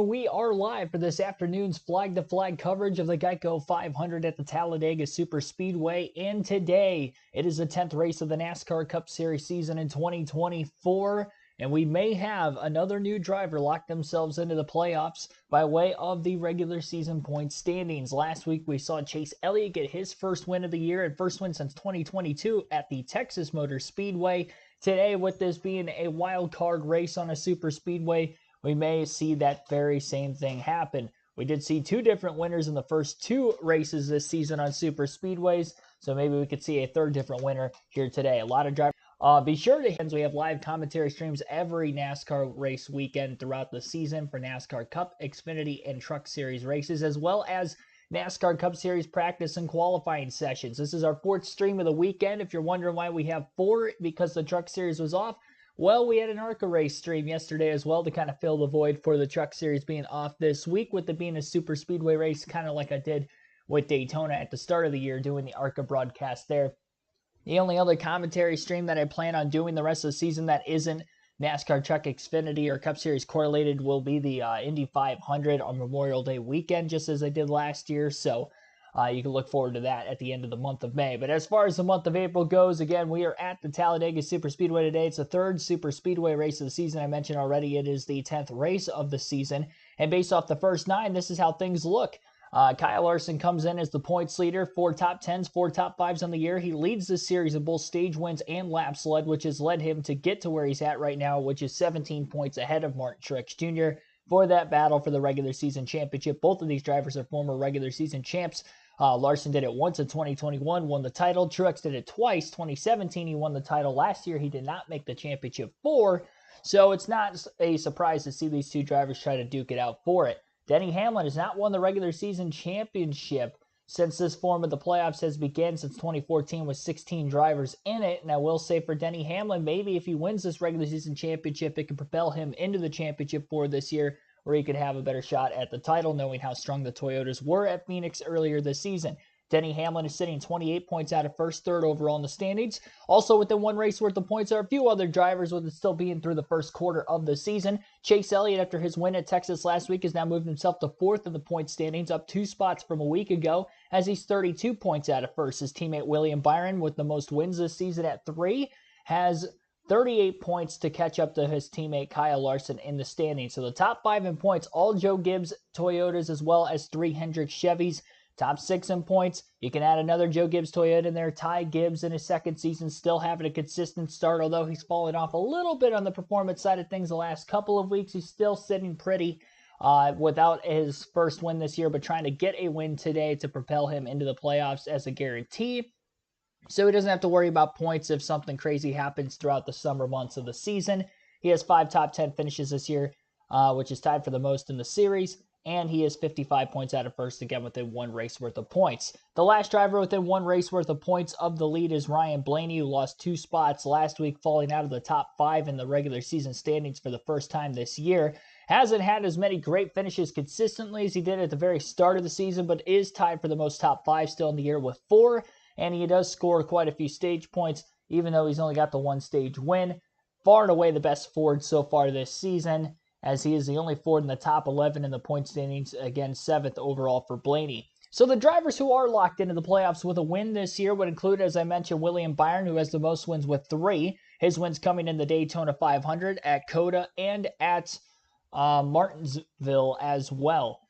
We are live for this afternoon's flag-to-flag coverage of the Geico 500 at the Talladega Super Speedway, and today it is the 10th race of the NASCAR Cup Series season in 2024, and we may have another new driver lock themselves into the playoffs by way of the regular season point standings. Last week we saw Chase Elliott get his first win of the year and first win since 2022 at the Texas Motor Speedway. Today, with this being a wild card race on a super speedway, we may see that very same thing happen. We did see two different winners in the first two races this season on super speedways, so maybe we could see a third different winner here today. A lot of drivers. Be sure to we have live commentary streams every NASCAR race weekend throughout the season for NASCAR Cup, Xfinity, and Truck Series races, as well as NASCAR Cup Series practice and qualifying sessions. This is our fourth stream of the weekend. If you're wondering why we have four, because the Truck Series was off, well, we had an ARCA race stream yesterday as well to kind of fill the void for the Truck Series being off this week, with it being a super speedway race, kind of like I did with Daytona at the start of the year, doing the ARCA broadcast there. The only other commentary stream that I plan on doing the rest of the season that isn't NASCAR Truck Xfinity or Cup Series correlated will be the Indy 500 on Memorial Day weekend, just as I did last year. So you can look forward to that at the end of the month of May. But as far as the month of April goes, again, we are at the Talladega Super Speedway today. It's the third Super Speedway race of the season. I mentioned already it is the 10th race of the season. And based off the first 9, this is how things look. Kyle Larson comes in as the points leader, 4 top 10s, 4 top 5s on the year. He leads this series of both stage wins and laps led, which has led him to get to where he's at right now, which is 17 points ahead of Martin Truex Jr. for that battle for the regular season championship. Both of these drivers are former regular season champs. Larson did it once in 2021, won the title. Truex did it twice. 2017, he won the title. Last year, he did not make the championship 4. So it's not a surprise to see these two drivers try to duke it out for it. Denny Hamlin has not won the regular season championship since this form of the playoffs has begun since 2014 with 16 drivers in it. And I will say for Denny Hamlin, maybe if he wins this regular season championship, it can propel him into the championship for this year, where he could have a better shot at the title, knowing how strong the Toyotas were at Phoenix earlier this season. Denny Hamlin is sitting 28 points out of first, third overall in the standings. Also within one race worth of points are a few other drivers, with it still being through the first quarter of the season. Chase Elliott, after his win at Texas last week, has now moved himself to 4th in the point standings, up 2 spots from a week ago, as he's 32 points out of first. His teammate William Byron, with the most wins this season at 3, has 38 points to catch up to his teammate Kyle Larson in the standings. So the top 5 in points, all Joe Gibbs Toyotas as well as 3 Hendrick Chevys. Top 6 in points, you can add another Joe Gibbs Toyota in there. Ty Gibbs in his second season, still having a consistent start, although he's fallen off a little bit on the performance side of things the last couple of weeks. He's still sitting pretty without his first win this year, but trying to get a win today to propel him into the playoffs as a guarantee, so he doesn't have to worry about points if something crazy happens throughout the summer months of the season. He has 5 top 10 finishes this year, which is tied for the most in the series, and he is 55 points out of first, again within 1 race worth of points. The last driver within 1 race worth of points of the lead is Ryan Blaney, who lost 2 spots last week, falling out of the top 5 in the regular season standings for the first time this year. Hasn't had as many great finishes consistently as he did at the very start of the season, but is tied for the most top 5 still in the year with 4. And he does score quite a few stage points, even though he's only got the 1 stage win. Far and away the best Ford so far this season, as he is the only Ford in the top 11 in the point standings, again 7th overall for Blaney. So the drivers who are locked into the playoffs with a win this year would include, as I mentioned, William Byron, who has the most wins with 3. His wins coming in the Daytona 500, at COTA, and at Martinsville as well.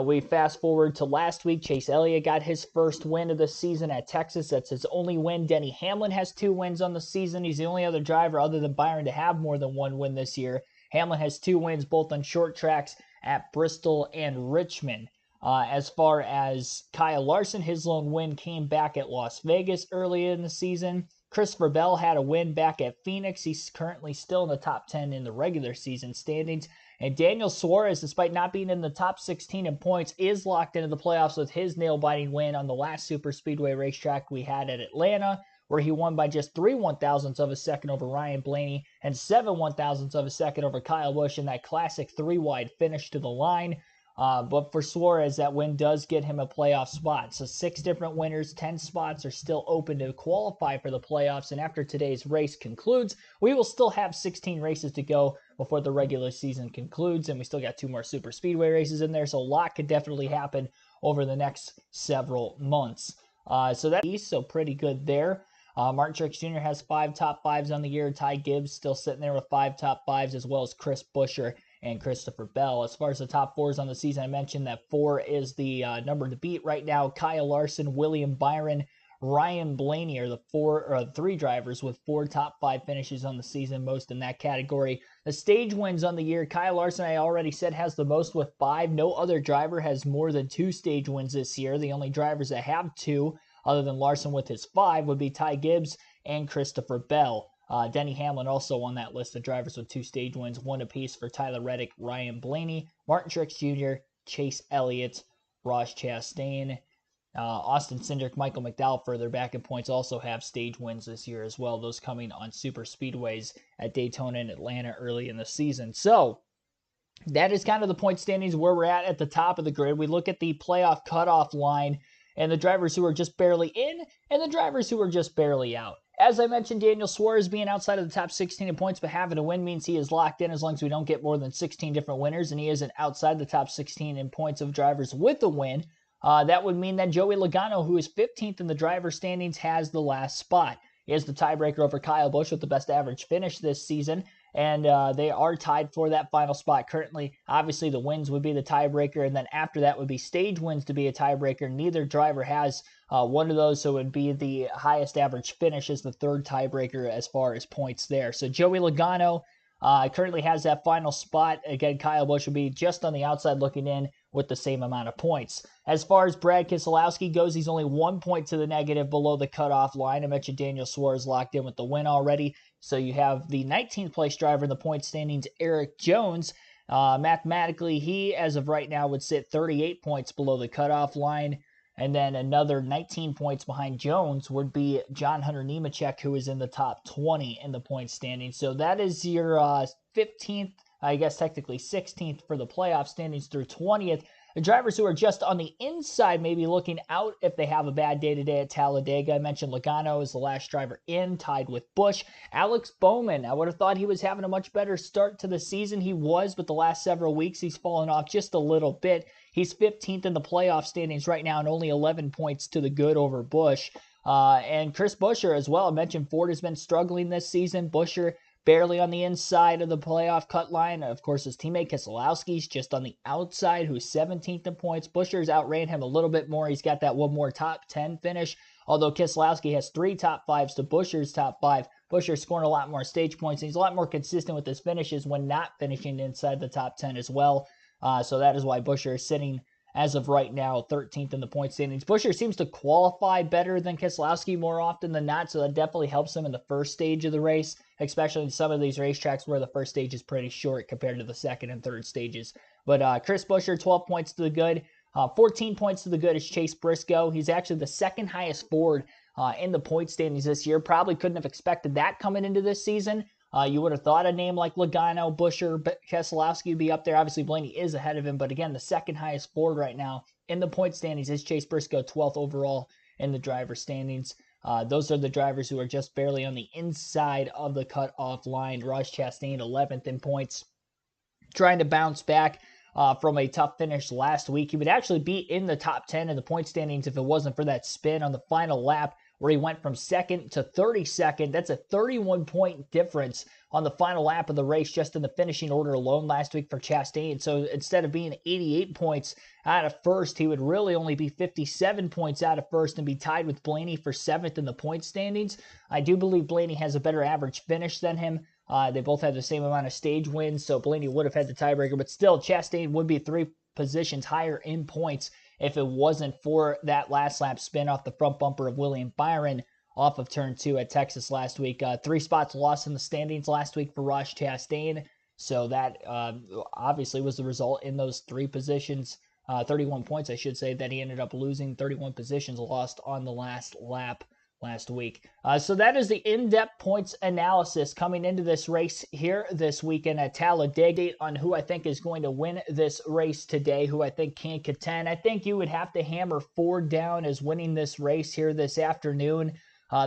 We fast forward to last week. Chase Elliott got his first win of the season at Texas. That's his only win. Denny Hamlin has 2 wins on the season. He's the only other driver other than Byron to have more than 1 win this year. Hamlin has 2 wins, both on short tracks at Bristol and Richmond. As far as Kyle Larson, his lone win came back at Las Vegas early in the season. Christopher Bell had a win back at Phoenix. He's currently still in the top 10 in the regular season standings. And Daniel Suarez, despite not being in the top 16 in points, is locked into the playoffs with his nail-biting win on the last super speedway racetrack we had at Atlanta, where he won by just 3 1/1000ths of a second over Ryan Blaney and 7 1/1000ths of a second over Kyle Busch in that classic 3-wide finish to the line. But for Suarez, that win does get him a playoff spot. So 6 different winners, 10 spots are still open to qualify for the playoffs. And after today's race concludes, we will still have 16 races to go before the regular season concludes, and we still got 2 more super speedway races in there, so a lot could definitely happen over the next several months. So pretty good there. Martin Truex Jr. has 5 top 5s on the year. Ty Gibbs still sitting there with 5 top 5s, as well as Chris Buescher and Christopher Bell. As far as the top 4s on the season, I mentioned that 4 is the number to beat right now. Kyle Larson, William Byron, Ryan Blaney are the 3 drivers with 4 top 5 finishes on the season, most in that category. The stage wins on the year, Kyle Larson, I already said, has the most with 5. No other driver has more than 2 stage wins this year. The only drivers that have 2, other than Larson with his 5, would be Ty Gibbs and Christopher Bell. Denny Hamlin also on that list of drivers with 2 stage wins, 1 apiece for Tyler Reddick, Ryan Blaney, Martin Truex Jr., Chase Elliott, Ross Chastain, Austin Cindric, Michael McDowell further back in points also have stage wins this year as well, those coming on super speedways at Daytona and Atlanta early in the season. So that is kind of the point standings where we're at the top of the grid. We look at the playoff cutoff line and the drivers who are just barely in and the drivers who are just barely out. As I mentioned, Daniel Suarez being outside of the top 16 in points but having a win means he is locked in as long as we don't get more than 16 different winners, and he isn't outside the top 16 in points of drivers with a win. That would mean that Joey Logano, who is 15th in the driver standings, has the last spot. He has the tiebreaker over Kyle Busch with the best average finish this season, and they are tied for that final spot currently. Obviously, the wins would be the tiebreaker, and then after that would be stage wins to be a tiebreaker. Neither driver has one of those, so it would be the highest average finish as the third tiebreaker as far as points there. So Joey Logano currently has that final spot. Again, Kyle Busch would be just on the outside looking in with the same amount of points. As far as Brad Keselowski goes, he's only 1 point to the negative below the cutoff line. I mentioned Daniel Suarez locked in with the win already. So you have the 19th place driver in the point standings, Eric Jones. Mathematically, he, as of right now, would sit 38 points below the cutoff line. And then another 19 points behind Jones would be John Hunter Nemechek, who is in the top 20 in the point standings. So that is your 15th, I guess technically 16th for the playoff standings through 20th. The drivers who are just on the inside may be looking out if they have a bad day today at Talladega. I mentioned Logano is the last driver in, tied with Busch. Alex Bowman, I would have thought he was having a much better start to the season. He was, but the last several weeks he's fallen off just a little bit. He's 15th in the playoff standings right now and only 11 points to the good over Busch. And Chris Buescher as well. I mentioned Ford has been struggling this season. Buescher barely on the inside of the playoff cut line. Of course, his teammate Keselowski's just on the outside, who's 17th in points. Buescher's outran him a little bit more. He's got that one more top 10 finish, although Keselowski has 3 top 5s to Buescher's top 5. Buescher's scoring a lot more stage points, and he's a lot more consistent with his finishes when not finishing inside the top 10 as well. So that is why Buescher is sitting, as of right now, 13th in the point standings. Buescher seems to qualify better than Keselowski more often than not, so that definitely helps him in the first stage of the race, especially in some of these racetracks where the first stage is pretty short compared to the second and third stages. But Chris Buescher, 12 points to the good. 14 points to the good is Chase Briscoe. He's actually the second highest Ford in the point standings this year. Probably couldn't have expected that coming into this season. You would have thought a name like Logano, Buescher, Keselowski would be up there. Obviously, Blaney is ahead of him, but again, the second highest Ford right now in the point standings is Chase Briscoe, 12th overall in the driver standings. Those are the drivers who are just barely on the inside of the cutoff line. Ross Chastain, 11th in points, trying to bounce back from a tough finish last week. He would actually be in the top 10 in the point standings if it wasn't for that spin on the final lap, where he went from second to 32nd. That's a 31-point difference on the final lap of the race just in the finishing order alone last week for Chastain. So instead of being 88 points out of first, he would really only be 57 points out of first and be tied with Blaney for 7th in the point standings. I do believe Blaney has a better average finish than him. They both have the same amount of stage wins, so Blaney would have had the tiebreaker, but still, Chastain would be 3 positions higher in points if it wasn't for that last lap spin off the front bumper of William Byron off of turn 2 at Texas last week. 3 spots lost in the standings last week for Ross Chastain, so that obviously was the result in those 3 positions, 31 points, I should say, that he ended up losing. 31 positions lost on the last lap last week. So that is the in-depth points analysis coming into this race here this weekend at Talladega on who I think is going to win this race today, who I think can contend. I think you would have to hammer Ford down as winning this race here this afternoon.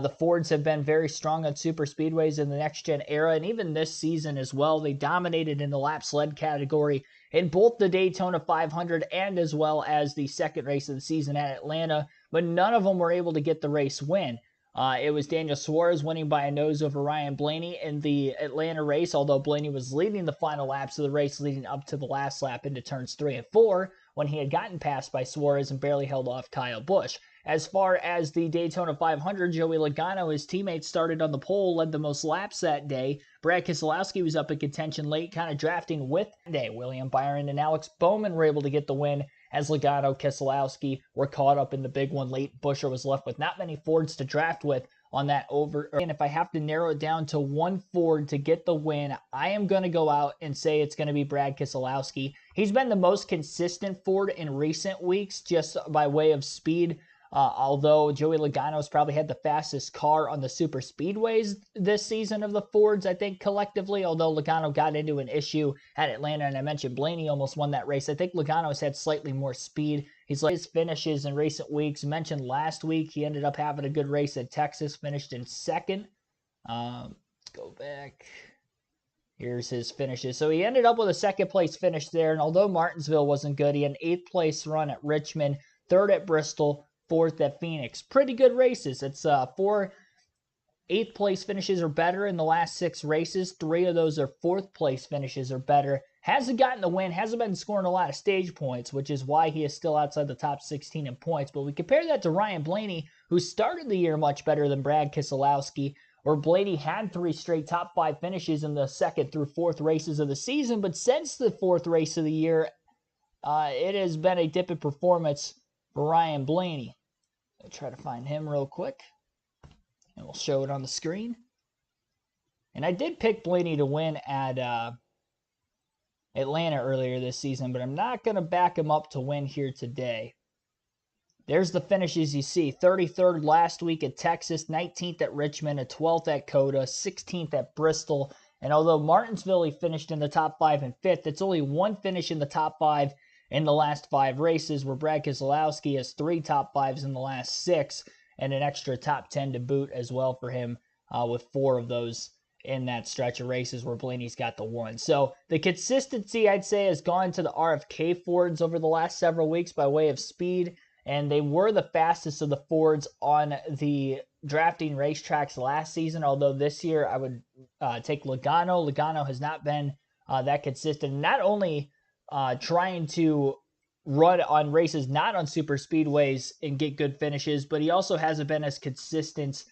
The Fords have been very strong on super speedways in the next-gen era, and even this season as well. They dominated in the lap sled category in both the Daytona 500 and as well as the second race of the season at Atlanta, but none of them were able to get the race win. It was Daniel Suarez winning by a nose over Ryan Blaney in the Atlanta race, although Blaney was leading the final laps of the race leading up to the last lap into turns 3 and 4 when he had gotten passed by Suarez and barely held off Kyle Busch. As far as the Daytona 500, Joey Logano, his teammate, started on the pole, led the most laps that day. Brad Keselowski was up in contention late, kind of drafting with the day. William Byron and Alex Bowman were able to get the win as Logano, Keselowski were caught up in the big one late. Buescher was left with not many Fords to draft with on that over. And if I have to narrow it down to one Ford to get the win, I am going to go out and say it's going to be Brad Keselowski. He's been the most consistent Ford in recent weeks just by way of speed. Although Joey Logano's probably had the fastest car on the super speedways this season of the Fords, I think, collectively, although Logano got into an issue at Atlanta, and I mentioned Blaney almost won that race. I think Logano's had slightly more speed. He's like his finishes in recent weeks. Mentioned last week, he ended up having a good race at Texas, finished in second. Let's go back. Here's his finishes. So he ended up with a second place finish there, and although Martinsville wasn't good, he had an 8th place run at Richmond, 3rd at Bristol, 4th at Phoenix. Pretty good races. It's 4 8th place finishes or better in the last 6 races. 3 of those are 4th place finishes or better. Hasn't gotten the win, hasn't been scoring a lot of stage points, which is why he is still outside the top 16 in points. But we compare that to Ryan Blaney, who started the year much better than Brad Keselowski, where Blaney had 3 straight top 5 finishes in the 2nd through 4th races of the season. But since the 4th race of the year, it has been a dip in performance for Ryan Blaney. I'll try to find him real quick, and we'll show it on the screen. And I did pick Blaney to win at Atlanta earlier this season, but I'm not going to back him up to win here today. There's the finishes you see. 33rd last week at Texas, 19th at Richmond, a 12th at Coda, 16th at Bristol. And although Martinsville he finished in the top 5 and 5th, it's only one finish in the top 5 in the last 5 races, where Brad Keselowski has 3 top 5s in the last 6 and an extra top 10 to boot as well for him, with 4 of those in that stretch of races where Blaney's got the 1. So the consistency, I'd say, has gone to the RFK Fords over the last several weeks by way of speed, and they were the fastest of the Fords on the drafting racetracks last season, although this year I would take Logano. Logano has not been that consistent. Not only trying to run on races not on super speedways and get good finishes, but he also hasn't been as consistent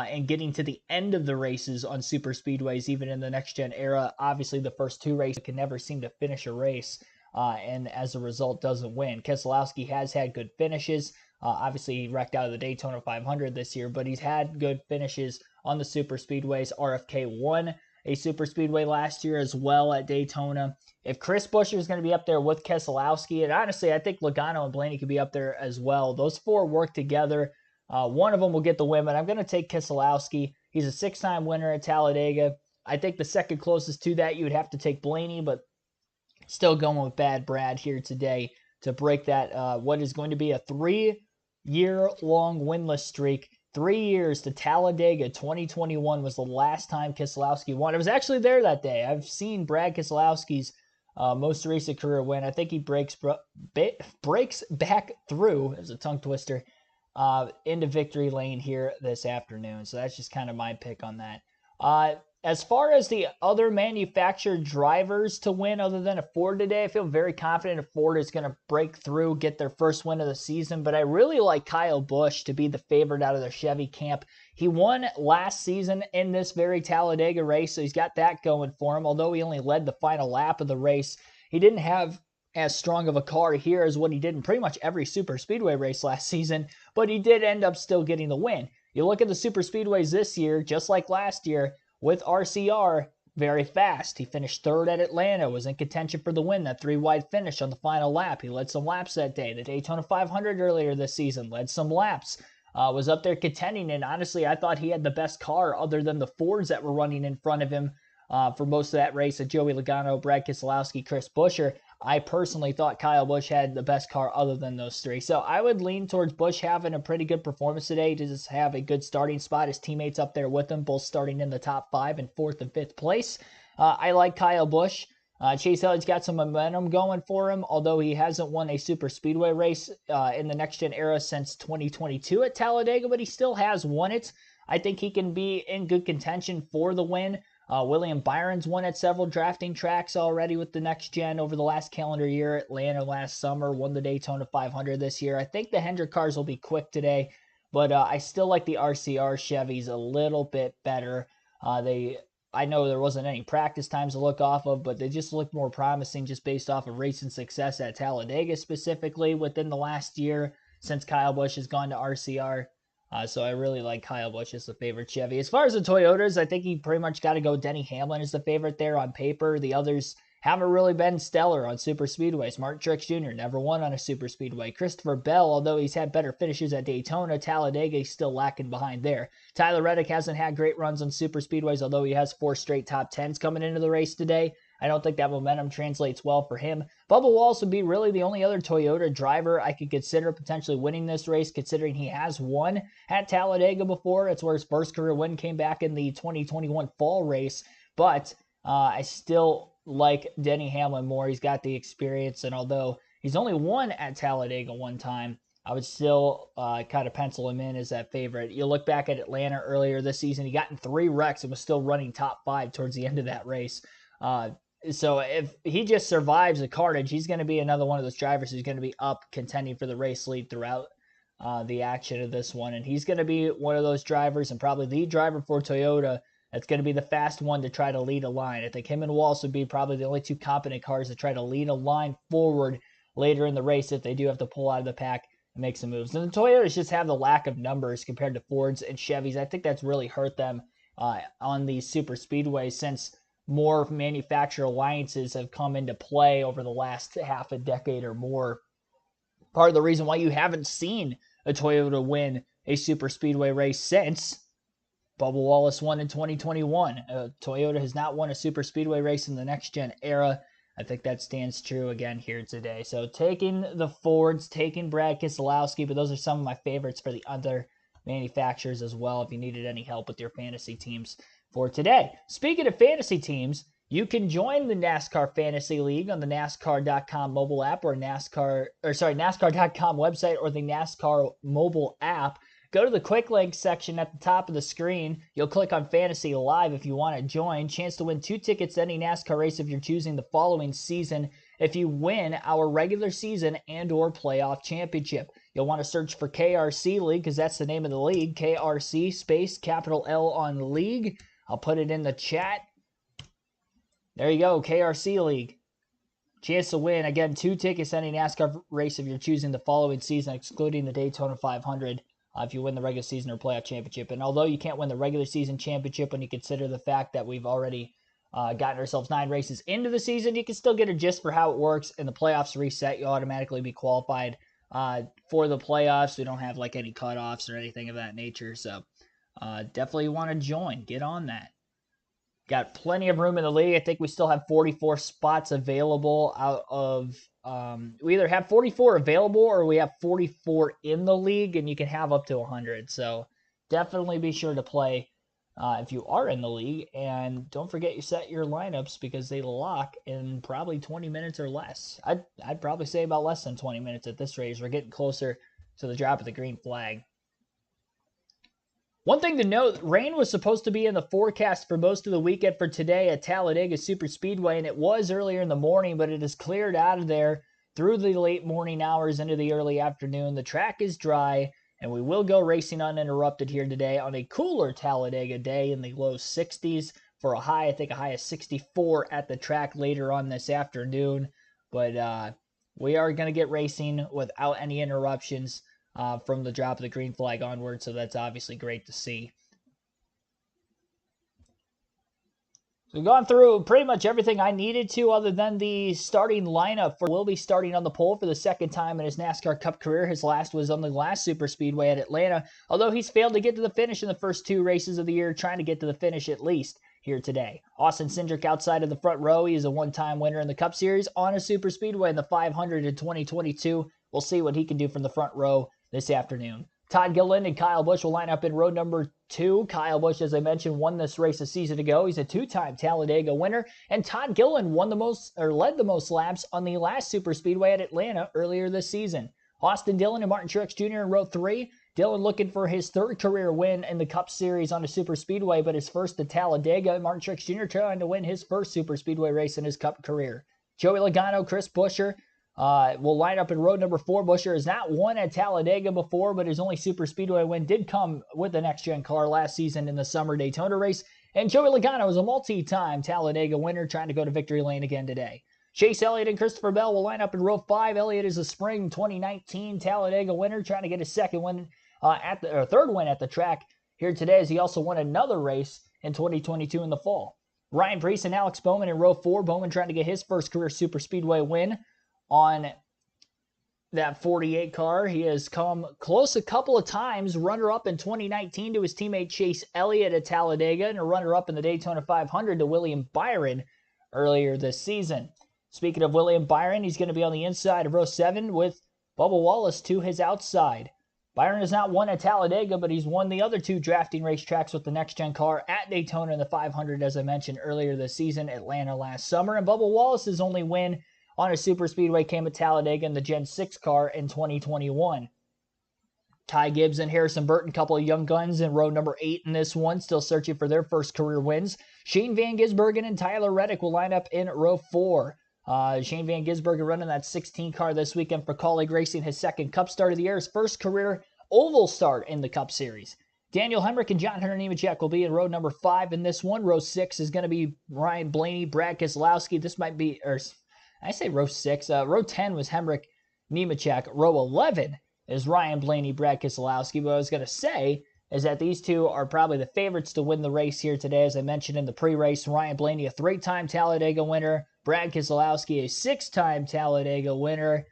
in getting to the end of the races on super speedways, even in the next gen era. Obviously, the first 2 races can never seem to finish a race, and as a result doesn't win. Keselowski has had good finishes. Obviously, he wrecked out of the Daytona 500 this year, but he's had good finishes on the super speedways. RFK won a super speedway last year as well at Daytona. If Chris Buescher is going to be up there with Keselowski, and honestly, I think Logano and Blaney could be up there as well. Those 4 work together. One of them will get the win, but I'm going to take Keselowski. He's a 6-time winner at Talladega. I think the second closest to that, you would have to take Blaney, but still going with Bad Brad here today to break that, what is going to be a 3-year-long winless streak. 3 years to Talladega. 2021 was the last time Keselowski won. I was actually there that day. I've seen Brad Keselowski's most recent career win. I think he breaks back through, as a tongue twister, into victory lane here this afternoon. So that's just kind of my pick on that. As far as the other manufactured drivers to win other than a Ford today, I feel very confident a Ford is going to break through, get their first win of the season, but I really like Kyle Busch to be the favorite out of the Chevy camp. He won last season in this very Talladega race, so he's got that going for him. Although he only led the final lap of the race, he didn't have as strong of a car here as what he did in pretty much every super speedway race last season, but he did end up still getting the win. You look at the super speedways this year, just like last year, with RCR, very fast. He finished 3rd at Atlanta, was in contention for the win, that 3-wide finish on the final lap. He led some laps that day. The Daytona 500 earlier this season led some laps, was up there contending, and honestly, I thought he had the best car other than the Fords that were running in front of him for most of that race. Joey Logano, Brad Keselowski, Chris Buescher. I personally thought Kyle Busch had the best car other than those three. So I would lean towards Busch having a pretty good performance today to just have a good starting spot. His teammates up there with him, both starting in the top 5 and 4th and 5th place. I like Kyle Busch. Chase Elliott's got some momentum going for him, although he hasn't won a super speedway race in the next-gen era since 2022 at Talladega, but he still has won it. I think he can be in good contention for the win. William Byron's won at several drafting tracks already with the next gen over the last calendar year. Atlanta last summer, won the Daytona 500 this year. I think the Hendrick cars will be quick today, but I still like the RCR Chevys a little bit better. I know there wasn't any practice times to look off of, but they just look more promising just based off of racing success at Talladega specifically within the last year since Kyle Busch has gone to RCR. So I really like Kyle Busch as the favorite Chevy. As far as the Toyotas, I think you pretty much got to go Denny Hamlin as the favorite there on paper. The others haven't really been stellar on super speedways. Martin Truex Jr. never won on a super speedway. Christopher Bell, although he's had better finishes at Daytona, Talladega, he's still lacking behind there. Tyler Reddick hasn't had great runs on super speedways, although he has 4 straight top 10s coming into the race today. I don't think that momentum translates well for him. Bubba Wallace would be really the only other Toyota driver I could consider potentially winning this race, considering he has won at Talladega before. It's where his first career win came back in the 2021 fall race. But I still like Denny Hamlin more. He's got the experience, and although he's only won at Talladega one time, I would still kind of pencil him in as that favorite. You look back at Atlanta earlier this season, he got in 3 wrecks and was still running top 5 towards the end of that race. So if he just survives the carnage, he's going to be another one of those drivers who's going to be up contending for the race lead throughout the action of this one. And he's going to be one of those drivers, and probably the driver for Toyota, that's going to be the fast one to try to lead a line. I think him and Wallace would be probably the only 2 competent cars to try to lead a line forward later in the race if they do have to pull out of the pack and make some moves. And the Toyotas just have the lack of numbers compared to Fords and Chevys. I think that's really hurt them on these super speedways since more manufacturer alliances have come into play over the last half a decade or more. Part of the reason why you haven't seen a Toyota win a super speedway race since Bubba Wallace won in 2021. Toyota has not won a super speedway race in the next gen era. I think that stands true again here today. So taking the Fords, taking Brad Keselowski, but those are some of my favorites for the other manufacturers as well if you needed any help with your fantasy teams for today. Speaking of fantasy teams, you can join the NASCAR Fantasy League on the NASCAR.com mobile app or NASCAR.com website or the NASCAR mobile app. Go to the quick links section at the top of the screen. You'll click on Fantasy Live if you want to join. Chance to win 2 tickets to any NASCAR race if you're choosing the following season if you win our regular season and or playoff championship. You'll want to search for KRC League because that's the name of the league. KRC space capital L on League. I'll put it in the chat. There you go, KRC League. Chance to win, again, 2 tickets to any NASCAR race if you're choosing the following season, excluding the Daytona 500, if you win the regular season or playoff championship. And although you can't win the regular season championship when you consider the fact that we've already gotten ourselves 9 races into the season, you can still get a gist for how it works. And the playoffs reset, you'll automatically be qualified for the playoffs. We don't have like any cutoffs or anything of that nature, so definitely want to join. Get on that. Got plenty of room in the league. I think we still have 44 spots available out of, we either have 44 available or we have 44 in the league, and you can have up to 100. So definitely be sure to play if you are in the league. And don't forget you set your lineups because they lock in probably 20 minutes or less. I'd probably say about less than 20 minutes at this rate as we're getting closer to the drop of the green flag. One thing to note, rain was supposed to be in the forecast for most of the weekend for today at Talladega Super Speedway, and it was earlier in the morning, but it has cleared out of there through the late morning hours into the early afternoon. The track is dry, and we will go racing uninterrupted here today on a cooler Talladega day in the low 60s for a high, I think a high of 64 at the track later on this afternoon. But we are going to get racing without any interruptions from the drop of the green flag onward, so that's obviously great to see. So we've gone through pretty much everything I needed to other than the starting lineup. Will be starting on the pole for the second time in his NASCAR Cup career. His last was on the last Super Speedway at Atlanta, although he's failed to get to the finish in the first 2 races of the year, trying to get to the finish at least. here today. Austin Cindric outside of the front row. He is a one-time winner in the Cup Series on a super speedway in the 500 in 2022. We'll see what he can do from the front row this afternoon. Todd Gilliland and Kyle Busch will line up in row number 2. Kyle Busch, as I mentioned, won this race a season ago. He's a two-time Talladega winner, and Todd Gilliland led the most laps on the last super speedway at Atlanta earlier this season. Austin Dillon and Martin Truex Jr. in row 3. Dillon looking for his third career win in the Cup Series on a super speedway, but his first at Talladega. Martin Truex Jr. trying to win his first super speedway race in his Cup career. Joey Logano, Chris Buescher will line up in row number 4. Buescher has not won at Talladega before, but his only super speedway win did come with the next-gen car last season in the summer Daytona race. And Joey Logano is a multi-time Talladega winner trying to go to victory lane again today. Chase Elliott and Christopher Bell will line up in row 5. Elliott is a spring 2019 Talladega winner trying to get his third win at the track here today, as he also won another race in 2022 in the fall. Ryan Preece and Alex Bowman in row 4. Bowman trying to get his first career super speedway win on that 48 car. He has come close a couple of times, runner-up in 2019 to his teammate Chase Elliott at Talladega, and a runner-up in the Daytona 500 to William Byron earlier this season. Speaking of William Byron, he's going to be on the inside of row 7 with Bubba Wallace to his outside. Byron has not won at Talladega, but he's won the other 2 drafting racetracks with the next-gen car at Daytona in the 500, as I mentioned earlier this season, Atlanta last summer. And Bubba Wallace's only win on a super speedway came at Talladega in the Gen 6 car in 2021. Ty Gibbs and Harrison Burton, couple of young guns in row number 8 in this one, still searching for their first career wins. Shane Van Gisbergen and Tyler Reddick will line up in row 4. Shane Van Gisbergen running that 16 car this weekend for Colleague Racing, his second Cup start of the year, his first career oval start in the Cup Series. Daniel Hemrick and John Hunter Nemechek will be in row number 5 in this one. Row 6 is going to be Ryan Blaney, Brad Keselowski. This might be, or I say row 6. Row 10 was Hemrick, Nemechek. Row 11 is Ryan Blaney, Brad Keselowski. But what I was going to say is that these two are probably the favorites to win the race here today. As I mentioned in the pre-race, Ryan Blaney, a 3-time Talladega winner. Brad Keselowski, a 6-time Talladega winner.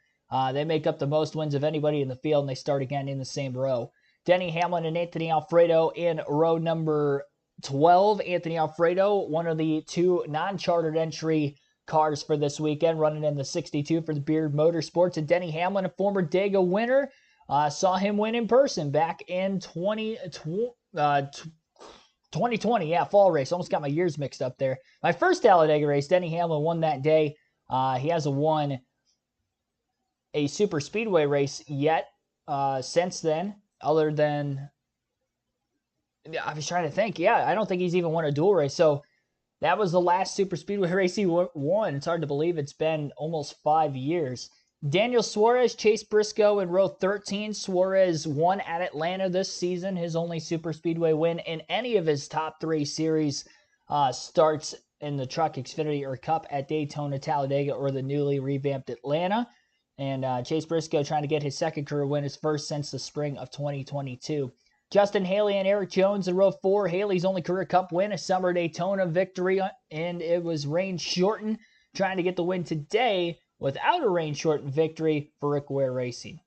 They make up the most wins of anybody in the field, and they start again in the same row. Denny Hamlin and Anthony Alfredo in row number 12. Anthony Alfredo, one of the 2 non-chartered entry cars for this weekend, running in the 62 for the Beard Motorsports. And Denny Hamlin, a former Dega winner, saw him win in person back in 2020. Yeah, fall race. Almost got my years mixed up there. My first Talladega race, Denny Hamlin won that day. He hasn't won a super speedway race yet since then, other than, I was trying to think. Yeah, I don't think he's even won a dual race. So that was the last super speedway race he won. It's hard to believe it's been almost 5 years. Daniel Suarez, Chase Briscoe in row 13. Suarez won at Atlanta this season, his only super speedway win in any of his top 3 series starts in the Truck, Xfinity, or Cup at Daytona, Talladega, or the newly revamped Atlanta. And Chase Briscoe trying to get his second career win, his first since the spring of 2022. Justin Haley and Eric Jones in row 4. Haley's only career Cup win, a summer Daytona victory, and it was rain shortened. Trying to get the win today without a rain-shortened victory for Rick Ware Racing.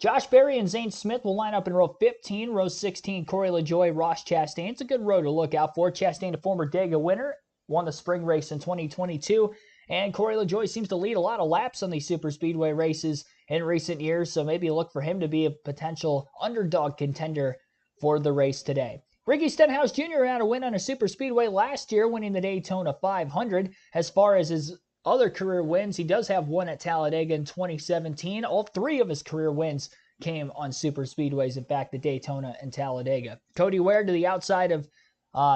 Josh Berry and Zane Smith will line up in row 15. Row 16, Corey LaJoie, Ross Chastain. It's a good row to look out for. Chastain, a former Dega winner, won the spring race in 2022. And Corey LaJoie seems to lead a lot of laps on these super speedway races in recent years, so maybe look for him to be a potential underdog contender for the race today. Ricky Stenhouse Jr. had a win on a super speedway last year, winning the Daytona 500. As far as his other career wins, he does have one at Talladega in 2017. All 3 of his career wins came on super speedways, in fact, the Daytona and Talladega. Cody Ware to the outside of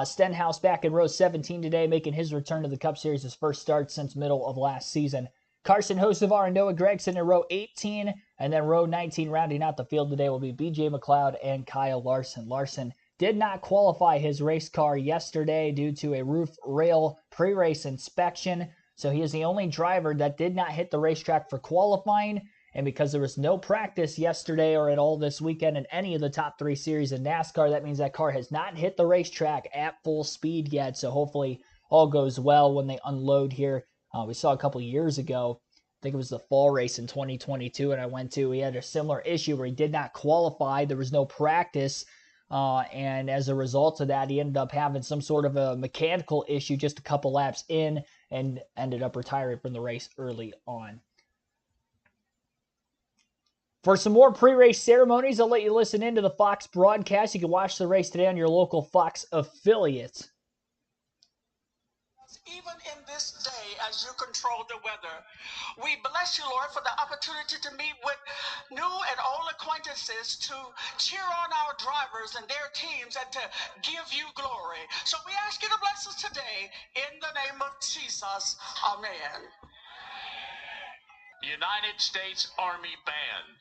Stenhouse back in row 17 today, making his return to the Cup Series, his first start since middle of last season. Carson Hocevar and Noah Gragson in row 18, and then row 19 rounding out the field today will be BJ McLeod and Kyle Larson. Larson did not qualify his race car yesterday due to a roof rail pre-race inspection, so he is the only driver that did not hit the racetrack for qualifying. And because there was no practice yesterday or at all this weekend in any of the top 3 series in NASCAR, that means that car has not hit the racetrack at full speed yet. So hopefully all goes well when they unload here. We saw a couple years ago, I think it was the fall race in 2022, and I went to, he had a similar issue where he did not qualify. There was no practice And as a result of that, he ended up having some sort of a mechanical issue just a couple laps in and ended up retiring from the race early on. For some more pre-race ceremonies, I'll let you listen into the Fox broadcast. You can watch the race today on your local Fox affiliate. Even in this day, as you control the weather, we bless you, Lord, for the opportunity to meet with new and old acquaintances, to cheer on our drivers and their teams, and to give you glory. So we ask you to bless us today in the name of Jesus. Amen. United States Army Band.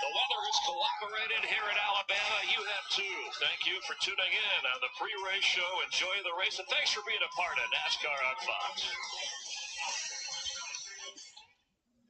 The weather has cooperated here in Alabama. You have too. Thank you for tuning in on the pre-race show. Enjoy the race, and thanks for being a part of NASCAR on Fox.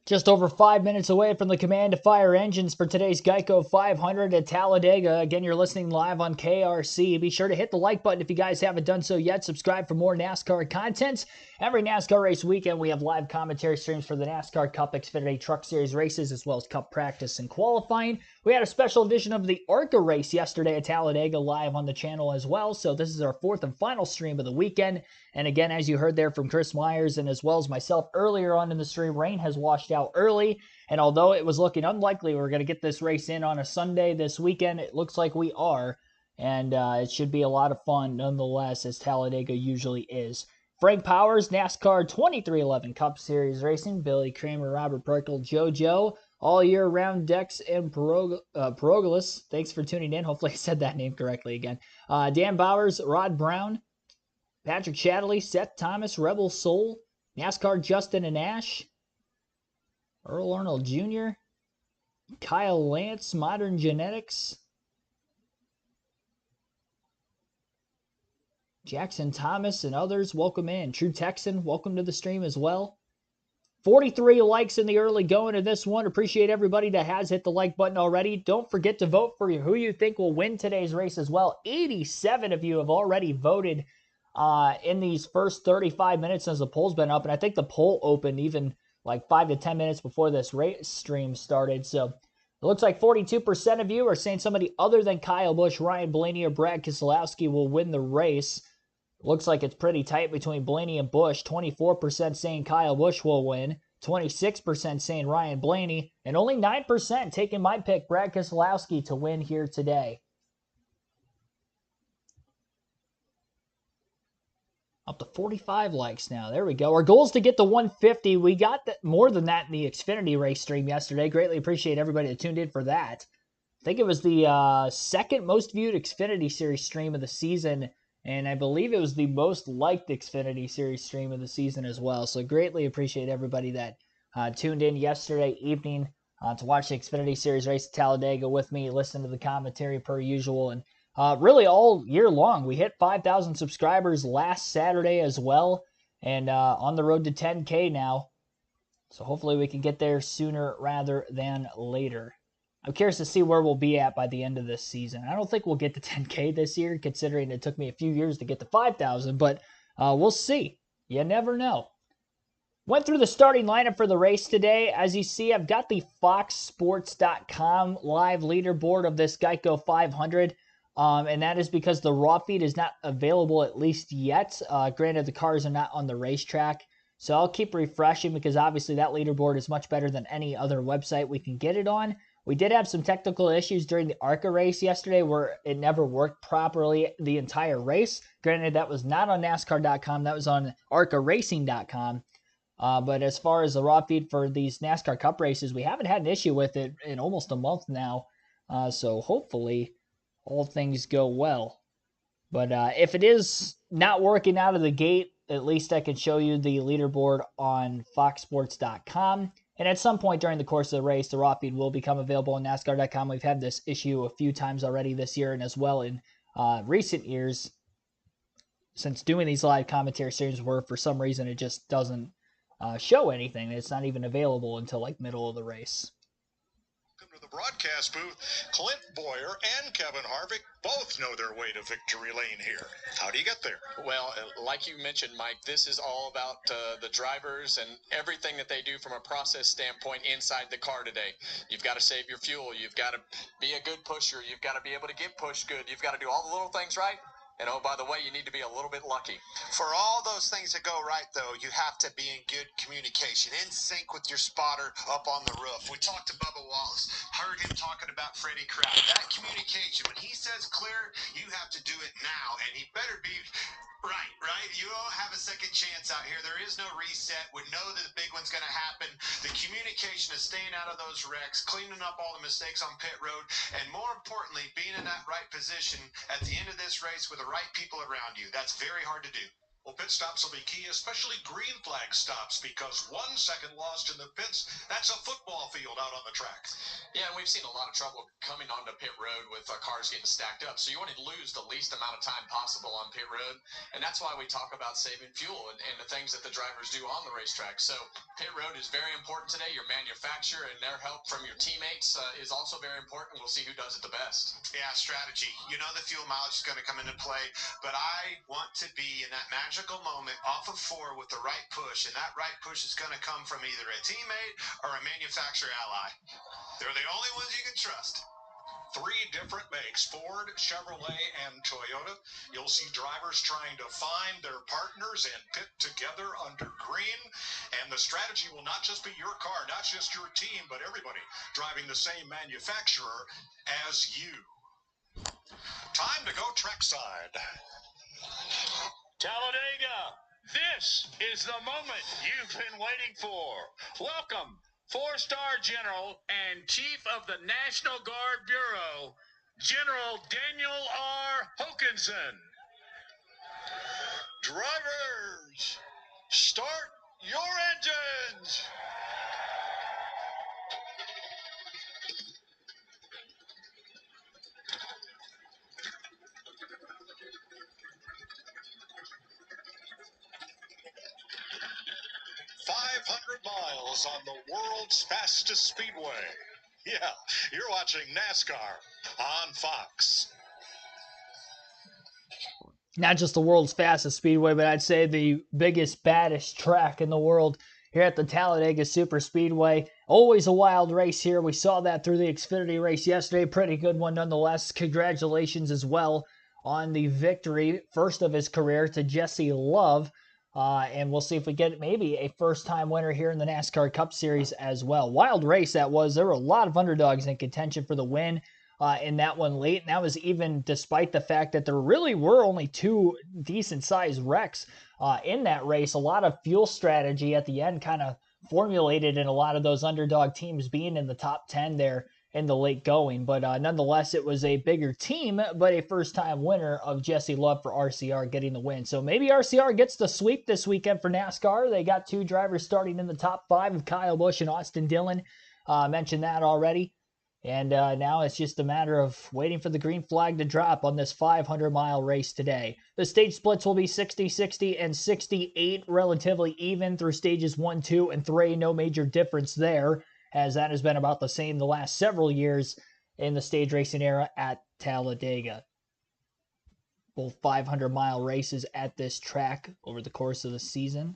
Just over 5 minutes away from the command to fire engines for today's Geico 500 at Talladega. Again, you're listening live on KRC. Be sure to hit the like button if you guys haven't done so yet. Subscribe for more NASCAR content. Every NASCAR race weekend, we have live commentary streams for the NASCAR Cup, Xfinity Truck Series races, as well as Cup practice and qualifying. We had a special edition of the ARCA race yesterday at Talladega live on the channel as well. So this is our fourth and final stream of the weekend. And again, as you heard there from Chris Myers and as well as myself earlier on in the stream, rain has washed out early. And although it was looking unlikely we're going to get this race in on a Sunday this weekend, it looks like we are. And it should be a lot of fun nonetheless, as Talladega usually is. Frank Powers, NASCAR 2311 Cup Series Racing, Billy Kramer, Robert Perkel, JoJo, all year round Dex and Perogalis. Thanks for tuning in. Hopefully I said that name correctly again. Dan Bowers, Rod Brown, Patrick Shadley, Seth Thomas, Rebel Soul, NASCAR Justin and Ash, Earl Arnold Jr., Kyle Lance, Modern Genetics, Jackson Thomas, and others. Welcome in. True Texan, welcome to the stream as well. 43 likes in the early going of this one. Appreciate everybody that has hit the like button already. Don't forget to vote for who you think will win today's race as well. 87 of you have already voted in these first 35 minutes as the poll's been up. And I think the poll opened even like 5 to 10 minutes before this race stream started. So it looks like 42% of you are saying somebody other than Kyle Busch, Ryan Blaney, or Brad Keselowski will win the race. Looks like it's pretty tight between Blaney and Busch. 24% saying Kyle Busch will win. 26% saying Ryan Blaney. And only 9% taking my pick, Brad Keselowski, to win here today. Up to 45 likes now. There we go. Our goal is to get to 150. We got more than that in the Xfinity race stream yesterday. Greatly appreciate everybody that tuned in for that. I think it was the second most viewed Xfinity Series stream of the season. And I believe it was the most liked Xfinity Series stream of the season as well. So greatly appreciate everybody that tuned in yesterday evening to watch the Xfinity Series race at Talladega with me, listen to the commentary per usual. And really all year long, we hit 5,000 subscribers last Saturday as well. And on the road to 10K now. So hopefully we can get there sooner rather than later. I'm curious to see where we'll be at by the end of this season. I don't think we'll get to 10K this year, considering it took me a few years to get to 5,000, but We'll see. You never know. Went through the starting lineup for the race today. As you see, I've got the foxsports.com live leaderboard of this Geico 500. And that is because the raw feed is not available, at least yet. Granted, the cars are not on the racetrack. So I'll keep refreshing because obviously that leaderboard is much better than any other website we can get it on. We did have some technical issues during the ARCA race yesterday where it never worked properly the entire race. Granted, that was not on NASCAR.com. That was on ARCARacing.com. But as far as the raw feed for these NASCAR Cup races, we haven't had an issue with it in almost a month now. So hopefully all things go well. But if it is not working out of the gate, at least I can show you the leaderboard on foxsports.com. And at some point during the course of the race, the raw feed will become available on NASCAR.com. We've had this issue a few times already this year and as well in recent years since doing these live commentary series where for some reason it just doesn't show anything. It's not even available until like middle of the race. Welcome to the broadcast booth. Clint Boyer and Kevin Harvick both know their way to victory lane here. How do you get there? Well, like you mentioned, Mike, this is all about the drivers and everything that they do from a process standpoint inside the car today. You've got to save your fuel. You've got to be a good pusher. You've got to be able to get pushed good. You've got to do all the little things right. And oh, by the way, you need to be a little bit lucky. For all those things to go right, though, you have to be in good communication, in sync with your spotter up on the roof. We talked to Bubba Wallace, heard him talking about Freddie Kraft. That communication, when he says clear, you have to do it now, and he better be right. You don't have a second chance out here. There is no reset. We know that the big one's going to happen. The communication is staying out of those wrecks, cleaning up all the mistakes on pit road, and more importantly, being in that right position at the end of this race with the right people around you. That's very hard to do. Well, pit stops will be key, especially green flag stops, because 1 second lost in the pits, that's a football field out on the track. Yeah, and we've seen a lot of trouble coming onto pit road with cars getting stacked up. So you want to lose the least amount of time possible on pit road. And that's why we talk about saving fuel and the things that the drivers do on the racetrack. So pit road is very important today. Your manufacturer and their help from your teammates is also very important. We'll see who does it the best. Yeah, strategy. You know the fuel mileage is going to come into play, but I want to be in that magical moment off of 4 with the right push, and that right push is going to come from either a teammate or a manufacturer ally. They're the only ones you can trust. 3 different makes, Ford, Chevrolet, and Toyota. You'll see drivers trying to find their partners and pit together under green. And the strategy will not just be your car, not just your team, but everybody driving the same manufacturer as you. Time to go trackside. Talladega, this is the moment you've been waiting for. Welcome, 4-star General and Chief of the National Guard Bureau, General Daniel R. Hokanson. Drivers, start your engines. Miles on the world's fastest speedway. Yeah, you're watching NASCAR on Fox. Not just the world's fastest speedway, but I'd say the biggest, baddest track in the world here at the Talladega Super Speedway. Always a wild race here. We saw that through the Xfinity race yesterday. Pretty good one nonetheless. Congratulations as well on the victory, first of his career, to Jesse Love. And we'll see if we get maybe a first-time winner here in the NASCAR Cup Series as well. Wild race that was. There were a lot of underdogs in contention for the win in that one late. And that was even despite the fact that there really were only 2 decent-sized wrecks in that race. A lot of fuel strategy at the end kind of formulated in a lot of those underdog teams being in the top 10 there in the late going. But nonetheless, it was a bigger team, but a first-time winner of Jesse Love for RCR getting the win. So maybe RCR gets the sweep this weekend for NASCAR. They got 2 drivers starting in the top 5 of Kyle Busch and Austin Dillon. Mentioned that already. And now it's just a matter of waiting for the green flag to drop on this 500-mile race today. The stage splits will be 60, 60, and 68, relatively even through stages 1, 2, and 3. No major difference there, as that has been about the same the last several years in the stage racing era at Talladega. both 500-mile races at this track over the course of the season.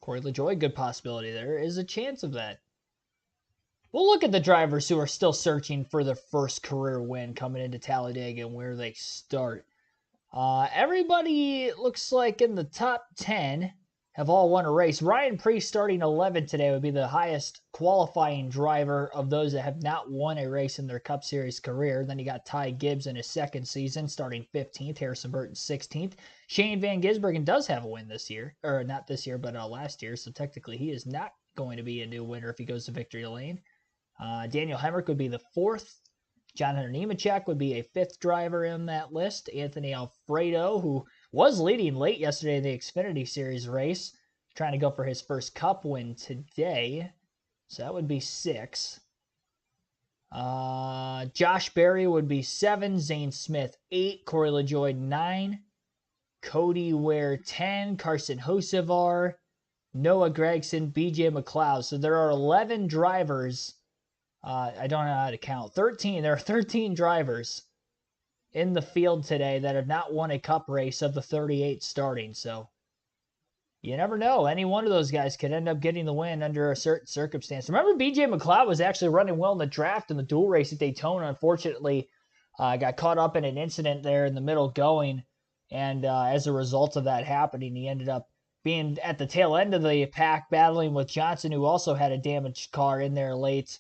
Corey LaJoie, good possibility. There is a chance of that. We'll look at the drivers who are still searching for their first career win coming into Talladega and where they start. Everybody looks like in the top 10 have all won a race. Ryan Preece starting 11th today would be the highest qualifying driver of those that have not won a race in their Cup Series career. Then you got Ty Gibbs in his second season starting 15th, Harrison Burton 16th. Shane Van Gisbergen does have a win this year, or not this year, but last year, so technically he is not going to be a new winner if he goes to victory lane. Daniel Hemrick would be the 4th. John Hunter Nemechek would be a 5th driver in that list. Anthony Alfredo, who was leading late yesterday in the Xfinity Series race, trying to go for his first Cup win today. So that would be 6. Josh Berry would be 7. Zane Smith 8. Corey LaJoie 9. Cody Ware 10. Carson Hocevar, Noah Gragson, BJ McLeod. So there are 11 drivers. I don't know how to count. 13. There are 13 drivers in the field today that have not won a Cup race of the 38 starting. So you never know. Any one of those guys could end up getting the win under a certain circumstance. Remember, BJ McLeod was actually running well in the draft in the dual race at Daytona. Unfortunately, got caught up in an incident there in the middle going. And as a result of that happening, he ended up being at the tail end of the pack battling with Johnson, who also had a damaged car in there late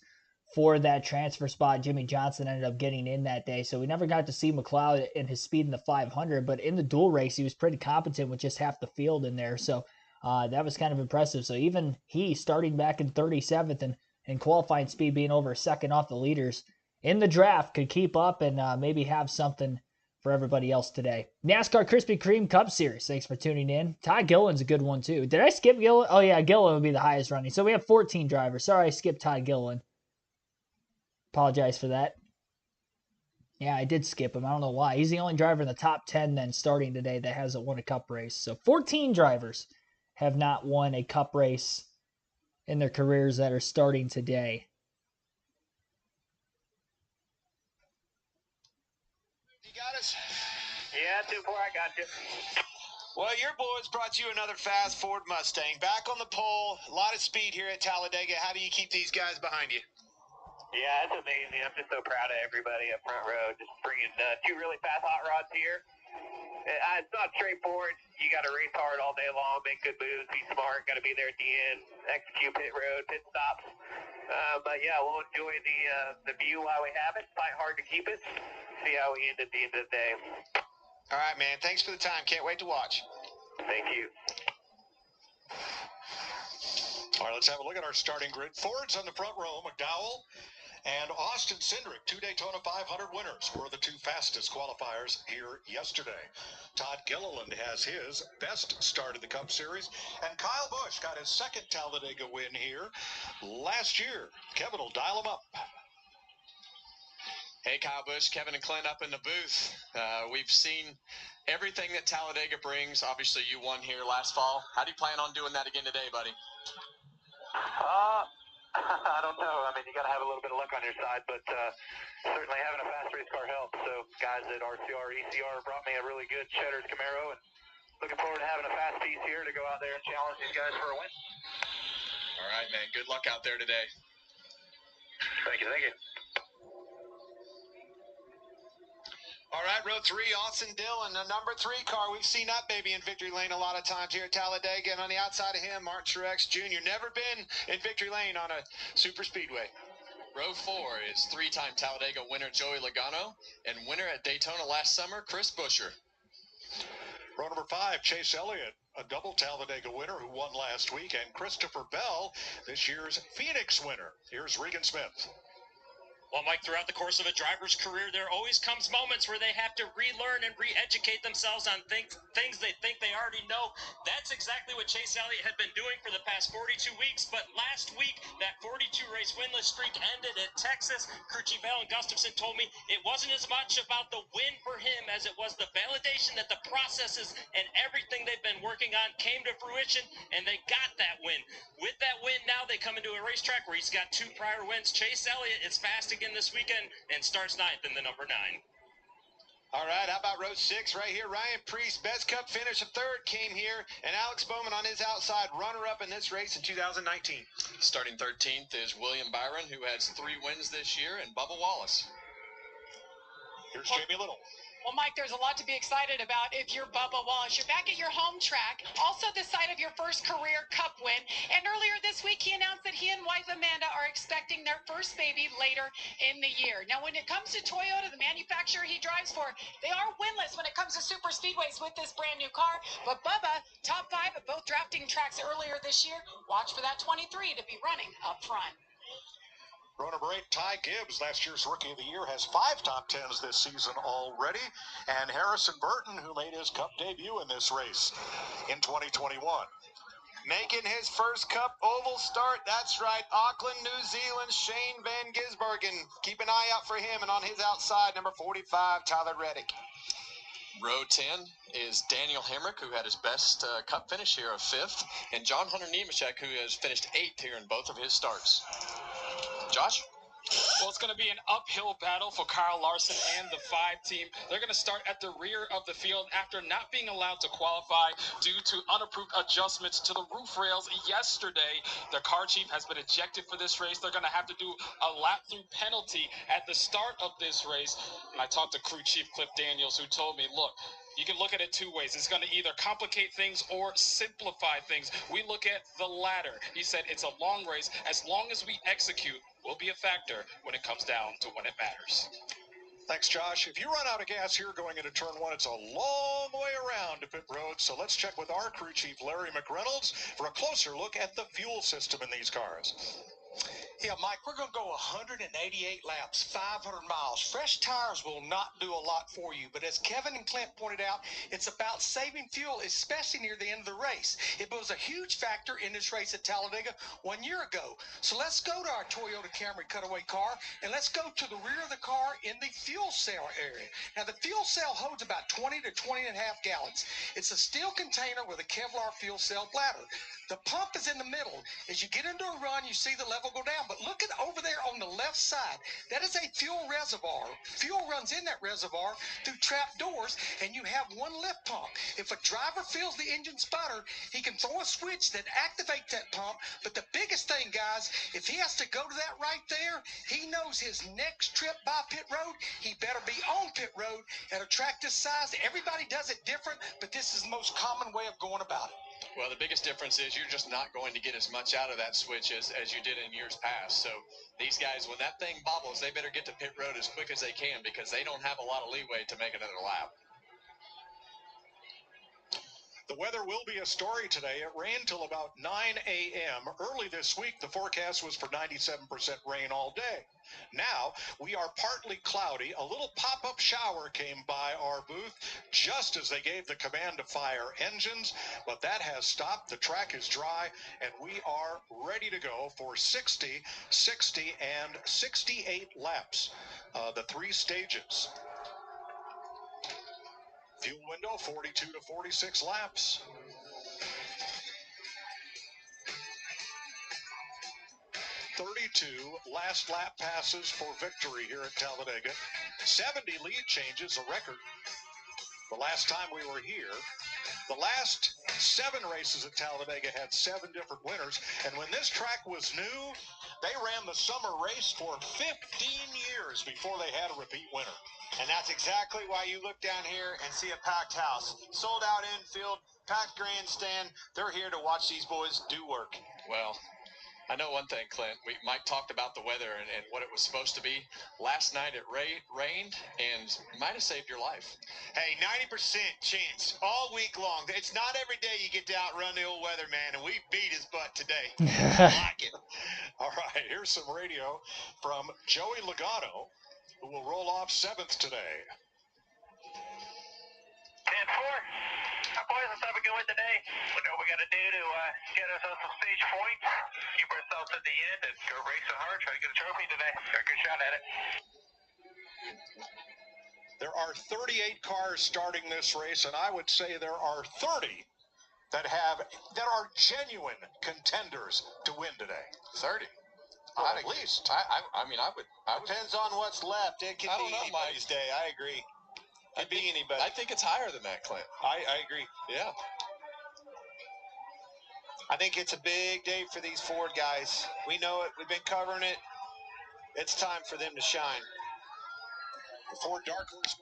for that transfer spot. Jimmy Johnson ended up getting in that day, so we never got to see McLeod in his speed in the 500, but in the dual race, he was pretty competent with just half the field in there, so that was kind of impressive. So even he, starting back in 37th and qualifying speed being over a second off the leaders in the draft, could keep up and maybe have something for everybody else today. NASCAR Krispy Kreme Cup Series, thanks for tuning in. Todd Gilliland's a good one, too. Did I skip Gilliland? Oh, yeah, Gilliland would be the highest running. So we have 14 drivers. Sorry, I skipped Todd Gilliland. Apologize for that. Yeah, I did skip him. I don't know why. He's the only driver in the top 10 then starting today that hasn't won a Cup race. So 14 drivers have not won a Cup race in their careers that are starting today. You got us? Yeah, 2-4, I got you. Well, your boys brought you another fast Ford Mustang. Back on the pole, a lot of speed here at Talladega. How do you keep these guys behind you? Yeah, it's amazing. I'm just so proud of everybody up front row. Just bringing 2 really fast hot rods here. It's not straightforward. You got to race hard all day long, make good moves, be smart, got to be there at the end, execute pit road, pit stops. But yeah, we'll enjoy the view while we have it, fight hard to keep it, see how we end at the end of the day. All right, man. Thanks for the time. Can't wait to watch. Thank you. All right, let's have a look at our starting grid. Ford's on the front row, McDowell and Austin Cindric, 2 Daytona 500 winners, were the 2 fastest qualifiers here yesterday. Todd Gilliland has his best start in the Cup Series, and Kyle Busch got his second Talladega win here last year. Kevin will dial him up. Hey, Kyle Busch, Kevin and Clint up in the booth. We've seen everything that Talladega brings. Obviously, you won here last fall. How do you plan on doing that again today, buddy? I don't know. I mean, you got to have a little bit of luck on your side, but certainly having a fast race car helps. So guys at RCR, ECR brought me a really good Cheddar's Camaro, and looking forward to having a fast piece here to go out there and challenge these guys for a win. All right, man. Good luck out there today. Thank you. Thank you. All right, row 3, Austin Dillon, the number 3 car. We've seen that baby in victory lane a lot of times here at Talladega. And on the outside of him, Martin Truex Jr. Never been in victory lane on a super speedway. Row 4 is 3-time Talladega winner Joey Logano and winner at Daytona last summer, Chris Buescher. Row number 5, Chase Elliott, a double Talladega winner who won last week, and Christopher Bell, this year's Phoenix winner. Here's Regan Smith. Well, Mike, throughout the course of a driver's career, there always comes moments where they have to relearn and re-educate themselves on things they think they already know. That's exactly what Chase Elliott had been doing for the past 42 weeks. But last week, that 42-race winless streak ended at Texas. Crew Chief Alan Gustafson told me it wasn't as much about the win for him as it was the validation that the processes and everything they've been working on came to fruition, and they got that win. With that win, now they come into a racetrack where he's got 2 prior wins. Chase Elliott is fast again this weekend and starts 9th in the number 9. All right, how about row 6 right here? Ryan Priest, best cup finish of 3rd, came here, and Alex Bowman on his outside, runner-up in this race in 2019. Starting 13th is William Byron, who has 3 wins this year, and Bubba Wallace. Here's Jamie Little. Well, Mike, there's a lot to be excited about if you're Bubba Wallace. You're back at your home track, also the site of your first career Cup win. And earlier this week, he announced that he and wife Amanda are expecting their first baby later in the year. Now, when it comes to Toyota, the manufacturer he drives for, they are winless when it comes to super speedways with this brand new car. But Bubba, top 5 at both drafting tracks earlier this year. Watch for that 23 to be running up front. Row number 8, Ty Gibbs, last year's Rookie of the Year, has 5 top 10s this season already. And Harrison Burton, who made his Cup debut in this race in 2021. Making his first Cup oval start, that's right, Auckland, New Zealand, Shane Van Gisbergen. Keep an eye out for him, and on his outside, number 45, Tyler Reddick. Row 10 is Daniel Hemrick, who had his best Cup finish here of 5th, and John Hunter Nemechek, who has finished 8th here in both of his starts. Josh? Well, it's going to be an uphill battle for Kyle Larson and the 5 team. They're going to start at the rear of the field after not being allowed to qualify due to unapproved adjustments to the roof rails yesterday. Their car chief has been ejected for this race. They're going to have to do a lap through penalty at the start of this race. And I talked to crew chief Cliff Daniels, who told me, look, you can look at it 2 ways. It's going to either complicate things or simplify things. We look at the latter. He said it's a long race. As long as we execute, will be a factor when it comes down to when it matters. Thanks, Josh. If you run out of gas here going into turn 1, it's a long way around to pit road. So let's check with our crew chief, Larry McReynolds, for a closer look at the fuel system in these cars. Yeah, Mike, we're going to go 188 laps, 500 miles. Fresh tires will not do a lot for you, but as Kevin and Clint pointed out, it's about saving fuel, especially near the end of the race. It was a huge factor in this race at Talladega 1 year ago. So let's go to our Toyota Camry cutaway car, and let's go to the rear of the car in the fuel cell area. Now, the fuel cell holds about 20 to 20 and a half gallons. It's a steel container with a Kevlar fuel cell bladder. The pump is in the middle. As you get into a run, you see the level go down. But look at over there on the left side. That is a fuel reservoir. Fuel runs in that reservoir through trap doors, and you have one lift pump. If a driver feels the engine sputter, he can throw a switch that activates that pump. But the biggest thing, guys, if he has to go to that right there, he knows his next trip by pit road, he better be on pit road. At a track this size, everybody does it different, but this is the most common way of going about it. Well, the biggest difference is you're just not going to get as much out of that switch as you did in years past. So these guys, when that thing bobbles, they better get to pit road as quick as they can because they don't have a lot of leeway to make another lap. The weather will be a story today. It rained till about 9 a.m. Early this week, the forecast was for 97% rain all day. Now, we are partly cloudy. A little pop-up shower came by our booth just as they gave the command to fire engines, but that has stopped. The track is dry, and we are ready to go for 60, 60, and 68 laps, the 3 stages. Fuel window, 42 to 46 laps. "32 last lap passes for victory here at Talladega. 70 lead changes, a record. The last time we were here, the last 7 races at Talladega had 7 different winners. And when this track was new, they ran the summer race for 15 years before they had a repeat winner. And that's exactly why you look down here and see a packed house. Sold out infield, packed grandstand. They're here to watch these boys do work. Well, I know one thing, Clint. Mike talked about the weather and what it was supposed to be. Last night it rained and might have saved your life. Hey, 90% chance all week long. It's not every day you get to outrun the old weatherman, and we beat his butt today. I like it. All right, here's some radio from Joey Logano, who will roll off 7th today. 10-4. Boys, let's have a good one today. We know what we got to do to get ourselves some stage points, keep ourselves at the end, and go racing hard, try to get a trophy today. Got a good shot at it. There are 38 cars starting this race, and I would say there are 30 that are genuine contenders to win today. 30. Well, at least. I mean, I would. Depends on what's left. It could I don't be know, anybody's day. I agree. Could be anybody. I think it's higher than that, Clint. I agree. Yeah. I think it's a big day for these Ford guys. We know it. We've been covering it. It's time for them to shine. The Ford Dark Horse.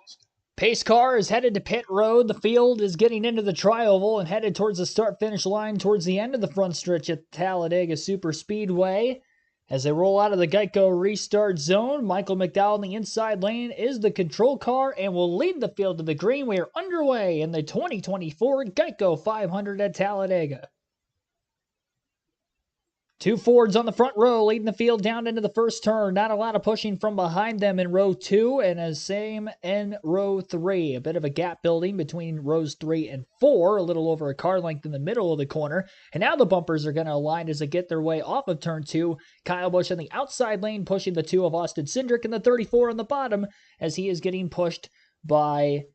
Pace car is headed to pit road. The field is getting into the tri-oval and headed towards the start-finish line towards the end of the front stretch at Talladega Super Speedway. As they roll out of the Geico restart zone, Michael McDowell in the inside lane is the control car and will lead the field to the green. We are underway in the 2024 Geico 500 at Talladega. Two Fords on the front row leading the field down into the first turn. Not a lot of pushing from behind them in row 2 and the same in row 3. A bit of a gap building between rows 3 and 4. A little over a car length in the middle of the corner. And now the bumpers are going to align as they get their way off of turn 2. Kyle Busch in the outside lane pushing the 2 of Austin Cindric and the 34 on the bottom as he is getting pushed by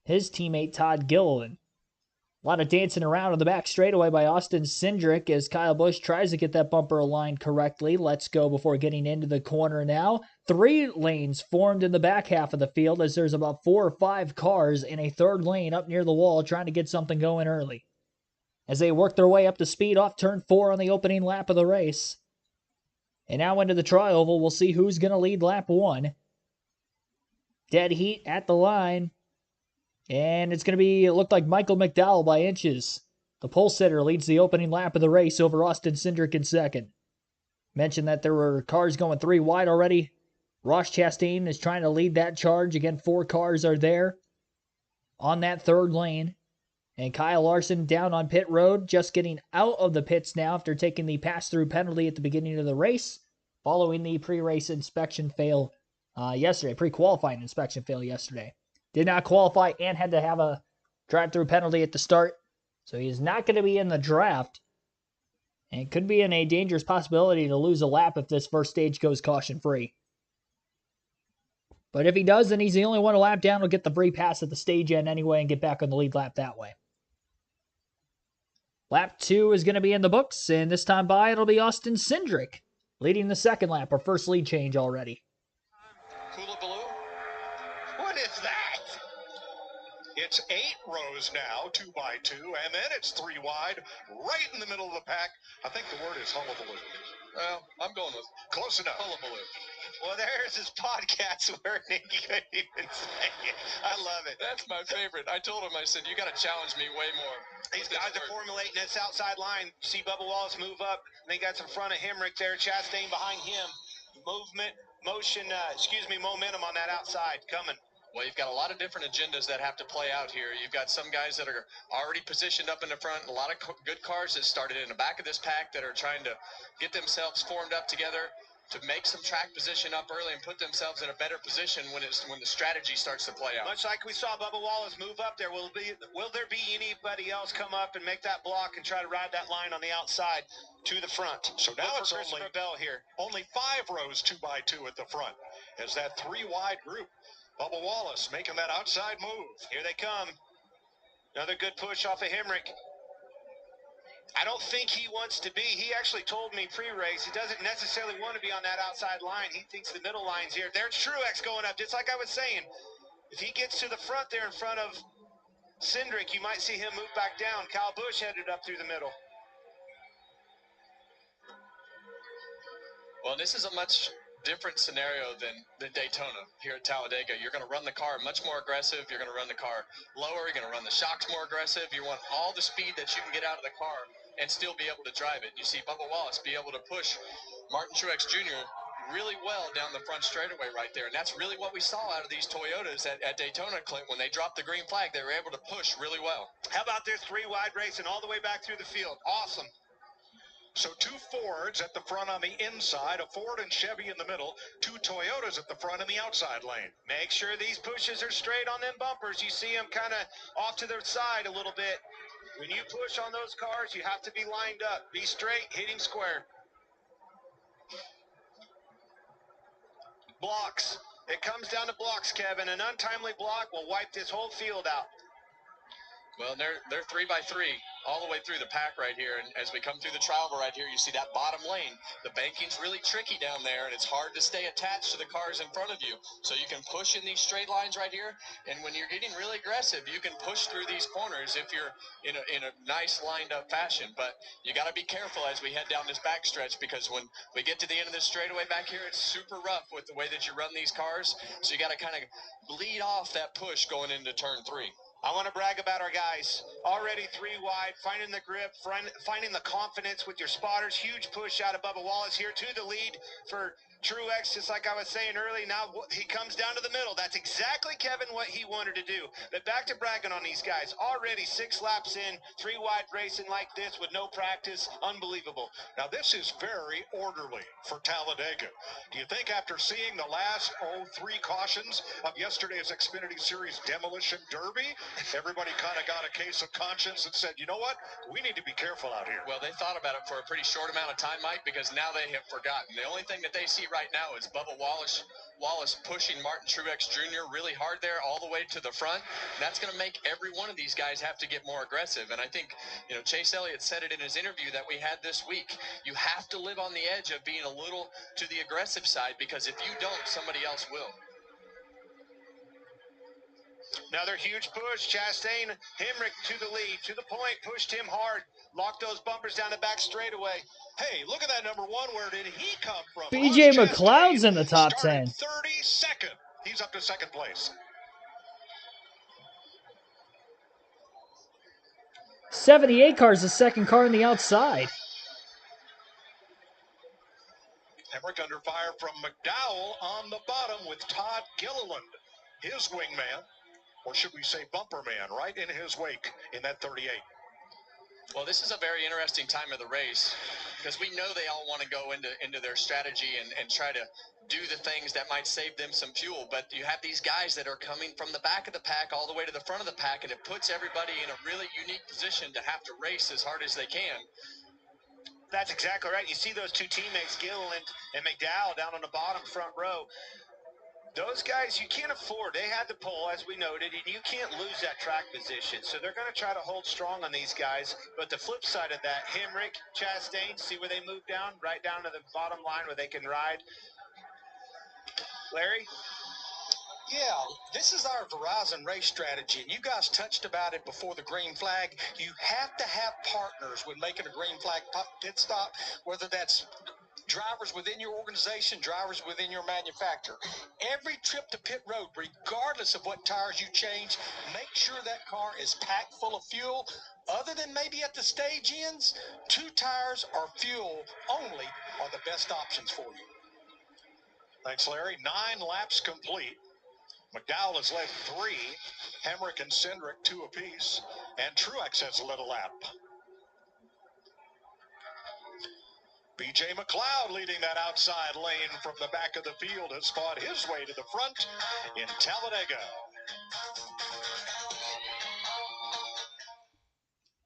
his teammate Todd Gilliland. A lot of dancing around on the back straightaway by Austin Cindric as Kyle Busch tries to get that bumper aligned correctly. Let's go before getting into the corner now. 3 lanes formed in the back half of the field as there's about 4 or 5 cars in a third lane up near the wall trying to get something going early. As they work their way up to speed off turn 4 on the opening lap of the race. And now into the tri-oval, we'll see who's going to lead lap 1. Dead heat at the line. And it's going to be, it looked like Michael McDowell by inches. The pole sitter leads the opening lap of the race over Austin Cindric in second. Mentioned that there were cars going 3 wide already. Ross Chastain is trying to lead that charge. Again, 4 cars are there on that third lane. And Kyle Larson down on pit road, just getting out of the pits now after taking the pass-through penalty at the beginning of the race, following the pre-race inspection fail yesterday, pre-qualifying inspection fail yesterday. Did not qualify and had to have a drive-through penalty at the start. So he's not going to be in the draft. And it could be in a dangerous possibility to lose a lap if this first stage goes caution-free. But if he does, then he's the only one a lap down. He'll get the free pass at the stage end anyway and get back on the lead lap that way. Lap 2 is going to be in the books, and this time by it'll be Austin Cindric leading the second lap, our first lead change already. What is that? It's 8 rows now, 2 by 2, and then it's 3 wide, right in the middle of the pack. I think the word is hullabaloo. Well, I'm going with close enough. Hullabaloo. Well, there's his podcast where he couldn't even say it. I love it. That's my favorite. I told him, I said, you got to challenge me way more. These guys are formulating this outside line. See Bubba Wallace move up. And they got some front of him right there. Chastain behind him. Momentum on that outside coming. Well, you've got a lot of different agendas that have to play out here. You've got some guys that are already positioned up in the front, a lot of good cars that started in the back of this pack that are trying to get themselves formed up together to make some track position up early and put themselves in a better position when the strategy starts to play out. Much like we saw Bubba Wallace move up there, will there be anybody else come up and make that block and try to ride that line on the outside to the front? So now it's only 5 rows, 2 by 2 at the front. As that 3 wide group, Bubba Wallace making that outside move. Here they come. Another good push off of Hemrick. I don't think he wants to be. He actually told me pre-race he doesn't necessarily want to be on that outside line. He thinks the middle line's here. There's Truex going up, just like I was saying. If he gets to the front there in front of Cindric, you might see him move back down. Kyle Busch headed up through the middle. Well, this is a much different scenario than Daytona here at Talladega. You're going to run the car much more aggressive. You're going to run the car lower. You're going to run the shocks more aggressive. You want all the speed that you can get out of the car and still be able to drive it. You see Bubba Wallace be able to push Martin Truex Jr. really well down the front straightaway right there. And that's really what we saw out of these Toyotas at Daytona, Clint. When they dropped the green flag, they were able to push really well. How about this 3 wide racing all the way back through the field? Awesome. So 2 Fords at the front on the inside, a Ford and Chevy in the middle, 2 Toyotas at the front in the outside lane. Make sure these pushes are straight on them bumpers. You see them kind of off to their side a little bit. When you push on those cars, you have to be lined up. Be straight, hit him square. Blocks. It comes down to blocks, Kevin. An untimely block will wipe this whole field out. Well, they're 3 by 3. all the way through the pack right here. And as we come through the trial right here, you see that bottom lane. The banking's really tricky down there, and it's hard to stay attached to the cars in front of you. So you can push in these straight lines right here, and when you're getting really aggressive, you can push through these corners if you're in a nice lined up fashion. But you got to be careful as we head down this back stretch, because when we get to the end of this straightaway back here, it's super rough with the way that you run these cars. So you got to kind of bleed off that push going into turn 3. I want to brag about our guys. Already 3 wide, finding the grip, finding the confidence with your spotters. Huge push out of Bubba Wallace here to the lead for Truex, just like I was saying early. Now he comes down to the middle. That's exactly, Kevin, what he wanted to do. But back to bragging on these guys. Already 6 laps in, 3 wide racing like this with no practice. Unbelievable. Now, this is very orderly for Talladega. Do you think after seeing the last 3 cautions of yesterday's Xfinity Series Demolition Derby, everybody kind of got a case of conscience and said, you know what, we need to be careful out here? Well, they thought about it for a pretty short amount of time, Mike, because now they have forgotten. The only thing that they see right now is Bubba Wallace pushing Martin Truex Jr. really hard there all the way to the front. And that's going to make every one of these guys have to get more aggressive. And I think, Chase Elliott said it in his interview that we had this week. You have to live on the edge of being a little to the aggressive side, because if you don't, somebody else will. Another huge push. Chastain, Hemrick to the lead, to the point, pushed him hard, locked those bumpers down the back straightaway. Hey, look at that number 1. Where did he come from? BJ McLeod's in the top 10. 32nd. He's up to 2nd place. 78 car is the second car on the outside. Hemrick under fire from McDowell on the bottom with Todd Gilliland, his wingman, or should we say bumper man, right in his wake in that 38. Well, this is a very interesting time of the race, because we know they all want to go into their strategy and try to do the things that might save them some fuel. But you have these guys that are coming from the back of the pack all the way to the front of the pack, and it puts everybody in a really unique position to have to race as hard as they can. That's exactly right. You see those 2 teammates, Gilliland and McDowell, down on the bottom front row. Those guys, you can't afford. They had the pole, as we noted, and you can't lose that track position. So they're going to try to hold strong on these guys. But the flip side of that, Hemrick, Chastain, see where they move down? Right down to the bottom line where they can ride. Larry? Yeah, this is our Verizon race strategy, and you guys touched about it before the green flag. You have to have partners when making a green flag pit stop, whether that's drivers within your organization, drivers within your manufacturer. Every trip to pit road, regardless of what tires you change, make sure that car is packed full of fuel. Other than maybe at the stage ends, 2 tires or fuel only are the best options for you. Thanks, Larry. 9 laps complete. McDowell has led 3. Hemrick and Cindric 2 apiece. And Truex has led a lap. BJ McLeod leading that outside lane from the back of the field has fought his way to the front in Talladega.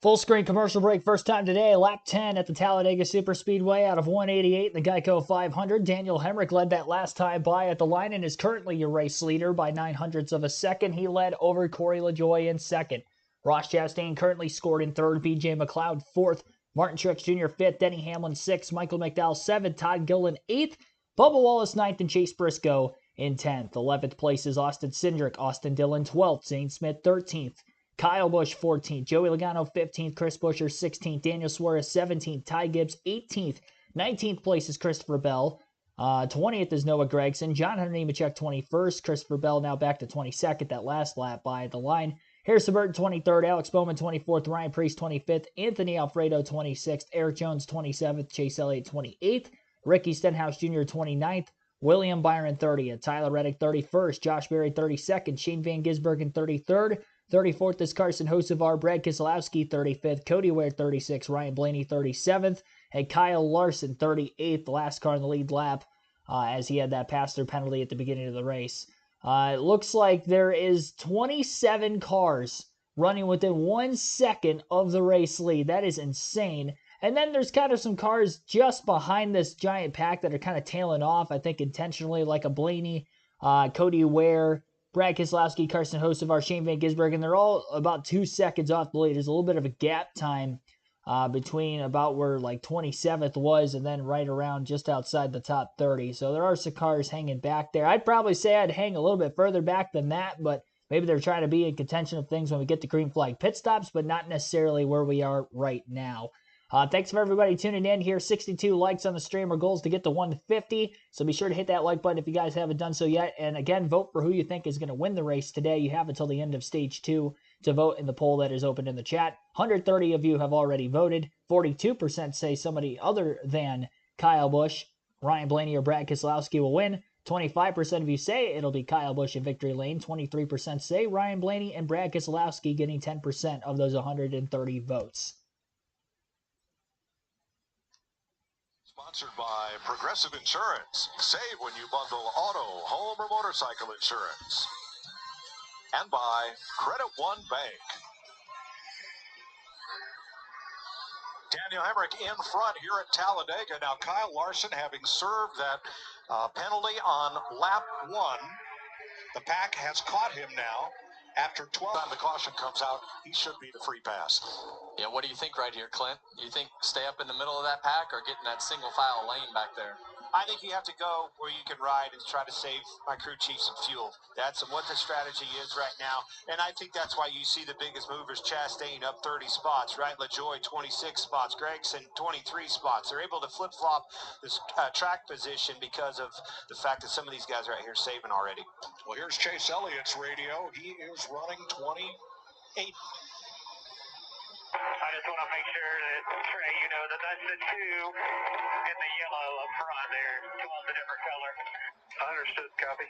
Full screen commercial break, first time today, lap 10 at the Talladega Superspeedway out of 188 in the Geico 500. Daniel Hemrick led that last time by at the line and is currently your race leader by 0.09 of a second. He led over Corey LaJoie in second. Ross Chastain currently scored in third, BJ McLeod fourth, Martin Truex Jr. fifth, Denny Hamlin sixth, Michael McDowell seventh, Todd Gilliland eighth, Bubba Wallace ninth, and Chase Briscoe in 10th. 11th place is Austin Cindric, Austin Dillon 12th, Zane Smith 13th. Kyle Busch 14th, Joey Logano 15th, Chris Buescher 16th, Daniel Suarez 17th, Ty Gibbs 18th, 19th place is Christopher Bell, 20th is Noah Gragson, John Hunter Nemechek 21st, Christopher Bell now back to 22nd, that last lap by the line, Harrison Burton 23rd, Alex Bowman 24th, Ryan Preece 25th, Anthony Alfredo 26th, Eric Jones 27th, Chase Elliott 28th, Ricky Stenhouse Jr. 29th, William Byron 30th, Tyler Reddick 31st, Josh Berry 32nd, Shane Van Gisbergen 33rd, 34th is Carson Hocevar, Brad Keselowski 35th, Cody Ware 36th, Ryan Blaney 37th, and Kyle Larson 38th, the last car in the lead lap, as he had that pass-through penalty at the beginning of the race. It looks like there is 27 cars running within 1 second of the race lead. That is insane. And then there's kind of some cars just behind this giant pack that are kind of tailing off, I think intentionally, like a Blaney, Cody Ware, Brad Keselowski, Carson Hocevar, Shane Van Gisbergen, and they're all about 2 seconds off the lead. There's a little bit of a gap time between about where like 27th was and then right around just outside the top 30. So there are some cars hanging back there. I'd probably say I'd hang a little bit further back than that, but maybe they're trying to be in contention of things when we get to green flag pit stops, but not necessarily where we are right now. Thanks for everybody tuning in here. 62 likes on the stream. Our goal is to get to 150. So be sure to hit that like button if you guys haven't done so yet. And again, vote for who you think is going to win the race today. You have until the end of stage 2 to vote in the poll that is open in the chat. 130 of you have already voted. 42% say somebody other than Kyle Busch, Ryan Blaney, or Brad Keselowski will win. 25% of you say it'll be Kyle Busch in victory lane. 23% say Ryan Blaney and Brad Keselowski, getting 10% of those 130 votes. Sponsored by Progressive Insurance. Save when you bundle auto, home, or motorcycle insurance. And by Credit One Bank. Daniel Hemrick in front here at Talladega. Now Kyle Larson, having served that penalty on lap 1, the pack has caught him now. After 12 time the caution comes out, he should be the free pass. Yeah, what do you think right here, Clint? Do you think stay up in the middle of that pack or get in that single file lane back there? I think you have to go where you can ride and try to save my crew chief some fuel. That's what the strategy is right now. And I think that's why you see the biggest movers, Chastain up 30 spots, right? LaJoy 26 spots, Gregson 23 spots. They're able to flip-flop this track position because of the fact that some of these guys right here saving already. Well, here's Chase Elliott's radio. He is running 28. I just want to make sure that, Trey, you know that that's the 2 in the yellow up front there. 12's a different color. Understood, copy.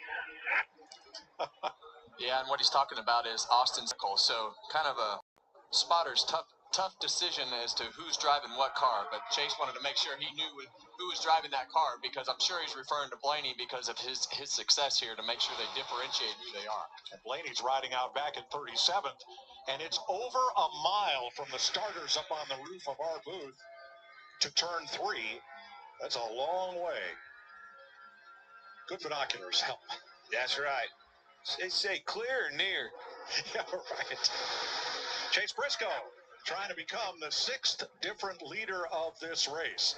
Yeah, and what he's talking about is Austin's vehicle. So kind of a spotter's tough decision as to who's driving what car. But Chase wanted to make sure he knew who was driving that car, because I'm sure he's referring to Blaney because of his success here, to make sure they differentiate who they are. And Blaney's riding out back in 37th. And it's over a mile from the starters up on the roof of our booth to turn 3. That's a long way. Good binoculars help. That's right. They say clear or near. Yeah, right. Chase Briscoe trying to become the 6th different leader of this race.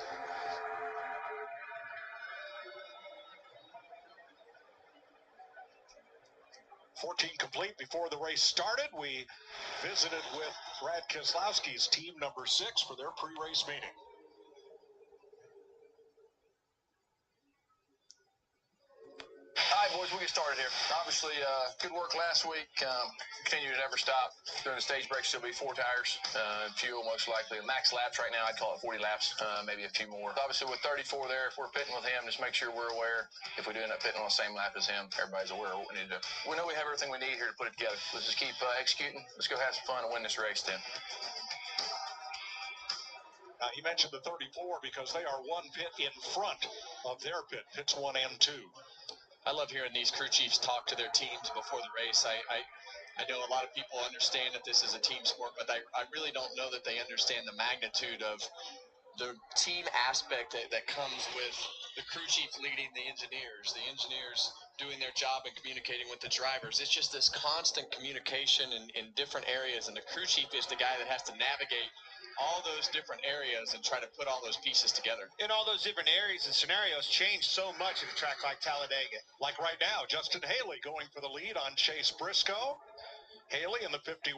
$14 complete before the race started. We visited with Brad Keselowski's team number 6 for their pre-race meeting. All right, boys, we'll get started here. Obviously, good work last week. Continue to never stop. During the stage breaks, there'll be 4 tires, fuel most likely. Max laps right now, I'd call it 40 laps, maybe a few more. Obviously, with 34 there, if we're pitting with him, just make sure we're aware. If we do end up pitting on the same lap as him, everybody's aware of what we need to do. We know we have everything we need here to put it together. Let's just keep executing. Let's go have some fun and win this race then. He mentioned the 34 because they are 1 pit in front of their pit, pits 1 and 2. I love hearing these crew chiefs talk to their teams before the race. I know a lot of people understand that this is a team sport, but I really don't know that they understand the magnitude of the team aspect that comes with the crew chief leading the engineers doing their job and communicating with the drivers. It's just this constant communication in different areas, and the crew chief is the guy that has to navigate all those different areas and try to put all those pieces together. And all those different areas and scenarios change so much in a track like Talladega. Like right now, Justin Haley going for the lead on Chase Briscoe. Haley in the 51,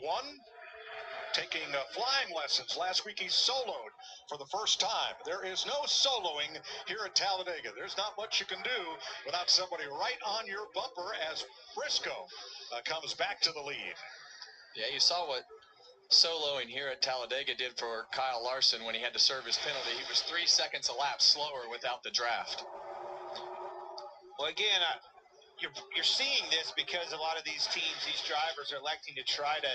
taking flying lessons. Last week he soloed for the first time. There is no soloing here at Talladega. There's not much you can do without somebody right on your bumper as Briscoe comes back to the lead. Yeah, you saw what soloing here at Talladega did for Kyle Larson when he had to serve his penalty. He was 3 seconds a lap slower without the draft. Well, again, you're seeing this because a lot of these teams, these drivers are electing to try to,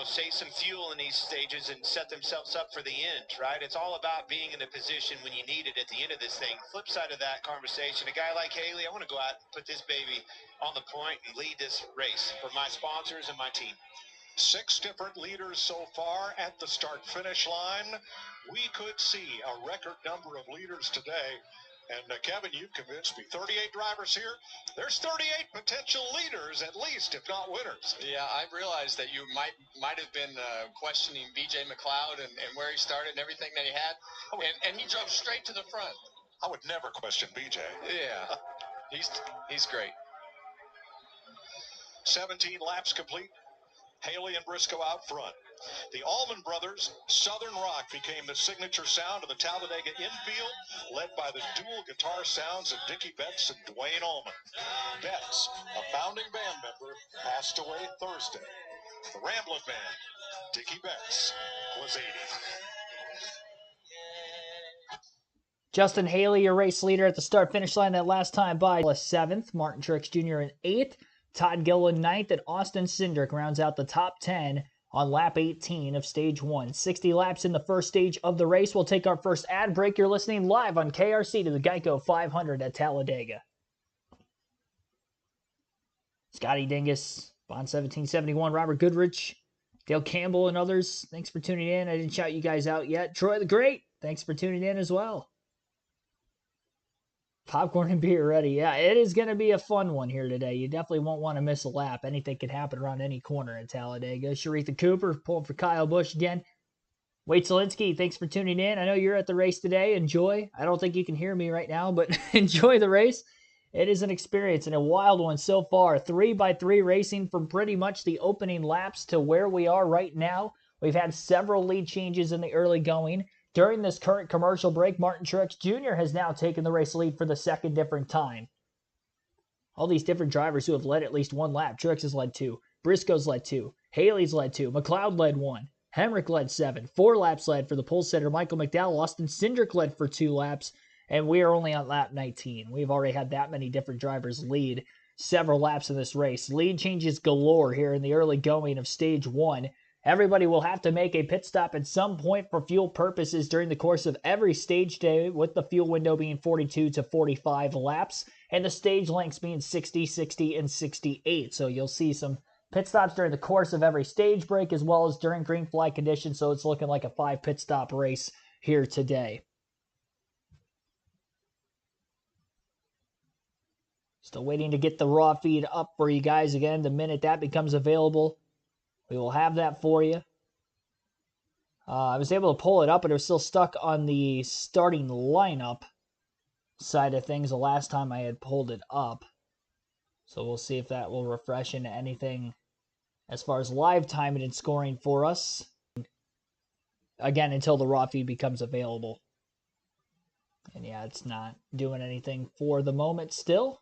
save some fuel in these stages and set themselves up for the end, right? It's all about being in a position when you need it at the end of this thing. Flip side of that conversation, a guy like Haley, I want to go out and put this baby on the point and lead this race for my sponsors and my team. 6 different leaders so far at the start-finish line. We could see a record number of leaders today And Kevin, you've convinced me. 38 drivers here. There's 38 potential leaders at least, if not winners. Yeah, I realized that you might have been questioning B.J. McLeod and where he started and everything that he had, and he drove straight to the front. I would never question B.J. Yeah, he's great. 17 laps complete. Haley and Briscoe out front. The Allman Brothers, Southern Rock, became the signature sound of the Talladega infield, led by the dual guitar sounds of Dickie Betts and Dwayne Allman. Betts, a founding band member, passed away Thursday. The Ramblin' Man, Dickie Betts, was 80. Justin Haley, your race leader at the start-finish line that last time by 7th. Martin Truex Jr. in 8th. Todd Gilliland 9th, and Austin Cindric rounds out the top 10 on lap 18 of stage 1. 60 laps in the first stage of the race. We'll take our first ad break. You're listening live on KRC to the Geico 500 at Talladega. Scotty Dingus, Bond 1771, Robert Goodrich, Dale Campbell, and others, thanks for tuning in. I didn't shout you guys out yet. Troy the Great, thanks for tuning in as well. Popcorn and beer ready. Yeah, it is going to be a fun one here today. You definitely won't want to miss a lap. Anything can happen around any corner in Talladega. Sharitha Cooper pulling for Kyle Busch again. Wade Zielinski, thanks for tuning in. I know you're at the race today. Enjoy. I don't think you can hear me right now, but enjoy the race. It is an experience and a wild one so far. 3x3 racing from pretty much the opening laps to where we are right now. We've had several lead changes in the early going. During this current commercial break, Martin Truex Jr. has now taken the race lead for the second different time. All these different drivers who have led at least one lap. Truex has led 2. Briscoe's led 2. Haley's led 2. McLeod led 1. Hemrick led 7. 4 laps led for the pole sitter Michael McDowell. Austin Cindric led for 2 laps. And we are only on lap 19. We've already had that many different drivers lead several laps in this race. Lead changes galore here in the early going of stage 1. Everybody will have to make a pit stop at some point for fuel purposes during the course of every stage day, with the fuel window being 42 to 45 laps, and the stage lengths being 60, 60, and 68. So you'll see some pit stops during the course of every stage break, as well as during green flag conditions, so it's looking like a 5 pit stop race here today. Still waiting to get the raw feed up for you guys again. The minute that becomes available, we will have that for you. I was able to pull it up, but it was still stuck on the starting lineup side of things the last time I had pulled it up. So we'll see if that will refresh into anything as far as live timing and scoring for us. Again, until the raw feed becomes available. And yeah, it's not doing anything for the moment still.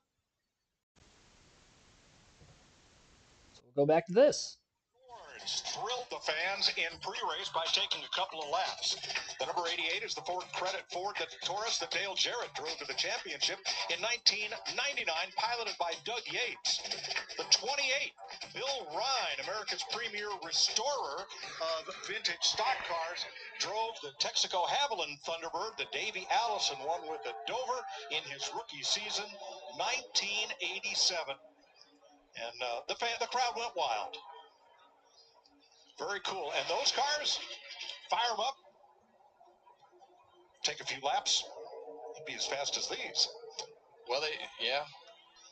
So we'll go back to this. Thrilled the fans in pre-race by taking a couple of laps. The number 88 is the Ford Credit Ford Taurus that Dale Jarrett drove to the championship in 1999, piloted by Doug Yates. The 28, Bill Ryan, America's premier restorer of vintage stock cars, drove the Texaco Haviland Thunderbird that Davey Allison won with at Dover in his rookie season, 1987. And the crowd went wild. Very cool. And those cars, fire them up, take a few laps, be as fast as these. Well, yeah,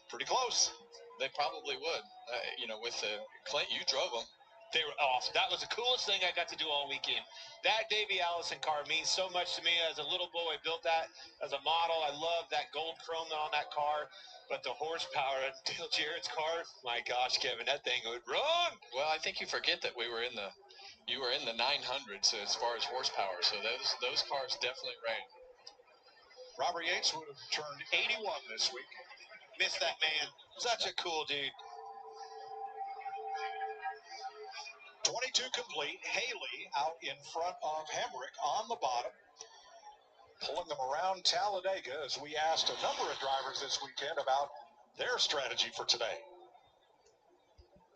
pretty close. They probably would. With Clint, you drove them. They were awesome. That was the coolest thing I got to do all weekend. That Davey Allison car means so much to me. As a little boy, I built that as a model. I love that gold chrome on that car. But the horsepower of Dale Jarrett's car, my gosh, Kevin, that thing would run. Well, I think you forget that you were in the 900s as far as horsepower. So those cars definitely ran. Robert Yates would have turned 81 this week. Miss that man. Such a cool dude. 22 complete. Haley out in front of Hemrick on the bottom, pulling them around Talladega as we asked a number of drivers this weekend about their strategy for today.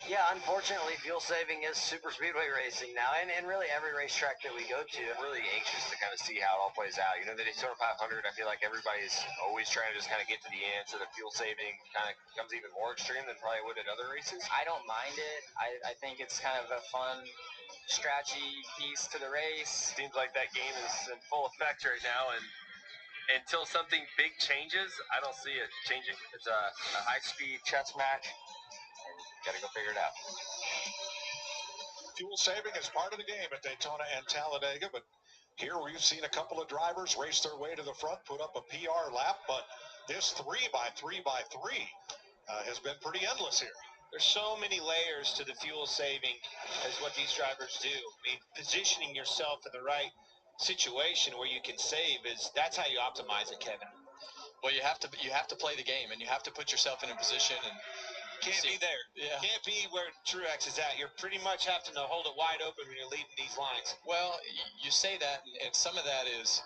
Yeah, unfortunately, fuel saving is super speedway racing now, and really every racetrack that we go to. I'm really anxious to kind of see how it all plays out. The Daytona 500, I feel like everybody's always trying to just kind of get to the end, so the fuel saving kind of becomes even more extreme than probably would at other races. I don't mind it. I think it's kind of a fun strategy piece to the race. Seems like that game is in full effect right now, and until something big changes, I don't see it changing. It's a high-speed chess match, and got to go figure it out. Fuel saving is part of the game at Daytona and Talladega, but here we've seen a couple of drivers race their way to the front, put up a PR lap, but this 3x3x3 has been pretty endless here. There's so many layers to the fuel saving as what these drivers do. I mean, positioning yourself in the right situation where you can save that's how you optimize it, Kevin. Well, you have to play the game, and you have to put yourself in a position and can't be there. Yeah. Can't be where Truex is at. You're pretty much having to hold it wide open when you're leading these lines. Well, you say that, and some of that is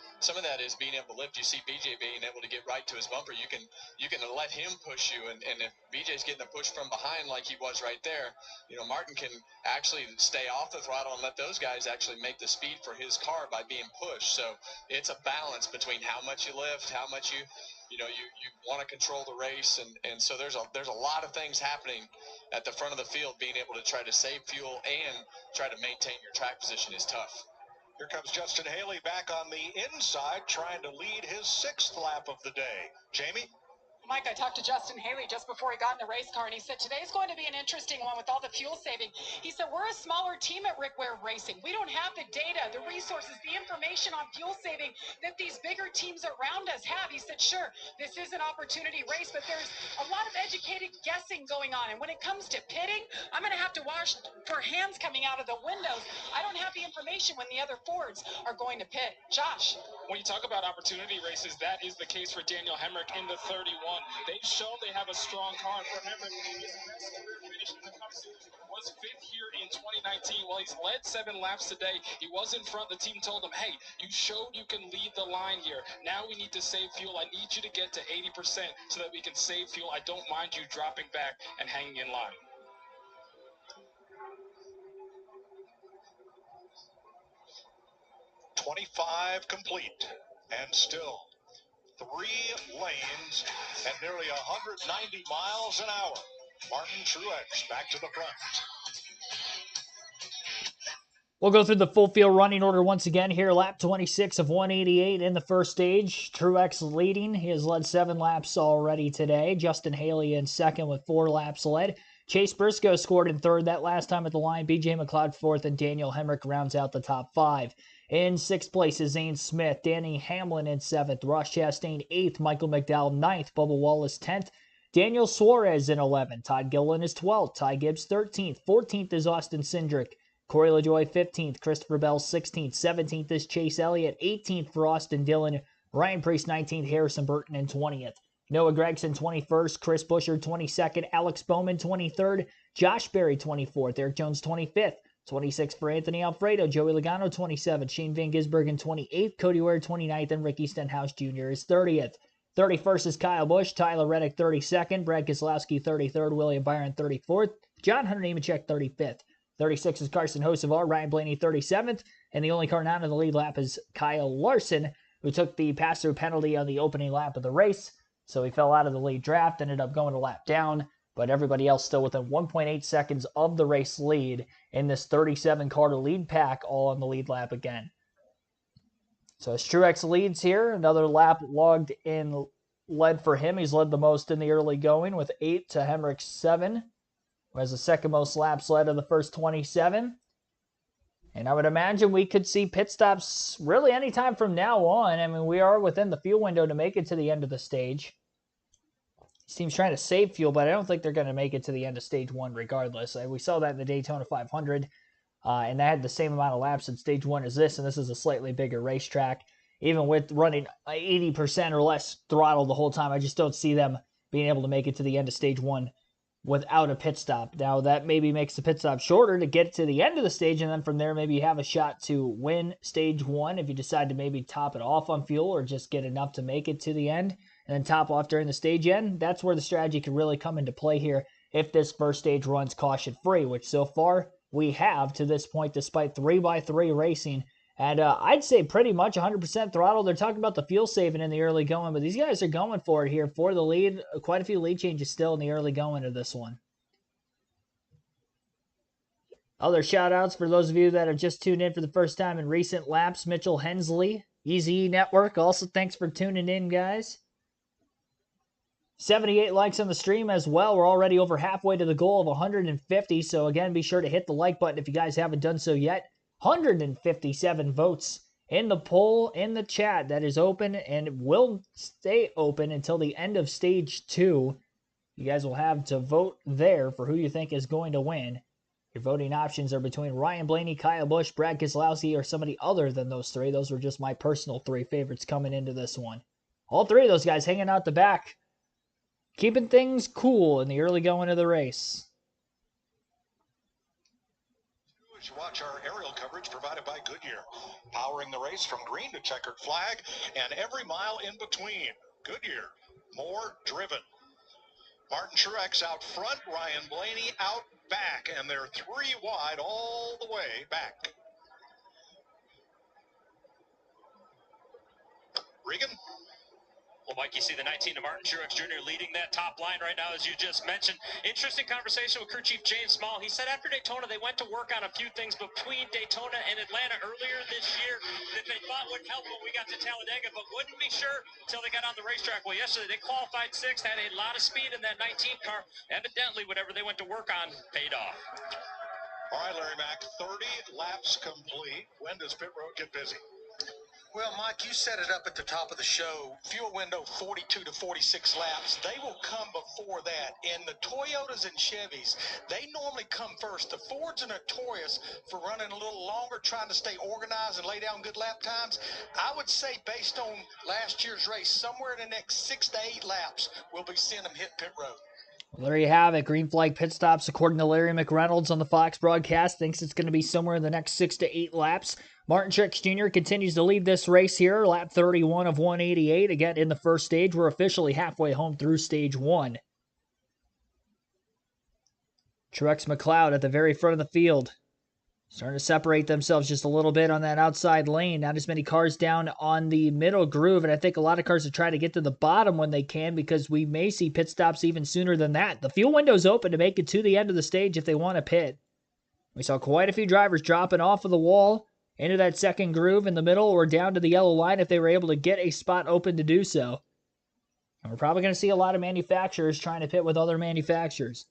being able to lift. You see BJ being able to get right to his bumper. You can let him push you, and if BJ's getting a push from behind like he was right there, Martin can actually stay off the throttle and let those guys actually make the speed for his car by being pushed. So it's a balance between how much you lift, how much you want to control the race, and so there's a lot of things happening at the front of the field. Being able to try to save fuel and try to maintain your track position is tough. Here comes Justin Haley back on the inside, trying to lead his 6th lap of the day. Jamie? Mike, I talked to Justin Haley just before he got in the race car, and he said today's going to be an interesting one with all the fuel saving. He said, we're a smaller team at Rick Ware Racing. We don't have the data, the resources, the information on fuel saving that these bigger teams around us have. He said, sure, this is an opportunity race, but there's a lot of educated guessing going on. And when it comes to pitting, I'm going to have to watch for hands coming out of the windows. I don't have the information when the other Fords are going to pit. Josh. When you talk about opportunity races, that is the case for Daniel Hemrick in the 31. They've shown they have a strong car. For Hemrick, his best career finish in the Cup Series was 5th here in 2019. While he's led 7 laps today, he was in front. The team told him, hey, you showed you can lead the line here. Now we need to save fuel. I need you to get to 80% so that we can save fuel. I don't mind you dropping back and hanging in line. .25 complete, and still 3 lanes at nearly 190 miles an hour. Martin Truex back to the front. We'll go through the full field running order once again here. Lap 26 of 188 in the first stage. Truex leading. He has led 7 laps already today. Justin Haley in second with 4 laps led. Chase Briscoe scored in third that last time at the line. BJ McLeod fourth, and Daniel Hemrick rounds out the top 5. In 6th place is Zane Smith. Danny Hamlin in 7th. Ross Chastain 8th. Michael McDowell 9th. Bubba Wallace 10th. Daniel Suarez in 11th. Todd Gilliland is 12th. Ty Gibbs 13th. 14th is Austin Cindric. Corey LaJoie 15th. Christopher Bell 16th. 17th is Chase Elliott. 18th for Austin Dillon. Ryan Preece 19th. Harrison Burton in 20th. Noah Gragson 21st. Chris Buescher 22nd. Alex Bowman 23rd. Josh Berry 24th. Eric Jones 25th. 26th for Anthony Alfredo. Joey Logano 27th. Shane Van Gisbergen 28th. Cody Ware 29th. And Ricky Stenhouse Jr. is 30th. 31st is Kyle Busch. Tyler Reddick 32nd. Brad Keselowski 33rd. William Byron 34th. John Hunter Nemechek 35th. 36 is Carson Hocevar. Ryan Blaney 37th. And the only car not in the lead lap is Kyle Larson, who took the pass-through penalty on the opening lap of the race. So he fell out of the lead draft, ended up going a lap down. But everybody else still within 1.8 seconds of the race lead in this 37-car lead pack, all on the lead lap again. So as Truex leads here, another lap logged in led for him. He's led the most in the early going with 8 to Hemrick's 7, who has the second most laps led of the first 27. And I would imagine we could see pit stops really anytime from now on. I mean, we are within the fuel window to make it to the end of the stage. This team's trying to save fuel, but I don't think they're going to make it to the end of Stage 1 regardless. We saw that in the Daytona 500, and they had the same amount of laps in Stage 1 as this, and this is a slightly bigger racetrack. Even with running 80% or less throttle the whole time, I just don't see them being able to make it to the end of Stage 1 without a pit stop. Now, that maybe makes the pit stop shorter to get to the end of the stage, and then from there maybe you have a shot to win Stage 1 if you decide to maybe top it off on fuel or just get enough to make it to the end and then top off during the stage end. That's where the strategy could really come into play here if this first stage runs caution-free, which so far we have to this point despite 3x3 racing. And I'd say pretty much 100% throttle. They're talking about the fuel saving in the early going, but these guys are going for it here for the lead. Quite a few lead changes still in the early going of this one. Other shout-outs for those of you that have just tuned in for the first time in recent laps. Mitchell Hensley, Easy Network. Also, thanks for tuning in, guys. 78 likes on the stream as well. We're already over halfway to the goal of 150. So, again, be sure to hit the like button if you guys haven't done so yet. 157 votes in the poll in the chat that is open and will stay open until the end of stage 2. You guys will have to vote there for who you think is going to win. Your voting options are between Ryan Blaney, Kyle Busch, Brad Keselowski, or somebody other than those three. Those were just my personal 3 favorites coming into this one. All 3 of those guys hanging out the back, keeping things cool in the early going of the race. As you watch our aerial coverage provided by Goodyear, powering the race from green to checkered flag and every mile in between. Goodyear, more driven. Martin Truex out front, Ryan Blaney out back, and they're 3 wide all the way back. Regan? Well, Mike, you see the 19 to Martin Truex Jr. leading that top line right now, as you just mentioned. Interesting conversation with crew chief James Small. He said after Daytona, they went to work on a few things between Daytona and Atlanta earlier this year that they thought would help when we got to Talladega, but wouldn't be sure until they got on the racetrack. Well, yesterday they qualified 6th, had a lot of speed in that 19 car. Evidently, whatever they went to work on paid off. All right, Larry Mack, 30 laps complete. When does pit road get busy? Well, Mike, you set it up at the top of the show. Fuel window 42 to 46 laps. They will come before that. And the Toyotas and Chevys, they normally come first. The Fords are notorious for running a little longer, trying to stay organized and lay down good lap times. I would say, based on last year's race, somewhere in the next 6 to 8 laps, we'll be seeing them hit pit road. Well, there you have it. Green flag pit stops, according to Larry McReynolds on the Fox broadcast, thinks it's going to be somewhere in the next 6 to 8 laps. Martin Truex Jr. continues to lead this race here, lap 31 of 188. Again, in the first stage, we're officially halfway home through stage 1. Truex McLeod at the very front of the field. Starting to separate themselves just a little bit on that outside lane. Not as many cars down on the middle groove, and I think a lot of cars are trying to get to the bottom when they can because we may see pit stops even sooner than that. The fuel window's open to make it to the end of the stage if they want to pit. We saw quite a few drivers dropping off of the wall into that second groove in the middle or down to the yellow line if they were able to get a spot open to do so. And we're probably going to see a lot of manufacturers trying to pit with other manufacturers.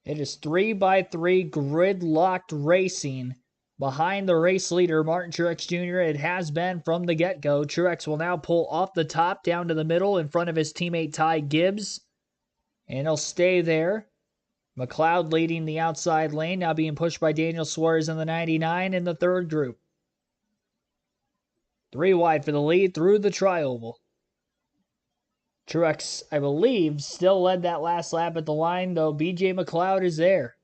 It is 3x3 grid-locked racing behind the race leader, Martin Truex Jr. It has been from the get-go. Truex will now pull off the top down to the middle in front of his teammate Ty Gibbs. And he'll stay there. McLeod leading the outside lane, now being pushed by Daniel Suarez in the 99 in the third group. 3 wide for the lead through the tri-oval. Truex, I believe, still led that last lap at the line, though BJ McLeod is there.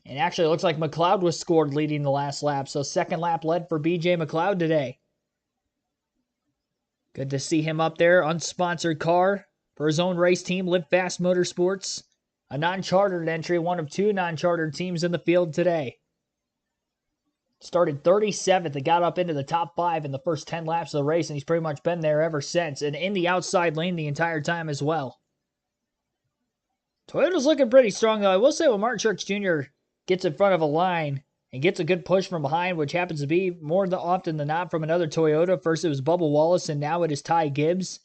And actually, it looks like McLeod was scored leading the last lap, so second lap led for BJ McLeod today. Good to see him up there, unsponsored car for his own race team, Live Fast Motorsports. A non-chartered entry, one of 2 non-chartered teams in the field today. Started 37th and got up into the top 5 in the first 10 laps of the race, and he's pretty much been there ever since, and in the outside lane the entire time as well. Toyota's looking pretty strong, though. I will say when Martin Truex Jr. gets in front of a line and gets a good push from behind, which happens to be more often than not from another Toyota. First it was Bubba Wallace, and now it is Ty Gibbs.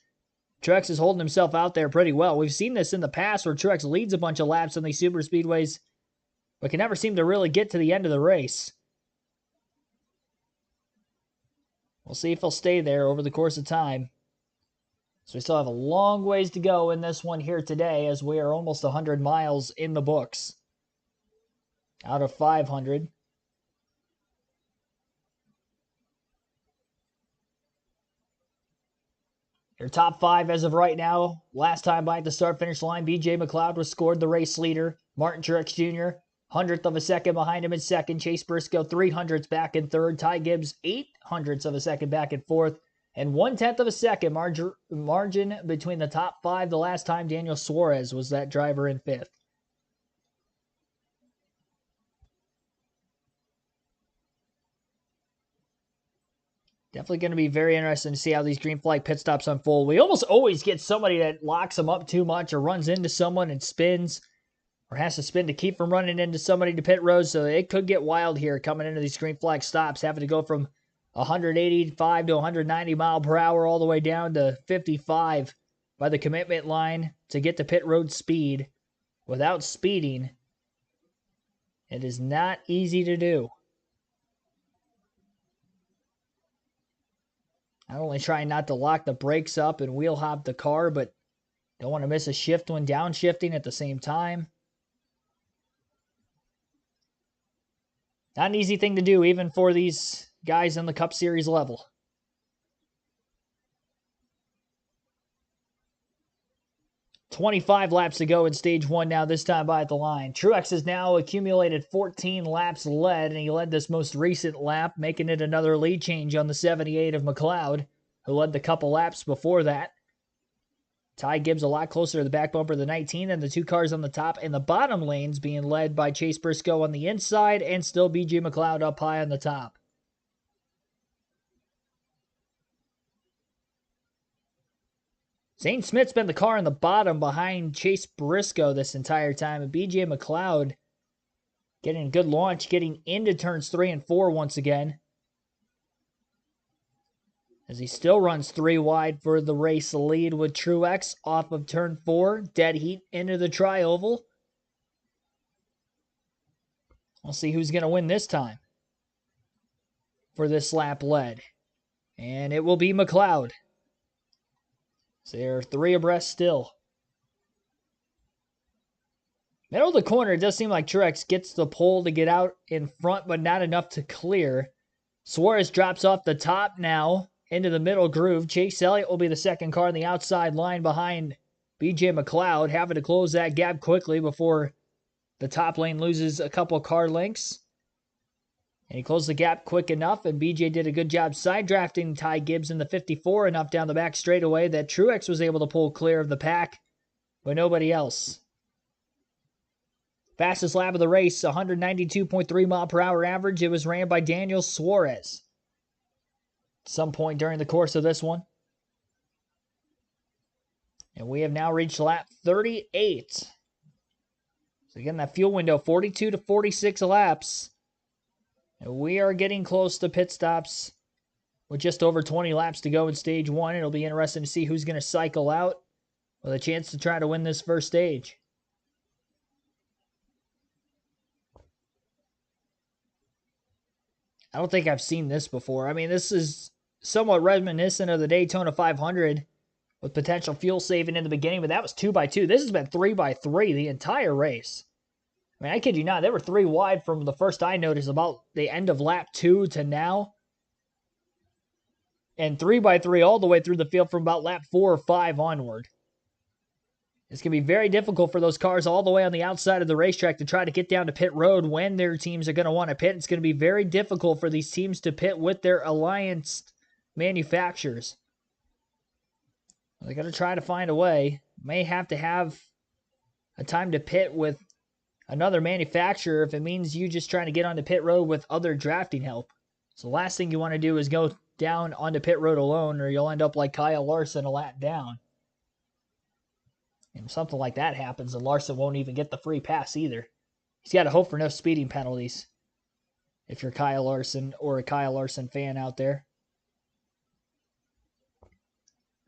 Truex is holding himself out there pretty well. We've seen this in the past where Truex leads a bunch of laps on these super speedways, but can never seem to really get to the end of the race. We'll see if he'll stay there over the course of time. So we still have a long ways to go in this one here today, as we are almost 100 miles in the books out of 500. Your top 5 as of right now. Last time by at the start-finish line, BJ McLeod was scored the race leader. Martin Truex Jr., 100th of a second behind him in second. Chase Briscoe, 300ths back in third. Ty Gibbs, 800ths of a second back in fourth. And 1/10 of a second margin between the top 5 the last time Daniel Suarez was that driver in 5th. Definitely going to be very interesting to see how these green flag pit stops unfold. We almost always get somebody that locks them up too much or runs into someone and spins, or has to spin to keep from running into somebody to pit road, so it could get wild here coming into these green flag stops, having to go from 185 to 190 mile per hour all the way down to 55 by the commitment line to get to pit road speed without speeding. It is not easy to do. Not only trying not to lock the brakes up and wheel hop the car, but don't want to miss a shift when downshifting at the same time. Not an easy thing to do, even for these guys in the Cup Series level. "25 laps to go in stage one now, this time by the line. Truex has now accumulated 14 laps led, and he led this most recent lap, making it another lead change on the 78 of McLeod, who led the couple laps before that. Ty Gibbs a lot closer to the back bumper of the 19 than the two cars on the top and the bottom lanes, being led by Chase Briscoe on the inside and still BJ McLeod up high on the top. Zane Smith's been the car in the bottom behind Chase Briscoe this entire time, and BJ McLeod getting a good launch, getting into turns 3 and 4 once again, as he still runs 3 wide for the race lead with Truex off of turn 4. Dead heat into the tri-oval. We'll see who's going to win this time for this lap led. And it will be McLeod. So they're 3 abreast still. Middle of the corner, it does seem like Truex gets the pole to get out in front, but not enough to clear. Suarez drops off the top now into the middle groove. Chase Elliott will be the second car on the outside line behind BJ McLeod, having to close that gap quickly before the top lane loses a couple car lengths. And he closed the gap quick enough, and BJ did a good job side drafting Ty Gibbs in the 54 enough down the back straightaway that Truex was able to pull clear of the pack, but nobody else. Fastest lap of the race, 192.3 mile per hour average. It was ran by Daniel Suarez at some point during the course of this one. And we have now reached lap 38. So again, that fuel window, 42 to 46 laps. And we are getting close to pit stops with just over 20 laps to go in stage one. It'll be interesting to see who's going to cycle out with a chance to try to win this first stage. I don't think I've seen this before. I mean, this is somewhat reminiscent of the Daytona 500 with potential fuel saving in the beginning, but that was 2x2. This has been 3x3 the entire race. I mean, I kid you not, they were 3 wide from the first I noticed about the end of lap 2 to now. And 3x3 all the way through the field from about lap 4 or 5 onward. It's going to be very difficult for those cars all the way on the outside of the racetrack to try to get down to pit road when their teams are going to want to pit. It's going to be very difficult for these teams to pit with their alliance manufacturers. They're going to try to find a way. May have to have a time to pit with another manufacturer if it means you just trying to get onto pit road with other drafting help. So the last thing you want to do is go down onto pit road alone, or you'll end up like Kyle Larson a lap down. And something like that happens, and Larson won't even get the free pass either. He's got to hope for no speeding penalties if you're Kyle Larson or a Kyle Larson fan out there.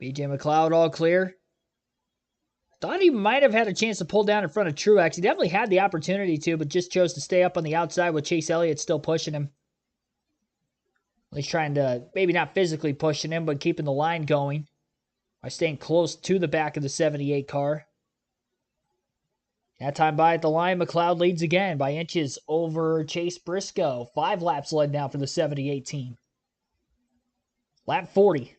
BJ McLeod all clear. Thought he might have had a chance to pull down in front of Truex. He definitely had the opportunity to, but just chose to stay up on the outside with Chase Elliott still pushing him. At least trying to, maybe not physically pushing him, but keeping the line going by staying close to the back of the 78 car. That time by at the line, McLeod leads again by inches over Chase Briscoe. 5 laps led now for the 78 team. Lap 40.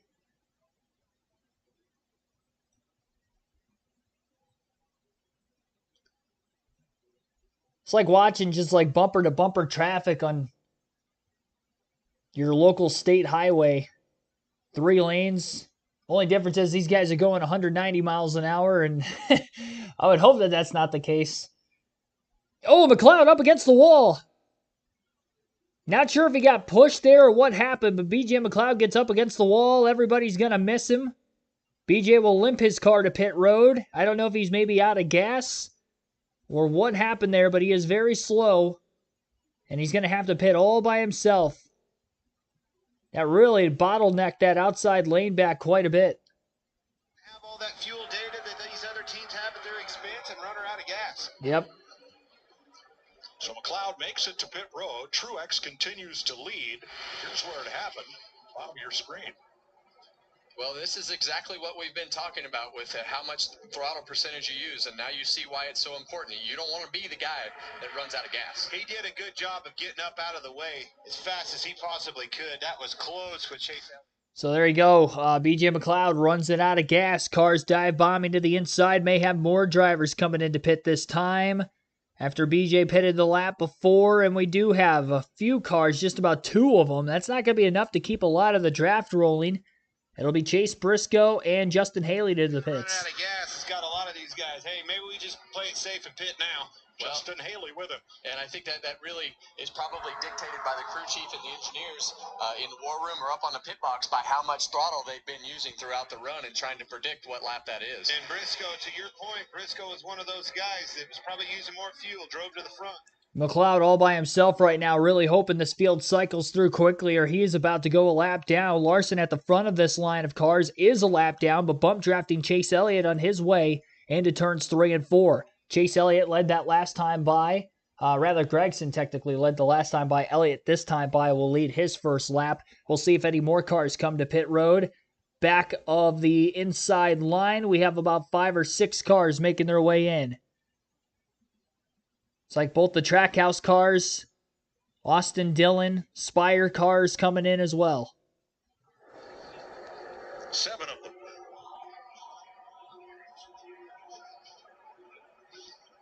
It's like watching just like bumper-to-bumper traffic on your local state highway. 3 lanes. Only difference is these guys are going 190 miles an hour, and I would hope that that's not the case. Oh, McLeod up against the wall. Not sure if he got pushed there or what happened, but BJ McLeod gets up against the wall. Everybody's going to miss him. BJ will limp his car to pit road. I don't know if he's maybe out of gas or what happened there, but he is very slow, and he's going to have to pit all by himself. That really bottlenecked that outside lane back quite a bit. Have all that fuel data that these other teams have at their expense and run her out of gas. Yep. So McLeod makes it to pit road. Truex continues to lead. Here's where it happened. Bottom of your screen. Well, this is exactly what we've been talking about with how much throttle percentage you use, and now you see why it's so important. You don't want to be the guy that runs out of gas. He did a good job of getting up out of the way as fast as he possibly could. That was close with Chase Elliott. So there you go. BJ McLeod runs it out of gas. Cars dive bombing to the inside. May have more drivers coming into pit this time after BJ pitted the lap before, and we do have a few cars, just about 2 of them. That's not going to be enough to keep a lot of the draft rolling. It'll be Chase Briscoe and Justin Haley to the pits. Running out of gas has got a lot of these guys. Hey, maybe we just play it safe and pit now. Justin Haley with him. And I think that really is probably dictated by the crew chief and the engineers in the war room or up on the pit box by how much throttle they've been using throughout the run and trying to predict what lap that is. And Briscoe, to your point, Briscoe is one of those guys that was probably using more fuel, drove to the front. McLeod all by himself right now, really hoping this field cycles through quickly or he is about to go a lap down. Larson at the front of this line of cars is a lap down, but bump drafting Chase Elliott on his way into turns 3 and 4. Chase Elliott led that last time by. Gregson technically led the last time by. Elliott this time by will lead his first lap. We'll see if any more cars come to pit road. Back of the inside line, we have about 5 or 6 cars making their way in. It's like both the Trackhouse cars, Austin Dillon, Spire cars coming in as well. 7 of them.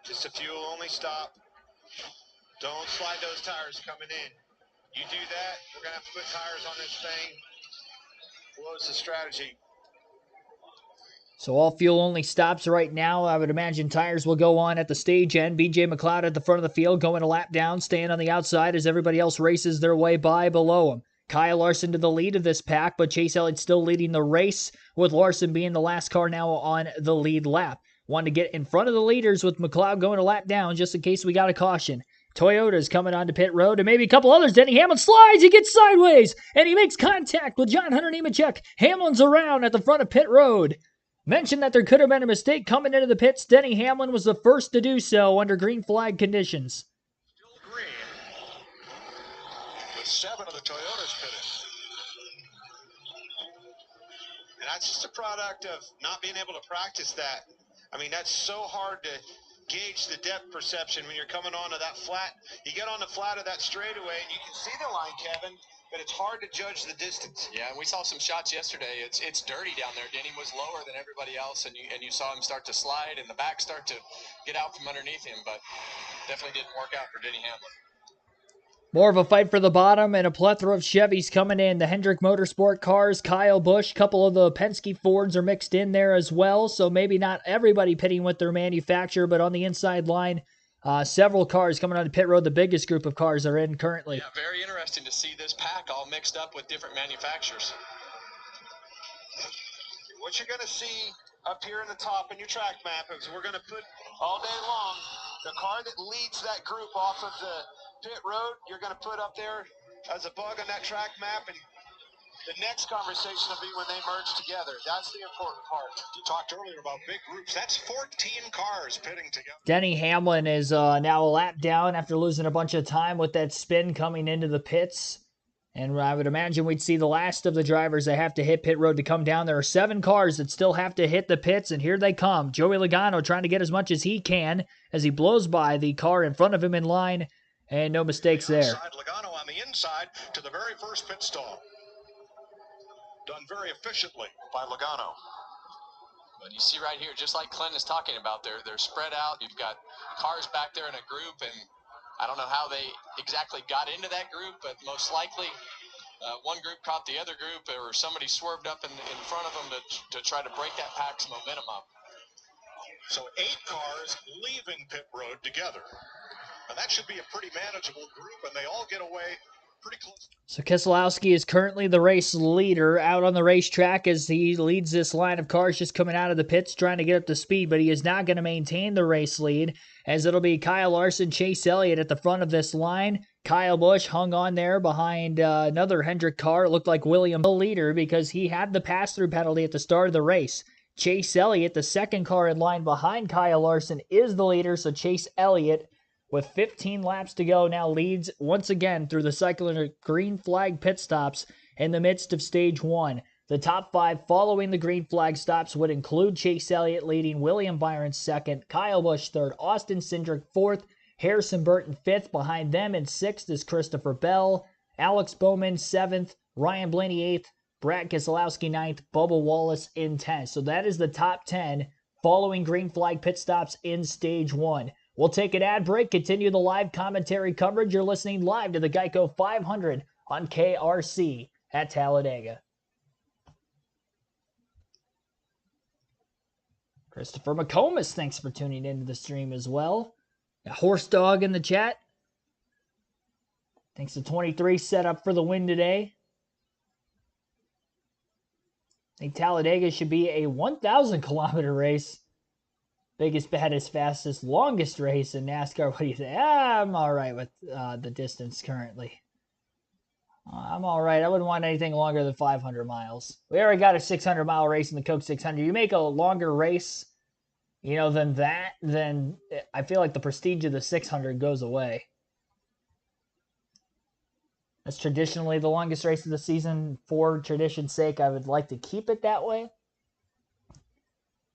Just a fuel-only stop. Don't slide those tires coming in. You do that, we're going to have to put tires on this thing. What's the strategy? So all fuel-only stops right now. I would imagine tires will go on at the stage end. BJ McLeod at the front of the field going a lap down, staying on the outside as everybody else races their way by below him. Kyle Larson to the lead of this pack, but Chase Elliott still leading the race, with Larson being the last car now on the lead lap. Wanted to get in front of the leaders with McLeod going a lap down just in case we got a caution. Toyota's coming onto pit road, and maybe a couple others. Denny Hamlin slides, he gets sideways, and he makes contact with John Hunter Nemechek. Hamlin's around at the front of pit road. Mentioned that there could have been a mistake coming into the pits. Denny Hamlin was the first to do so under green flag conditions. Still green. With 7 of the Toyotas pitted. And that's just a product of not being able to practice that. I mean, that's so hard to gauge the depth perception when you're coming onto that flat. You get on the flat of that straightaway, and you can see the line, Kevin, but it's hard to judge the distance. Yeah, and we saw some shots yesterday. It's dirty down there. Denny was lower than everybody else, and you saw him start to slide and the back start to get out from underneath him, but definitely didn't work out for Denny Hamlin. More of a fight for the bottom, and a plethora of Chevys coming in. The Hendrick Motorsport cars, Kyle Busch, a couple of the Penske Fords are mixed in there as well, so maybe not everybody pitting with their manufacturer, but on the inside line, several cars coming on the pit road. The biggest group of cars are in currently. Yeah, very interesting to see this pack all mixed up with different manufacturers. What you're going to see up here in the top in your track map is we're going to put all day long the car that leads that group off of the pit road, you're going to put up there as a bug on that track map, and the next conversation will be when they merge together. That's the important part. You talked earlier about big groups. That's 14 cars pitting together. Denny Hamlin is now a lap down after losing a bunch of time with that spin coming into the pits. And I would imagine we'd see the last of the drivers that have to hit pit road to come down. There are 7 cars that still have to hit the pits, and here they come. Joey Logano trying to get as much as he can as he blows by the car in front of him in line, and no mistakes there. Logano on the inside to the very first pit stall. Done very efficiently by Logano. But you see right here, just like Clint is talking about, they're spread out. You've got cars back there in a group, and I don't know how they exactly got into that group, but most likely one group caught the other group, or somebody swerved up in front of them to try to break that pack's momentum up. So 8 cars leaving pit road together. And that should be a pretty manageable group, and they all get away pretty close. So Keselowski is currently the race leader out on the racetrack as he leads this line of cars just coming out of the pits trying to get up to speed, but he is not going to maintain the race lead as it'll be Kyle Larson, Chase Elliott at the front of this line. Kyle Busch hung on there behind another Hendrick car. It looked like William the leader because he had the pass-through penalty at the start of the race. Chase Elliott, the second car in line behind Kyle Larson, is the leader, so Chase Elliott, with 15 laps to go, now leads once again through the cycle of green flag pit stops in the midst of stage 1. The top 5 following the green flag stops would include Chase Elliott leading, William Byron second, Kyle Busch third, Austin Cindric fourth, Harrison Burton fifth. Behind them in sixth is Christopher Bell, Alex Bowman seventh, Ryan Blaney eighth, Brad Keselowski ninth, Bubba Wallace in 10th. So that is the top 10 following green flag pit stops in stage 1. We'll take an ad break, continue the live commentary coverage. You're listening live to the Geico 500 on KRC at Talladega. Christopher McComas, thanks for tuning into the stream as well. Got Horse Dog in the chat. Thanks to 23 set up for the win today. I think Talladega should be a 1,000-kilometer race. Biggest, baddest, fastest, longest race in NASCAR. What do you think? I'm all right with the distance currently. I'm all right. I wouldn't want anything longer than 500 miles. We already got a 600-mile race in the Coke 600. You make a longer race, than that, then I feel like the prestige of the 600 goes away. That's traditionally the longest race of the season. For tradition's sake, I would like to keep it that way.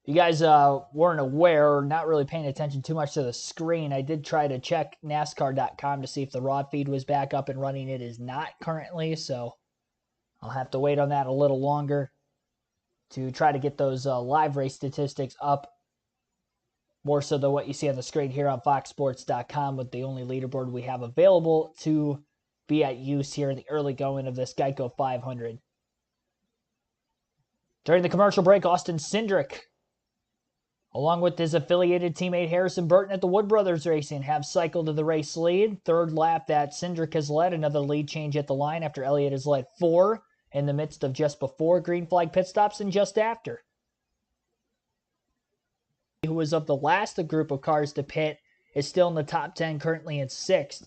If you guys weren't aware or not really paying attention too much to the screen, I did try to check NASCAR.com to see if the raw feed was back up and running. It is not currently, so I'll have to wait on that a little longer to try to get those live race statistics up, more so than what you see on the screen here on FoxSports.com with the only leaderboard we have available to be at use here in the early going of this Geico 500. During the commercial break, Austin Cindric, along with his affiliated teammate Harrison Burton at the Wood Brothers Racing, have cycled to the race lead. Third lap that Cindric has led, another lead change at the line after Elliott has led 4 in the midst of just before green flag pit stops and just after. Who was of the last group of cars to pit is still in the top 10, currently in 6th.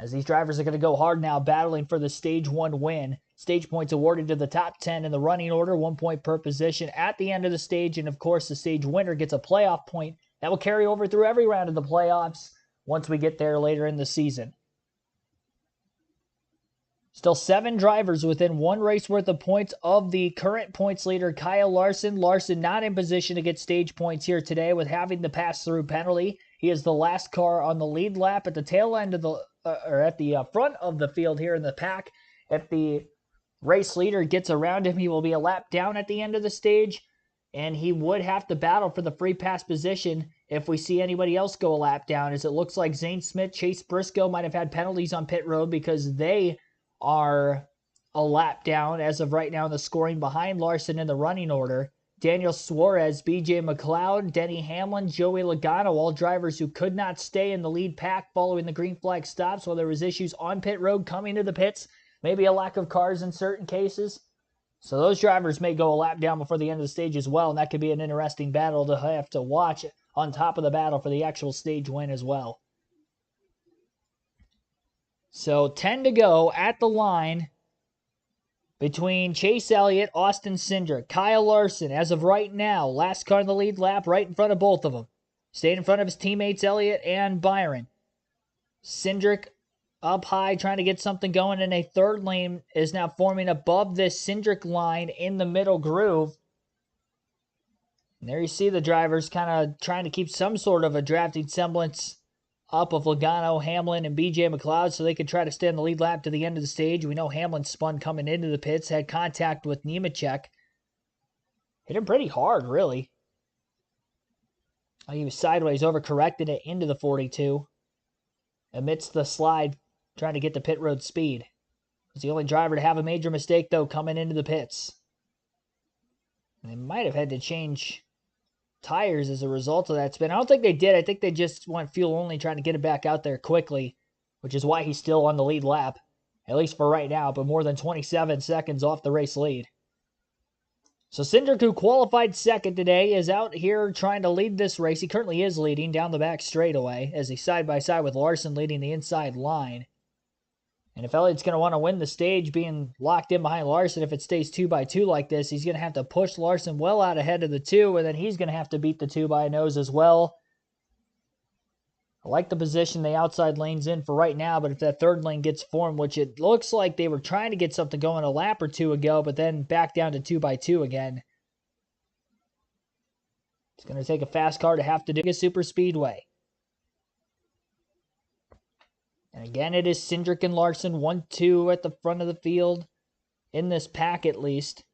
As these drivers are going to go hard now, battling for the Stage 1 win. Stage points awarded to the top 10 in the running order, 1 point per position at the end of the stage. And, of course, the stage winner gets a playoff point. That will carry over through every round of the playoffs once we get there later in the season. Still 7 drivers within 1 race worth of points of the current points leader, Kyle Larson. Larson not in position to get stage points here today with having the pass-through penalty. He is the last car on the lead lap at the tail end of the at the front of the field here in the pack. If the race leader gets around him, he will be a lap down at the end of the stage, and he would have to battle for the free pass position if we see anybody else go a lap down, as it looks like Zane Smith, Chase Briscoe might have had penalties on pit road because they are a lap down as of right now in the scoring behind Larson in the running order. Daniel Suarez, B.J. McLeod, Denny Hamlin, Joey Logano, all drivers who could not stay in the lead pack following the green flag stops while there was issues on pit road coming to the pits, maybe a lack of cars in certain cases. So those drivers may go a lap down before the end of the stage as well, and that could be an interesting battle to have to watch on top of the battle for the actual stage win as well. So 10 to go at the line between Chase Elliott, Austin Cindric, Kyle Larson, as of right now, last car in the lead lap, right in front of both of them. Stayed in front of his teammates Elliott and Byron. Cindric up high, trying to get something going, and a third lane is now forming above this Cindric line in the middle groove. And there you see the drivers kind of trying to keep some sort of a drafting semblance up of Logano, Hamlin, and B.J. McLeod so they could try to stay in the lead lap to the end of the stage. We know Hamlin spun coming into the pits, had contact with Nemechek. Hit him pretty hard, really. He was sideways, overcorrected it into the 42. Amidst the slide, trying to get the pit road speed. Was the only driver to have a major mistake, though, coming into the pits. And they might have had to change tires as a result of that spin. I don't think they did. I think they just went fuel only, trying to get it back out there quickly, which is why he's still on the lead lap. at least for right now, but more than 27 seconds off the race lead. So Cindric, who qualified second today, is out here trying to lead this race. He currently is leading down the back straightaway as he's side-by-side with Larson leading the inside line. And if Elliott's going to want to win the stage being locked in behind Larson, if it stays 2x2 like this, he's going to have to push Larson well out ahead of the 2, and then he's going to have to beat the 2 by a nose as well. I like the position the outside lane's in for right now, but if that third lane gets formed, which it looks like they were trying to get something going a lap or two ago, but then back down to 2x2 again. It's going to take a fast car to have to do a super speedway. And again, it is Cindric and Larson, 1-2 at the front of the field, in this pack at least.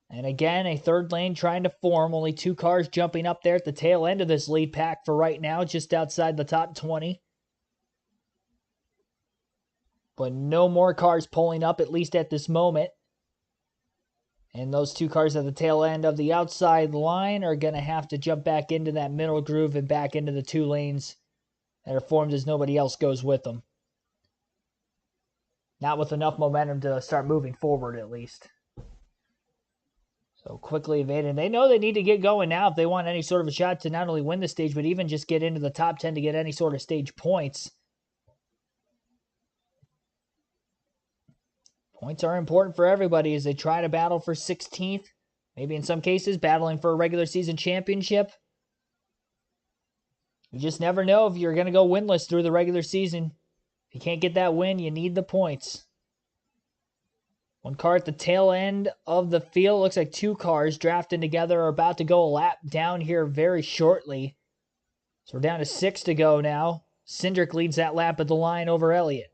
And again, a third lane trying to form. Only 2 cars jumping up there at the tail end of this lead pack for right now, just outside the top 20. But no more cars pulling up, at least at this moment. And those 2 cars at the tail end of the outside line are going to have to jump back into that middle groove and back into the 2 lanes that are formed as nobody else goes with them. Not with enough momentum to start moving forward, at least. So quickly evading. They know they need to get going now if they want any sort of a shot to not only win the stage, but even just get into the top 10 to get any sort of stage points. Points are important for everybody as they try to battle for 16th. Maybe in some cases, battling for a regular season championship. You just never know if you're going to go winless through the regular season. If you can't get that win, you need the points. 1 car at the tail end of the field. Looks like 2 cars drafting together are about to go a lap down here very shortly. So we're down to 6 to go now. Cindric leads that lap at the line over Elliott.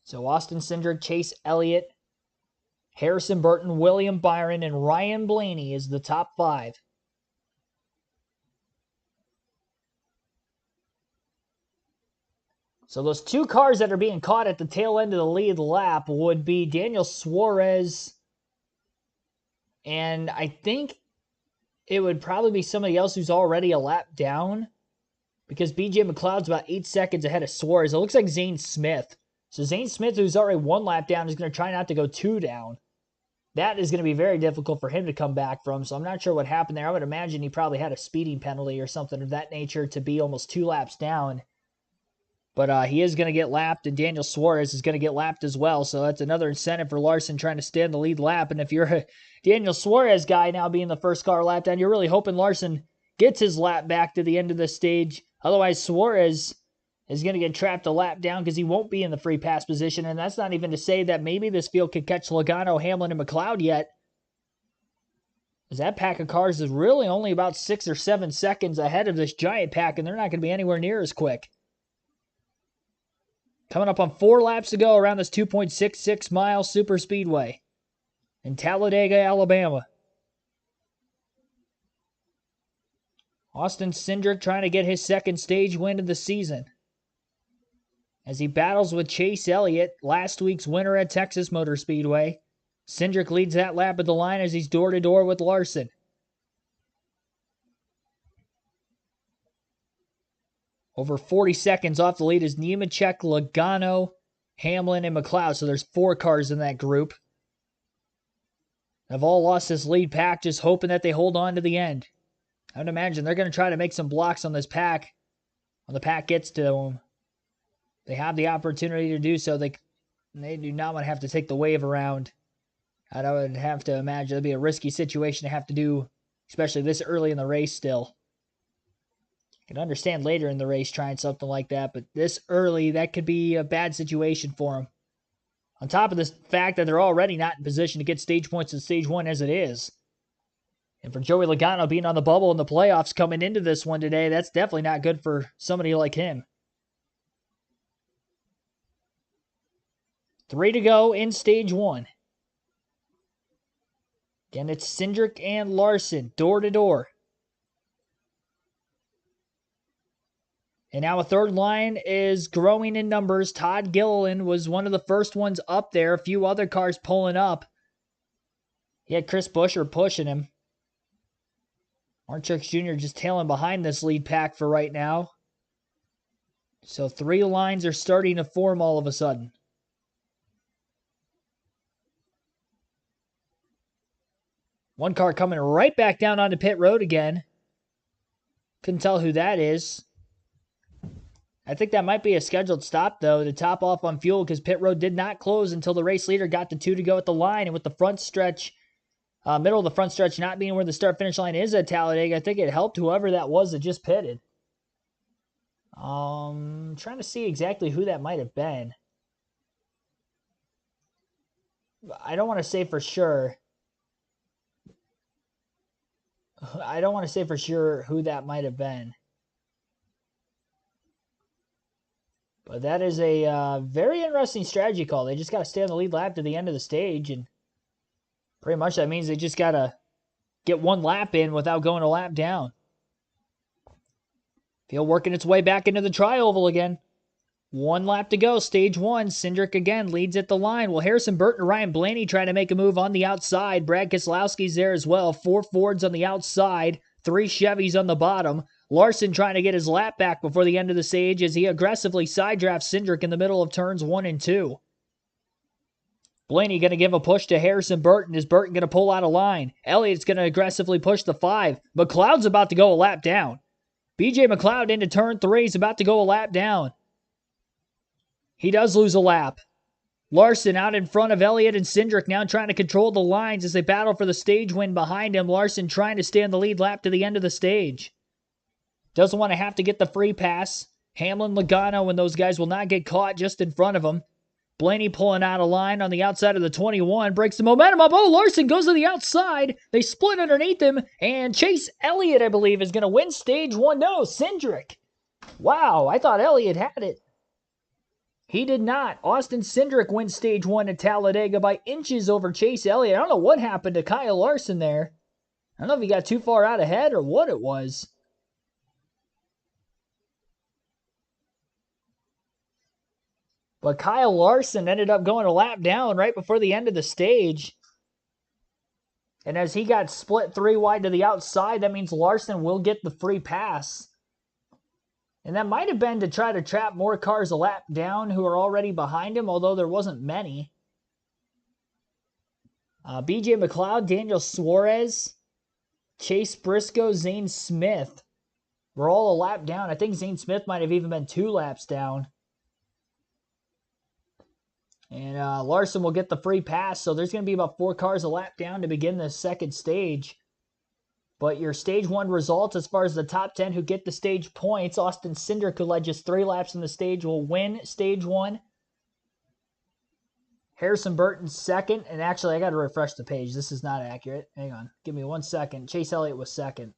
So Austin Cindric, Chase Elliott, Harrison Burton, William Byron, and Ryan Blaney is the top 5. So those 2 cars that are being caught at the tail end of the lead lap would be Daniel Suarez, and I think it would probably be somebody else who's already a lap down, because BJ McLeod's about 8 seconds ahead of Suarez. It looks like Zane Smith. So Zane Smith, who's already 1 lap down, is going to try not to go 2 down. That is going to be very difficult for him to come back from, so I'm not sure what happened there. I would imagine he probably had a speeding penalty or something of that nature to be almost 2 laps down. But he is going to get lapped, and Daniel Suarez is going to get lapped as well. So that's another incentive for Larson trying to stay in the lead lap. And if you're a Daniel Suarez guy now being the first car lap down, you're really hoping Larson gets his lap back to the end of the stage. Otherwise, Suarez is going to get trapped a lap down because he won't be in the free pass position. And that's not even to say that maybe this field could catch Logano, Hamlin, and McLeod yet. Because that pack of cars is really only about 6 or 7 seconds ahead of this giant pack, and they're not going to be anywhere near as quick. Coming up on 4 laps to go around this 2.66 mile super speedway in Talladega, Alabama. Austin Cindric trying to get his 2nd stage win of the season as he battles with Chase Elliott, last week's winner at Texas Motor Speedway. Cindric leads that lap at the line as he's door-to-door with Larson. Over 40 seconds off the lead is Nemechek, Logano, Hamlin, and McLeod. So there's 4 cars in that group. They've all lost this lead pack, just hoping that they hold on to the end. I would imagine they're going to try to make some blocks on this pack when the pack gets to them. They have the opportunity to do so. They do not want to have to take the wave around. I would have to imagine it'd be a risky situation to have to do, especially this early in the race still. I can understand later in the race trying something like that, but this early, that could be a bad situation for them. On top of the fact that they're already not in position to get stage points in stage 1 as it is. And for Joey Logano being on the bubble in the playoffs coming into this one today, that's definitely not good for somebody like him. 3 to go in stage 1. Again, it's Cindric and Larson, door to door. And now a third line is growing in numbers. Todd Gilliland was one of the first ones up there. A few other cars pulling up. He had Chris Buescher pushing him. Mark Truex Jr. just tailing behind this lead pack for right now. So 3 lines are starting to form all of a sudden. One car coming right back down onto pit road again. Couldn't tell who that is. I think that might be a scheduled stop, though, to top off on fuel because pit road did not close until the race leader got the 2 to go at the line. And with the front stretch, middle of the front stretch not being where the start-finish line is at Talladega, I think it helped whoever that was that just pitted. Trying to see exactly who that might have been. I don't want to say for sure. I don't want to say for sure who that might have been. But that is a very interesting strategy call. They just got to stay on the lead lap to the end of the stage. And pretty much that means they just got to get 1 lap in without going a lap down. Field working its way back into the tri-oval again. 1 lap to go, stage 1. Cindric again leads at the line. Well, Harrison Burton and Ryan Blaney trying to make a move on the outside. Brad Keselowski's there as well. 4 Fords on the outside, 3 Chevys on the bottom. Larson trying to get his lap back before the end of the stage as he aggressively side drafts Cindric in the middle of turns 1 and 2. Blaney going to give a push to Harrison Burton. Is Burton going to pull out of line? Elliott's going to aggressively push the 5. McLeod's about to go a lap down. BJ McLeod into turn 3. He's about to go a lap down. He does lose a lap. Larson out in front of Elliott and Cindric now trying to control the lines as they battle for the stage win behind him. Larson trying to stay on the lead lap to the end of the stage. Doesn't want to have to get the free pass. Hamlin, Logano, and those guys will not get caught just in front of him. Blaney pulling out a line on the outside of the 21. Breaks the momentum up. Oh, Larson goes to the outside. They split underneath him. And Chase Elliott, I believe, is going to win stage 1. No, Cindric. Wow, I thought Elliott had it. He did not. Austin Cindric wins stage 1 at Talladega by inches over Chase Elliott. I don't know what happened to Kyle Larson there. I don't know if he got too far out ahead or what it was. But Kyle Larson ended up going a lap down right before the end of the stage. And as he got split 3 wide to the outside, that means Larson will get the free pass. And that might have been to try to trap more cars a lap down who are already behind him, although there wasn't many. BJ McLeod, Daniel Suarez, Chase Briscoe, Zane Smith were all a lap down. I think Zane Smith might have even been 2 laps down. And Larson will get the free pass, so there's going to be about 4 cars a lap down to begin the second stage. But your stage 1 results, as far as the top 10 who get the stage points, Austin Cindric, who led just 3 laps in the stage, will win stage 1. Harrison Burton second, and actually I got to refresh the page. This is not accurate. Hang on, give me 1 second. Chase Elliott was second.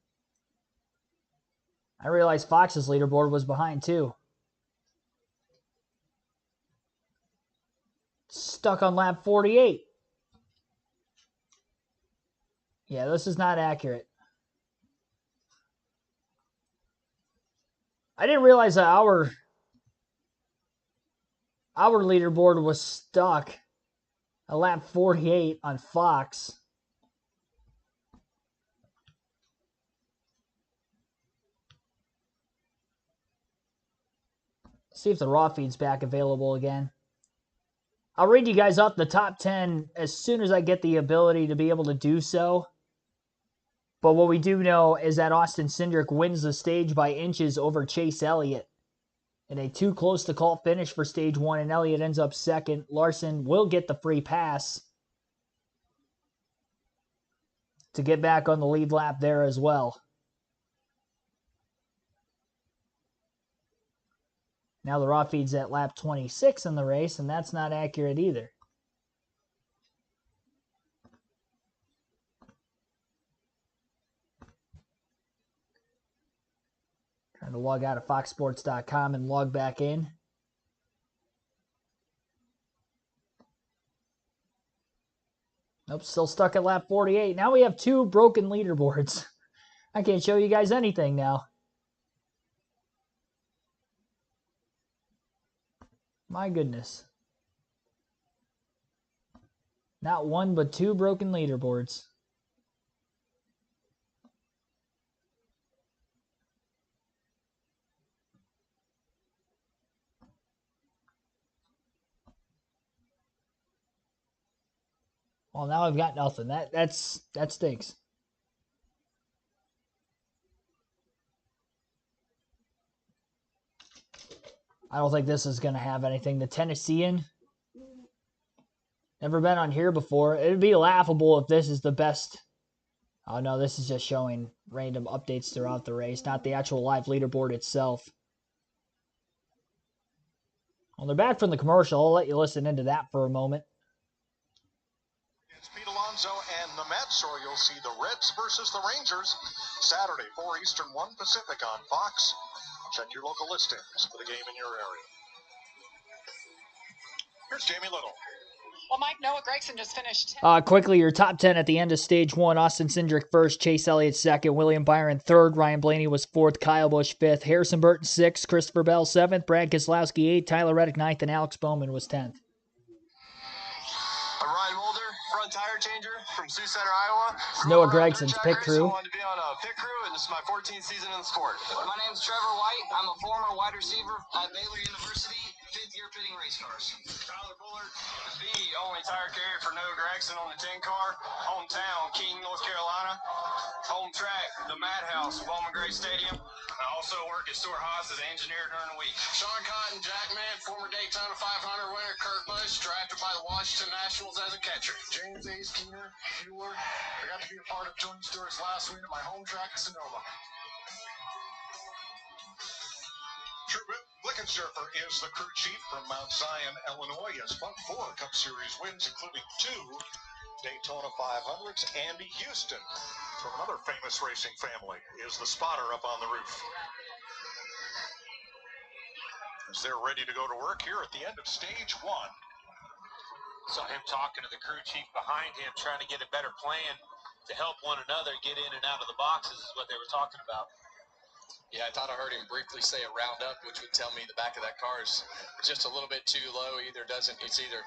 I realized Fox's leaderboard was behind too. Stuck on lap 48. Yeah, this is not accurate. I didn't realize that our leaderboard was stuck at lap 48 on Fox. Let's see if the raw feed's back available again. I'll read you guys off the top 10 as soon as I get the ability to be able to do so. But what we do know is that Austin Cindric wins the stage by inches over Chase Elliott in a too close to call finish for stage 1, and Elliott ends up second. Larson will get the free pass to get back on the lead lap there as well. Now the raw feed's at lap 26 in the race, and that's not accurate either. Trying to log out of foxsports.com and log back in. Nope, still stuck at lap 48. Now we have 2 broken leaderboards. I can't show you guys anything now. My goodness. Not 1, but 2 broken leaderboards. Well, now I've got nothing. That stinks. I don't think this is going to have anything. The Tennessean, never been on here before. It'd be laughable if this is the best. Oh, no, this is just showing random updates throughout the race, not the actual live leaderboard itself. Well, they're back from the commercial. I'll let you listen into that for a moment. It's Pete Alonso and the Mets, or you'll see the Reds versus the Rangers Saturday, 4 Eastern, 1 Pacific on Fox. Check your local listings for the game in your area. Here's Jamie Little. Well, Mike, Noah Gragson just finished. Quickly, your top 10 at the end of stage 1. Austin Cindric first, Chase Elliott second, William Byron third, Ryan Blaney was fourth, Kyle Busch fifth, Harrison Burton sixth, Christopher Bell seventh, Brad Keselowski eighth, Tyler Reddick ninth, and Alex Bowman was 10th. I'm Ryan Mulder, front tire changer from Sioux Center, Iowa. Noah Gregson's pit crew. I wanted to be on a pit crew, and this is my 14th season in the sport. My name's Trevor White. I'm a former wide receiver at Baylor University, 5th year pitting race cars. Tyler Bullard, the only tire carrier for Noah Gregson on the 10 car. Hometown, King, North Carolina. Home track, the Madhouse, Bowman Gray Stadium. I also work at Stuart Haas as an engineer during the week. Sean Cotton, Jackman, former Daytona 500 winner, Kurt Busch, drafted by the Washington Nationals as a catcher. James A. Skeeter, Bueller. I got to be a part of Tony Stewart's last win at my home track, Sonoma. True Blickensurfer is the crew chief from Mount Zion, Illinois. He has won 4 Cup Series wins, including 2 Daytona 500s. Andy Houston, from another famous racing family, is the spotter up on the roof. As they're ready to go to work here at the end of stage 1. Saw him talking to the crew chief behind him, trying to get a better plan to help one another get in and out of the boxes is what they were talking about. Yeah, I thought I heard him briefly say a roundup, which would tell me the back of that car is just a little bit too low. It's either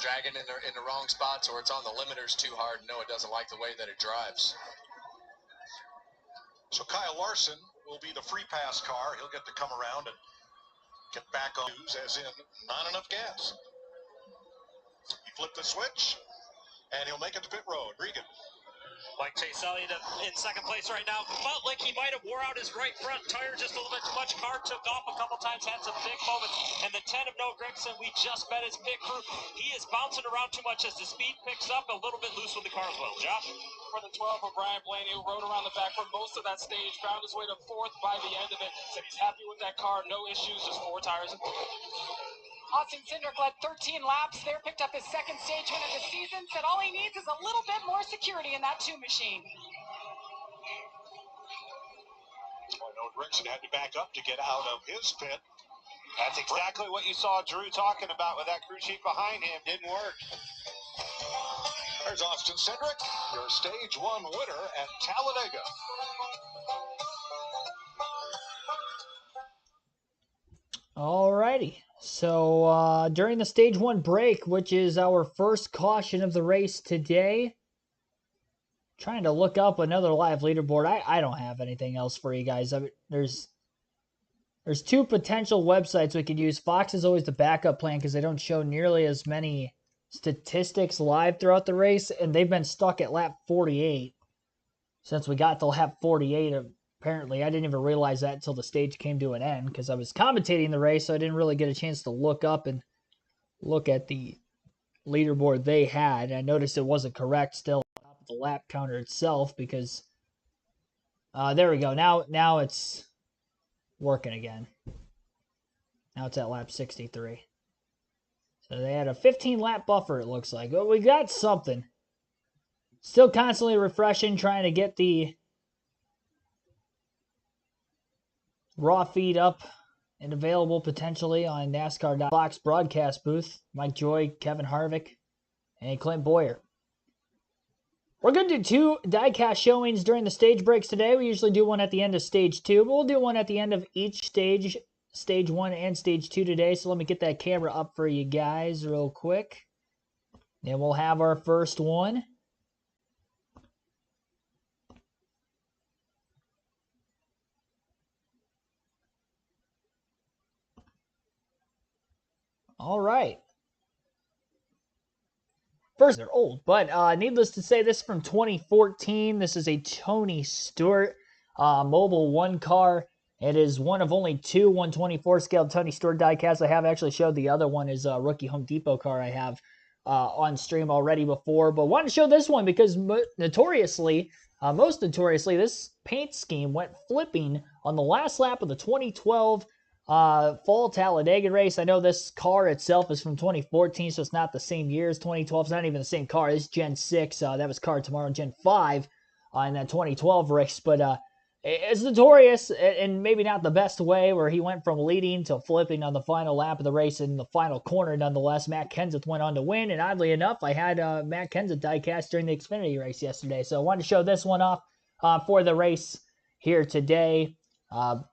dragging in the wrong spots or it's on the limiters too hard. No, it doesn't like the way that it drives. So Kyle Larson will be the free pass car. He'll get to come around and get back on news, as in not enough gas. He flipped the switch, and he'll make it to pit road. Regan. Like Chase Elliott in second place right now. Felt like he might have wore out his right front tire just a little bit too much. Car took off a couple times, had some big moments. And the 10 of Noah Gragson, we just met his pit crew. He is bouncing around too much as the speed picks up, a little bit loose with the car as well. Josh? For the 12 of Brian Blaney, who rode around the back for most of that stage, found his way to 4th by the end of it. Said he's happy with that car, no issues, just 4 tires. Austin Cindric led 13 laps there, picked up his second stage win of the season, said all he needs is a little bit more security in that 2 machine. Well, Noah Gragson had to back up to get out of his pit. That's exactly what you saw Drew talking about with that crew chief behind him. Didn't work. There's Austin Cindric, your stage 1 winner at Talladega. Alrighty, so during the stage 1 break, which is our first caution of the race today, trying to look up another live leaderboard. I don't have anything else for you guys. I mean, there's 2 potential websites we could use. Fox is always the backup plan because they don't show nearly as many statistics live throughout the race, and they've been stuck at lap 48 since we got to lap 48. Apparently, I didn't even realize that until the stage came to an end because I was commentating the race, so I didn't really get a chance to look up and look at the leaderboard they had. I noticed it wasn't correct still on the lap counter itself because there we go. Now it's working again. Now it's at lap 63. So they had a 15-lap buffer, it looks like. But we got something. Still constantly refreshing, trying to get the raw feed up and available potentially on NASCAR.Fox broadcast booth. Mike Joy, Kevin Harvick, and Clint Boyer. We're going to do 2 diecast showings during the stage breaks today. We usually do one at the end of stage 2, but we'll do one at the end of each stage, stage 1 and stage 2 today. So let me get that camera up for you guys real quick. Then we'll have our first one. All right. First, they're old, but needless to say, this is from 2014. This is a Tony Stewart Mobile 1 car. It is one of only two 124 scale Tony Stewart diecasts I have. I actually showed the other one is a rookie Home Depot car I have on stream already before, but wanted to show this one because most notoriously, this paint scheme went flipping on the last lap of the 2012 fall Talladega race. I know this car itself is from 2014, so it's not the same year as 2012. It's not even the same car. This is Gen 6. That was car tomorrow, Gen 5 in that 2012 race. But it's notorious, and maybe not the best way, where he went from leading to flipping on the final lap of the race in the final corner. Nonetheless, Matt Kenseth went on to win, and oddly enough, I had Matt Kenseth diecast during the Xfinity race yesterday. So I wanted to show this one off for the race here today.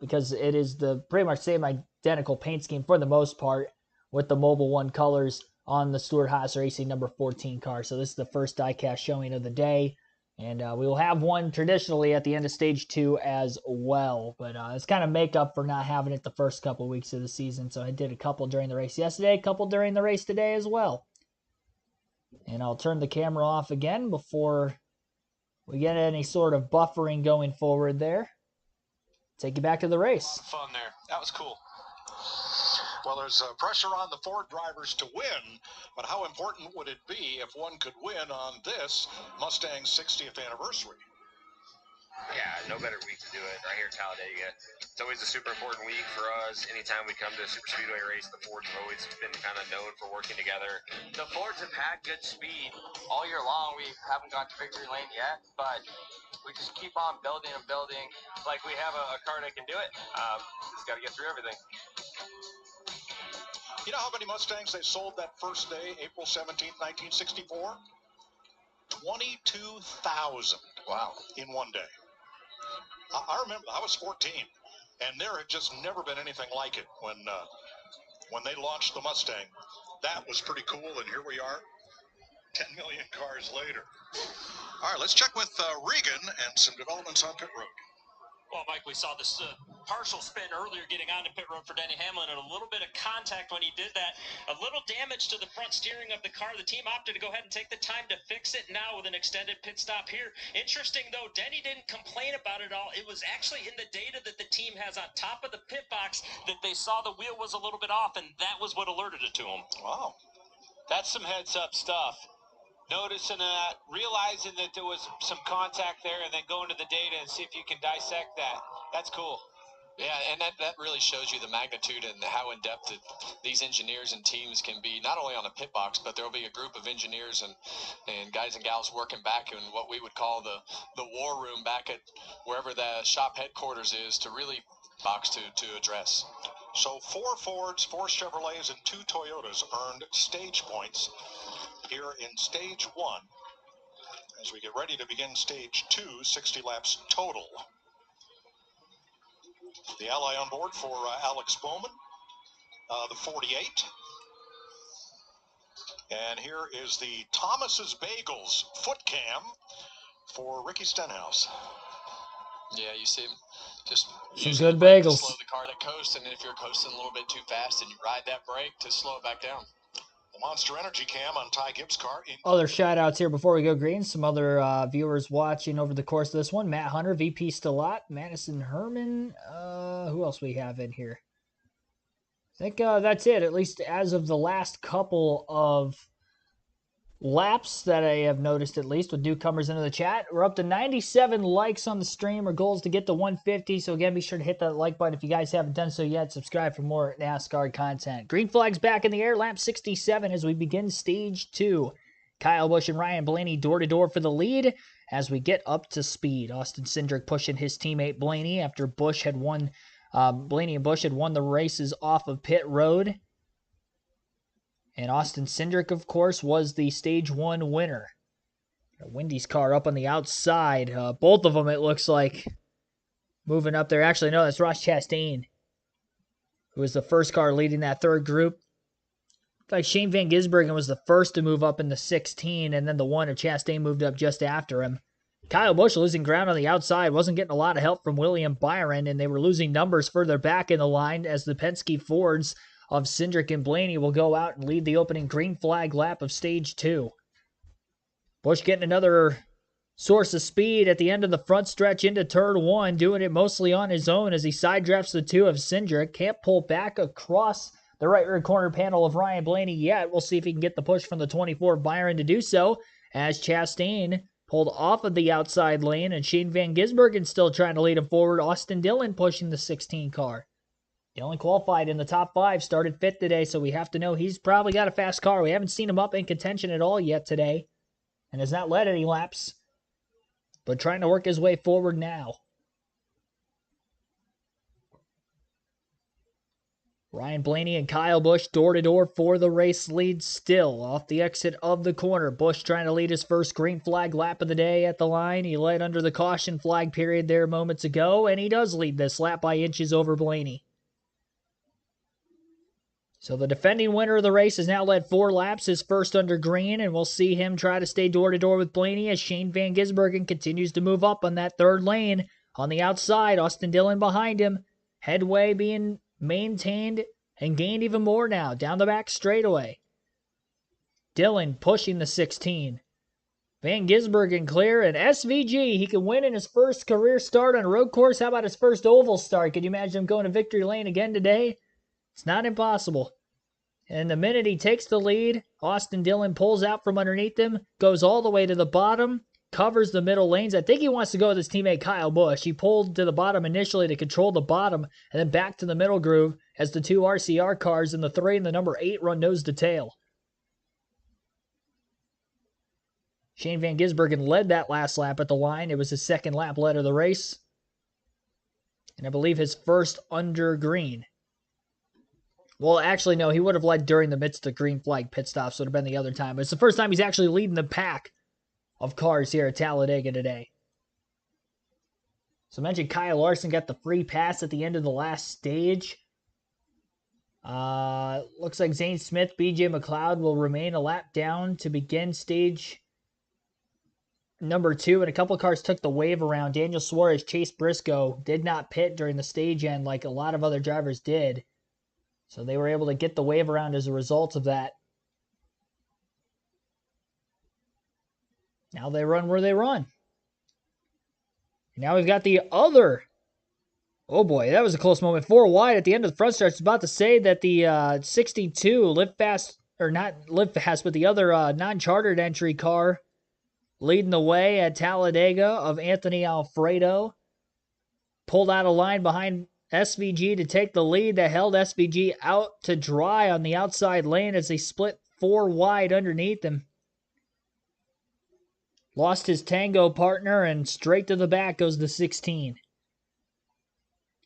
Because it is the pretty much same identical paint scheme for the most part with the Mobile 1 colors on the Stewart-Haas Racing number 14 car. So this is the first diecast showing of the day, and we will have one traditionally at the end of Stage 2 as well. But it's kind of make up for not having it the first couple weeks of the season. So I did a couple during the race yesterday, a couple during the race today as well. And I'll turn the camera off again before we get any sort of buffering going forward there. Take you back to the race. A lot of fun there. That was cool. Well, there's pressure on the Ford drivers to win, but how important would it be if one could win on this Mustang's 60th anniversary? Yeah, no better week to do it right here at Talladega. It's always a super important week for us. Anytime we come to a super speedway race, the Fords have always been kind of known for working together. The Fords have had good speed all year long. We haven't got to victory lane yet, but we just keep on building and building. Like we have a car that can do it. Just got to get through everything. You know how many Mustangs they sold that first day, April 17th, 1964? 22,000. Wow. In one day. I remember, I was 14, and there had just never been anything like it when they launched the Mustang. That was pretty cool, and here we are, 10 million cars later. All right, let's check with Regan and some developments on pit road. Well, Mike, we saw this partial spin earlier getting onto pit road for Denny Hamlin, and a little bit of contact when he did that. A little damage to the front steering of the car. The team opted to go ahead and take the time to fix it now with an extended pit stop here. Interesting, though, Denny didn't complain about it all. It was actually in the data that the team has on top of the pit box that they saw the wheel was a little bit off, and that was what alerted it to him. Wow. That's some heads-up stuff. Noticing that, realizing that there was some contact there, and then going to the data and see if you can dissect that. That's cool. Yeah, and that really shows you the magnitude and how in-depth these engineers and teams can be, not only on the pit box, but there will be a group of engineers and guys and gals working back in what we would call the war room back at wherever the shop headquarters is to really box to address. So 4 Fords, 4 Chevrolets, and 2 Toyotas earned stage points here in Stage 1. As we get ready to begin Stage 2, 60 laps total. The ally on board for Alex Bowman, the 48. And here is the Thomas's Bagels foot cam for Ricky Stenhouse. Yeah, you see him just some good bagels. Slow the car to coast, and if you're coasting a little bit too fast, and you ride that brake to slow it back down. The Monster Energy cam on Ty Gibbs' car. Other shout outs here before we go green. Some other viewers watching over the course of this one. Matt Hunter, VP Stillat, Madison Herman. Who else we have in here? I think that's it, at least as of the last couple of laps that I have noticed, at least with newcomers into the chat. We're up to 97 likes on the stream. Our goal is to get to 150, so again, be sure to hit that like button if you guys haven't done so yet. Subscribe for more NASCAR content. Green flag's back in the air, lap 67 as we begin Stage 2. Kyle Busch and Ryan Blaney door-to-door for the lead as we get up to speed. Austin Cindric pushing his teammate Blaney after Busch had won. Blaney and Busch had won the races off of pit road. And Austin Cindric, of course, was the Stage 1 winner. Wendy's car up on the outside. Both of them, it looks like, moving up there. Actually, no, that's Ross Chastain, who was the first car leading that third group. In fact, Shane Van Gisbergen was the first to move up in the 16, and then the one of Chastain moved up just after him. Kyle Busch losing ground on the outside. Wasn't getting a lot of help from William Byron, and they were losing numbers further back in the line as the Penske Fords of Cindric and Blaney will go out and lead the opening green flag lap of Stage 2. Busch getting another source of speed at the end of the front stretch into turn 1, doing it mostly on his own as he side drafts the 2 of Cindric. Can't pull back across the right rear corner panel of Ryan Blaney yet. We'll see if he can get the push from the 24 Byron to do so, as Chastain pulled off of the outside lane, and Shane Van Gisbergen still trying to lead him forward. Austin Dillon pushing the 16 car. He only qualified in the top 5, started 5th today, so we have to know he's probably got a fast car. We haven't seen him up in contention at all yet today, and has not led any laps, but trying to work his way forward now. Ryan Blaney and Kyle Busch door-to-door for the race lead still. Off the exit of the corner, Busch trying to lead his first green flag lap of the day at the line. He led under the caution flag period there moments ago, and he does lead this lap by inches over Blaney. So the defending winner of the race has now led 4 laps, his first under green, and we'll see him try to stay door-to-door with Blaney as Shane Van Gisbergen continues to move up on that 3rd lane. On the outside, Austin Dillon behind him. Headway being maintained and gained even more now, down the back straightaway. Dillon pushing the 16. Van Gisbergen clear, and SVG, he can win in his first career start on a road course. How about his first oval start? Can you imagine him going to victory lane again today? It's not impossible. And the minute he takes the lead, Austin Dillon pulls out from underneath him, goes all the way to the bottom, covers the middle lanes. I think he wants to go with his teammate Kyle Busch. He pulled to the bottom initially to control the bottom, and then back to the middle groove as the 2 RCR cars and the 3 and the number 8 run nose to tail. Shane Van Gisbergen led that last lap at the line. It was his 2nd lap led of the race, and I believe his first under green. Well, actually, no, he would have led during the midst of green flag pit stops. Would have been the other time. But it's the first time he's actually leading the pack of cars here at Talladega today. So I mentioned Kyle Larson got the free pass at the end of the last stage. Looks like Zane Smith, BJ McLeod will remain a lap down to begin stage number 2. And a couple of cars took the wave around. Daniel Suarez, Chase Briscoe did not pit during the stage end like a lot of other drivers did. So they were able to get the wave around as a result of that. Now they run where they run. And now we've got the other. Oh boy, that was a close moment. 4 wide at the end of the front stretch. I was about to say that the 62 Live Fast, or not Live Fast, but the other non-chartered entry car leading the way at Talladega of Anthony Alfredo. Pulled out of line behind SVG to take the lead. That held SVG out to dry on the outside lane as they split 4 wide underneath him. Lost his tango partner, and straight to the back goes the 16.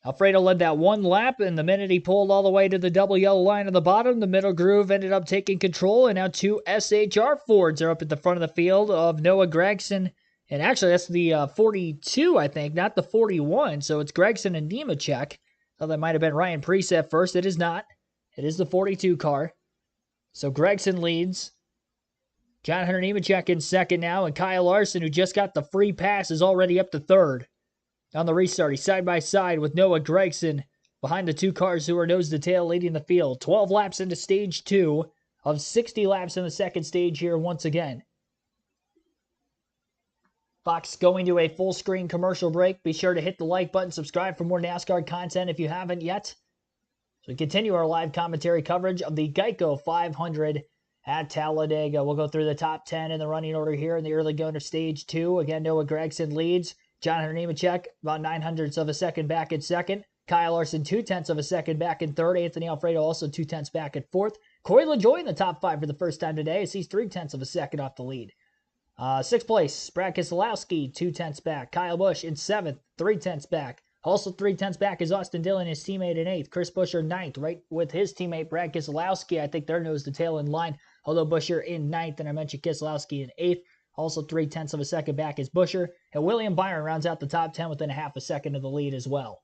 Alfredo led that 1 lap, and the minute he pulled all the way to the double yellow line on the bottom, the middle groove ended up taking control, and now 2 SHR Fords are up at the front of the field of Noah Gragson. And actually, that's the 42, I think, not the 41. So it's Gregson and Nemechek. Thought that might have been Ryan Preece at first. It is not. It is the 42 car. So Gregson leads. John Hunter Nemechek in 2nd now. And Kyle Larson, who just got the free pass, is already up to 3rd. On the restart, he's side by side with Noah Gregson behind the 2 cars who are nose to tail leading the field. 12 laps into stage 2 of 60 laps in the 2nd stage here once again. Fox going to a full screen commercial break. Be sure to hit the like button, subscribe for more NASCAR content if you haven't yet. So we continue our live commentary coverage of the Geico 500 at Talladega. We'll go through the top 10 in the running order here in the early going of stage 2. Again, Noah Gragson leads. John Hunter Nemechek about 0.09 of a second back in 2nd. Kyle Larson 0.2 of a second back in 3rd. Anthony Alfredo also 0.2 back at 4th. Corey LaJoie in the top 5 for the first time today as he's 0.3 of a second off the lead. 6th place, Brad Keselowski, 0.2 back. Kyle Busch in 7th, 0.3 back. Also 0.3 back is Austin Dillon, his teammate in 8th. Chris Buescher 9th, right with his teammate Brad Keselowski. I think they're nose to tail in line, although Buescher in 9th, and I mentioned Keselowski in 8th. Also 0.3 of a second back is Buescher. And William Byron rounds out the top 10 within a half a second of the lead as well.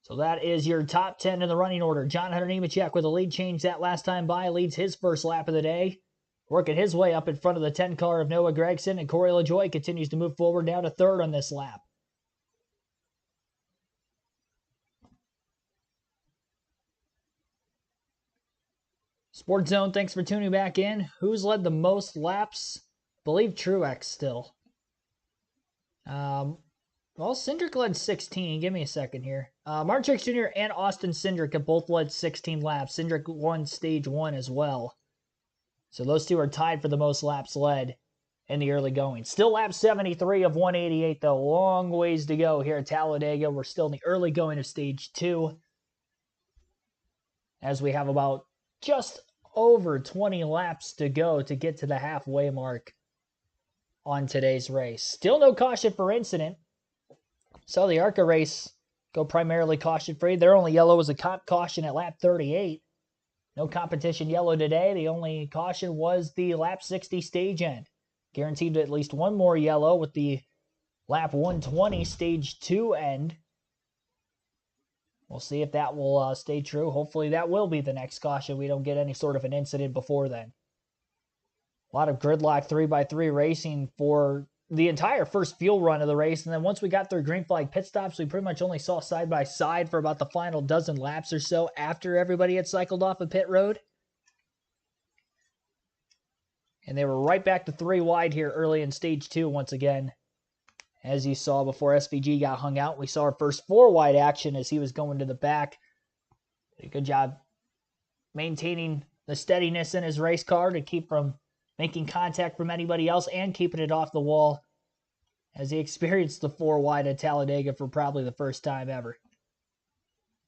So that is your top 10 in the running order. John Hunter Nemechek with a lead change that last time by leads his first lap of the day. Working his way up in front of the 10 car of Noah Gragson, and Corey LaJoie continues to move forward down to 3rd on this lap. Sports Zone, thanks for tuning back in. Who's led the most laps? I believe Truex still. Well, Cindric led 16. Give me a second here. Martin Truex Jr. and Austin Cindric have both led 16 laps. Cindric won stage 1 as well. So those two are tied for the most laps led in the early going. Still lap 73 of 188, though. Long ways to go here at Talladega. We're still in the early going of stage 2. As we have about just over 20 laps to go to get to the halfway mark on today's race. Still no caution for incident. So the ARCA race go primarily caution-free. Their only yellow was a comp caution at lap 38. No competition yellow today. The only caution was the lap 60 stage end. Guaranteed at least one more yellow with the lap 120 stage 2 end. We'll see if that will stay true. Hopefully that will be the next caution. We don't get any sort of an incident before then. A lot of gridlock 3x3 racing for the entire first fuel run of the race. And then once we got through green flag pit stops, we pretty much only saw side-by-side for about the final dozen laps or so after everybody had cycled off of pit road. And they were right back to 3 wide here early in stage 2 once again. As you saw before SVG got hung out, we saw our first 4 wide action as he was going to the back. Did a good job maintaining the steadiness in his race car to keep from making contact from anybody else and keeping it off the wall as he experienced the 4 wide at Talladega for probably the first time ever.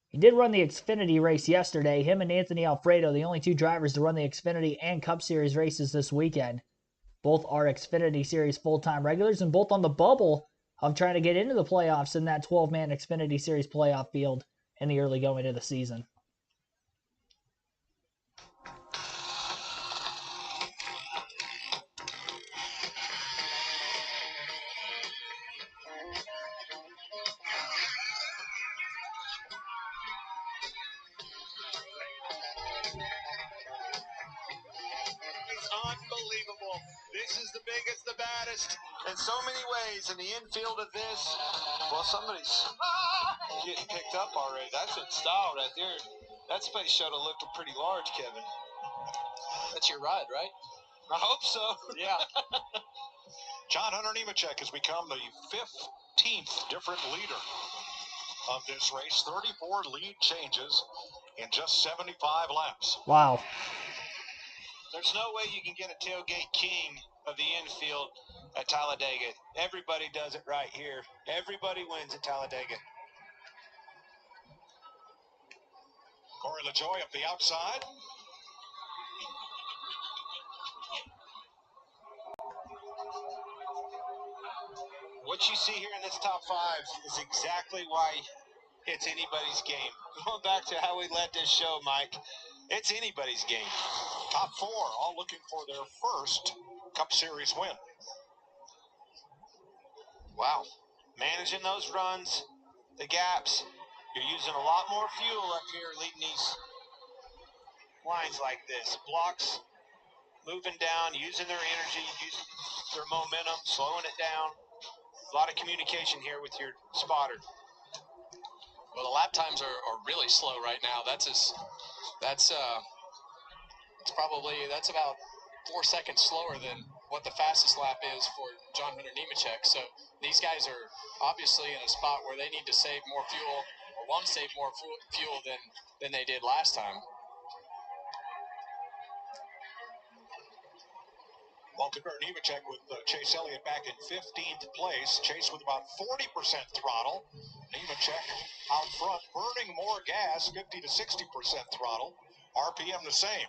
He did run the Xfinity race yesterday. Him and Anthony Alfredo, the only 2 drivers to run the Xfinity and Cup Series races this weekend. Both are Xfinity Series full-time regulars and both on the bubble of trying to get into the playoffs in that 12-man Xfinity Series playoff field in the early going of the season. Unbelievable. This is the biggest, the baddest in so many ways. In the infield of this, well, somebody's getting picked up already. That's in style right there. That space shuttle looked pretty large, Kevin. That's your ride, right? I hope so. Yeah. John Hunter Nemechek has become the 15th different leader of this race. 34 lead changes in just 75 laps. Wow. There's no way you can get a tailgate king of the infield at Talladega. Everybody does it right here. Everybody wins at Talladega. Corey LaJoie up the outside. What you see here in this top 5 is exactly why it's anybody's game. Going back to how we led this show, Mike, it's anybody's game. Top 4 all looking for their first Cup Series win. Wow. Managing those runs, the gaps. You're using a lot more fuel up here leading these lines like this. Blocks moving down, using their energy, using their momentum, slowing it down. A lot of communication here with your spotter. Well, the lap times are really slow right now. That's about 4 seconds slower than what the fastest lap is for John Hunter Nemechek. So these guys are obviously in a spot where they need to save more fuel, or want to save more fuel than they did last time. Well, compare Nemechek with Chase Elliott back in 15th place. Chase with about 40% throttle. Nemechek out front, burning more gas, 50 to 60% throttle. RPM the same.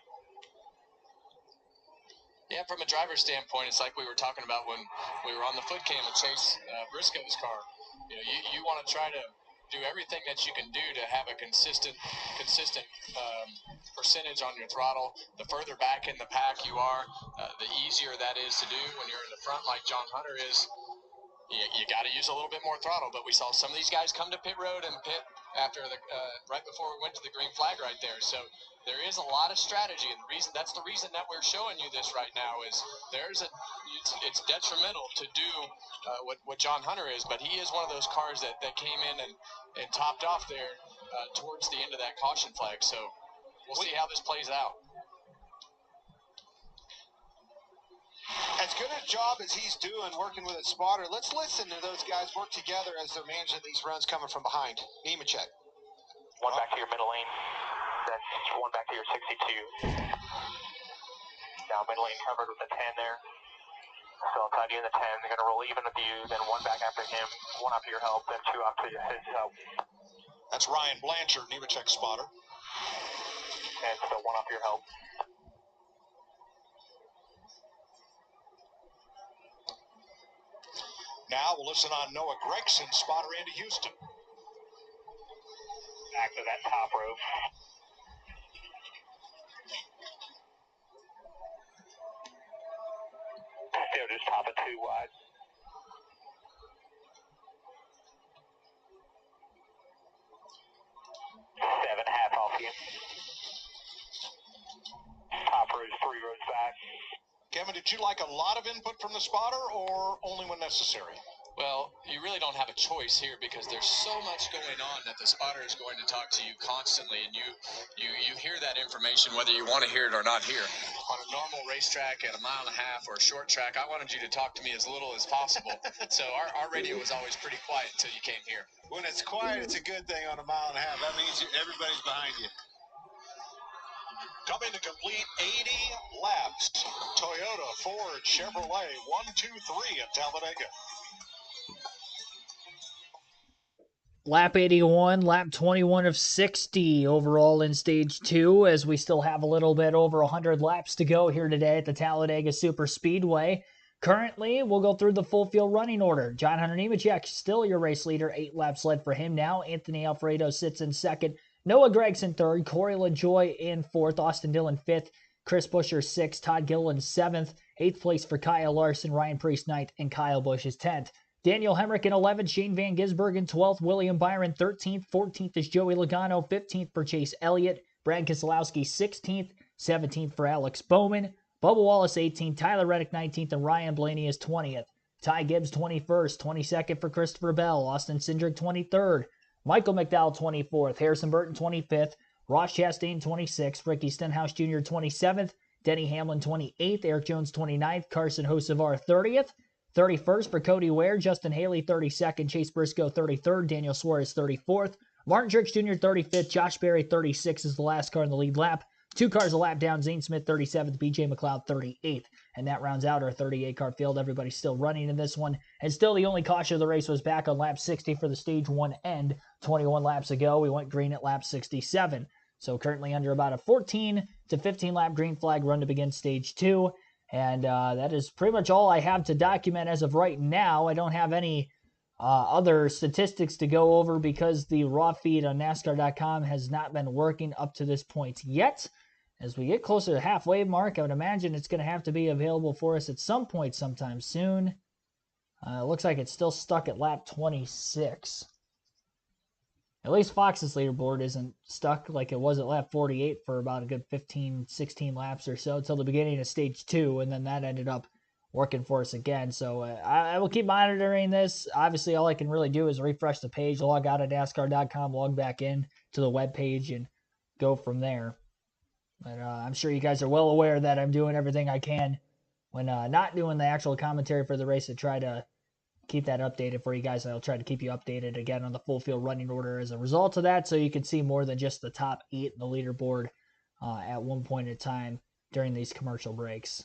Yeah, from a driver's standpoint, it's like we were talking about when we were on the foot cam at Chase Briscoe's car. You know, you want to try to do everything that you can do to have a consistent percentage on your throttle. The further back in the pack you are, the easier that is to do. When you're in the front like John Hunter is, you got to use a little bit more throttle. But we saw some of these guys come to pit road and pit after right before we went to the green flag right there. So there is a lot of strategy, and that's the reason that we're showing you this right now is it's detrimental to do what John Hunter is, but he is one of those cars that came in and topped off there towards the end of that caution flag. So we'll see how this plays out. As good a job as he's doing working with a spotter, let's listen to those guys work together as they're managing these runs coming from behind. Nemechek. One back to your middle lane, then one back to your 62. Now middle lane covered with the 10 there. So inside you in the 10, they're going to roll even with you, then one back after him, one after your help, then two after his help. That's Ryan Blanchard, Nemechek spotter. And still one after your help. Now we'll listen on Noah Gregson, spotter Andy Houston. Back to that top row. Still just top of 2 wide. Seven half off you. Top rows 3 rows back. Kevin, did you like a lot of input from the spotter or only when necessary? Well, you really don't have a choice here because there's so much going on that the spotter is going to talk to you constantly, and you hear that information whether you want to hear it or not here. On a normal racetrack at a mile and a half or a short track, I wanted you to talk to me as little as possible. So our radio was always pretty quiet until you came here. When it's quiet, it's a good thing on a mile and a half. That means everybody's behind you. Coming to complete 80 laps, Toyota, Ford, Chevrolet, 1, 2, 3 at Talladega. Lap 81, lap 21 of 60 overall in Stage 2, as we still have a little bit over 100 laps to go here today at the Talladega Superspeedway. Currently, we'll go through the full field running order. John Hunter Nemechek, still your race leader, 8 laps led for him now. Anthony Alfredo sits in second. Noah Gregson third. Corey LaJoie in fourth. Austin Dillon fifth. Chris Buescher sixth. Todd Gilliland seventh. Eighth place for Kyle Larson. Ryan Preece ninth. And Kyle Busch is 10th. Daniel Hemrick in 11th, Shane Van Gisbergen in 12th, William Byron 13th, 14th is Joey Logano, 15th for Chase Elliott, Brad Keselowski 16th, 17th for Alex Bowman, Bubba Wallace 18th, Tyler Reddick 19th, and Ryan Blaney is 20th. Ty Gibbs 21st, 22nd for Christopher Bell, Austin Cindric 23rd, Michael McDowell 24th, Harrison Burton 25th, Ross Chastain 26th, Ricky Stenhouse Jr. 27th, Denny Hamlin 28th, Eric Jones 29th, Carson Hocevar 30th, 31st for Cody Ware, Justin Haley 32nd, Chase Briscoe 33rd, Daniel Suarez 34th, Martin Truex Jr. 35th, Josh Berry 36th is the last car in the lead lap. 2 cars a lap down, Zane Smith 37th, BJ McLeod 38th. And that rounds out our 38-car field. Everybody's still running in this one. And still the only caution of the race was back on lap 60 for the Stage 1 end. 21 laps ago, we went green at lap 67. So currently under about a 14 to 15 lap green flag run to begin Stage 2. And that is pretty much all I have to document as of right now. I don't have any other statistics to go over because the raw feed on NASCAR.com has not been working up to this point yet. As we get closer to the halfway mark, I would imagine it's going to have to be available for us at some point sometime soon. It looks like it's still stuck at lap 26. At least Fox's leaderboard isn't stuck like it was at lap 48 for about a good 15, 16 laps or so until the beginning of Stage 2, and then that ended up working for us again. So I will keep monitoring this. Obviously, all I can really do is refresh the page, log out of NASCAR.com, log back in to the web page, and go from there. But I'm sure you guys are well aware that I'm doing everything I can when not doing the actual commentary for the race to try to keep that updated for you guys. I'll try to keep you updated again on the full field running order as a result of that, so you can see more than just the top 8 in the leaderboard at one point in time during these commercial breaks.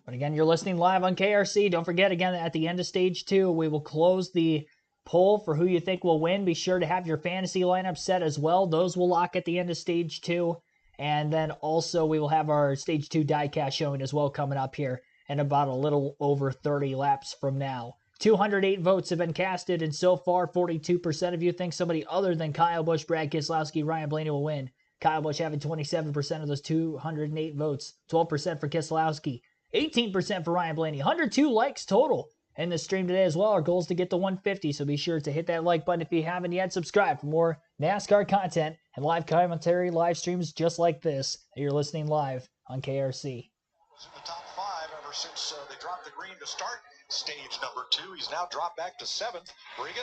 But again, you're listening live on KRC. Don't forget, again, at the end of Stage 2, we will close the poll for who you think will win. Be sure to have your fantasy lineup set as well. Those will lock at the end of Stage 2. And then also we will have our Stage 2 diecast showing as well coming up here in about a little over 30 laps from now. 208 votes have been casted, and so far 42% of you think somebody other than Kyle Busch, Brad Keselowski, Ryan Blaney will win. Kyle Busch having 27% of those 208 votes, 12% for Keselowski, 18% for Ryan Blaney, 102 likes total in the stream today as well. Our goal is to get to 150, so be sure to hit that like button if you haven't yet. Subscribe for more NASCAR content and live commentary, live streams just like this that you're listening live on KRC. Was in the top 5 ever since they dropped the green to start stage number 2. He's now dropped back to 7th. Regan.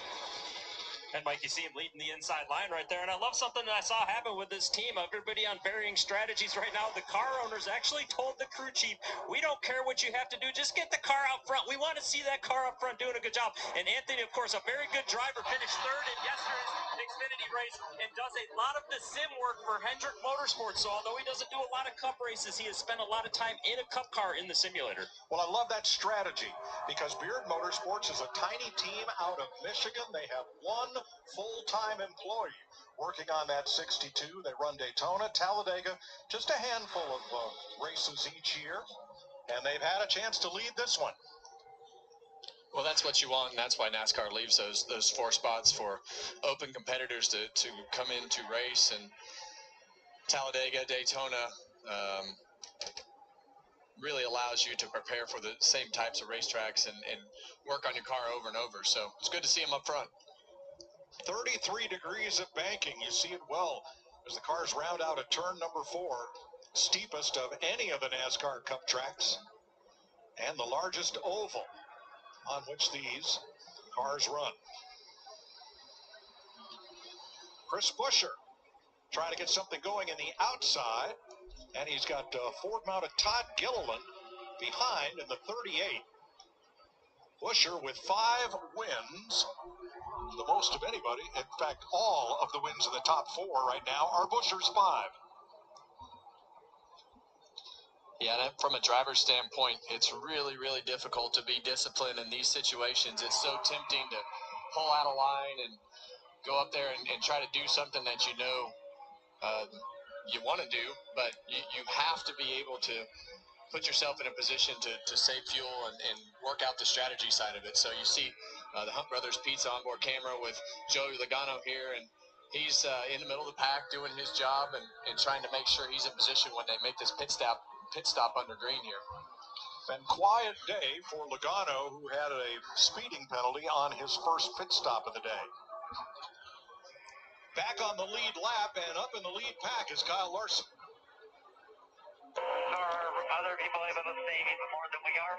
And Mike, you see him leading the inside line right there. And I love something that I saw happen with this team. Everybody on varying strategies right now. The car owners actually told the crew chief, we don't care what you have to do. Just get the car out front. We want to see that car up front doing a good job. And Anthony, of course, a very good driver, finished third in yesterday's Xfinity race and does a lot of the sim work for Hendrick Motorsports. So although he doesn't do a lot of cup races, he has spent a lot of time in a cup car in the simulator. Well, I love that strategy because Beard Motorsports is a tiny team out of Michigan. They have one full-time employee working on that 62. They run Daytona, Talladega, just a handful of races each year, and they've had a chance to lead this one. Well, that's what you want, and that's why NASCAR leaves those 4 spots for open competitors to come in to race. And Talladega, Daytona really allows you to prepare for the same types of racetracks and work on your car over and over. So it's good to see them up front. 33 degrees of banking. You see it well as the cars round out at turn number 4, steepest of any of the NASCAR Cup tracks, and the largest oval on which these cars run. Chris Buescher trying to get something going in the outside, and he's got Ford-mounted Todd Gilliland behind in the 38. Buescher with 5 wins, the most of anybody. In fact, all of the wins in the top 4 right now are Buescher's 5. Yeah, and from a driver's standpoint, it's really, really difficult to be disciplined in these situations. It's so tempting to pull out a line and go up there and try to do something that you know you want to do, but you have to be able to put yourself in a position to save fuel and work out the strategy side of it. So you see the Hunt Brothers Pizza onboard camera with Joey Logano here, and he's in the middle of the pack doing his job and trying to make sure he's in position when they make this pit stop under green here. Been quiet day for Logano, who had a speeding penalty on his first pit stop of the day. Back on the lead lap and up in the lead pack is Kyle Larson. Are other people able to save even more than we are?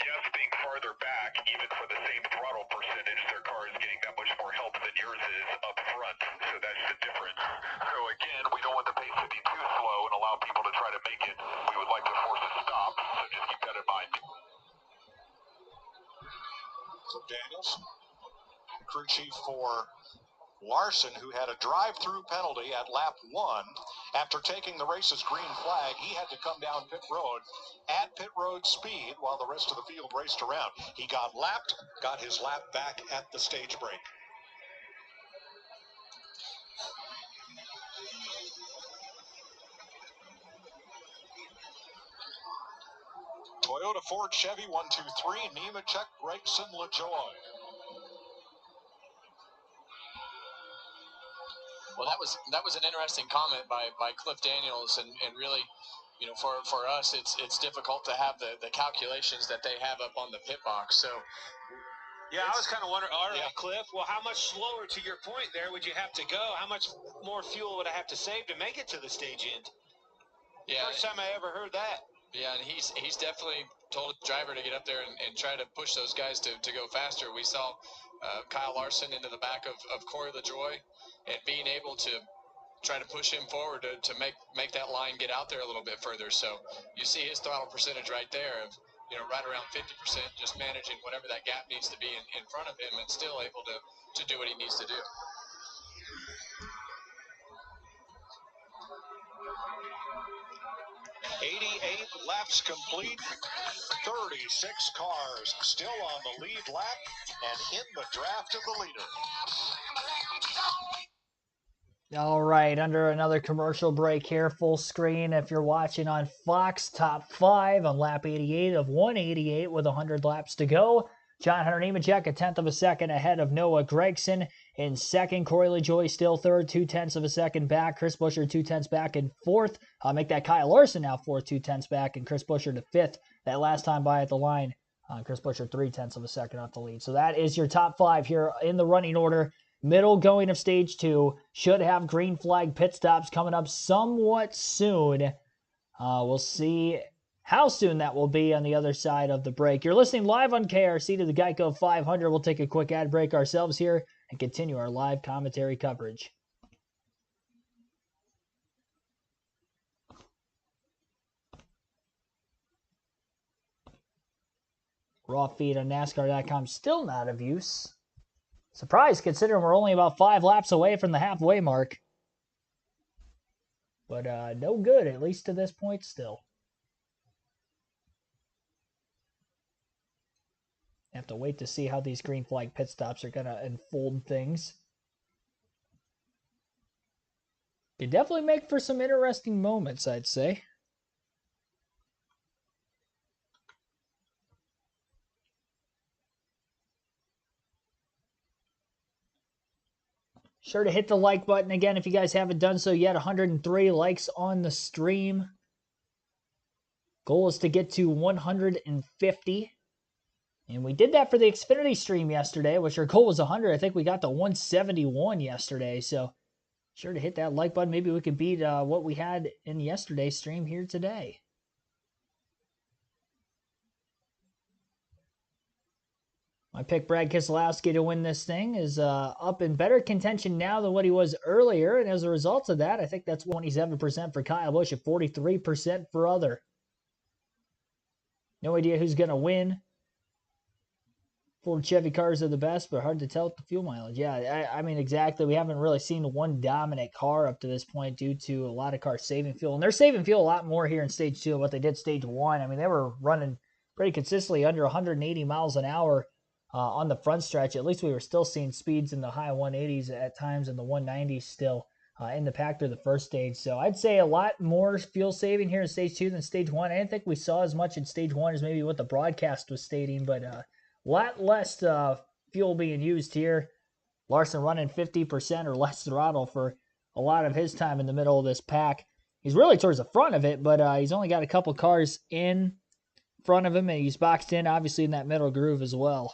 Yes, being farther back, even for the same throttle percentage, their car is getting that much more help than yours is up front. So that's the difference. So again, we don't want the pace to be too slow and allow people to try to make it. We would like to force a stop, so just keep that in mind. So Daniels, crew chief for Larson, who had a drive-through penalty at lap 1 after taking the race's green flag. He had to come down pit road at pit road speed while the rest of the field raced around. He got lapped, got his lap back at the stage break. Toyota, Ford, Chevy, 1, 2, 3, Nemechek, Gregson, LaJoy. Well, that was an interesting comment by Cliff Daniels, and really, you know, for us, it's difficult to have the calculations that they have up on the pit box. So, yeah, I was kind of wondering, all right, Cliff, well, how much slower, to your point there, would you have to go? How much more fuel would I have to save to make it to the stage end? Yeah, first time I ever heard that. Yeah, and he's definitely told the driver to get up there and try to push those guys to go faster. We saw Kyle Larson into the back of Corey LaJoy, and being able to try to push him forward to make that line get out there a little bit further. So you see his throttle percentage right there of, you know, right around 50%, just managing whatever that gap needs to be in front of him and still able to do what he needs to do. 88 laps complete, 36 cars still on the lead lap and in the draft of the leader. All right, under another commercial break here, full screen. If you're watching on Fox, top 5 on lap 88 of 188 with 100 laps to go. John Hunter Nemechek, 1/10 of a second ahead of Noah Gragson. In second, Corey LaJoy still third, 2/10 of a second back. Chris Buescher 2/10 back in fourth. Make that Kyle Larson now fourth, 2/10 back, and Chris Buescher to fifth. That last time by at the line, Chris Buescher 3/10 of a second off the lead. So that is your top 5 here in the running order. Middle going of stage 2. Should have green flag pit stops coming up somewhat soon. We'll see how soon that will be on the other side of the break. You're listening live on KRC to the Geico 500. We'll take a quick ad break ourselves here and continue our live commentary coverage. Raw feed on NASCAR.com still not of use. Surprised considering we're only about 5 laps away from the halfway mark. But no good, at least to this point still. Have to wait to see how these green flag pit stops are going to unfold things. Could definitely make for some interesting moments, I'd say. Sure to hit the like button again if you guys haven't done so yet. 103 likes on the stream. Goal is to get to 150. And we did that for the Xfinity stream yesterday, which our goal was 100. I think we got to 171 yesterday. So sure to hit that like button. Maybe we could beat what we had in yesterday's stream here today. My pick, Brad Keselowski, to win this thing is up in better contention now than what he was earlier. And as a result of that, I think that's 27% for Kyle Busch and 43% for other. No idea who's going to win. Ford Chevy cars are the best, but hard to tell with the fuel mileage. Yeah, I mean, exactly. We haven't really seen one dominant car up to this point due to a lot of cars saving fuel. And they're saving fuel a lot more here in Stage 2 than what they did Stage 1. I mean, they were running pretty consistently under 180 miles an hour on the front stretch. At least we were still seeing speeds in the high 180s at times and the 190s still in the pack through the first stage. So I'd say a lot more fuel saving here in Stage 2 than Stage 1. I didn't think we saw as much in Stage 1 as maybe what the broadcast was stating, but a lot less fuel being used here. Larson running 50% or less throttle for a lot of his time in the middle of this pack. He's really towards the front of it, but he's only got a couple cars in front of him, and he's boxed in, obviously, in that middle groove as well.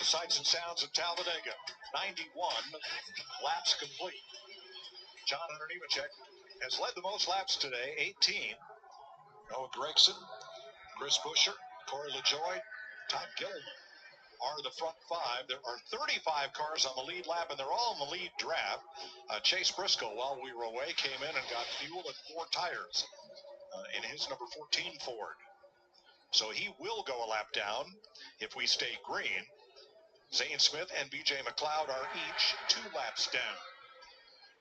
Sights and sounds of Talladega. 91 laps complete. John Hunter Nemechek has led the most laps today, 18. Noah Gregson, Chris Buescher, Corey LaJoie, Todd Gilliland are the front 5. There are 35 cars on the lead lap, and they're all in the lead draft. Chase Briscoe, while we were away, came in and got fuel and 4 tires in his number 14 Ford. So he will go a lap down if we stay green. Zane Smith and B.J. McLeod are each 2 laps down.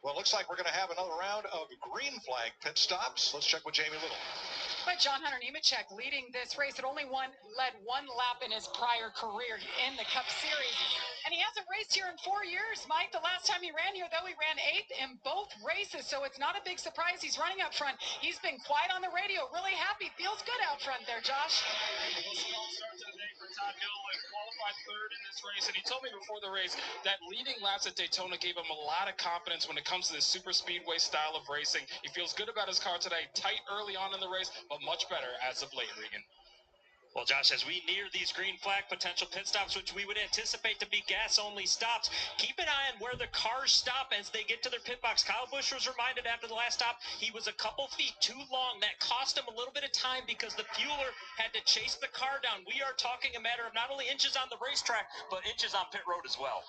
Well, it looks like we're going to have another round of green flag pit stops. Let's check with Jamie Little. But John Hunter Nemechek leading this race. It only led 1 lap in his prior career in the Cup Series. And he hasn't raced here in 4 years, Mike. The last time he ran here, though, he ran 8th in both races. So it's not a big surprise he's running up front. He's been quiet on the radio, really happy. Feels good out front there, Josh. Todd Gilliland qualified 3rd in this race, and he told me before the race that leading laps at Daytona gave him a lot of confidence when it comes to this super speedway style of racing. He feels good about his car today, tight early on in the race, but much better as of late, Regan. Well, Josh, as we near these green flag potential pit stops, which we would anticipate to be gas-only stops, keep an eye on where the cars stop as they get to their pit box. Kyle Busch was reminded after the last stop he was a couple feet too long. That cost him a little bit of time because the fueler had to chase the car down. We are talking a matter of not only inches on the racetrack, but inches on pit road as well.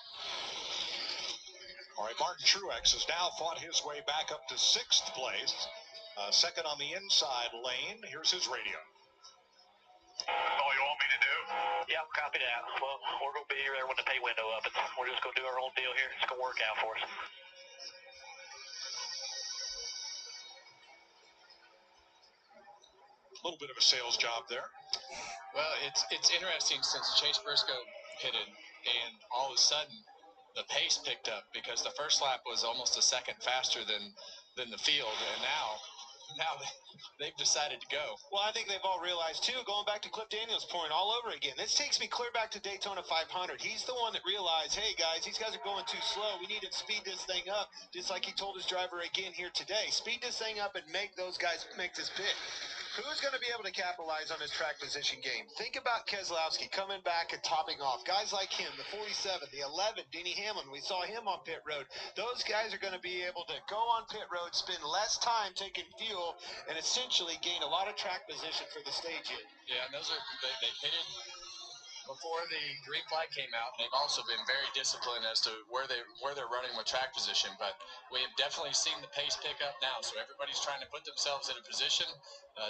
All right, Martin Truex has now fought his way back up to 6th place. Second on the inside lane. Here's his radio. All you want me to do? Yeah, copy that. Well, we're going to be there when the pay window opens. We're just going to do our own deal here. It's going to work out for us. A little bit of a sales job there. Well, it's interesting since Chase Briscoe pitted, and all of a sudden the pace picked up because the first lap was almost a second faster than the field, and now they've decided to go. Well, I think they've all realized, too, going back to Cliff Daniels' point all over again. This takes me clear back to Daytona 500. He's the one that realized, hey, guys, these guys are going too slow. We need to speed this thing up, just like he told his driver again here today. Speed this thing up and make those guys make this pit. Who's going to be able to capitalize on his track position game? Think about Keselowski coming back and topping off. Guys like him, the 47, the 11, Denny Hamlin, we saw him on pit road. Those guys are going to be able to go on pit road, spend less time taking fuel, and essentially gain a lot of track position for the stage in. Yeah, and those are they hit it before the green flag came out, and they've also been very disciplined as to where they're running with track position. But we have definitely seen the pace pick up now, so everybody's trying to put themselves in a position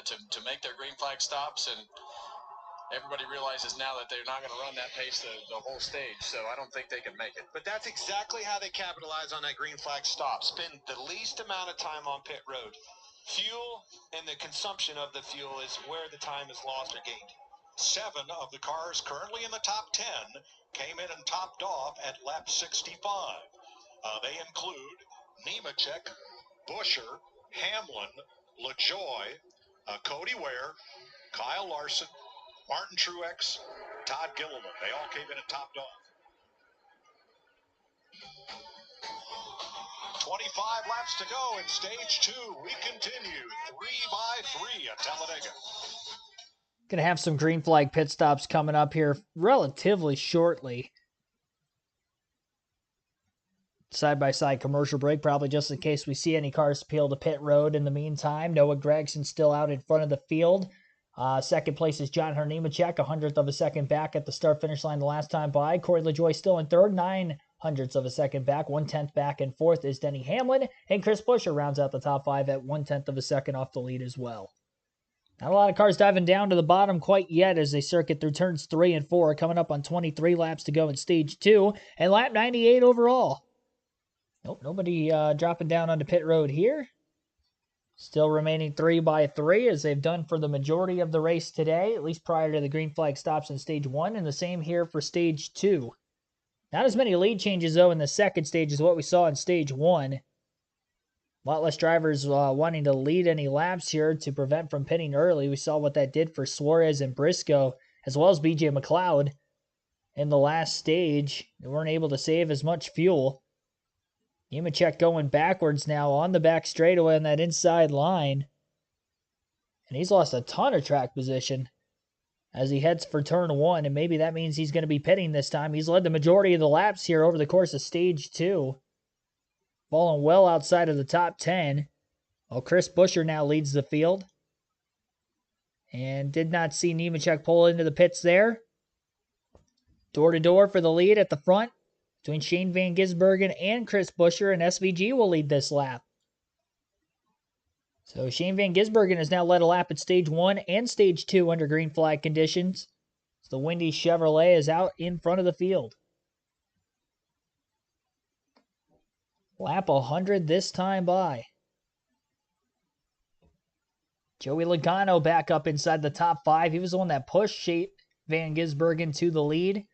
to make their green flag stops, and everybody realizes now that they're not going to run that pace the whole stage, so I don't think they can make it. But that's exactly how they capitalize on that green flag stop. Spend the least amount of time on pit road. Fuel and the consumption of the fuel is where the time is lost or gained. 7 of the cars currently in the top 10 came in and topped off at lap 65. They include Nemechek, Buescher, Hamlin, LaJoie, Cody Ware, Kyle Larson, Martin Truex, Todd Gilliland. They all came in and topped off. 25 laps to go in stage 2. We continue 3x3 at Talladega. Going to have some green flag pit stops coming up here relatively shortly. Side-by-side commercial break, probably just in case we see any cars peel to pit road. In the meantime, Noah Gragson still out in front of the field. Second place is John Nemechek, 100th of a second back at the start-finish line the last time by. Corey LaJoie still in third, 900ths of a second back. 1/10 back, and fourth is Denny Hamlin. And Chris Buescher rounds out the top 5 at 1/10 of a second off the lead as well. Not a lot of cars diving down to the bottom quite yet as they circuit through turns 3 and 4, coming up on 23 laps to go in stage 2, and lap 98 overall. Nope, nobody dropping down onto pit road here. Still remaining 3x3 as they've done for the majority of the race today, at least prior to the green flag stops in stage 1, and the same here for stage 2. Not as many lead changes, though, in the second stage as what we saw in stage 1. A lot less drivers wanting to lead any laps here to prevent from pitting early. We saw what that did for Suarez and Briscoe, as well as BJ McLeod in the last stage. They weren't able to save as much fuel. Nemechek going backwards now on the back straightaway on that inside line. And he's lost a ton of track position as he heads for turn 1, and maybe that means he's going to be pitting this time. He's led the majority of the laps here over the course of stage 2. Falling well outside of the top 10. Well, Chris Buescher now leads the field. And did not see Nemechek pull into the pits there. Door to door for the lead at the front between Shane Van Gisbergen and Chris Buescher, and SVG will lead this lap. So Shane Van Gisbergen has now led a lap at stage 1 and stage 2 under green flag conditions. So the Windy Chevrolet is out in front of the field. Lap 100 this time by. Joey Logano back up inside the top 5. He was the one that pushed Van Gisbergen to the lead.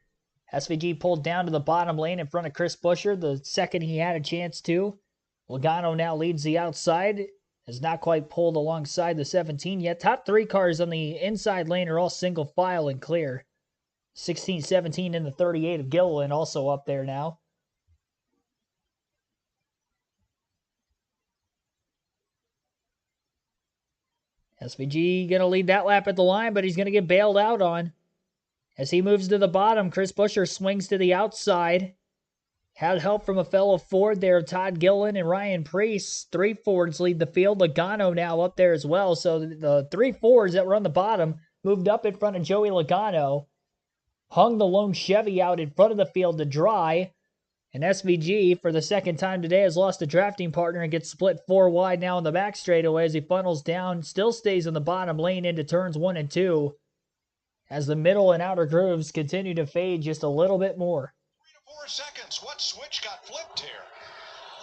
SVG pulled down to the bottom lane in front of Chris Buescher the second he had a chance to. Logano now leads the outside. Has not quite pulled alongside the 17 yet. Top 3 cars on the inside lane are all single file and clear. 16, 17, and the 38 of Gilliland also up there now. SVG going to lead that lap at the line, but he's going to get bailed out on. As he moves to the bottom, Chris Buescher swings to the outside. Had help from a fellow Ford there, Todd Gilliland and Ryan Preece. 3 Fords lead the field. Logano now up there as well. So the 3 Fords that were on the bottom moved up in front of Joey Logano. Hung the lone Chevy out in front of the field to dry. And SVG, for the second time today, has lost a drafting partner and gets split 4 wide now on the back straightaway as he funnels down. Still stays in the bottom lane into turns 1 and 2. As the middle and outer grooves continue to fade just a little bit more. 3 to 4 seconds. What switch got flipped here?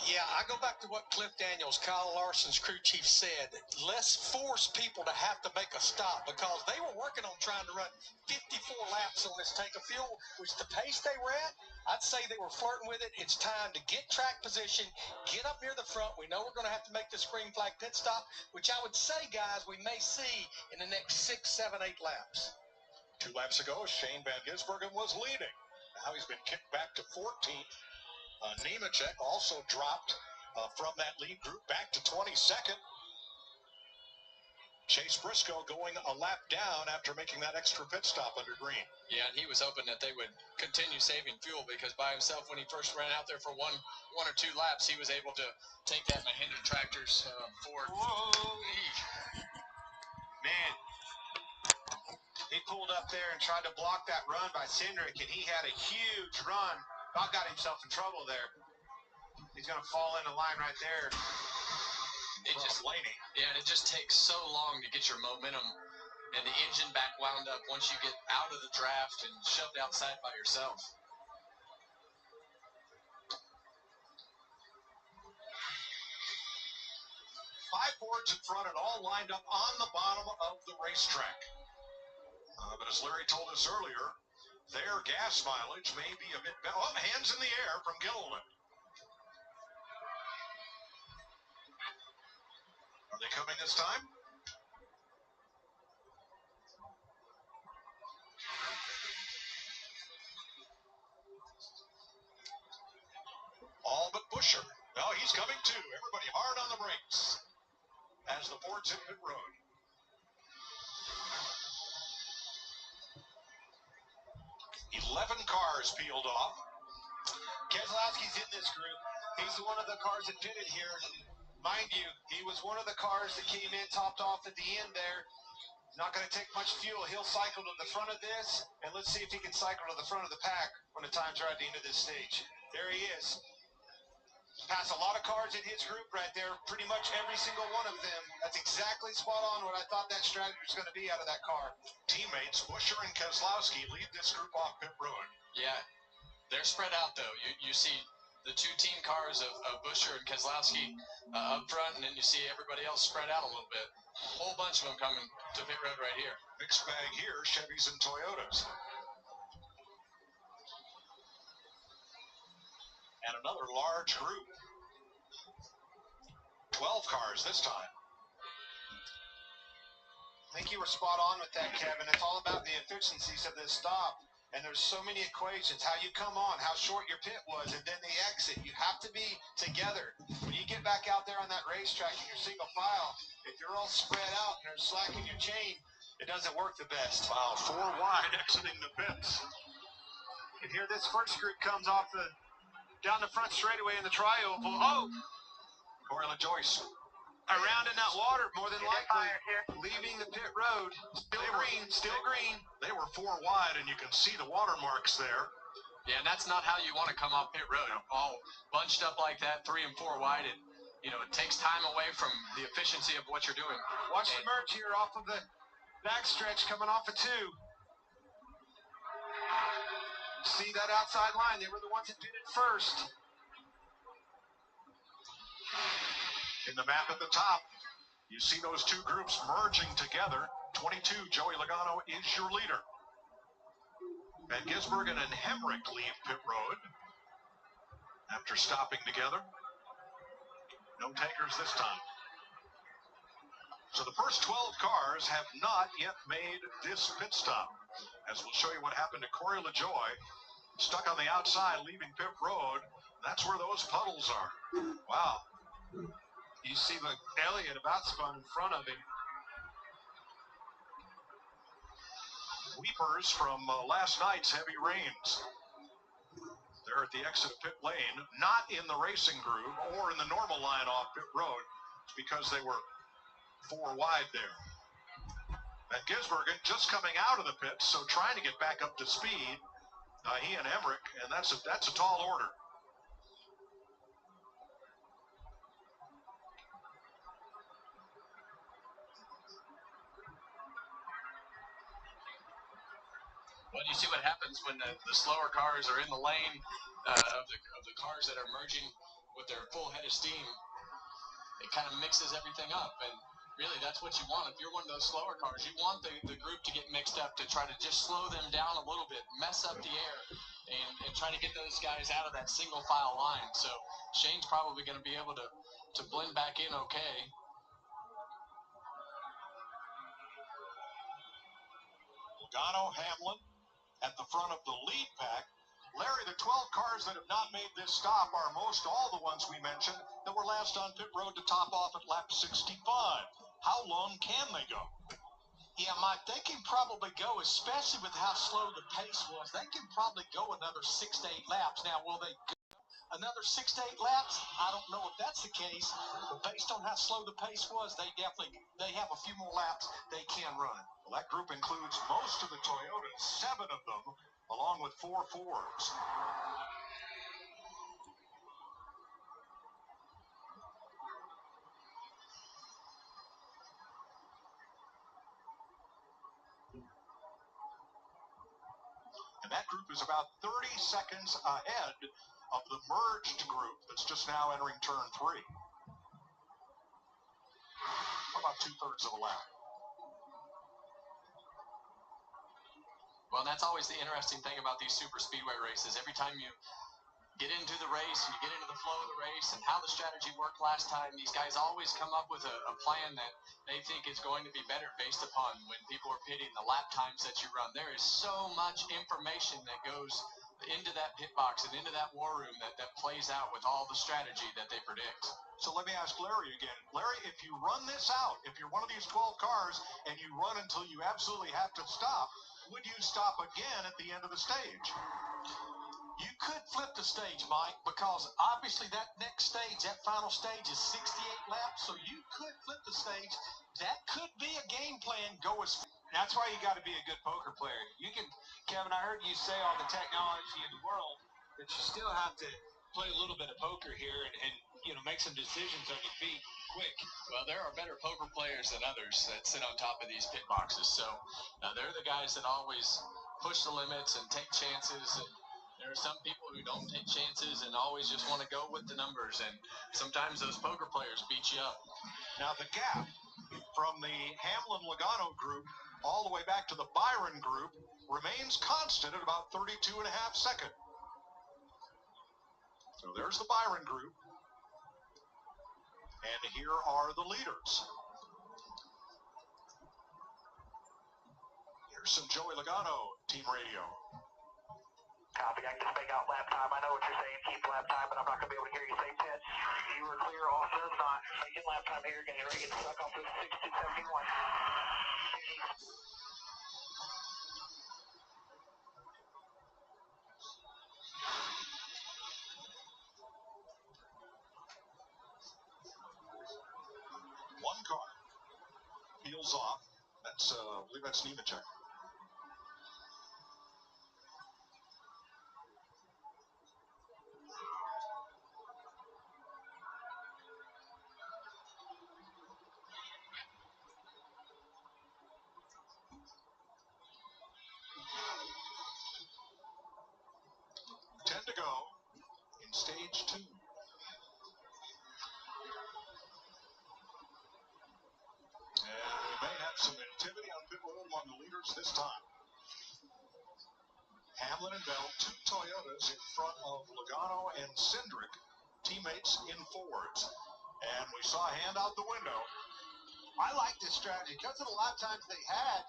Yeah, I go back to what Cliff Daniels, Kyle Larson's crew chief, said. Let's force people to have to make a stop because they were working on trying to run 54 laps on this tank of fuel, which the pace they were at, I'd say they were flirting with it. It's time to get track position, get up near the front. We know we're going to have to make this green flag pit stop, which I would say, guys, we may see in the next 6, 7, 8 laps. 2 laps ago, Shane Van Gisbergen was leading. Now he's been kicked back to 14th. Nemechek also dropped from that lead group back to 22nd. Chase Briscoe going a lap down after making that extra pit stop under green. Yeah, and he was hoping that they would continue saving fuel, because by himself, when he first ran out there for one or two laps, he was able to take that Mahindra tractors forward. Man, he pulled up there and tried to block that run by Cindric, and he had a huge run. About got himself in trouble there. He's going to fall into line right there. It just takes so long to get your momentum and the engine back wound up once you get out of the draft and shoved outside by yourself. Five boards in front and all lined up on the bottom of the racetrack. But as Larry told us earlier, their gas mileage may be a bit better. Oh, hands in the air from Gilliland. Are they coming this time? All but Buscher. No, he's coming too. Everybody hard on the brakes as the Fords hit pit road. $11 cars peeled off. Keselowski's in this group. He's one of the cars that pitted here. Mind you, he was one of the cars that came in topped off at the end there. Not going to take much fuel. He'll cycle to the front of this, and let's see if he can cycle to the front of the pack when the times are at the end of this stage. There he is. Passed a lot of cars in his group right there, pretty much every single one of them. That's exactly spot on what I thought that strategy was going to be out of that car. Teammates Buscher and Keselowski lead this group off pit road. Yeah, they're spread out though. You see the two team cars of Buscher and Keselowski up front, and then you see everybody else spread out a little bit. A whole bunch of them coming to pit road right here. Mixed bag here, Chevys and Toyotas. And another large group. 12 cars this time. I think you were spot on with that, Kevin. It's all about the efficiencies of this stop. And there's so many equations. How you come on, how short your pit was, and then the exit. You have to be together. When you get back out there on that racetrack in your single file, if you're all spread out and there's slack in your chain, it doesn't work the best. Wow, 4 wide exiting the pits. And here this first group comes off down the front straightaway in the tri-oval. Oh! Corey LaJoyce. Around in that water, more than likely, leaving the pit road. Still green. They were 4 wide, and you can see the watermarks there. Yeah, and that's not how you want to come off pit road. All bunched up like that, 3 and 4 wide. It takes time away from the efficiency of what you're doing. Watch the merge here off of the backstretch coming off of 2. See that outside line? They were the ones that pitted first. In the map at the top, you see those two groups merging together. 22, Joey Logano is your leader. And Gisbergen and Hemrick leave pit road after stopping together. No takers this time. So the first 12 cars have not yet made this pit stop. As we'll show you what happened to Corey LaJoy, stuck on the outside, leaving pit road. That's where those puddles are. Wow. You see the Elliott about spun in front of him. Weepers from last night's heavy rains. They're at the exit of pit lane, not in the racing groove or in the normal line off pit road. It's because they were 4 wide there. And Gisbergen just coming out of the pits, so trying to get back up to speed. He and Emmerich, and that's a tall order. Well, you see what happens when the slower cars are in the lane of the cars that are merging with their full head of steam. It kind of mixes everything up, and really that's what you want. If you're one of those slower cars, you want the group to get mixed up to try to just slow them down a little bit, mess up the air, and try to get those guys out of that single file line. So Shane's probably going to be able to blend back in okay. Logano, Hamlin at the front of the lead pack. Larry, the 12 cars that have not made this stop are most all the ones we mentioned that were last on pit road to top off at lap 65. How long can they go? Yeah, Mike, they can probably go, especially with how slow the pace was. They can probably go another 6 to 8 laps. Now, will they go another 6 to 8 laps? I don't know if that's the case, but based on how slow the pace was, they have a few more laps they can run. Well, that group includes most of the Toyotas, 7 of them, along with 4 Fords. And that group is about 30 seconds ahead of the merged group that's just now entering turn 3. About 2/3 of a lap. Well, that's always the interesting thing about these super speedway races. Every time you get into the race and you get into the flow of the race and how the strategy worked last time, these guys always come up with a plan that they think is going to be better based upon when people are pitting, the lap times that you run. There is so much information that goes into that pit box and into that war room that plays out with all the strategy that they predict. So let me ask Larry again. Larry, if you run this out, if you're one of these 12 cars and you run until you absolutely have to stop, would you stop again at the end of the stage? You could flip the stage, Mike, because obviously that next stage, that final stage is 68 laps, so you could flip the stage. That could be a game plan. That's why you got to be a good poker player. You can, Kevin, I heard you say all the technology in the world, but you still have to play a little bit of poker here and make some decisions on your feet quick. Well, there are better poker players than others that sit on top of these pit boxes. So they're the guys that always push the limits and take chances. And there are some people who don't take chances and always just want to go with the numbers. And sometimes those poker players beat you up. Now the gap from the Hamlin-Logano group all the way back to the Byron group remains constant at about 32.5 seconds. So there's the Byron group. And here are the leaders. Here's some Joey Logano team radio. Copy, I can just make out lap time. I know what you're saying, keep lap time, but I'm not going to be able to hear you say 10. You were clear, all does not. Making lap time here, getting ready to get stuck off to 1671. One car peels off. That's, I believe that's Nemechek. To go in stage 2. And we may have some activity on pit road among the leaders this time. Hamlin and Bell, 2 Toyotas in front of Logano and Cindric, teammates in Fords. And we saw a hand out the window. I like this strategy. Because of the lap times they had,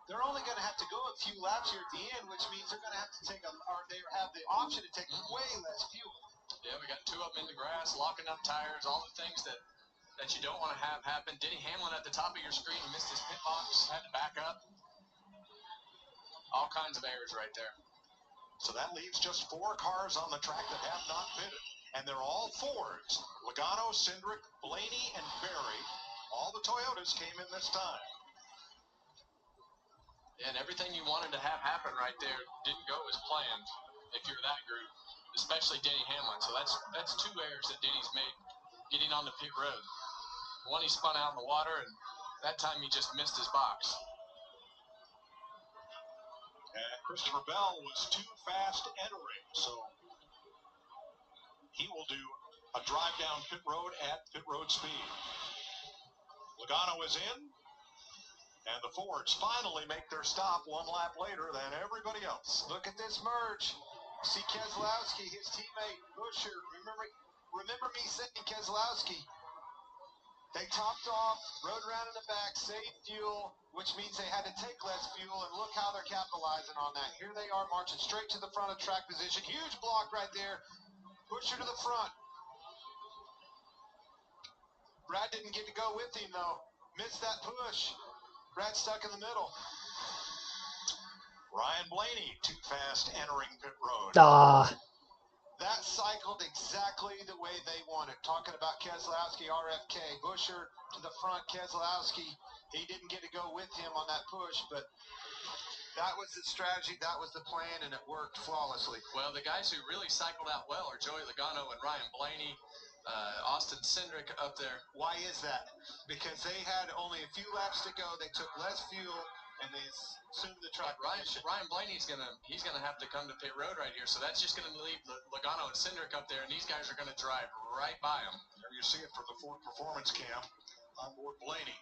they're only going to have to go a few laps here at the end, which means they're going to have to they have the option to take way less fuel. Yeah, we got 2 of them in the grass, locking up tires, all the things that you don't want to have happen. Denny Hamlin at the top of your screen missed his pit box, had to back up. All kinds of errors right there. So that leaves just 4 cars on the track that have not pitted. And they're all Fords. Logano, Cindric, Blaney, and Berry. All the Toyotas came in this time. And everything you wanted to have happen right there didn't go as planned if you're that group, especially Denny Hamlin. So that's 2 errors that Denny's made getting on the pit road. One, he spun out in the water, and that time he just missed his box. And Christopher Bell was too fast entering, so he will do a drive down pit road at pit road speed. Logano is in, and the Fords finally make their stop 1 lap later than everybody else. Look at this merge. See Keselowski, his teammate Buscher. Remember me saying Keselowski. They topped off, rode around in the back, saved fuel, which means they had to take less fuel, and look how they're capitalizing on that. Here they are marching straight to the front of track position. Huge block right there. Buscher to the front. Brad didn't get to go with him, though. Missed that push. Brad stuck in the middle. Ryan Blaney, too fast entering pit road. That cycled exactly the way they wanted. Talking about Keselowski, RFK. Buscher to the front. Keselowski, he didn't get to go with him on that push, but that was the strategy, that was the plan, and it worked flawlessly. Well, the guys who really cycled out well are Joey Logano and Ryan Blaney, Austin Cindric up there. Why is that? Because they had only a few laps to go. They took less fuel, and they assumed the track. Ryan Blaney's gonna have to come to pit road right here, so that's just gonna leave Logano and Cindric up there, and these guys are gonna drive right by them. There you see it from the Ford Performance Cam on board Blaney.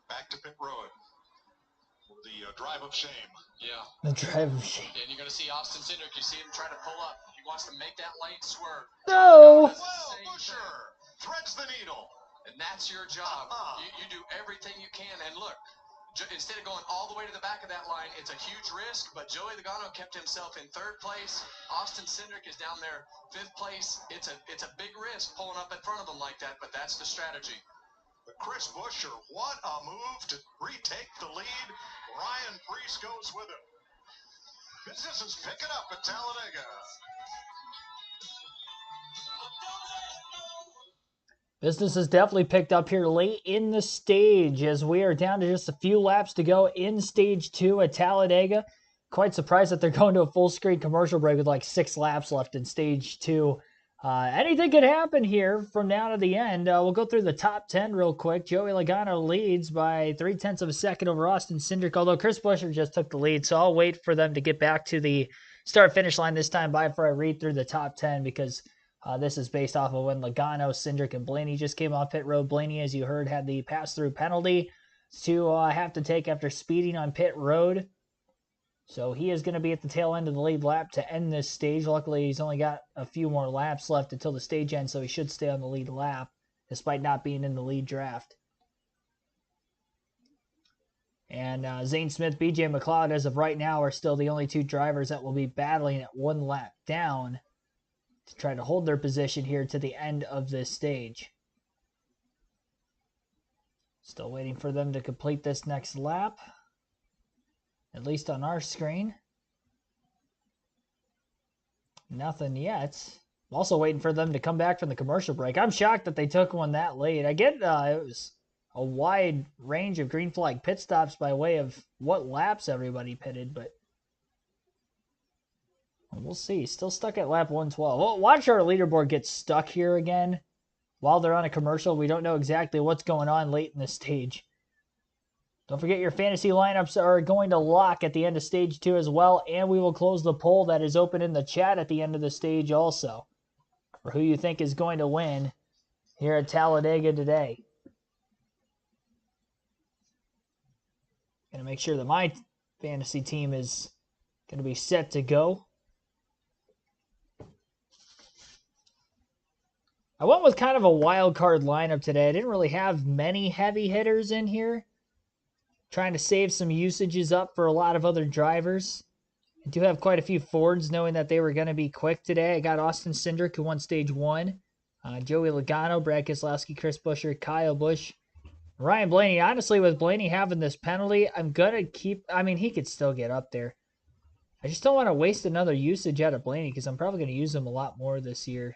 Back to pit road. The drive of shame. Yeah. The drive of shame. And you're going to see Austin Cindric. You see him try to pull up. He wants to make that lane swerve. No! Well, Buscher threads the needle. And that's your job. You do everything you can. And look, instead of going all the way to the back of that line, it's a huge risk. But Joey Logano kept himself in 3rd place. Austin Cindric is down there 5th place. It's a big risk pulling up in front of them like that, but that's the strategy. But Chris Buscher, what a move to retake the lead. Ryan Preece goes with him. Business is picking up at Talladega. Business has definitely picked up here late in the stage as we are down to just a few laps to go in stage 2 at Talladega. Quite surprised that they're going to a full screen commercial break with like 6 laps left in stage 2. Anything could happen here from now to the end. We'll go through the top 10 real quick. Joey Logano leads by 0.3 of a second over Austin Cindric, although Chris Buscher just took the lead, so I'll wait for them to get back to the start-finish line this time before I read through the top 10 because this is based off of when Logano, Cindric, and Blaney just came off pit road. Blaney, as you heard, had the pass-through penalty to have to take after speeding on pit road. So he is going to be at the tail end of the lead lap to end this stage. Luckily, he's only got a few more laps left until the stage ends, so he should stay on the lead lap, despite not being in the lead draft. And Zane Smith, BJ McLeod, as of right now, are still the only 2 drivers that will be battling at 1 lap down to try to hold their position here to the end of this stage. Still waiting for them to complete this next lap. At least on our screen. Nothing yet. I'm also waiting for them to come back from the commercial break. I'm shocked that they took one that late. I get it was a wide range of green flag pit stops by way of what laps everybody pitted, but we'll see. Still stuck at lap 112. Well, watch our leaderboard get stuck here again while they're on a commercial. We don't know exactly what's going on late in this stage. Don't forget your fantasy lineups are going to lock at the end of stage 2 as well, and we will close the poll that is open in the chat at the end of the stage also for who you think is going to win here at Talladega today. Going to make sure that my fantasy team is going to be set to go. I went with kind of a wild card lineup today. I didn't really have many heavy hitters in here. Trying to save some usages up for a lot of other drivers. I do have quite a few Fords knowing that they were going to be quick today. I got Austin Cindric, who won stage 1. Joey Logano, Brad Keselowski, Chris Buscher, Kyle Busch, Ryan Blaney. Honestly, with Blaney having this penalty, I'm going to keep... I mean, he could still get up there. I just don't want to waste another usage out of Blaney because I'm probably going to use him a lot more this year.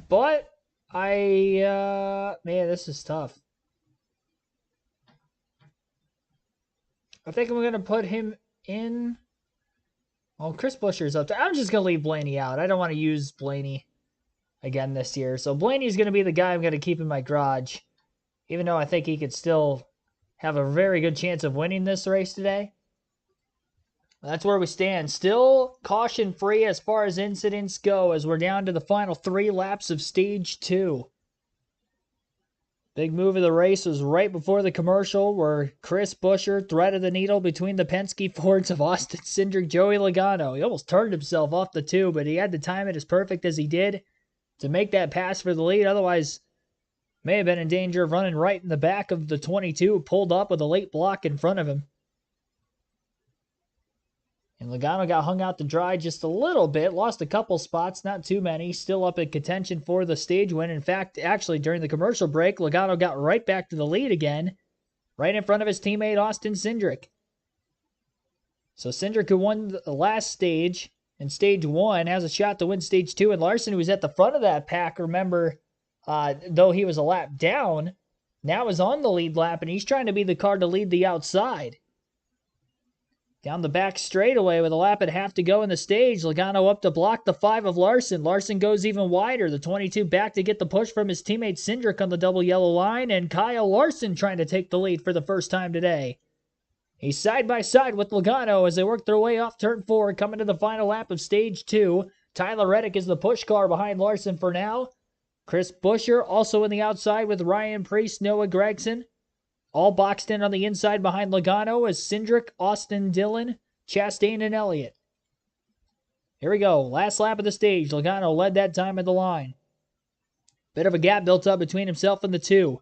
But, man, this is tough. I think I'm going to put him in. Well, Chris Buscher's up there. I'm just going to leave Blaney out. I don't want to use Blaney again this year. So Blaney's going to be the guy I'm going to keep in my garage. Even though I think he could still have a very good chance of winning this race today. That's where we stand. Still caution-free as far as incidents go as we're down to the final 3 laps of stage 2. Big move of the race was right before the commercial where Chris Buscher threaded the needle between the Penske Fords of Austin Cindric, Joey Logano. He almost turned himself off the 2, but he had to time it as perfect as he did to make that pass for the lead. Otherwise, may have been in danger of running right in the back of the 22, pulled up with a late block in front of him. And Logano got hung out to dry just a little bit, lost a couple spots, not too many, still up in contention for the stage win. In fact, actually, during the commercial break, Logano got right back to the lead again, right in front of his teammate Austin Cindric. So Cindric, who won the last stage in stage 1, has a shot to win stage 2, and Larson, who was at the front of that pack, remember, though he was a lap down, now is on the lead lap, and he's trying to be the car to lead the outside. Down the back straightaway with a lap and a half to go in the stage. Logano up to block the 5 of Larson. Larson goes even wider. The 22 back to get the push from his teammate Cindric on the double yellow line. And Kyle Larson trying to take the lead for the first time today. He's side by side with Logano as they work their way off turn 4, coming to the final lap of stage 2. Tyler Reddick is the push car behind Larson for now. Chris Buescher also in the outside with Ryan Preece, Noah Gragson. All boxed in on the inside behind Logano as Cindric, Austin Dillon, Chastain, and Elliott. Here we go. Last lap of the stage. Logano led that time at the line. Bit of a gap built up between himself and the 2.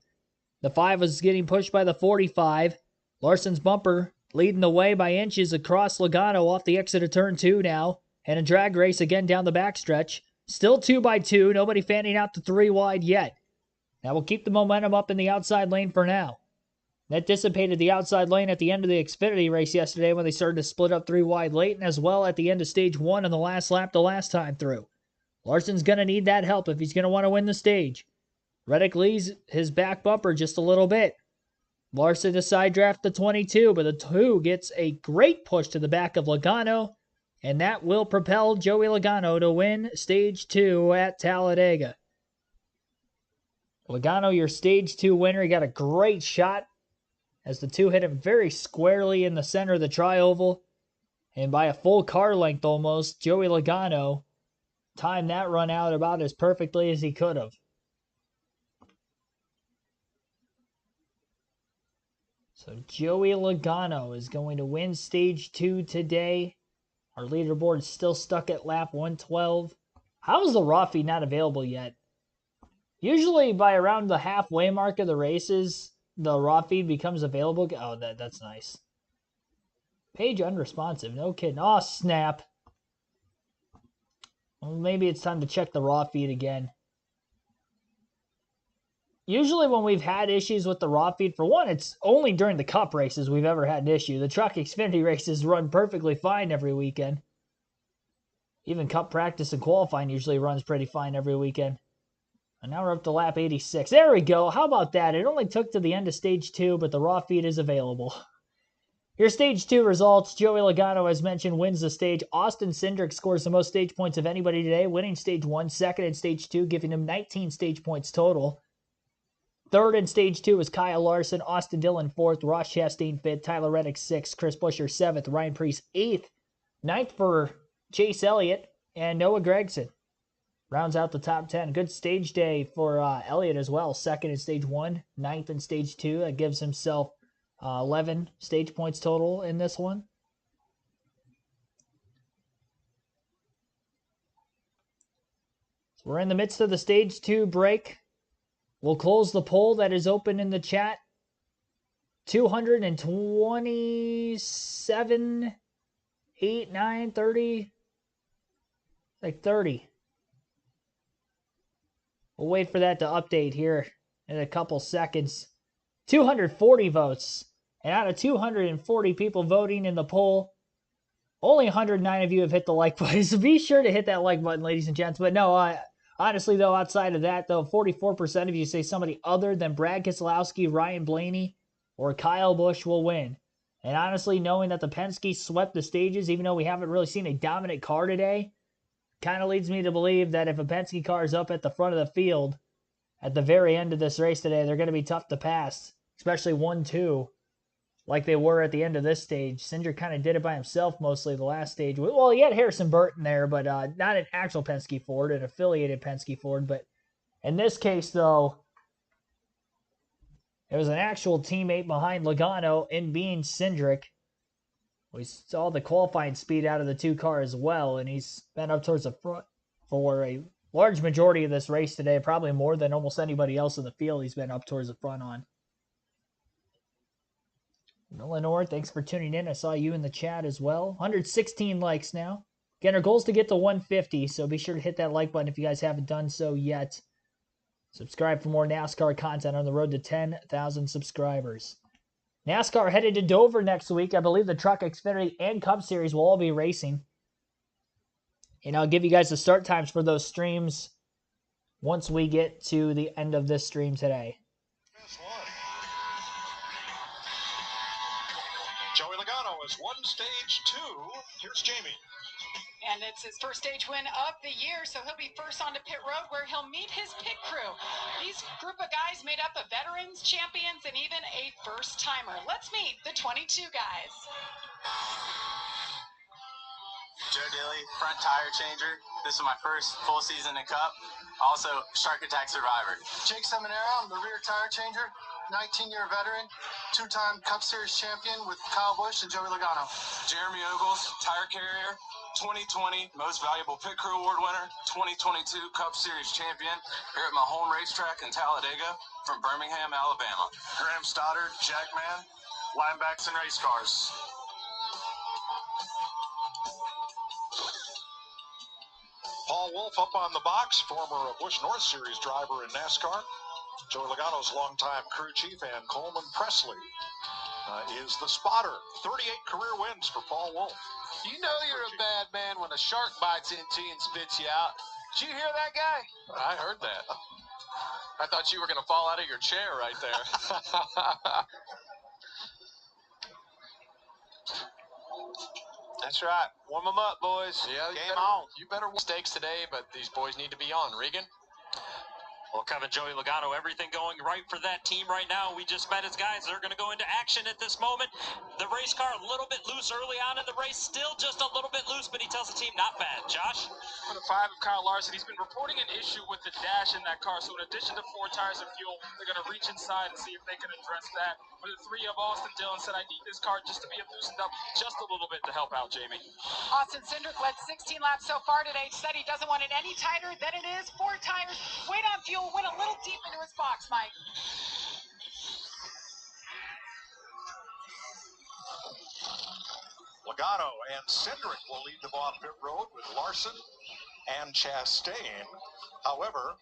The 5 was getting pushed by the 45. Larson's bumper leading the way by inches across Logano off the exit of turn 2 now. And a drag race again down the backstretch. Still 2 by 2. Nobody fanning out to 3 wide yet. Now we'll keep the momentum up in the outside lane for now. That dissipated the outside lane at the end of the Xfinity race yesterday when they started to split up 3 wide late, and as well at the end of stage 1 on the last lap the last time through. Larson's going to need that help if he's going to want to win the stage. Reddick leaves his back bumper just a little bit. Larson to side draft the 22, but the 2 gets a great push to the back of Logano, and that will propel Joey Logano to win stage 2 at Talladega. Logano, your stage 2 winner. He got a great shot as the 2 hit him very squarely in the center of the tri-oval. And by a full car length almost, Joey Logano timed that run out about as perfectly as he could have. So Joey Logano is going to win stage 2 today. Our leaderboard is still stuck at lap 112. How is the raw feed not available yet? Usually by around the halfway mark of the races, the raw feed becomes available. Oh, that's nice. Page unresponsive. No kidding. Oh, snap. Well, maybe it's time to check the raw feed again. Usually when we've had issues with the raw feed, for one, it's only during the Cup races we've ever had an issue. The Truck Xfinity races run perfectly fine every weekend. Even Cup practice and qualifying usually runs pretty fine every weekend. And now we're up to lap 86. There we go. How about that? It only took to the end of stage 2, but the raw feed is available. Your stage 2 results. Joey Logano, as mentioned, wins the stage. Austin Cindric scores the most stage points of anybody today, winning stage 1, second in stage 2, giving him 19 stage points total. Third in stage 2 is Kyle Larson, Austin Dillon 4th, Ross Chastain 5th, Tyler Reddick 6th, Chris Buescher 7th, Ryan Preece 8th, 9th for Chase Elliott, and Noah Gragson rounds out the top 10. Good stage day for Elliott as well. Second in stage 1, 9th in stage 2. That gives himself 11 stage points total in this one. So we're in the midst of the stage 2 break. We'll close the poll that is open in the chat. 227, 8, 9, 30. Like 30. We'll wait for that to update here in a couple seconds. 240 votes. And out of 240 people voting in the poll, only 109 of you have hit the like button. So be sure to hit that like button, ladies and gents. But no, honestly, though, outside of that, though, 44% of you say somebody other than Brad Keselowski, Ryan Blaney, or Kyle Busch will win. And honestly, knowing that the Penske swept the stages, even though we haven't really seen a dominant car today, kind of leads me to believe that if a Penske car is up at the front of the field at the very end of this race today, they're going to be tough to pass, especially 1-2, like they were at the end of this stage. Cindric kind of did it by himself mostly the last stage. Well, he had Harrison Burton there, but not an actual Penske Ford, an affiliated Penske Ford. But in this case, though, it was an actual teammate behind Logano in being Cindric. We saw the qualifying speed out of the 2 car as well, and he's been up towards the front for a large majority of this race today, probably more than almost anybody else in the field he's been up towards the front on. Eleanor, thanks for tuning in. I saw you in the chat as well. 116 likes now. Again, our goal is to get to 150, so be sure to hit that like button if you guys haven't done so yet. Subscribe for more NASCAR content on the road to 10,000 subscribers. NASCAR headed to Dover next week. I believe the Truck, Xfinity, and Cup Series will all be racing. And I'll give you guys the start times for those streams once we get to the end of this stream today. Joey Logano is one stage 2. Here's Jamie. And it's his first stage win of the year, so he'll be first onto pit road where he'll meet his pit crew. These group of guys made up of veterans, champions, and even a first-timer. Let's meet the 22 guys. Joe Daly, front tire changer. This is my first full season in Cup. Also, shark attack survivor. Jake Seminara, I'm the rear tire changer. 19-year veteran, 2-time Cup Series champion with Kyle Busch and Joey Logano. Jeremy Ogles, tire carrier, 2020 Most Valuable Pit Crew Award winner, 2022 Cup Series champion, here at my home racetrack in Talladega from Birmingham, Alabama. Graham Stoddard, Jackman, linebacks and race cars. Paul Wolf up on the box, former Busch North Series driver in NASCAR. Joey Logano's longtime crew chief, and Coleman Presley is the spotter. 38 career wins for Paul Wolf. You know you're a bad man when a shark bites into you and spits you out. Did you hear that guy? I heard that. I thought you were going to fall out of your chair right there. That's right. Warm them up, boys. Yeah, Game on. You better win stakes today, but these boys need to be on. Regan? Well, Kevin, Joey Logano, everything going right for that team right now. We just met his guys. They're going to go into action at this moment. The race car a little bit loose early on in the race. Still just a little bit loose, but he tells the team not bad. Josh? For the 5 of Kyle Larson, he's been reporting an issue with the dash in that car. So in addition to 4 tires of fuel, they're going to reach inside and see if they can address that. But the 3 of Austin Dillon said, I need this car just to be loosened up just a little bit to help out Jamie. Austin Cindric led 16 laps so far today. Said he doesn't want it any tighter than it is. 4 tires, wait on fuel, went a little deep into his box, Mike. Logano and Cindric will lead them off pit road with Larson and Chastain. However,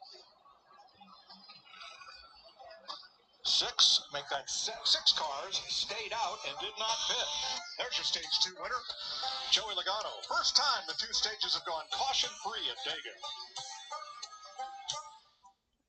6 cars stayed out and did not pit. There's your stage 2 winner, Joey Logano. First time the 2 stages have gone caution-free at Dega.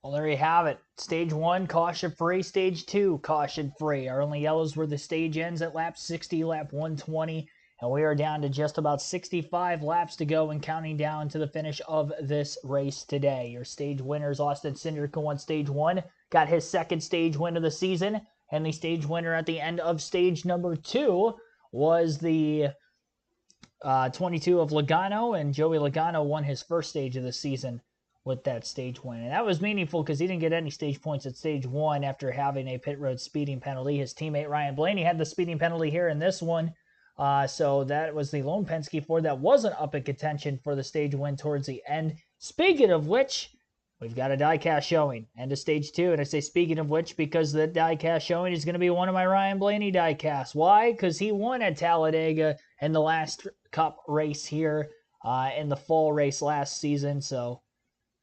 Well, there you have it. Stage 1, caution-free. Stage 2, caution-free. Our only yellows were the stage ends at lap 60, lap 120. And we are down to just about 65 laps to go and counting down to the finish of this race today. Your stage winners, Austin Cindric, who won stage 1, got his second stage win of the season. And the stage winner at the end of stage number 2 was the 22 of Logano. And Joey Logano won his first stage of the season with that stage win. And that was meaningful because he didn't get any stage points at stage 1 after having a pit road speeding penalty. His teammate Ryan Blaney had the speeding penalty here in this one. So that was the lone Penske Ford that wasn't up in contention for the stage win towards the end. Speaking of which, we've got a diecast showing and a stage 2. And I say speaking of which because the diecast showing is going to be one of my Ryan Blaney diecasts. Why? Because he won at Talladega in the last Cup race here in the fall race last season. So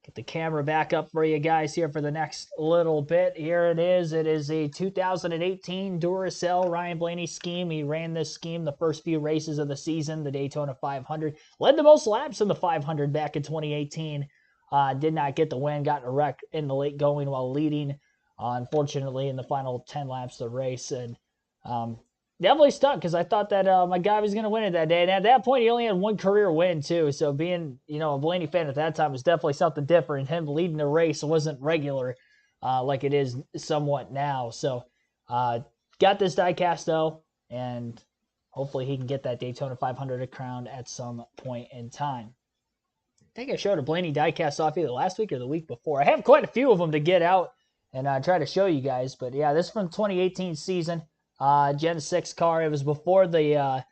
get the camera back up for you guys here for the next little bit. Here it is. It is a 2018 Duracell Ryan Blaney scheme. He ran this scheme the first few races of the season, the Daytona 500. Led the most laps in the 500 back in 2018. Did not get the win. Got in a wreck in the late going while leading, unfortunately, in the final 10 laps of the race. And definitely stuck because I thought that my guy was going to win it that day. And at that point, he only had 1 career win, too. So being, a Blaney fan at that time was definitely something different. Him leading the race wasn't regular like it is somewhat now. So got this diecast, though, and hopefully he can get that Daytona 500 crowned at some point in time. I think I showed a Blaney diecast off either last week or the week before. I have quite a few of them to get out and try to show you guys. But, yeah, this is from 2018 season. Gen 6 car. It was before the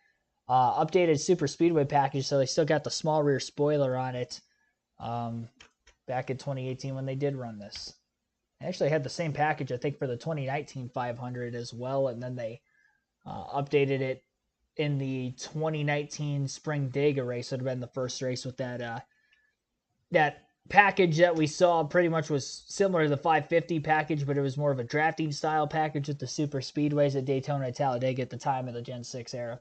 updated Super Speedway package, so they still got the small rear spoiler on it back in 2018 when they did run this. They actually had the same package, I think, for the 2019 500 as well, and then they updated it in the 2019 Spring Dega race. It would have been the first race with that that package that we saw. Pretty much was similar to the 550 package, but it was more of a drafting style package with the super speedways at Daytona and Talladega at the time of the Gen 6 era.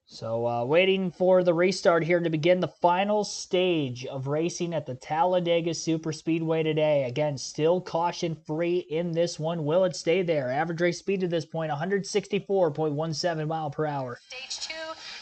So waiting for the restart here to begin the final stage of racing at the Talladega Superspeedway today. Again, still caution-free in this one. Will it stay there? Average race speed at this point, 164.17 mile per hour. Stage 2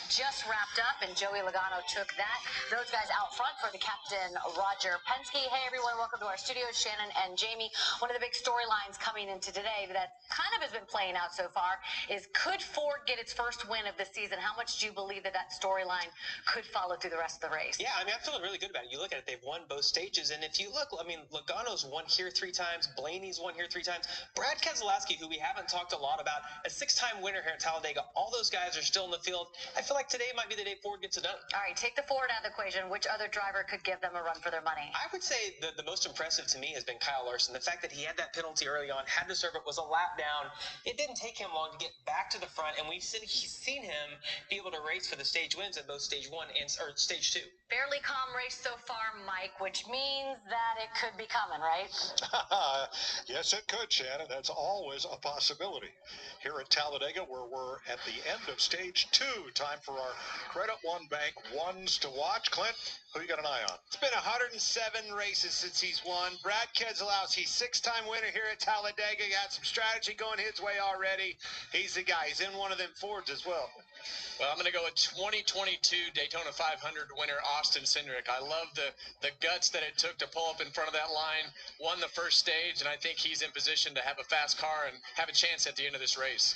just wrapped up, and Joey Logano took that. Those guys out front for the captain, Roger Penske. Hey, everyone. Welcome to our studios, Shannon and Jamie. One of the big storylines coming into today that kind of has been playing out so far is, could Ford get its first win of the season? How much do you believe that storyline could follow through the rest of the race? Yeah, I mean, I'm feeling really good about it. You look at it, they've won both stages, and if you look, I mean, Logano's won here 3 times, Blaney's won here 3 times. Brad Keselowski, who we haven't talked a lot about, a 6-time winner here at Talladega. All those guys are still in the field. I feel like today might be the day Ford gets it done. All right, take the Ford out of the equation. Which other driver could give them a run for their money? I would say the most impressive to me has been Kyle Larson. The fact that he had that penalty early on, had to serve it, was a lap down. It didn't take him long to get back to the front, and he's seen him be able to race for the stage wins at both stage 1 and stage 2. Fairly calm race so far, Mike, which means that it could be coming, right? Yes, it could, Shannon. That's always a possibility. Here at Talladega, where we're at the end of stage 2, time for our Credit One Bank ones to watch. Clint, who you got an eye on? It's been 107 races since he's won. Brad Keselowski, 6-time winner here at Talladega. Got some strategy going his way already. He's the guy. He's in one of them Fords as well. Well, I'm going to go with 2022 Daytona 500 winner Austin Cindric. I love the guts that it took to pull up in front of that line, won the first stage, and I think he's in position to have a fast car and have a chance at the end of this race.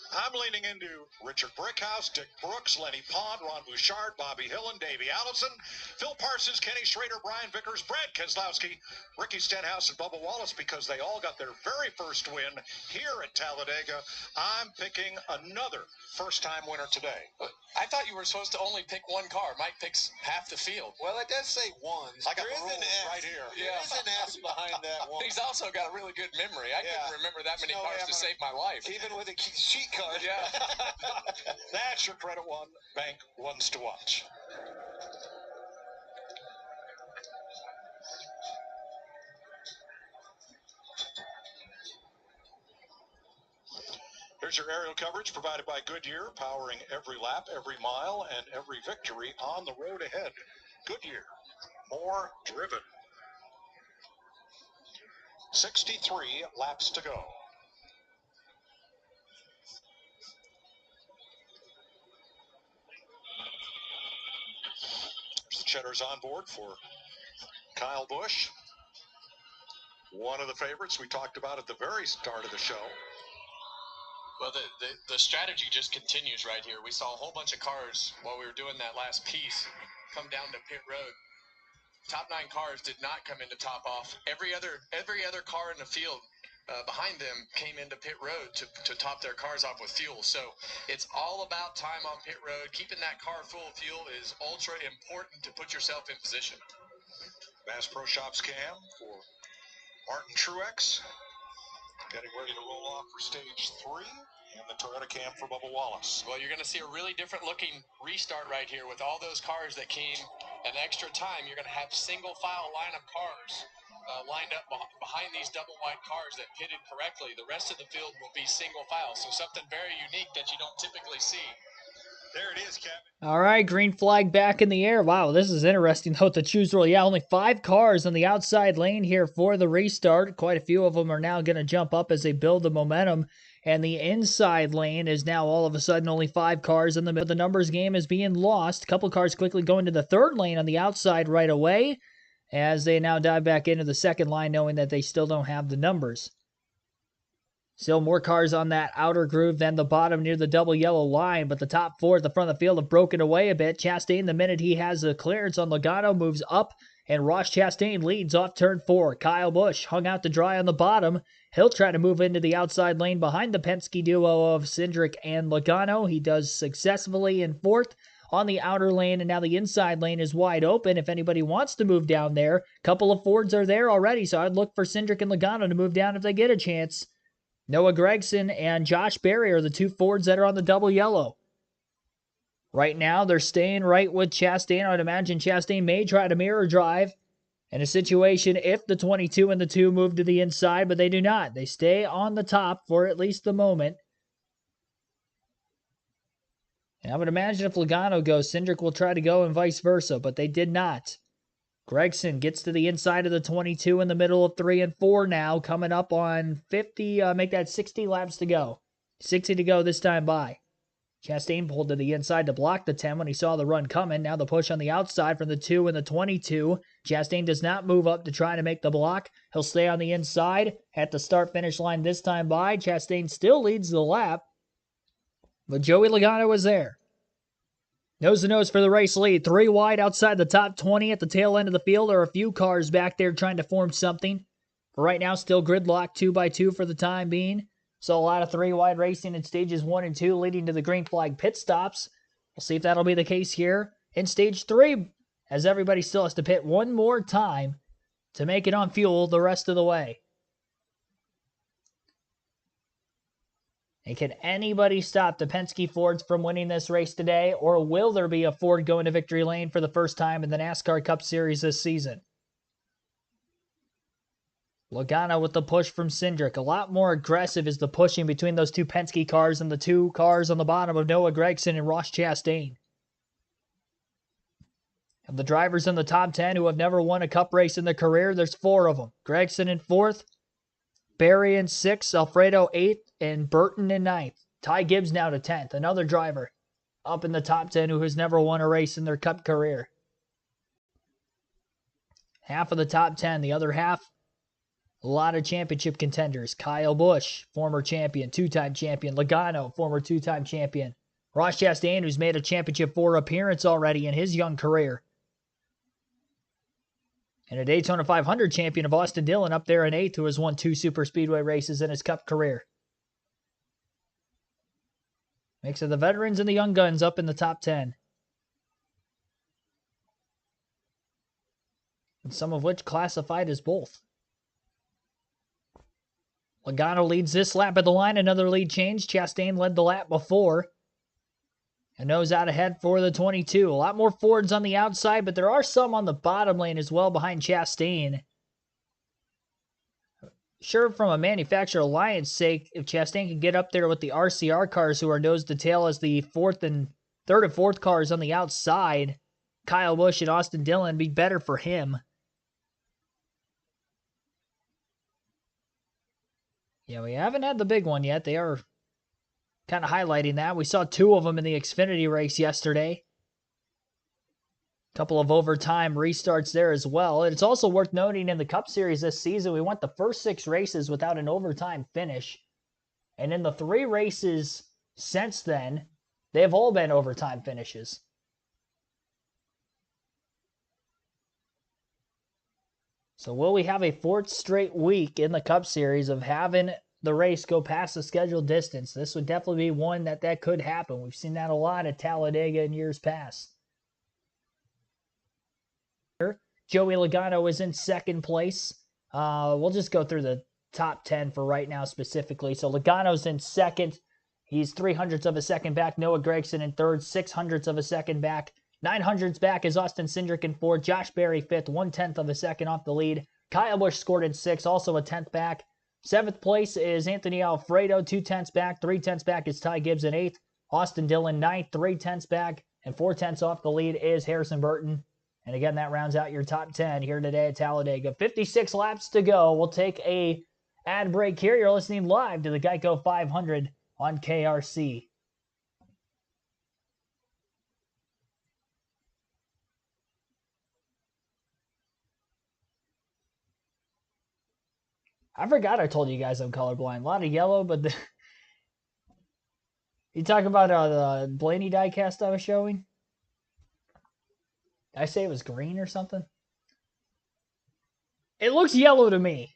I'm leaning into Richard Brickhouse, Dick Brooks, Lenny Pond, Ron Bouchard, Bobby Hillen, Davey Allison, Phil Parsons, Kenny Schrader, Brian Vickers, Brad Keselowski, Ricky Stenhouse, and Bubba Wallace, because they all got their very first win here at Talladega. I'm picking another first-time winner today. I thought you were supposed to only pick one car. Mike picks half the field. Well, it does say ones. I got There the is rules an S. right here. There is an S behind that one. He's also got a really good memory. I couldn't remember that many cars to save my life. Even with a sheet card. Yeah. That's your Credit One Bank ones to watch. Here's your aerial coverage provided by Goodyear, powering every lap, every mile, and every victory on the road ahead. Goodyear, more driven. 63 laps to go. There's the Cheddars on board for Kyle Busch. One of the favorites we talked about at the very start of the show. Well, the strategy just continues right here. We saw a whole bunch of cars while we were doing that last piece come down to pit road. Top 9 cars did not come into top off. Every other car in the field behind them came into pit road to top their cars off with fuel. So it's all about time on pit road. Keeping that car full of fuel is ultra important to put yourself in position. Bass Pro Shops cam for Martin Truex. Getting ready to roll off for stage 3, and the Toyota cam for Bubba Wallace. Well, you're going to see a really different looking restart right here with all those cars that came an extra time. You're going to have single file line of cars lined up behind these double wide cars that pitted correctly. The rest of the field will be single file, so something very unique that you don't typically see. There it is, Kevin. All right, green flag back in the air. Wow, this is interesting, though, to choose rule. Yeah, only 5 cars on the outside lane here for the restart. Quite a few of them are now going to jump up as they build the momentum. And the inside lane is now all of a sudden only 5 cars in the middle. The numbers game is being lost. A couple cars quickly going to the third lane on the outside right away as they now dive back into the second line, knowing that they still don't have the numbers. Still more cars on that outer groove than the bottom near the double yellow line, but the top 4 at the front of the field have broken away a bit. Chastain, the minute he has a clearance on Logano, moves up, and Ross Chastain leads off turn 4. Kyle Busch hung out to dry on the bottom. He'll try to move into the outside lane behind the Penske duo of Cindric and Logano. He does successfully in 4th on the outer lane, and now the inside lane is wide open if anybody wants to move down there. A couple of Fords are there already, so I'd look for Cindric and Logano to move down if they get a chance. Noah Gragson and Josh Berry are the two Fords that are on the double yellow. Right now, they're staying right with Chastain. I would imagine Chastain may try to mirror drive in a situation if the 22 and the 2 move to the inside, but they do not. They stay on the top for at least the moment. And I would imagine if Logano goes, Cindric will try to go and vice versa, but they did not. Gragson gets to the inside of the 22 in the middle of 3 and 4 now, coming up on 50, make that 60 laps to go. 60 to go this time by. Chastain pulled to the inside to block the 10 when he saw the run coming. Now the push on the outside from the 2 and the 22. Chastain does not move up to try to make the block. He'll stay on the inside at the start-finish line this time by. Chastain still leads the lap, but Joey Logano is there. Nose-to-nose for the race lead. 3 wide outside the top 20 at the tail end of the field. There are a few cars back there trying to form something. For right now, still gridlock 2x2 for the time being. So a lot of 3 wide racing in stages 1 and 2 leading to the green flag pit stops. We'll see if that'll be the case here in stage 3, as everybody still has to pit one more time to make it on fuel the rest of the way. And can anybody stop the Penske Fords from winning this race today, or will there be a Ford going to victory lane for the first time in the NASCAR Cup Series this season? Logano with the push from Cindric. A lot more aggressive is the pushing between those two Penske cars and the 2 cars on the bottom of Noah Gragson and Ross Chastain. Of the drivers in the top 10 who have never won a Cup race in their career, there's 4 of them. Gragson in 4th, Berry in 6th, Alfredo 8th, and Burton in 9th. Ty Gibbs now to 10th, another driver up in the top 10 who has never won a race in their Cup career. Half of the top 10, the other half, a lot of championship contenders. Kyle Busch, former champion, 2-time champion. Logano, former 2-time champion. Ross Chastain, who's made a Championship 4 appearance already in his young career. And a Daytona 500 champion of Austin Dillon up there in 8th, who has won 2 super speedway races in his Cup career. Mix of the veterans and the young guns up in the top 10. And some of which classified as both. Logano leads this lap at the line. Another lead change. Chastain led the lap before. And nose out ahead for the 22. A lot more Fords on the outside, but there are some on the bottom lane as well behind Chastain. Sure, from a manufacturer alliance sake, if Chastain can get up there with the RCR cars who are nose to tail as the 3rd and 4th cars on the outside, Kyle Busch and Austin Dillon, be better for him. Yeah, we haven't had the big one yet. They are kind of highlighting that. We saw 2 of them in the Xfinity race yesterday. A couple of overtime restarts there as well. And it's also worth noting in the Cup Series this season, we went the first 6 races without an overtime finish. And in the 3 races since then, they've all been overtime finishes. So will we have a 4th straight week in the Cup Series of having the race go past the scheduled distance? This would definitely be one that could happen. We've seen that a lot at Talladega in years past. Joey Logano is in 2nd place. We'll just go through the top 10 for right now specifically. So Logano's in 2nd. He's 0.03 of a second back. Noah Gragson in 3rd, 0.06 of a second back. 0.09 back is Austin Cindric in 4th. Josh Berry 5th, 0.1 of a second off the lead. Kyle Busch scored in 6th, also a 10th back. 7th place is Anthony Alfredo, 0.2 back. 0.3 back is Ty Gibbs in 8th. Austin Dillon 9th, 0.3 back. And 0.4 off the lead is Harrison Burton. And again, that rounds out your top 10 here today at Talladega. 56 laps to go. We'll take a ad break here. You're listening live to the Geico 500 on KRC. I forgot I told you guys I'm colorblind. A lot of yellow, but you talk about the Blaney diecast I was showing? Did I say it was green or something? It looks yellow to me.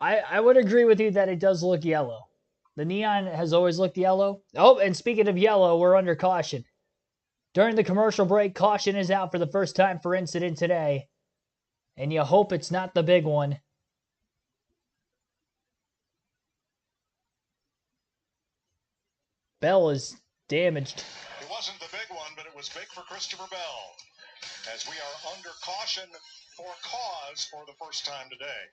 I would agree with you that it does look yellow. The neon has always looked yellow. Oh, and speaking of yellow, we're under caution. During the commercial break, caution is out for the first time for incident today. And you hope it's not the big one. Bell is damaged. It wasn't the big one, but it was big for Christopher Bell, as we are under caution for cause for the first time today.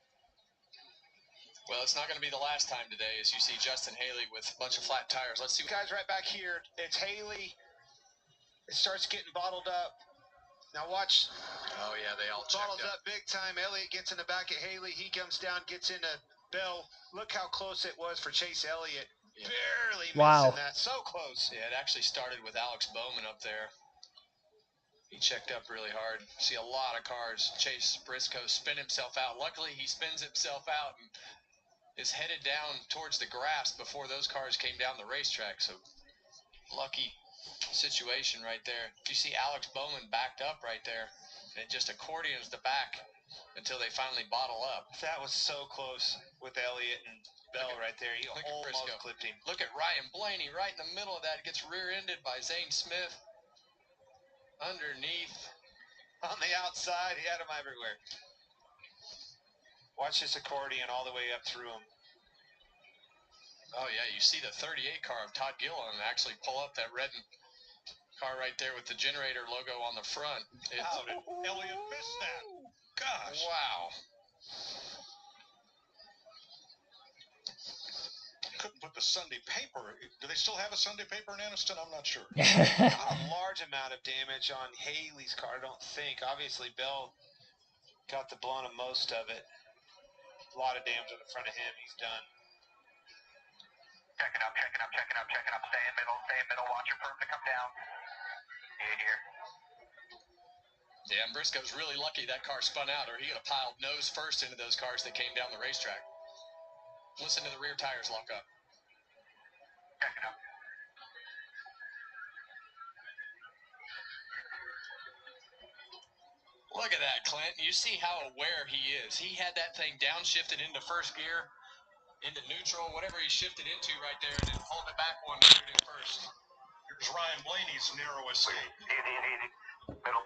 Well, it's not going to be the last time today as you see Justin Haley with a bunch of flat tires. Let's see. Guys, right back here, it's Haley. It starts getting bottled up. Now watch. Oh, yeah, they all bottles up big time. Elliott gets in the back of Haley. He comes down, gets into Bell. Look how close it was for Chase Elliott. Yeah. Barely missing that. So close. Yeah, it actually started with Alex Bowman up there. He checked up really hard. See a lot of cars. Chase Briscoe spin himself out. Luckily, he spins himself out and is headed down towards the grass before those cars came down the racetrack. So lucky situation right there. You see Alex Bowman backed up right there. And it just accordions the back until they finally bottle up. That was so close with Elliott and Bell right there. He almost clipped him. Look at Ryan Blaney right in the middle of that. Gets rear-ended by Zane Smith. Underneath. On the outside, he had him everywhere. Watch this accordion all the way up through him. Oh, yeah, you see the 38 car of Todd Gilliland actually pull up that red car right there with the generator logo on the front. How did Elliott miss that? Gosh. Wow. Couldn't put the Sunday paper. Do they still have a Sunday paper in Anniston? I'm not sure. Not a large amount of damage on Haley's car, I don't think. Obviously, Bell got the blunt of most of it. A lot of damage on the front of him. He's done. Checking up. Stay in middle. Watch your perp to come down. Here. Yeah, and Briscoe's really lucky that car spun out, or he could have piled nose first into those cars that came down the racetrack. Listen to the rear tires lock up. Checking up. Look at that, Clint. You see how aware he is. He had that thing downshifted into first gear, into neutral, whatever he shifted into right there, and then pulled it back one and put it in first. Here's Ryan Blaney's narrow escape. Easy. Middle.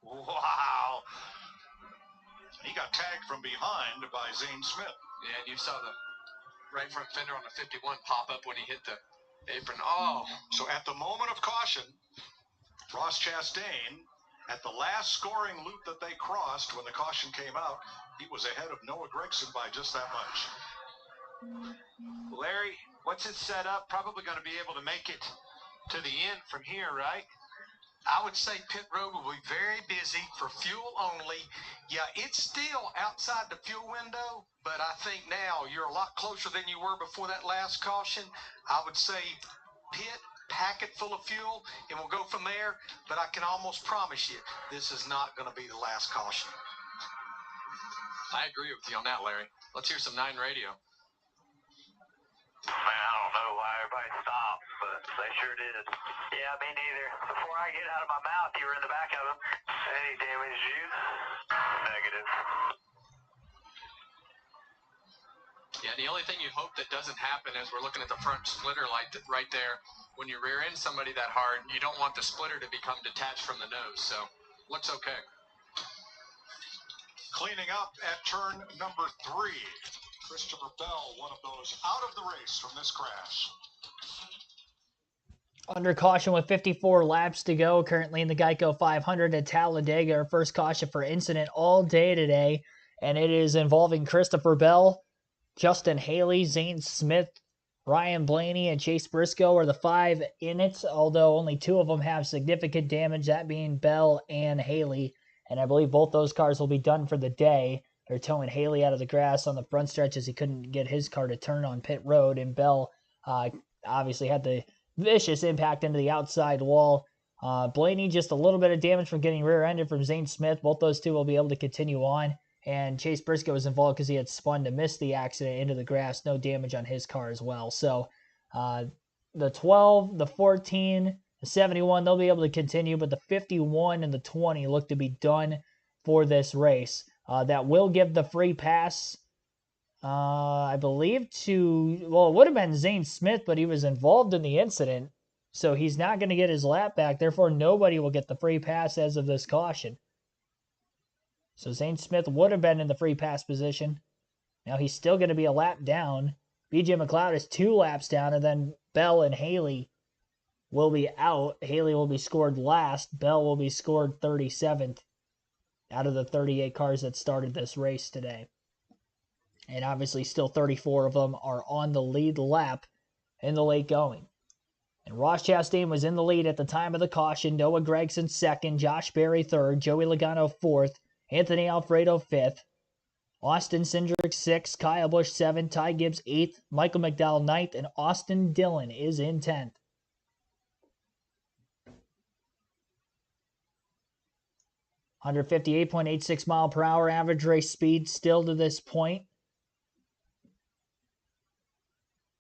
Low. Wow. He got tagged from behind by Zane Smith. Yeah, and you saw the right front fender on the 51 pop up when he hit the apron. Oh. So at the moment of caution, Ross Chastain, at the last scoring loop that they crossed when the caution came out, he was ahead of Noah Gragson by just that much. Larry, what's it set up? Probably going to be able to make it to the end from here, right? I would say pit road will be very busy for fuel only. Yeah, it's still outside the fuel window, but I think now you're a lot closer than you were before that last caution. I would say pit, pack it full of fuel, and we'll go from there. But I can almost promise you, this is not going to be the last caution. I agree with you on that, Larry. Let's hear some 9 radio. Man, I don't know why everybody stopped, but they sure did. Yeah, me neither. Before I get out of my mouth, you were in the back of them. Any damage you? Negative. Yeah, the only thing you hope that doesn't happen as we're looking at the front splitter light right there, when you rear end somebody that hard, you don't want the splitter to become detached from the nose. So, looks okay. Cleaning up at turn number 3. Christopher Bell, one of those out of the race from this crash. Under caution with 54 laps to go, currently in the Geico 500 at Talladega. Our first caution for incident all day today, and it is involving Christopher Bell, Justin Haley, Zane Smith, Ryan Blaney, and Chase Briscoe are the 5 in it, although only 2 of them have significant damage, that being Bell and Haley. And I believe both those cars will be done for the day. They're towing Haley out of the grass on the front stretch as he couldn't get his car to turn on pit road. And Bell obviously had the vicious impact into the outside wall. Blaney, just a little bit of damage from getting rear-ended from Zane Smith. Both those two will be able to continue on. And Chase Briscoe was involved because he had spun to miss the accident into the grass. No damage on his car as well. So the 12, the 14, the 71, they'll be able to continue. But the 51 and the 20 look to be done for this race. That will give the free pass, I believe, to, well, it would have been Zane Smith, but he was involved in the incident. So he's not going to get his lap back. Therefore, nobody will get the free pass as of this caution. So Zane Smith would have been in the free pass position. Now he's still going to be a lap down BJ McLeod is 2 laps down, and then Bell and Haley will be out. Haley will be scored last. Bell will be scored 37th out of the 38 cars that started this race today. And obviously still 34 of them are on the lead lap in the late going. And Ross Chastain was in the lead at the time of the caution. Noah Gragson second, Josh Berry third, Joey Logano fourth, Anthony Alfredo fifth, Austin Cindric sixth, Kyle Busch seventh, Ty Gibbs eighth, Michael McDowell ninth, and Austin Dillon is in 10th. 158.86 mile per hour average race speed still to this point.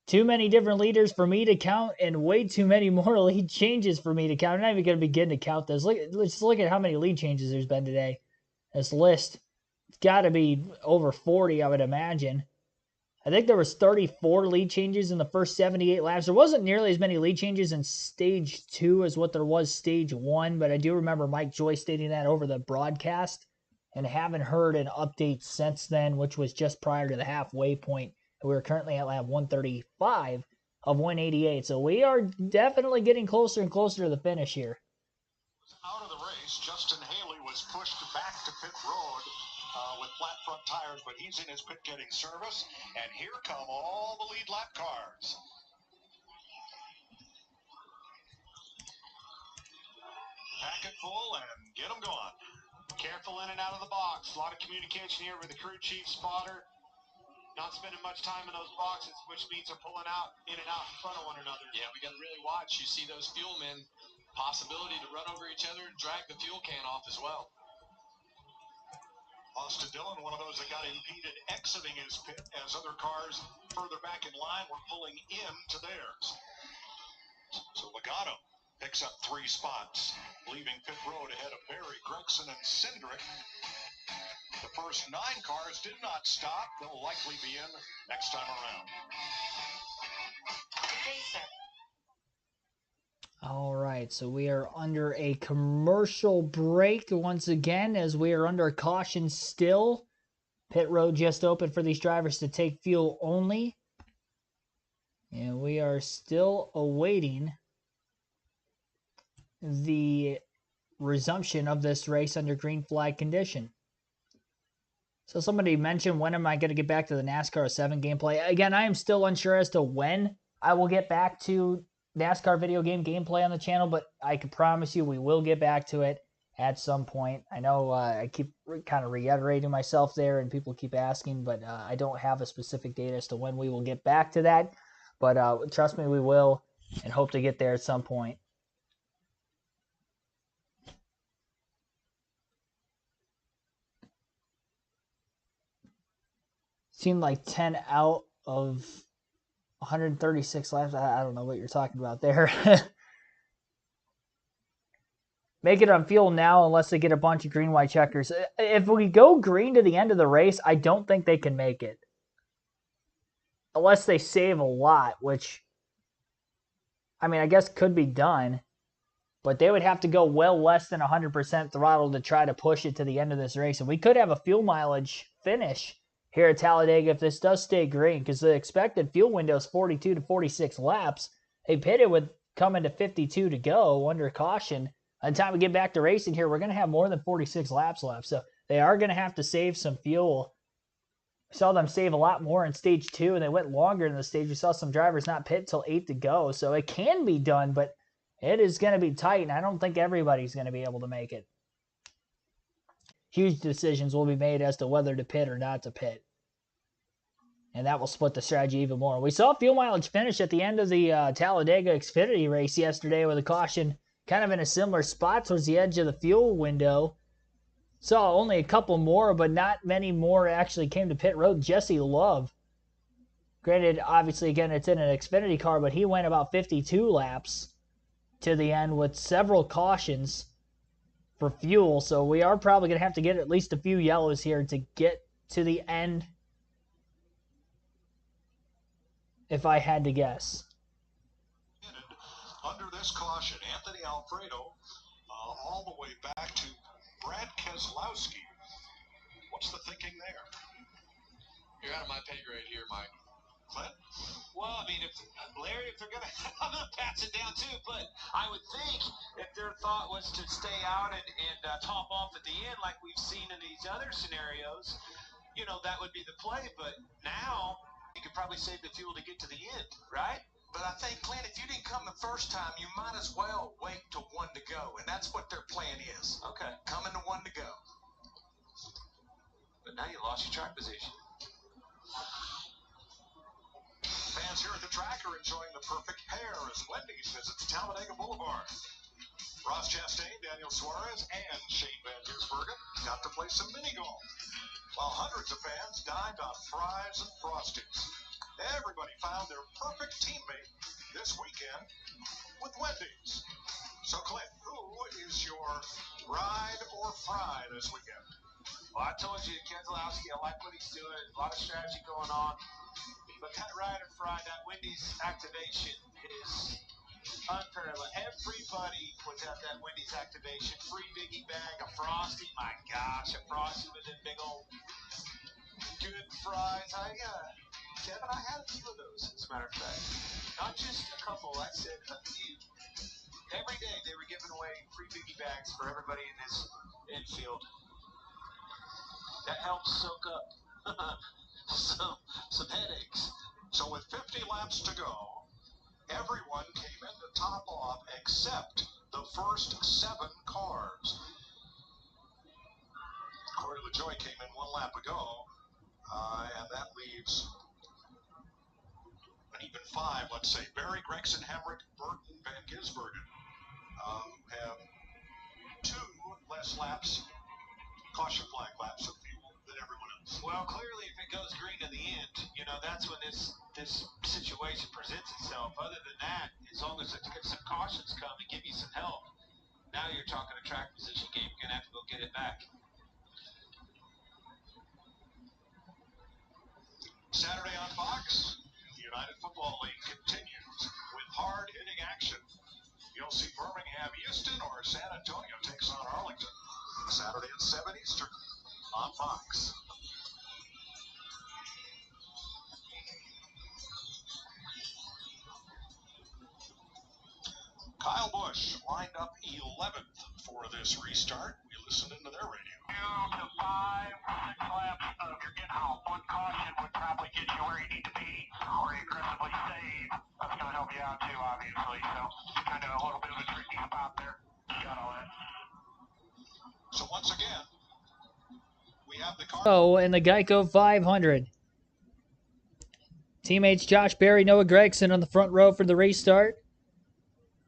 Too many different leaders for me to count, and way too many more lead changes for me to count. I'm not even going to begin to count this. Let's look at how many lead changes there's been today. This list, it's got to be over 40, I would imagine. I think there was 34 lead changes in the first 78 laps. There wasn't nearly as many lead changes in Stage 2 as what there was Stage 1, but I do remember Mike Joy stating that over the broadcast, and haven't heard an update since then, which was just prior to the halfway point. We're currently at lap 135 of 188, so we are definitely getting closer and closer to the finish here. Out of the race, Justin Haley was pushed back to pit road with flat front tires, but he's in his pit getting service, and here come all the lead lap cars. Pack it full and get them going. Careful in and out of the box. A lot of communication here with the crew chief, spotter. Not spending much time in those boxes, which means they're pulling out in and out in front of one another. Yeah, we got to really watch. You see those fuel men, possibility to run over each other and drag the fuel can off as well. Austin Dillon, one of those that got impeded exiting his pit as other cars further back in line were pulling into theirs. So Logano picks up 3 spots, leaving pit road ahead of Berry, Gregson, and Cindric. The first 9 cars did not stop. They'll likely be in next time around. All right, so we are under a commercial break once again as we are under caution still. Pit road just open for these drivers to take fuel only. And we are still awaiting the resumption of this race under green flag condition. So somebody mentioned, when am I going to get back to the NASCAR 7 gameplay? Again, I am still unsure as to when I will get back to NASCAR video game gameplay on the channel, but I can promise you we will get back to it at some point. I know I keep kind of reiterating myself there, and people keep asking, but I don't have a specific date as to when we will get back to that. But trust me, we will, and hope to get there at some point. Seemed like 10 out of 136 laps. I don't know what you're talking about there. Make it on fuel now unless they get a bunch of green-white checkers. If we go green to the end of the race, I don't think they can make it. Unless they save a lot, which, I mean, I guess could be done. But they would have to go well less than 100% throttle to try to push it to the end of this race. And we could have a fuel mileage finish here at Talladega if this does stay green, because the expected fuel window is 42 to 46 laps. They pitted with coming to 52 to go under caution. By the time we get back to racing here, we're going to have more than 46 laps left. So they are going to have to save some fuel. We saw them save a lot more in Stage 2, and they went longer in the stage. We saw some drivers not pit till 8 to go. So it can be done, but it is going to be tight, and I don't think everybody's going to be able to make it. Huge decisions will be made as to whether to pit or not to pit. And that will split the strategy even more. We saw fuel mileage finish at the end of the Talladega Xfinity race yesterday with a caution kind of in a similar spot towards the edge of the fuel window. Saw only a couple more, but not many more actually came to pit road. Jesse Love, granted, obviously, again, it's in an Xfinity car, but he went about 52 laps to the end with several cautions for fuel. So we are probably going to have to get at least a few yellows here to get to the end, if I had to guess. Under this caution, Anthony Alfredo all the way back to Brad Keselowski. What's the thinking there? You're out of my pay grade here, Mike. Clint? Well, I mean, if they're gonna, I'm gonna pass it down too. But I would think if their thought was to stay out and top off at the end, like we've seen in these other scenarios, you know, that would be the play. But now you could probably save the fuel to get to the end, right? But I think, Clint, if you didn't come the first time, you might as well wait to 1 to go. And that's what their plan is. Okay. Coming to 1 to go. But now you lost your track position. Fans here at the track are enjoying the perfect pair as Wendy's visits Talladega Boulevard. Ross Chastain, Daniel Suarez, and Shane Van Gisbergen got to play some mini golf, while hundreds of fans dined on fries and Frosties. Everybody found their perfect teammate this weekend with Wendy's. So, Clint, who is your ride or fry this weekend? Well, I told you, Keselowski, I like what he's doing. A lot of strategy going on. But that ride or fry, that Wendy's activation is unparalleled. Everybody was at that Wendy's activation. Free biggie bag, a Frosty. My gosh, a Frosty with them big old good fries. Kevin, I had a few of those, as a matter of fact. Not just a couple, I said a few. Every day they were giving away free biggie bags for everybody in this infield. That helps soak up some headaches. So with 50 laps to go, everyone came in to top off except the first 7 cars. Corey LaJoy came in 1 lap ago, and that leaves an even 5, let's say. Barry, Gregson, Hemrick, Burton, Van Gisbergen have 2 less laps, caution flag laps of fuel than everyone else. Well, clearly, if it goes green to the end, you know, that's when this situation presents itself. Other than that, as long as some cautions come and give you some help, now you're talking a track position game. You're going to have to go get it back. Saturday on Fox, the United Football League continues with hard-hitting action. You'll see Birmingham, Houston, or San Antonio takes on Arlington. Saturday at 7 Eastern on Fox. Kyle Busch lined up 11th for this restart. We listened into their radio. 2 to 5, 6 laps of your get home. 1 caution would probably get you where you need to be, or you aggressively save. That's going to help you out too, obviously. So kind of a little bit of a tricky spot there. Got all that. So once again, we have the car. So in the Geico 500, teammates Josh Berry, Noah Gragson on the front row for the restart.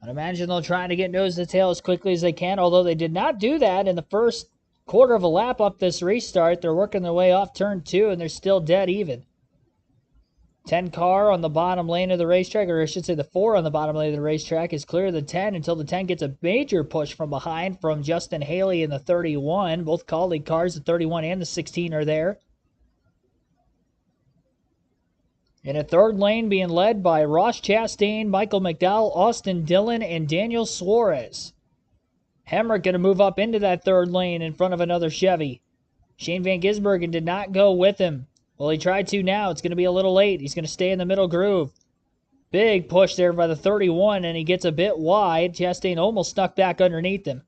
I'd imagine they'll try to get nose to tail as quickly as they can, although they did not do that in the first quarter of a lap up this restart. They're working their way off turn 2, and they're still dead even. 10 car on the bottom lane of the racetrack, or I should say the 4 on the bottom lane of the racetrack, is clear of the 10 until the 10 gets a major push from behind from Justin Haley in the 31. Both colleague cars, the 31 and the 16, are there. In a third lane being led by Ross Chastain, Michael McDowell, Austin Dillon, and Daniel Suarez. Hemrick going to move up into that third lane in front of another Chevy. Shane Van Gisbergen did not go with him. Well, he tried to now. It's going to be a little late. He's going to stay in the middle groove. Big push there by the 31, and he gets a bit wide. Chastain almost snuck back underneath him.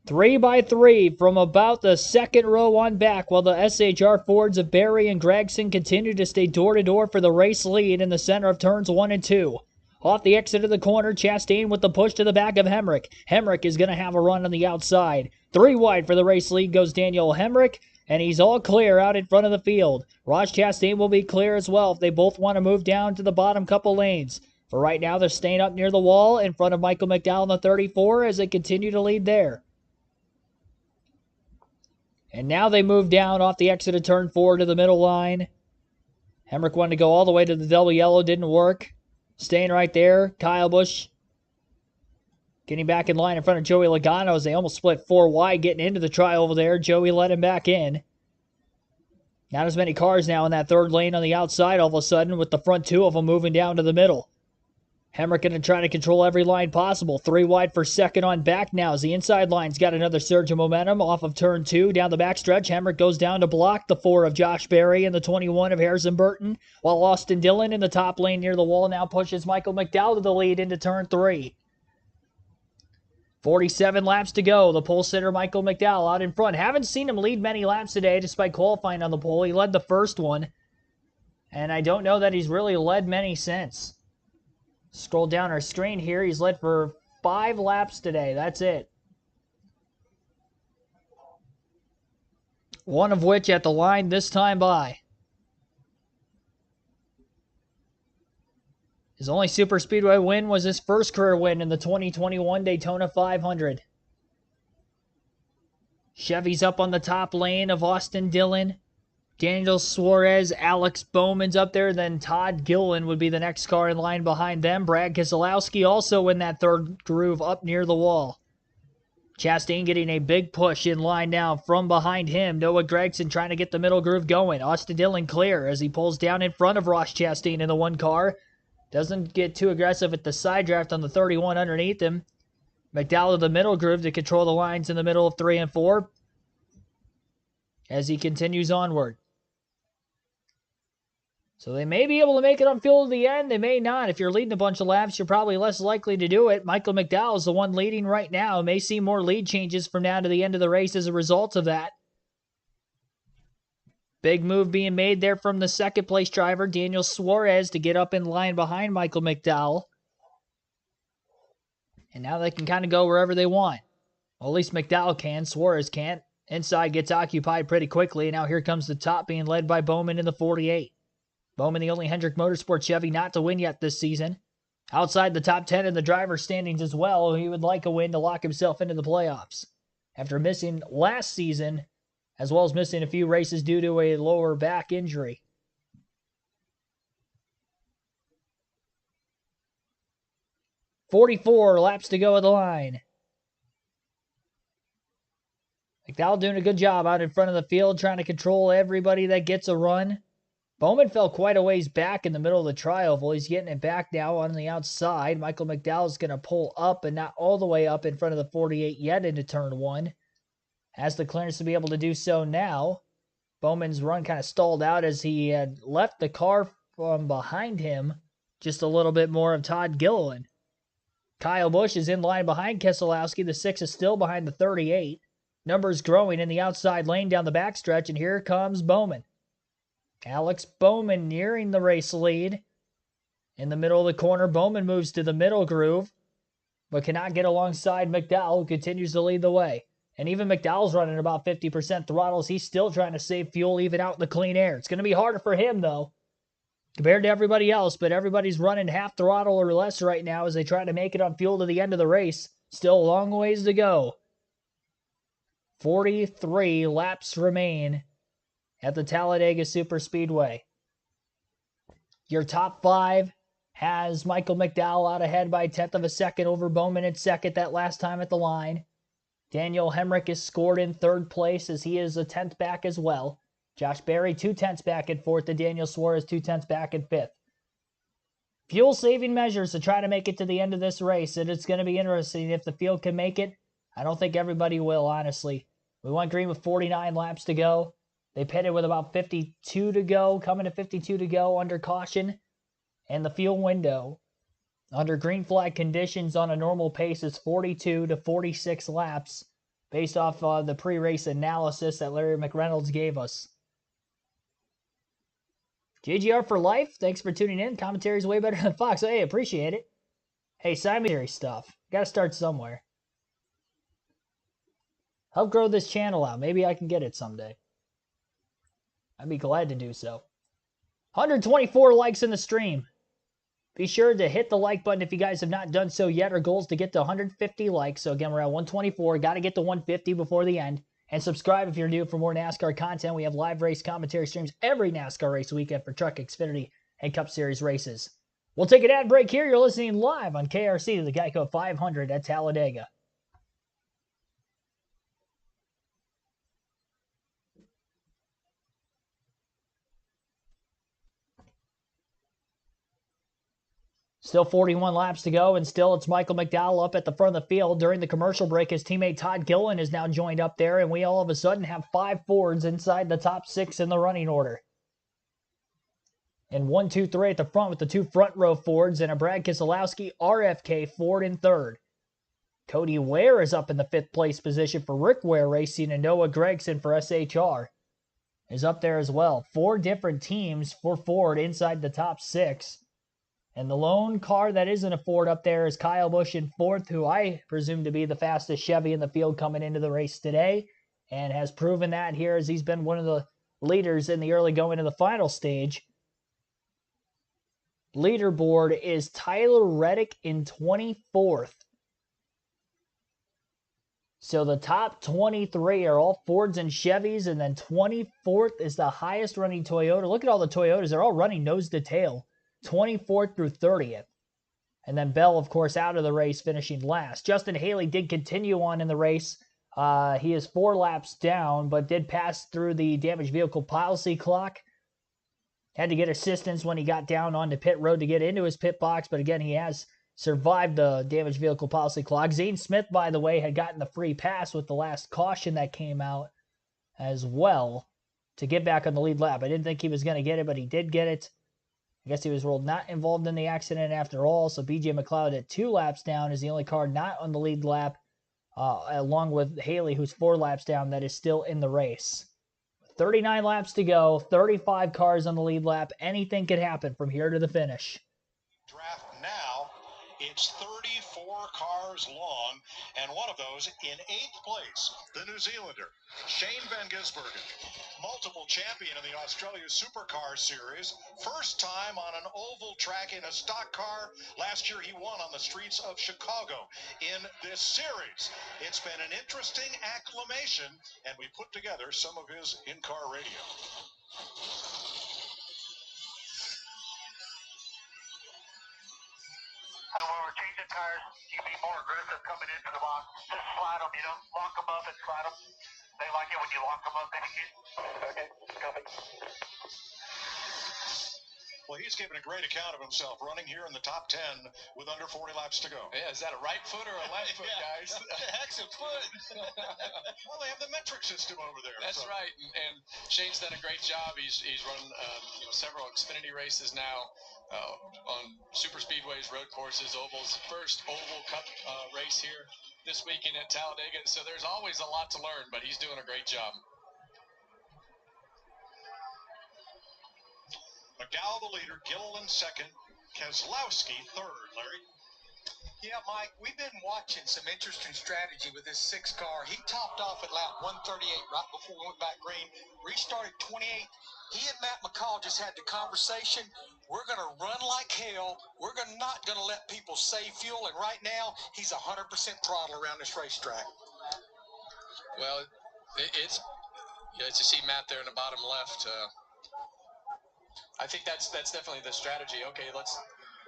3 by 3 from about the second row on back, while the SHR Fords of Berry and Gragson continue to stay door-to-door for the race lead in the center of turns 1 and 2. Off the exit of the corner, Chastain with the push to the back of Hemrick. Hemrick is going to have a run on the outside. 3 wide for the race lead goes Daniel Hemrick, and he's all clear out in front of the field. Ross Chastain will be clear as well if they both want to move down to the bottom couple lanes. For right now, they're staying up near the wall in front of Michael McDowell in the 34 as they continue to lead there. And now they move down off the exit of turn 4 to the middle line. Hemrick wanted to go all the way to the double yellow, didn't work. Staying right there, Kyle Busch getting back in line in front of Joey Logano as they almost split 4 wide getting into the try over there. Joey let him back in. Not as many cars now in that third lane on the outside all of a sudden with the front 2 of them moving down to the middle. Hemrick going to try to control every line possible. 3 wide for second on back now as the inside line's got another surge of momentum off of turn 2 down the backstretch. Hemrick goes down to block the 4 of Josh Berry and the 21 of Harrison Burton, while Austin Dillon in the top lane near the wall now pushes Michael McDowell to the lead into turn 3. 47 laps to go. The pole sitter Michael McDowell out in front. Haven't seen him lead many laps today despite qualifying on the pole. He led the first one, and I don't know that he's really led many since. Scroll down our screen here. He's led for 5 laps today. That's it. One of which at the line this time by. His only super speedway win was his first career win in the 2021 Daytona 500. Chevy's up on the top lane of Austin Dillon. Daniel Suarez, Alex Bowman's up there. Then Todd Gilliland would be the next car in line behind them. Brad Keselowski also in that third groove up near the wall. Chastain getting a big push in line now from behind him. Noah Gragson trying to get the middle groove going. Austin Dillon clear as he pulls down in front of Ross Chastain in the one car. Doesn't get too aggressive at the side draft on the 31 underneath him. McDowell to the middle groove to control the lines in the middle of 3 and 4 as he continues onward. So they may be able to make it on fuel to the end. They may not. If you're leading a bunch of laps, you're probably less likely to do it. Michael McDowell is the one leading right now. May see more lead changes from now to the end of the race as a result of that. Big move being made there from the second place driver, Daniel Suarez, to get up in line behind Michael McDowell. And now they can kind of go wherever they want. Well, at least McDowell can. Suarez can't. Inside gets occupied pretty quickly. And now here comes the top being led by Bowman in the 48. Bowman, the only Hendrick Motorsports Chevy not to win yet this season. Outside the top 10 in the driver's standings as well, he would like a win to lock himself into the playoffs. After missing last season, as well as missing a few races due to a lower back injury. "44 laps to go at the line. McDowell doing a good job out in front of the field, trying to control everybody that gets a run. Bowman fell quite a ways back in the middle of the trioval. He's getting it back now on the outside. Michael McDowell is going to pull up and not all the way up in front of the 48 yet into turn 1. Has the clearance to be able to do so now. Bowman's run kind of stalled out as he had left the car from behind him. Just a little bit more of Todd Gilliland. Kyle Busch is in line behind Keselowski. The 6 is still behind the 38. Numbers growing in the outside lane down the backstretch, and here comes Bowman. Alex Bowman nearing the race lead. In the middle of the corner, Bowman moves to the middle groove, but cannot get alongside McDowell, who continues to lead the way. And even McDowell's running about 50% throttles. He's still trying to save fuel even out in the clean air. It's going to be harder for him, though, compared to everybody else, but everybody's running half throttle or less right now as they try to make it on fuel to the end of the race. Still a long ways to go. 43 laps remain at the Talladega Superspeedway. Your top 5 has Michael McDowell out ahead by a 1/10 of a second over Bowman in second that last time at the line. Daniel Hemrick is scored in third place as he is a 10th back as well. Josh Berry 2/10 back in fourth, and Daniel Suarez 2/10 back in fifth. Fuel saving measures to try to make it to the end of this race, and it's going to be interesting if the field can make it. I don't think everybody will, honestly. We went green with 49 laps to go. They pitted with about 52 to go, coming to 52 to go under caution. And the fuel window under green flag conditions on a normal pace is 42 to 46 laps based off the pre-race analysis that Larry McReynolds gave us. JGR for life. Thanks for tuning in. Commentary's way better than Fox. Hey, appreciate it. Hey, Simon stuff. Got to start somewhere. Help grow this channel out. Maybe I can get it someday. I'd be glad to do so. 124 likes in the stream. Be sure to hit the like button if you guys have not done so yet. Our goal is to get to 150 likes. So again, we're at 124. Got to get to 150 before the end. And subscribe if you're new for more NASCAR content. We have live race commentary streams every NASCAR race weekend for Truck, Xfinity, and Cup Series races. We'll take an ad break here. You're listening live on KRC to the Geico 500 at Talladega. Still 41 laps to go, and still it's Michael McDowell up at the front of the field. During the commercial break, his teammate Todd Gilliland is now joined up there, and we all of a sudden have 5 Fords inside the top 6 in the running order. And 1, 2, 3 at the front with the 2 front row Fords and a Brad Keselowski RFK Ford in third. Cody Ware is up in the 5th place position for Rick Ware Racing, and Noah Gregson for SHR is up there as well. 4 different teams for Ford inside the top 6. And the lone car that isn't a Ford up there is Kyle Busch in 4th, who I presume to be the fastest Chevy in the field coming into the race today, and has proven that here as he's been one of the leaders in the early going to the final stage. Leaderboard is Tyler Reddick in 24th. So the top 23 are all Fords and Chevys, and then 24th is the highest running Toyota. Look at all the Toyotas. They're all running nose to tail. 24th through 30th. And then Bell, of course, out of the race, finishing last. Justin Haley did continue on in the race. He is 4 laps down, but did pass through the damaged vehicle policy clock. Had to get assistance when he got down onto pit road to get into his pit box, but again, he has survived the damaged vehicle policy clock. Zane Smith, by the way, had gotten the free pass with the last caution that came out as well to get back on the lead lap. I didn't think he was going to get it, but he did get it. I guess he was ruled not involved in the accident after all, so BJ McLeod at 2 laps down is the only car not on the lead lap, along with Haley, who's 4 laps down, that is still in the race. 39 laps to go, 35 cars on the lead lap. Anything could happen from here to the finish. Draft now, it's 34 cars long, and one of those in 8th place, the New Zealander, Shane Van Gisbergen, multiple champion in the Australia Supercar Series, first time on an oval track in a stock car. Last year he won on the streets of Chicago in this series. It's been an interesting acclimation, and we put together some of his in-car radio. And when we're changing tires, you be more aggressive coming into the box. Just slide them, lock them up and slide them. They like it when you lock them up. Okay, copy. Well, he's given a great account of himself, running here in the top 10 with under 40 laps to go. Yeah, is that a right foot or a left foot, guys? What the heck's a foot? Well, they have the metric system over there. That's right, and Shane's done a great job. He's run several Xfinity races now on super speedways, road courses, ovals. First oval cup race here this weekend at Talladega. So there's always a lot to learn, but he's doing a great job. McDowell the leader, Gilliland second, Keselowski third, Larry. Yeah, Mike, we've been watching some interesting strategy with this 6 car. He topped off at lap 138 right before we went back green, restarted 28th. He and Matt McCall just had the conversation. We're going to run like hell. We're not going to let people save fuel, and right now he's 100% throttle around this racetrack. Well, it's you see Matt there in the bottom left. I think that's definitely the strategy. Okay,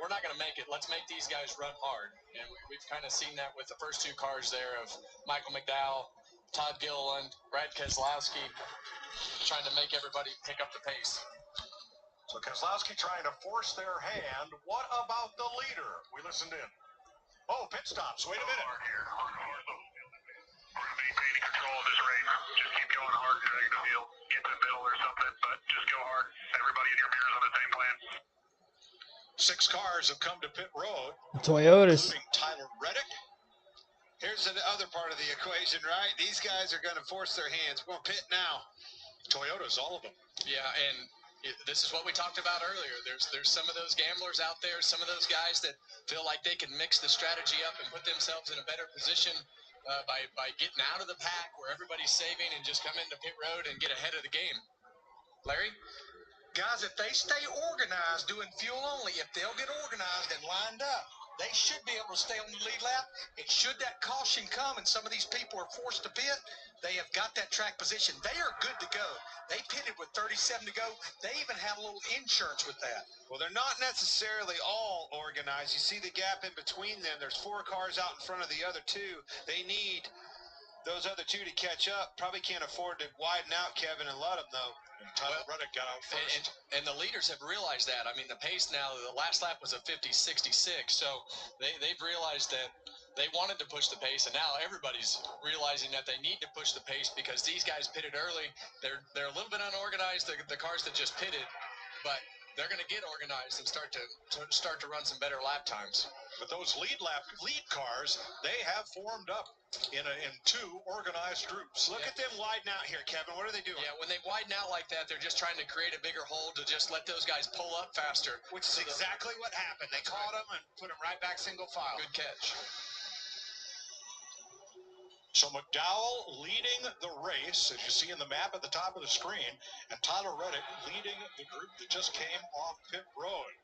we're not going to make it. Let's make these guys run hard. And we've kind of seen that with the first 2 cars there of Michael McDowell, Todd Gilliland, Brad Keselowski, trying to make everybody pick up the pace. So Keselowski trying to force their hand. What about the leader? We listened in. Oh, pit stops. Wait a minute. We're maintaining control of this race. Just keep going hard, drag the wheel, get to the middle or something, but just go hard. Everybody in your mirrors on the same plan. 6 cars have come to pit road. Toyotas. Including Tyler Reddick. Here's the other part of the equation, right? These guys are going to force their hands. We're going to pit now. Toyotas, all of them. Yeah, and this is what we talked about earlier. There's some of those gamblers out there, some of those guys that feel like they can mix the strategy up and put themselves in a better position by getting out of the pack where everybody's saving and just come into pit road and get ahead of the game. Larry? Guys, if they stay organized doing fuel only, if they'll get organized and lined up, they should be able to stay on the lead lap. And should that caution come and some of these people are forced to pit, they have got that track position. They are good to go. They pitted with 37 to go. They even have a little insurance with that. Well, they're not necessarily all organized. You see the gap in between them. There's 4 cars out in front of the other 2. They need those other two to catch up. Probably can't afford to widen out, Kevin, and let them, though. Tyler Reddick got out first. And the leaders have realized that. I mean, the pace now, the last lap was a 50-66, so they've realized that they wanted to push the pace, and now everybody's realizing that they need to push the pace because these guys pitted early. They're a little bit unorganized, the cars that just pitted, but they're going to get organized and start to run some better lap times. But those lead cars, they have formed up in two organized groups. Look at them widen out here, Kevin. What are they doing? Yeah, when they widen out like that, they're just trying to create a bigger hole to just let those guys pull up faster. Which is exactly what happened. They caught them and put them right back single file. Good catch. So McDowell leading the race, as you see in the map at the top of the screen, and Tyler Reddick leading the group that just came off pit road.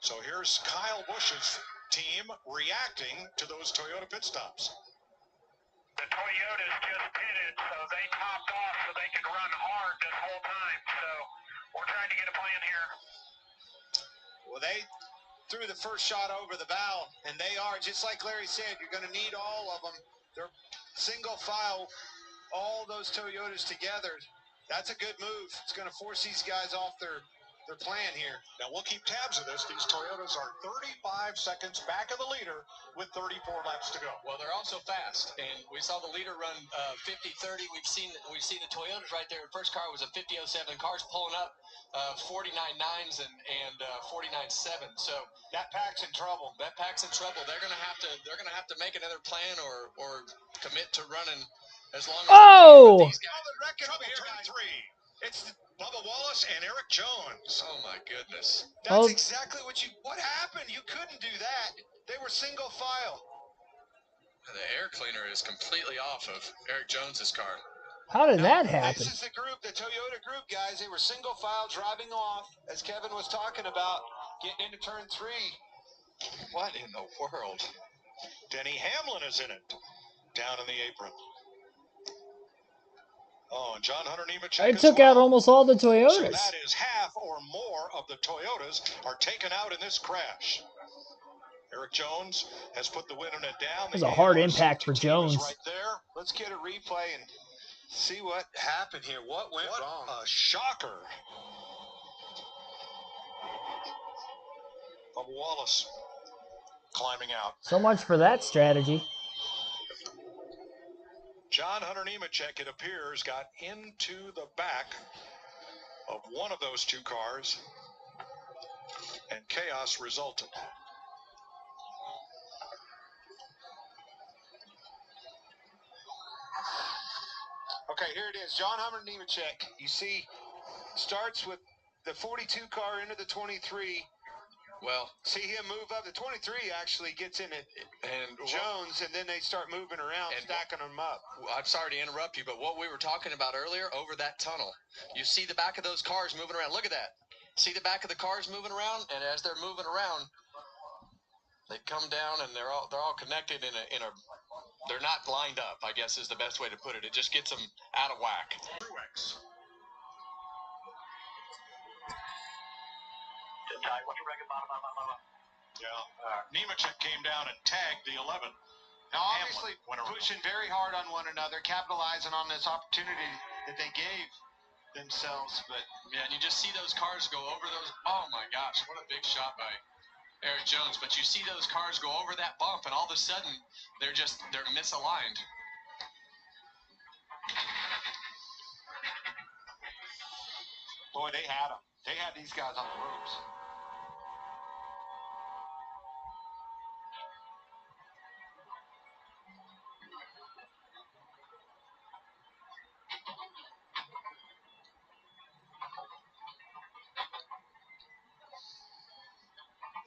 So here's Kyle Busch's team reacting to those Toyota pit stops. The Toyotas just pitted, so they topped off so they could run hard this whole time. So we're trying to get a plan here. Well, they threw the first shot over the bow, and they are, just like Larry said, you're going to need all of them. They're single file, all those Toyotas together. That's a good move. It's going to force these guys off their plan here. Now we'll keep tabs of this. These Toyotas are 35 seconds back of the leader with 34 laps to go. Well, they're also fast, and we saw the leader run 50-30. We've seen the Toyotas right there. First car was a 50-07. Cars pulling up 49.9s and 49.7. So that pack's in trouble. They're gonna have to make another plan or commit to running as long as these guys. Trouble turn 3. It's Bubba Wallace and Eric Jones. Oh my goodness. That's exactly what happened. You couldn't do that. They were single file. The air cleaner is completely off of Eric Jones's car. How did that happen? This is the group, the Toyota group, guys. They were single file driving off, as Kevin was talking about, getting into turn 3. What in the world? Denny Hamlin is in it, down in the apron. Oh, and John Hunter Nemechek. It took out almost all the Toyotas. So that is half or more of the Toyotas are taken out in this crash. Eric Jones has put the winner down. It was a hard impact for Jones. Right there. Let's get a replay and see what happened here. What went wrong? A shocker. Bubba Wallace climbing out. So much for that strategy. John Hunter Nemechek, it appears, got into the back of one of those two cars, and chaos resulted. Okay, here it is. John Hunter Nemechek. You see, starts with the 42 car into the 23. Well, see him move up. The 23 actually gets in it, and Jones, and then they start moving around, stacking them up. I'm sorry to interrupt you, but what we were talking about earlier, over that tunnel, you see the back of those cars moving around. Look at that. See the back of the cars moving around, and as they're moving around, they come down, and they're all connected in a. They're not lined up, I guess is the best way to put it. It just gets them out of whack. Truex. Yeah, Nemechek came down and tagged the 11. Now, obviously, pushing very hard on one another, capitalizing on this opportunity that they gave themselves. But yeah, and you just see those cars go over those. Oh my gosh, what a big shot by Eric Jones. But you see those cars go over that bump, and all of a sudden, they're misaligned. Boy, they had them. They had these guys on the ropes.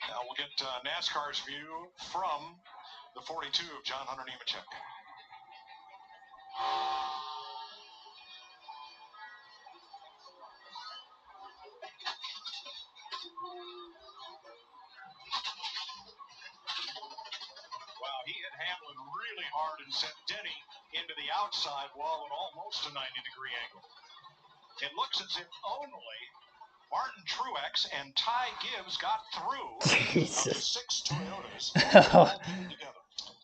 Now we'll get NASCAR's view from the 42 of John Hunter Nemechek. Wow, he hit Hamlin really hard and sent Denny into the outside wall at almost a 90-degree angle. It looks as if only Martin Truex and Ty Gibbs got through of the 6 Toyotas.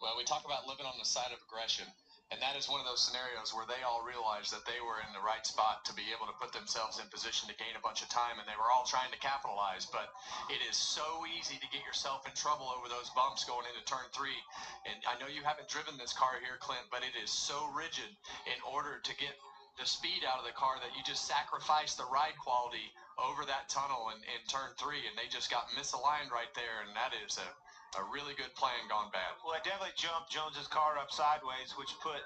Well, we talk about living on the side of aggression. And that is one of those scenarios where they all realized that they were in the right spot to be able to put themselves in position to gain a bunch of time, and they were all trying to capitalize. But it is so easy to get yourself in trouble over those bumps going into turn 3. And I know you haven't driven this car here, Clint, but it is so rigid in order to get the speed out of the car that you just sacrifice the ride quality over that tunnel in turn 3, and they just got misaligned right there, and that is a really good plan gone bad. Well, it definitely jumped Jones's car up sideways, which put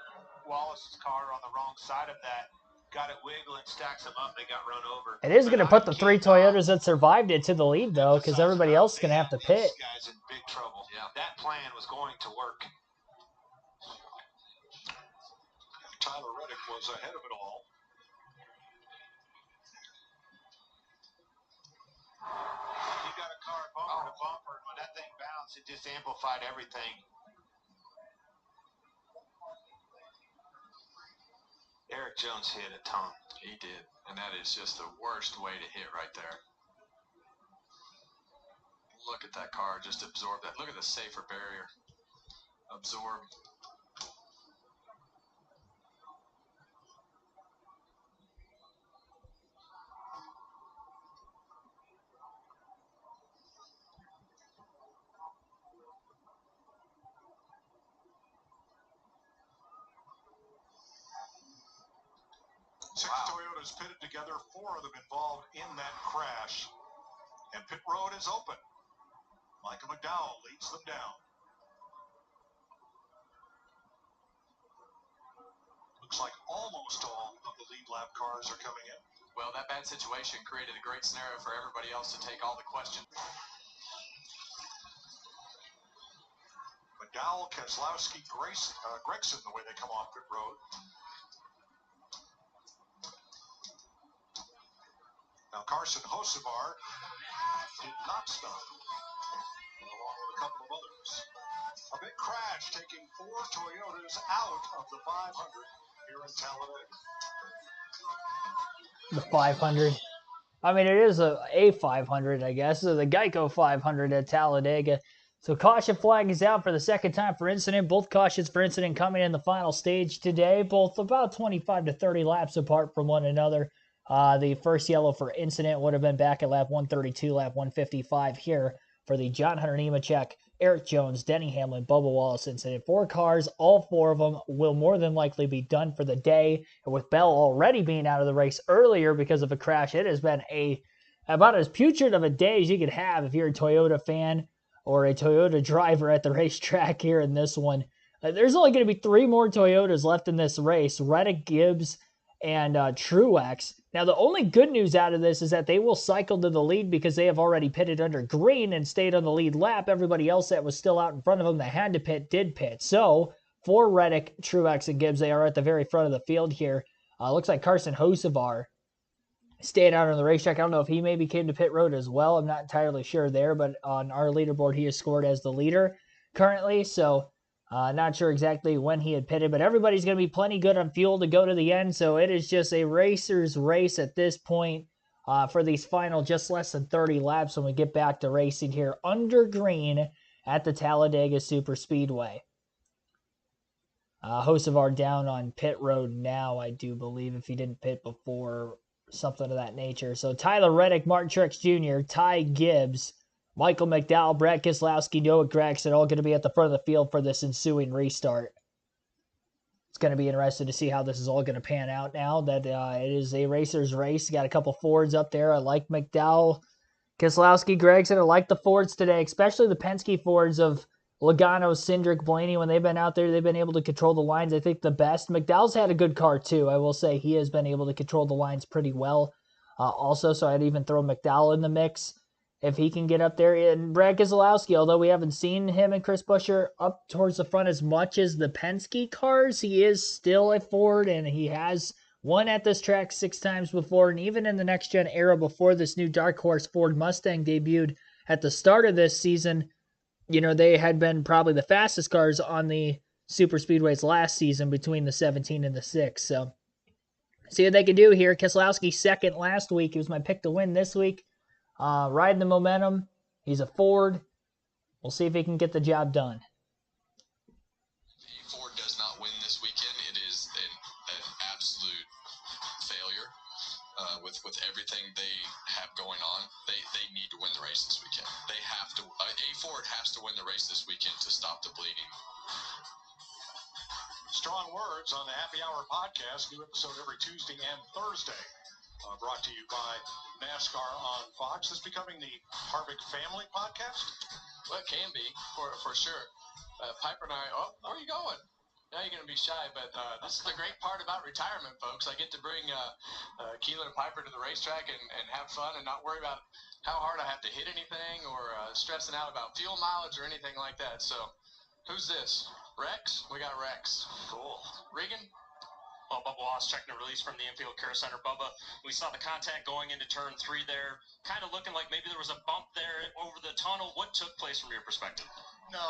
Wallace's car on the wrong side of that. Got it wiggling, stacks them up, they got run over. It is going to put the 3 Toyotas that survived it to the lead, though, because everybody else is going to have to pit. This guy's in big trouble. Yeah. That plan was going to work. Tyler Reddick was ahead of it all. He got a car bumper to bumper, and when that thing bounced, it just amplified everything. Eric Jones hit a ton. He did, and that is just the worst way to hit right there. Look at that car, just absorb that. Look at the safer barrier. Absorb. Six Toyotas pitted together, 4 of them involved in that crash. And pit road is open. Michael McDowell leads them down. Looks like almost all of the lead lap cars are coming in. Well, that bad situation created a great scenario for everybody else to take all the questions. McDowell, Keselowski, Gregson, the way they come off pit road. Now Carson Hocevar did not stop, along with a couple of others. A big crash taking 4 Toyotas out of the 500 here in Talladega. The 500. I mean, it is a 500, I guess. So the Geico 500 at Talladega. So caution flag is out for the second time for incident. Both cautions for incident coming in the final stage today. Both about 25 to 30 laps apart from one another. The first yellow for incident would have been back at lap 132, lap 155 here for the John Hunter Nemechek, Eric Jones, Denny Hamlin, Bubba Wallace incident. 4 cars, all 4 of them will more than likely be done for the day. And with Bell already being out of the race earlier because of a crash, it has been about as putrid of a day as you could have if you're a Toyota fan or a Toyota driver at the racetrack here in this one. There's only going to be 3 more Toyotas left in this race, Reddick, Gibbs, and Truex. Now, the only good news out of this is that they will cycle to the lead because they have already pitted under green and stayed on the lead lap. Everybody else that was still out in front of them that had to pit did pit. So, for Reddick, Truex, and Gibbs, they are at the very front of the field here. Looks like Carson Hocevar stayed out on the racetrack. I don't know if he maybe came to pit road as well. I'm not entirely sure there, but on our leaderboard, he is scored as the leader currently. So, not sure exactly when he had pitted, but everybody's going to be plenty good on fuel to go to the end, so it is just a racer's race at this point for these final just less than 30 laps when we get back to racing here under green at the Talladega Superspeedway. Hocevar down on pit road now, I do believe, if he didn't pit before, something of that nature. So Tyler Reddick, Martin Truex Jr., Ty Gibbs, Michael McDowell, Brad Keselowski, Noah Gragson, all going to be at the front of the field for this ensuing restart. It's going to be interesting to see how this is all going to pan out now that it is a racer's race. You got a couple Fords up there. I like McDowell, Keselowski, Gragson. I like the Fords today, especially the Penske Fords of Logano, Cindric, Blaney. When they've been out there, they've been able to control the lines, I think, the best. McDowell's had a good car, too. I will say he has been able to control the lines pretty well also, so I'd even throw McDowell in the mix if he can get up there. And Brad Keselowski, although we haven't seen him and Chris Buescher up towards the front as much as the Penske cars, he is still a Ford, and he has won at this track 6 times before. And even in the next-gen era before this new Dark Horse Ford Mustang debuted at the start of this season, you know, they had been probably the fastest cars on the super speedways last season between the 17 and the 6. So, see what they can do here. Keselowski second last week. He was my pick to win this week. Riding the momentum. He's a Ford. We'll see if he can get the job done. with everything they have going on, they need to win the race this weekend. They have to. A Ford has to win the race this weekend to stop the bleeding. Strong words on the Happy Hour podcast. New episode every Tuesday and Thursday. Brought to you by NASCAR on Fox. This becoming the Harvick Family podcast? Well, it can be, for sure. Piper and I, where are you going? Now you're going to be shy, but this is the great part about retirement, folks. I get to bring Keeler and Piper to the racetrack and have fun and not worry about how hard I have to hit anything or stressing out about fuel mileage or anything like that. So, who's this? Rex? We got Rex. Cool. Regan? Well, Bubba Wallace checking a release from the infield care center. Bubba, we saw the contact going into turn 3 there, kind of looking like maybe there was a bump there over the tunnel. What took place from your perspective? No,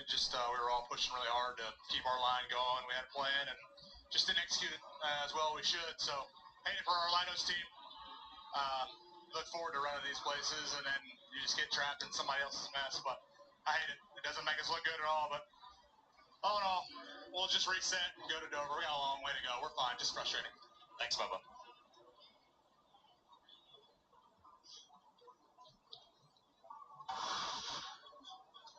just we were all pushing really hard to keep our line going. We had a plan and just didn't execute it as well as we should. So, hate it for our Linos team. Look forward to running these places, and then you just get trapped in somebody else's mess. But I hate it. It doesn't make us look good at all, but all in all, we'll just reset and go to Dover. We got a long way to go. We're fine. Just frustrating. Thanks, Bubba.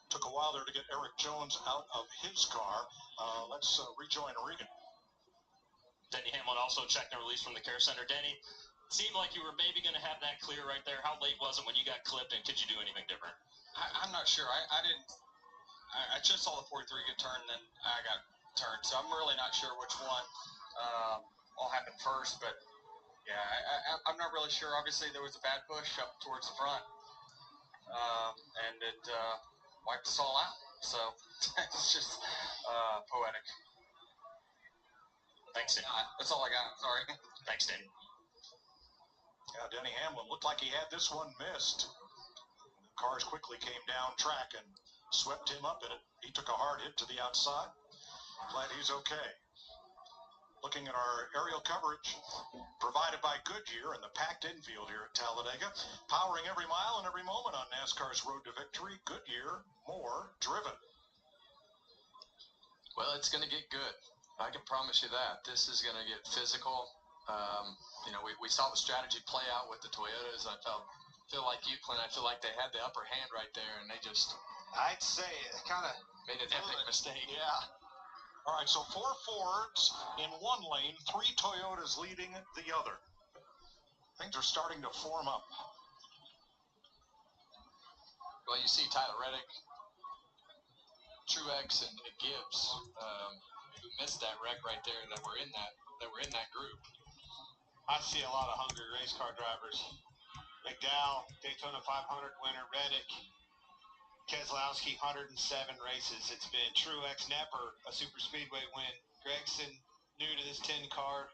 Took a while there to get Eric Jones out of his car. Let's rejoin Regan. Denny Hamlin also checked a release from the care center. Denny, it seemed like you were maybe going to have that clear right there. How late was it when you got clipped, and could you do anything different? I'm not sure. I didn't. I just saw the 43 get turned, and then I got turned. So I'm really not sure which one all happened first. But yeah, I'm not really sure. Obviously, there was a bad push up towards the front, and it wiped us all out. So it's just poetic. Thanks, Denny. That's all I got. Sorry. Thanks, Denny. Yeah, Denny Hamlin looked like he had this one missed. The cars quickly came down track and swept him up in it. He took a hard hit to the outside. Glad he's okay. Looking at our aerial coverage provided by Goodyear and the packed infield here at Talladega. Powering every mile and every moment on NASCAR's road to victory. Goodyear, more driven. Well, it's going to get good. I can promise you that. This is going to get physical. We saw the strategy play out with the Toyotas. I feel like you, Clint. I feel like they had the upper hand right there, and they just... I'd say it kind of made an epic mistake. Yeah. All right, so 4 Fords in one lane, 3 Toyotas leading the other. Things are starting to form up. Well, you see Tyler Reddick, Truex, and Gibbs who missed that wreck right there that were in that group. I see a lot of hungry race car drivers. McDowell, Daytona 500 winner, Reddick, Keselowski, 107 races. It's been Truex, never a super speedway win. Gregson, new to this 10 car.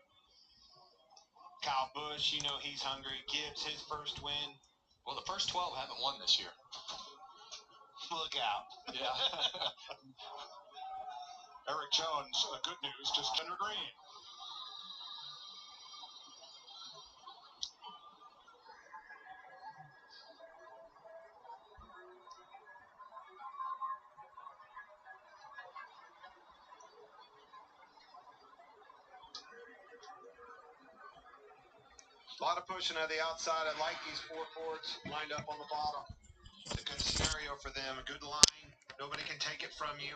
Kyle Busch, he's hungry. Gibbs, his first win. Well, the first 12 haven't won this year. Look out. Yeah. Eric Jones, good news, just under green. A lot of pushing on the outside. I like these 4 Fords lined up on the bottom. It's a good scenario for them. A good line. Nobody can take it from you.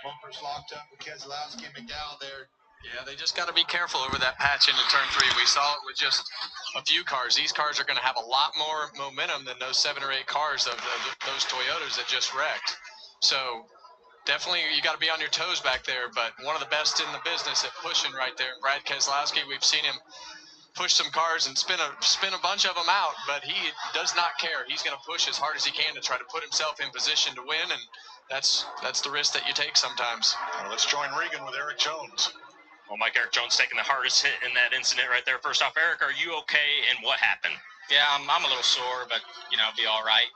Bumpers locked up with Keselowski and McDowell there. Yeah, they just got to be careful over that patch into turn 3. We saw it with just a few cars. These cars are going to have a lot more momentum than those 7 or 8 cars of those Toyotas that just wrecked. So definitely you got to be on your toes back there, but one of the best in the business at pushing right there. Brad Keselowski, we've seen him push some cars and spin a bunch of them out, but he does not care. He's going to push as hard as he can to try to put himself in position to win, and that's the risk that you take sometimes. Well, let's join Regan with Eric Jones. Well, Eric Jones taking the hardest hit in that incident right there. First off, Eric, are you okay, and what happened? Yeah, I'm a little sore, but, be all right.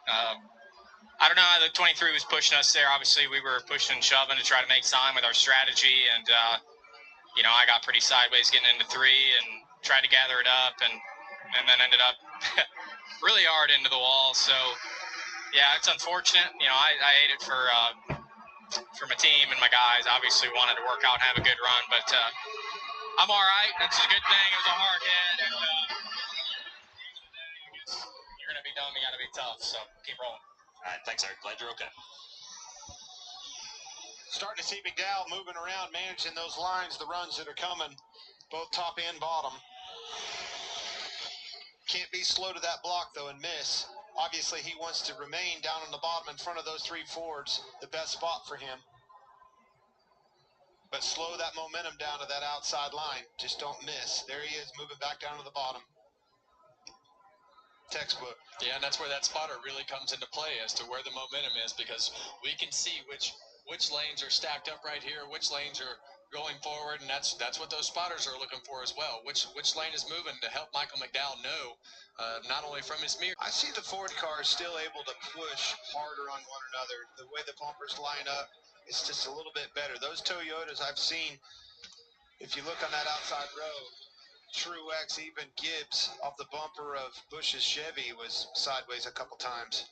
I don't know, the 23 was pushing us there. Obviously, we were pushing and shoving to try to make time with our strategy, and, I got pretty sideways getting into 3 and tried to gather it up, and then ended up really hard into the wall. So, yeah, it's unfortunate. I ate it for for my team and my guys. Obviously wanted to work out and have a good run, but I'm all right. That's a good thing. It was a hard hit. And, you're going to be dumb. You got to be tough. So keep rolling. All right. Thanks, Eric. Glad you're okay. Starting to see McDowell moving around, managing those lines, the runs that are coming, both top and bottom. Can't be slow to that block, though, and miss. Obviously, he wants to remain down on the bottom in front of those three Fords, the best spot for him. But slow that momentum down to that outside line. Just don't miss. There he is, moving back down to the bottom. Textbook. Yeah, and that's where that spotter really comes into play as to where the momentum is, because we can see which lanes are stacked up right here, which lanes are going forward, and that's what those spotters are looking for as well. Which lane is moving to help Michael McDowell know, not only from his mirror. I see the Ford cars still able to push harder on one another. The way the bumpers line up, it's just a little bit better. Those Toyotas I've seen, if you look on that outside row, Truex, even Gibbs off the bumper of Bush's Chevy was sideways a couple times.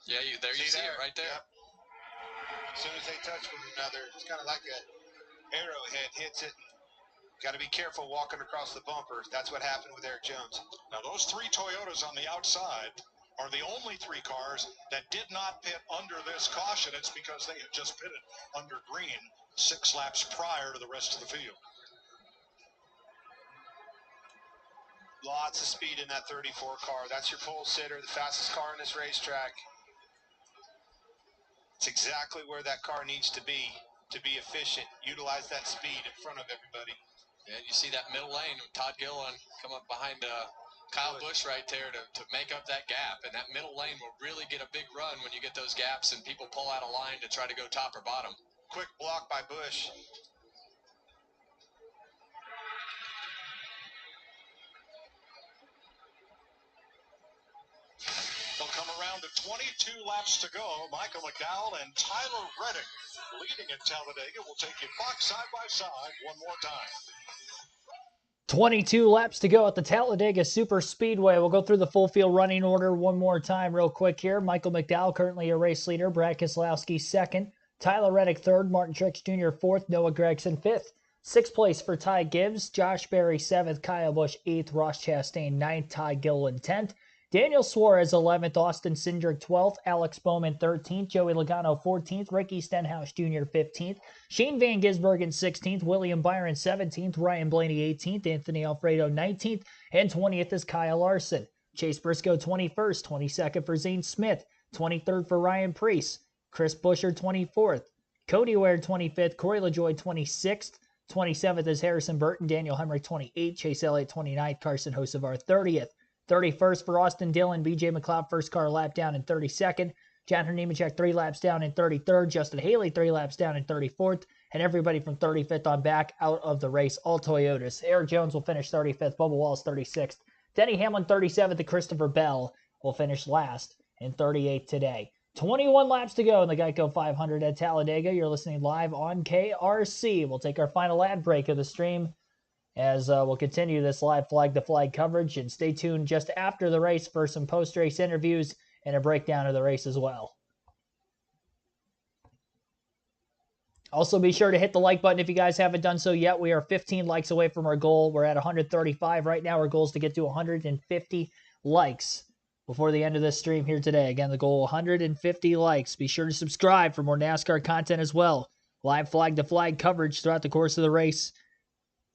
Yeah, you see it right there. Yep. As soon as they touch one another, it's kind of like an arrowhead hits it. Got to be careful walking across the bumper. That's what happened with Eric Jones. Now, those three Toyotas on the outside are the only three cars that did not pit under this caution. It's because they had just pitted under green 6 laps prior to the rest of the field. Lots of speed in that 34 car. That's your pole sitter, the fastest car in this racetrack. It's exactly where that car needs to be efficient. Utilize that speed in front of everybody. Yeah, you see that middle lane with Todd Gilliland come up behind Kyle Busch right there to make up that gap. And that middle lane will really get a big run when you get those gaps and people pull out a line to try to go top or bottom. Quick block by Busch. They'll come around to 22 laps to go. Michael McDowell and Tyler Reddick leading at Talladega. We'll take you back side by side one more time. 22 laps to go at the Talladega Super Speedway. We'll go through the full field running order one more time real quick here. Michael McDowell currently a race leader. Brad Keselowski second. Tyler Reddick third. Martin Truex Jr. fourth. Noah Gragson fifth. Sixth place for Ty Gibbs. Josh Berry seventh. Kyle Busch eighth. Ross Chastain ninth. Ty Gilliland 10th. Daniel Suarez 11th, Austin Cindric 12th, Alex Bowman 13th, Joey Logano 14th, Ricky Stenhouse Jr. 15th, Shane Van Gisbergen 16th, William Byron 17th, Ryan Blaney 18th, Anthony Alfredo 19th, and 20th is Kyle Larson. Chase Briscoe 21st, 22nd for Zane Smith, 23rd for Ryan Preece, Chris Buescher 24th, Cody Ware 25th, Corey LaJoie 26th, 27th is Harrison Burton, Daniel Hemrick 28th, Chase Elliott 29th, Carson Hocevar 30th. 31st for Austin Dillon, BJ McLeod first car lap down in 32nd, John Nemechek 3 laps down in 33rd, Justin Haley 3 laps down in 34th, and everybody from 35th on back out of the race, all Toyotas. Eric Jones will finish 35th, Bubba Wallace 36th, Denny Hamlin 37th, and Christopher Bell will finish last in 38th today. 21 laps to go in the Geico 500 at Talladega. You're listening live on KRC. We'll take our final ad break of the stream as we'll continue this live flag-to-flag coverage, and stay tuned just after the race for some post-race interviews and a breakdown of the race as well. Also, be sure to hit the like button if you guys haven't done so yet. We are 15 likes away from our goal. We're at 135 right now. Our goal is to get to 150 likes before the end of this stream here today. Again, the goal, 150 likes. Be sure to subscribe for more NASCAR content as well. Live flag-to-flag coverage throughout the course of the race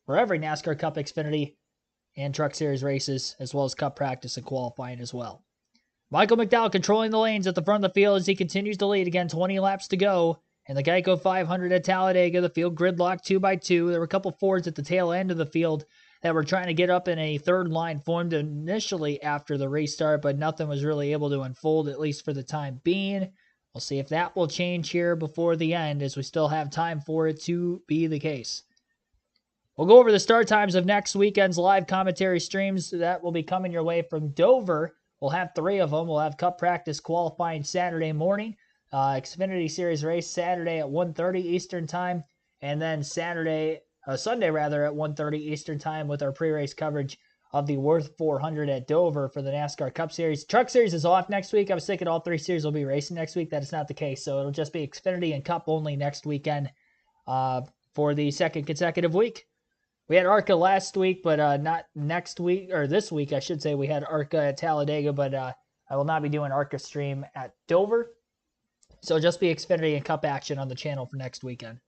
for every NASCAR Cup, Xfinity, and Truck Series races, as well as Cup practice and qualifying as well. Michael McDowell controlling the lanes at the front of the field as he continues to lead. Again, 20 laps to go. In the Geico 500 at Talladega, the field gridlocked 2x2. There were a couple Fords at the tail end of the field that were trying to get up in a third line formed initially after the restart, but nothing was really able to unfold, at least for the time being. We'll see if that will change here before the end, as we still have time for it to be the case. We'll go over the start times of next weekend's live commentary streams that will be coming your way from Dover. We'll have 3 of them. We'll have Cup practice qualifying Saturday morning, Xfinity Series race Saturday at 1:30 Eastern Time, and then Sunday at 1:30 Eastern Time with our pre-race coverage of the Worth 400 at Dover for the NASCAR Cup Series. Truck Series is off next week. I was thinking all 3 series will be racing next week. That is not the case. So it'll just be Xfinity and Cup only next weekend for the second consecutive week. We had ARCA last week, but not next week, or this week, I should say. We had ARCA at Talladega, but I will not be doing ARCA stream at Dover. So it'll just be Xfinity and Cup action on the channel for next weekend.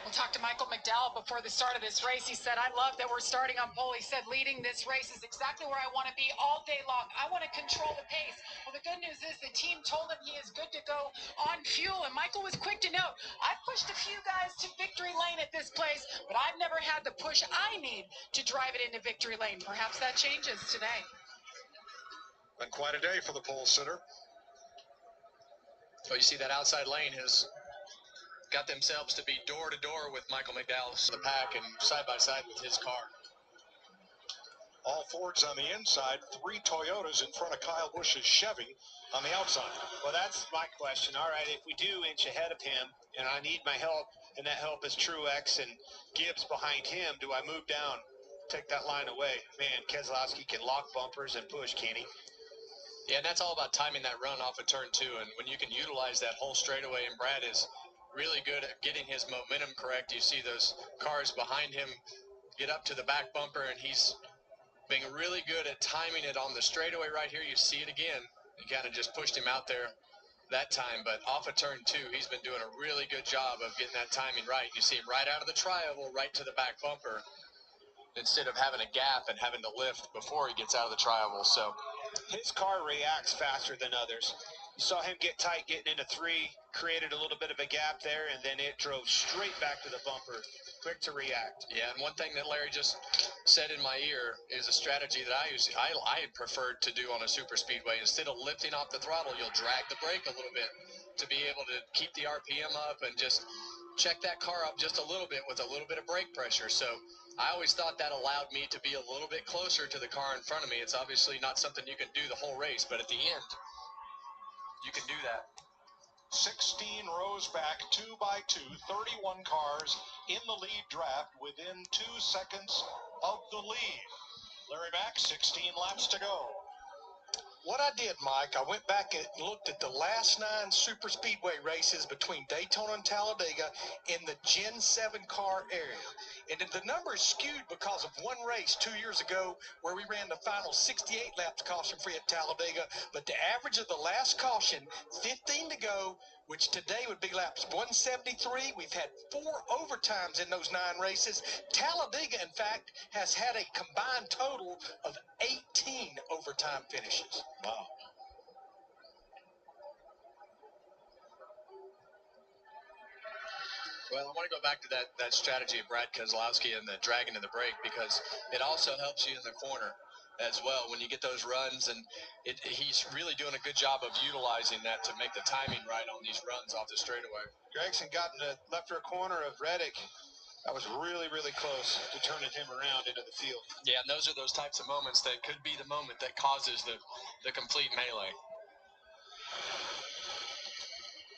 We'll talk to Michael McDowell before the start of this race. He said, I love that we're starting on pole. He said, leading this race is exactly where I want to be all day long. I want to control the pace. Well, the good news is the team told him he is good to go on fuel. And Michael was quick to note, I've pushed a few guys to victory lane at this place, but I've never had the push I need to drive it into victory lane. Perhaps that changes today. Been quite a day for the pole sitter. So you see that outside lane has got themselves to be door-to-door with Michael McDowell's the pack and side-by-side with his car. All Fords on the inside, 3 Toyotas in front of Kyle Busch's Chevy on the outside. Well, that's my question. All right, if we do inch ahead of him and I need my help, and that help is Truex and Gibbs behind him, do I move down, take that line away? Man, Keselowski can lock bumpers and push, can he? Yeah, and that's all about timing that run off of turn 2. And when you can utilize that whole straightaway, and Brad is really good at getting his momentum correct. You see those cars behind him get up to the back bumper, and he's being really good at timing it on the straightaway right here. You see it again. He kind of just pushed him out there that time, but off of turn 2, he's been doing a really good job of getting that timing right. You see him right out of the tri-oval, right to the back bumper, instead of having a gap and having to lift before he gets out of the tri-oval. So his car reacts faster than others. You saw him get tight getting into 3, created a little bit of a gap there, and then it drove straight back to the bumper. Quick to react. Yeah, and one thing that Larry just said in my ear is a strategy that I preferred to do on a super speedway. Instead of lifting off the throttle, you'll drag the brake a little bit to be able to keep the RPM up and just check that car up just a little bit with a little bit of brake pressure. So I always thought that allowed me to be a little bit closer to the car in front of me. It's obviously not something you can do the whole race, but at the end, you can do that. 16 rows back, 2 by 2, 31 cars in the lead draft within 2 seconds of the lead. Larry Mack, 16 laps to go. What I did, Mike, I went back and looked at the last 9 super speedway races between Daytona and Talladega in the Gen 7 car area. And the number is skewed because of one race 2 years ago where we ran the final 68 laps caution-free at Talladega. But the average of the last caution, 15 to go, which today would be laps 173. We've had 4 overtimes in those 9 races. Talladega, in fact, has had a combined total of 18 overtime finishes. Wow. Well, I want to go back to that strategy of Brad Keselowski and the dragging of the brake, because it also helps you in the corner as well when you get those runs, and he's really doing a good job of utilizing that to make the timing right on these runs off the straightaway. Gregson got in the left rear corner of Reddick. That was really, really close to turning him around into the field. Yeah, and those are those types of moments that could be the moment that causes the complete melee.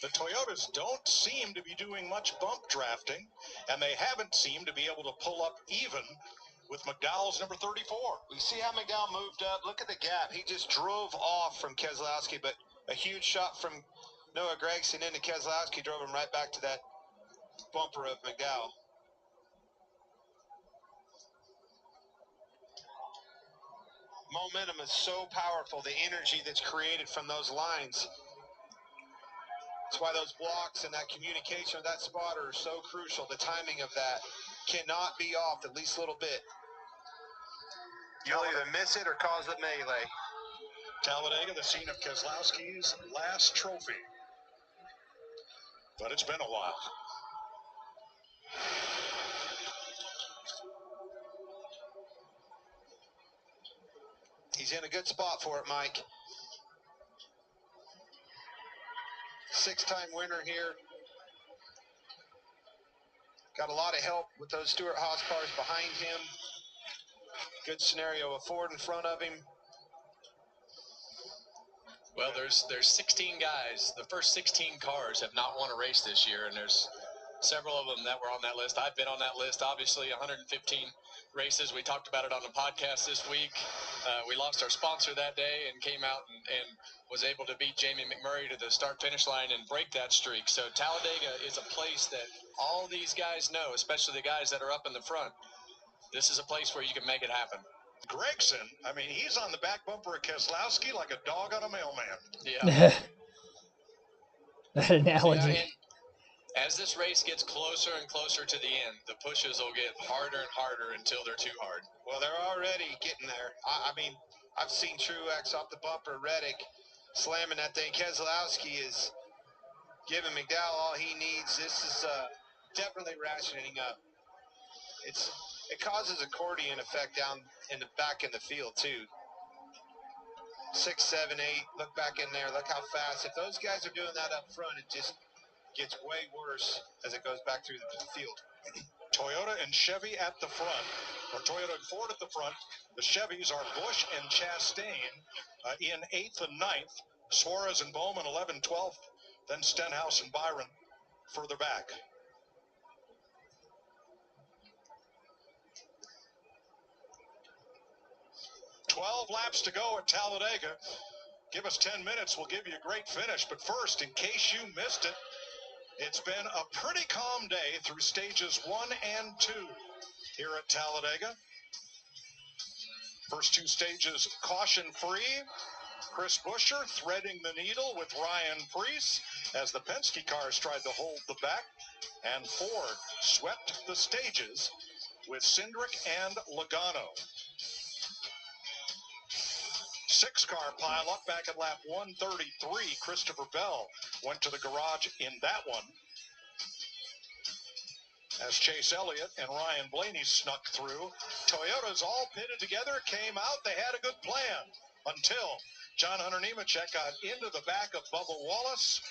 The Toyotas don't seem to be doing much bump drafting, and they haven't seemed to be able to pull up even with McDowell's number 34. We see how McDowell moved up. Look at the gap. He just drove off from Keselowski, but a huge shot from Noah Gragson into Keselowski drove him right back to that bumper of McDowell. Momentum is so powerful, the energy that's created from those lines. That's why those blocks and that communication of that spotter are so crucial. The timing of that cannot be off at least a little bit. You'll either miss it or cause a melee. Talladega, the scene of Keselowski's last trophy. But it's been a while. He's in a good spot for it, Mike. 6-time winner here. Got a lot of help with those Stewart-Haas cars behind him. Good scenario of Ford in front of him. Well, there's 16 guys. The first 16 cars have not won a race this year, and there's several of them that were on that list. I've been on that list, obviously, 115 races. We talked about it on the podcast this week. We lost our sponsor that day and came out and was able to beat Jamie McMurray to the start-finish line and break that streak. So Talladega is a place that all these guys know, especially the guys that are up in the front. This is a place where you can make it happen. Gregson, I mean, he's on the back bumper of Keselowski like a dog on a mailman. Yeah. That analogy. Yeah, and as this race gets closer and closer to the end, the pushes will get harder and harder until they're too hard. Well, they're already getting there. I mean, I've seen Truex off the bumper, Reddick slamming that thing. Keselowski is giving McDowell all he needs. This is definitely ratcheting up. It causes accordion effect down in the back in the field too. 6, 7, 8. Look back in there. Look how fast. If those guys are doing that up front, it just gets way worse as it goes back through the field. Toyota and Chevy at the front, or Toyota and Ford at the front. The Chevys are Busch and Chastain in 8th and 9th. Suarez and Bowman 11, 12th. Then Stenhouse and Byron further back. Laps to go at Talladega. Give us 10 minutes, we'll give you a great finish. But first, in case you missed it, it's been a pretty calm day through stages 1 and 2 here at Talladega. First 2 stages caution-free. Chris Buescher threading the needle with Ryan Preece as the Penske cars tried to hold the back. And Ford swept the stages with Cindric and Logano. 6-car pileup back at lap 133. Christopher Bell went to the garage in that one, as Chase Elliott and Ryan Blaney snuck through. Toyotas all pitted together, came out. They had a good plan until John Hunter Nemechek got into the back of Bubba Wallace,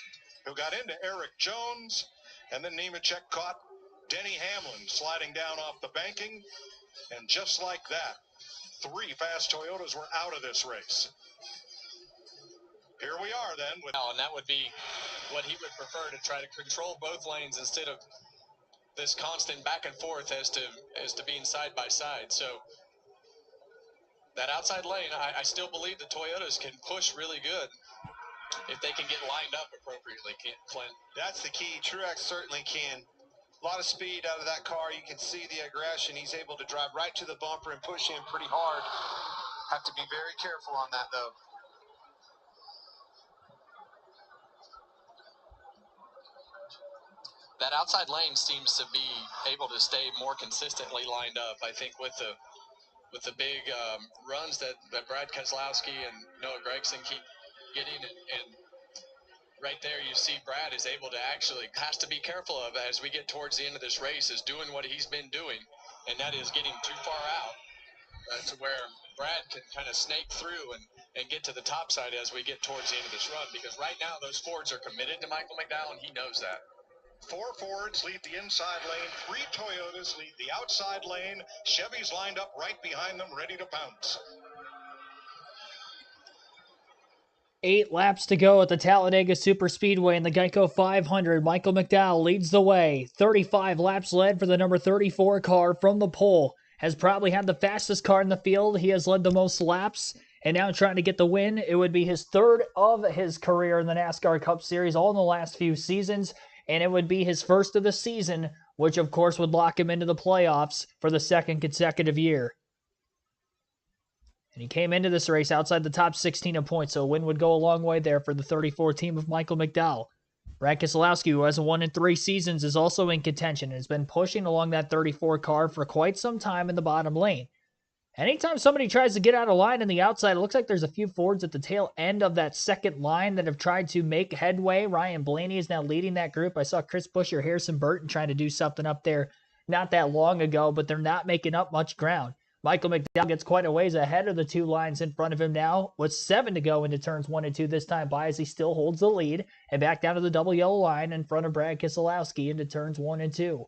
who got into Eric Jones, and then Nemechek caught Denny Hamlin sliding down off the banking. And just like that, 3 fast Toyotas were out of this race. Here we are then. And that would be what he would prefer, to try to control both lanes instead of this constant back and forth as to being side by side. So that outside lane, I still believe the Toyotas can push really good if they can get lined up appropriately, Clint. That's the key. Truex certainly can. A lot of speed out of that car. You can see the aggression. He's able to drive right to the bumper and push in pretty hard. Have to be very careful on that, though. That outside lane seems to be able to stay more consistently lined up. I think with the big runs that Brad Keselowski and Noah Gragson keep getting, and right there you see Brad is able to has to be careful of as we get towards the end of this race, is doing what he's been doing, and that is getting too far out to where Brad can kind of snake through and get to the top side as we get towards the end of this run, because right now those Fords are committed to Michael McDowell, and he knows that. 4 Fords lead the inside lane. 3 Toyotas lead the outside lane. Chevy's lined up right behind them, ready to pounce. 8 laps to go at the Talladega Superspeedway in the Geico 500. Michael McDowell leads the way. 35 laps led for the number 34 car from the pole. Has probably had the fastest car in the field. He has led the most laps, and now trying to get the win. It would be his 3rd of his career in the NASCAR Cup Series, all in the last few seasons. And it would be his 1st of the season, which of course would lock him into the playoffs for the 2nd consecutive year. And he came into this race outside the top 16 of points, so a win would go a long way there for the 34 team of Michael McDowell. Brad Keselowski, who has won in 3 seasons, is also in contention and has been pushing along that 34 car for quite some time in the bottom lane. Anytime somebody tries to get out of line in the outside, it looks like there's a few Fords at the tail end of that second line that have tried to make headway. Ryan Blaney is now leading that group. I saw Chris Buescher, Harrison Burton trying to do something up there not that long ago, but they're not making up much ground. Michael McDowell gets quite a ways ahead of the 2 lines in front of him now, with 7 to go into turns 1 and 2 this time by, as he still holds the lead, and back down to the double yellow line in front of Brad Keselowski into turns 1 and 2.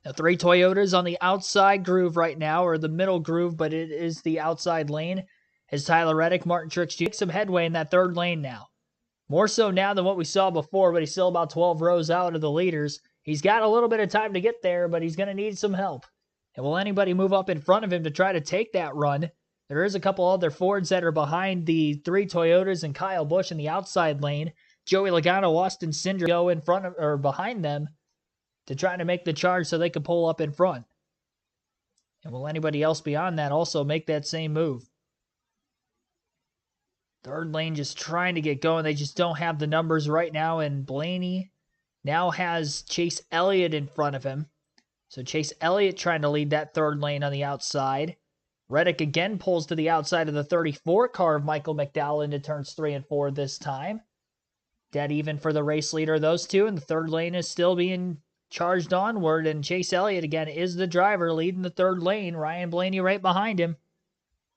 Now, 3 Toyotas on the outside groove right now, or the middle groove, but it is the outside lane, as Tyler Reddick, Martin Truex Jr. some headway in that 3rd lane now. More so now than what we saw before, but he's still about 12 rows out of the leaders. He's got a little bit of time to get there, but he's going to need some help. And will anybody move up in front of him to try to take that run? There is a couple other Fords that are behind the 3 Toyotas and Kyle Busch in the outside lane. Joey Logano, Austin Cindric go in front of or behind them to try to make the charge so they can pull up in front. And will anybody else beyond that also make that same move? Third lane just trying to get going. They just don't have the numbers right now, and Blaney now has Chase Elliott in front of him. So Chase Elliott trying to lead that third lane on the outside. Reddick again pulls to the outside of the 34 car of Michael McDowell into turns 3 and 4 this time. Dead even for the race leader, those two, and the third lane is still being charged onward, and Chase Elliott again is the driver leading the third lane. Ryan Blaney right behind him.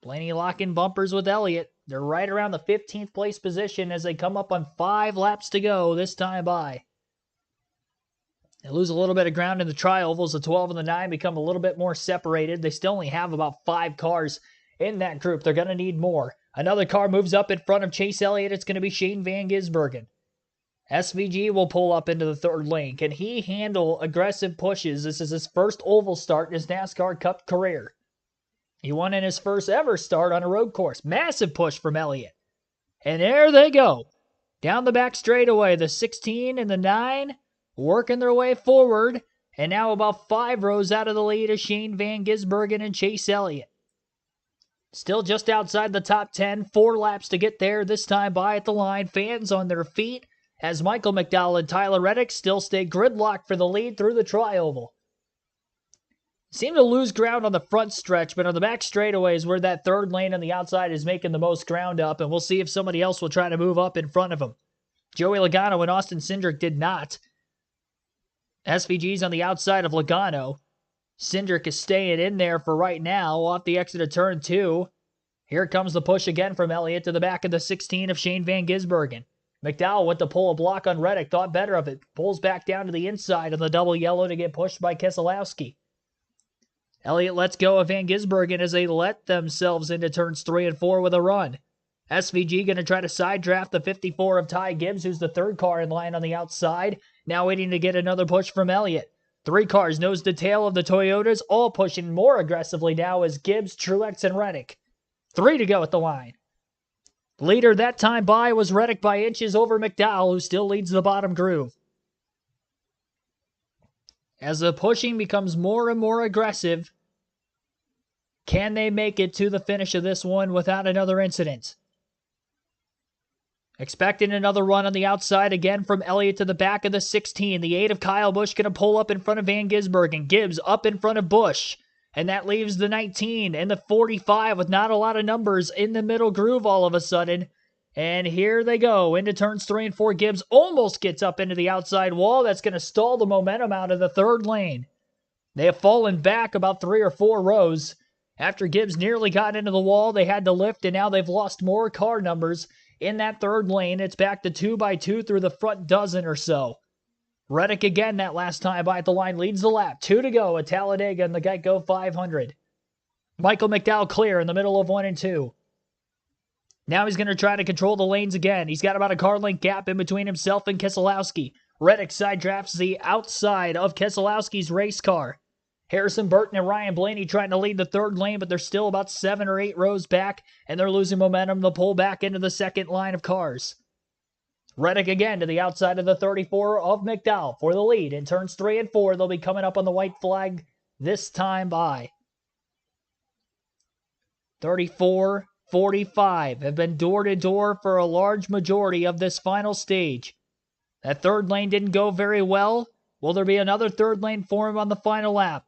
Blaney locking bumpers with Elliott. They're right around the 15th place position as they come up on 5 laps to go this time by. They lose a little bit of ground in the tri-ovals. The 12 and the 9 become a little bit more separated. They still only have about 5 cars in that group. They're going to need more. Another car moves up in front of Chase Elliott. It's going to be Shane Van Gisbergen. SVG will pull up into the third lane. Can he handle aggressive pushes? This is his first oval start in his NASCAR Cup career. He won in his first ever start on a road course. Massive push from Elliott. And there they go. Down the back straightaway, the 16 and the 9 working their way forward. And now about 5 rows out of the lead is Shane Van Gisbergen and Chase Elliott. Still just outside the top 10. 4 laps to get there. This time by at the line. Fans on their feet as Michael McDowell and Tyler Reddick still stay gridlocked for the lead through the tri-oval. Seem to lose ground on the front stretch, but on the back straightaways where that third lane on the outside is making the most ground up, and we'll see if somebody else will try to move up in front of him. Joey Logano and Austin Cindric did not. SVG's on the outside of Logano. Cindric is staying in there for right now off the exit of turn 2. Here comes the push again from Elliott to the back of the 16 of Shane Van Gisbergen. McDowell went to pull a block on Reddick, thought better of it. Pulls back down to the inside of the double yellow to get pushed by Keselowski. Elliott lets go of Van Gisbergen as they let themselves into turns 3 and 4 with a run. SVG going to try to side draft the 54 of Ty Gibbs, who's the third car in line on the outside. Now waiting to get another push from Elliott. 3 cars nose to tail of the Toyotas, all pushing more aggressively now as Gibbs, Truex, and Reddick. 3 to go at the line. Leader that time by was Reddick by inches over McDowell, who still leads the bottom groove. As the pushing becomes more and more aggressive, can they make it to the finish of this one without another incident? Expecting another run on the outside again from Elliott to the back of the 16. The 8 of Kyle Busch going to pull up in front of Van Gisbergen. Gibbs up in front of Busch. And that leaves the 19 and the 45 with not a lot of numbers in the middle groove all of a sudden. And here they go into turns 3 and 4. Gibbs almost gets up into the outside wall. That's going to stall the momentum out of the third lane. They have fallen back about 3 or 4 rows. After Gibbs nearly got into the wall, they had to lift, and now they've lost more car numbers in that third lane. It's back to 2 by 2 through the front dozen or so. Reddick again that last time by at the line leads the lap. 2 to go at Talladega in the Geico 500. Michael McDowell clear in the middle of 1 and 2. Now he's going to try to control the lanes again. He's got about a car length gap in between himself and Keselowski. Reddick side drafts the outside of Keselowski's race car. Harrison Burton and Ryan Blaney trying to lead the third lane, but they're still about 7 or 8 rows back, and they're losing momentum. They'll pull back into the second line of cars. Reddick again to the outside of the 34 of McDowell for the lead. In turns 3 and 4, they'll be coming up on the white flag this time by. 34, 45 have been door-to-door for a large majority of this final stage. That third lane didn't go very well. Will there be another third lane for him on the final lap?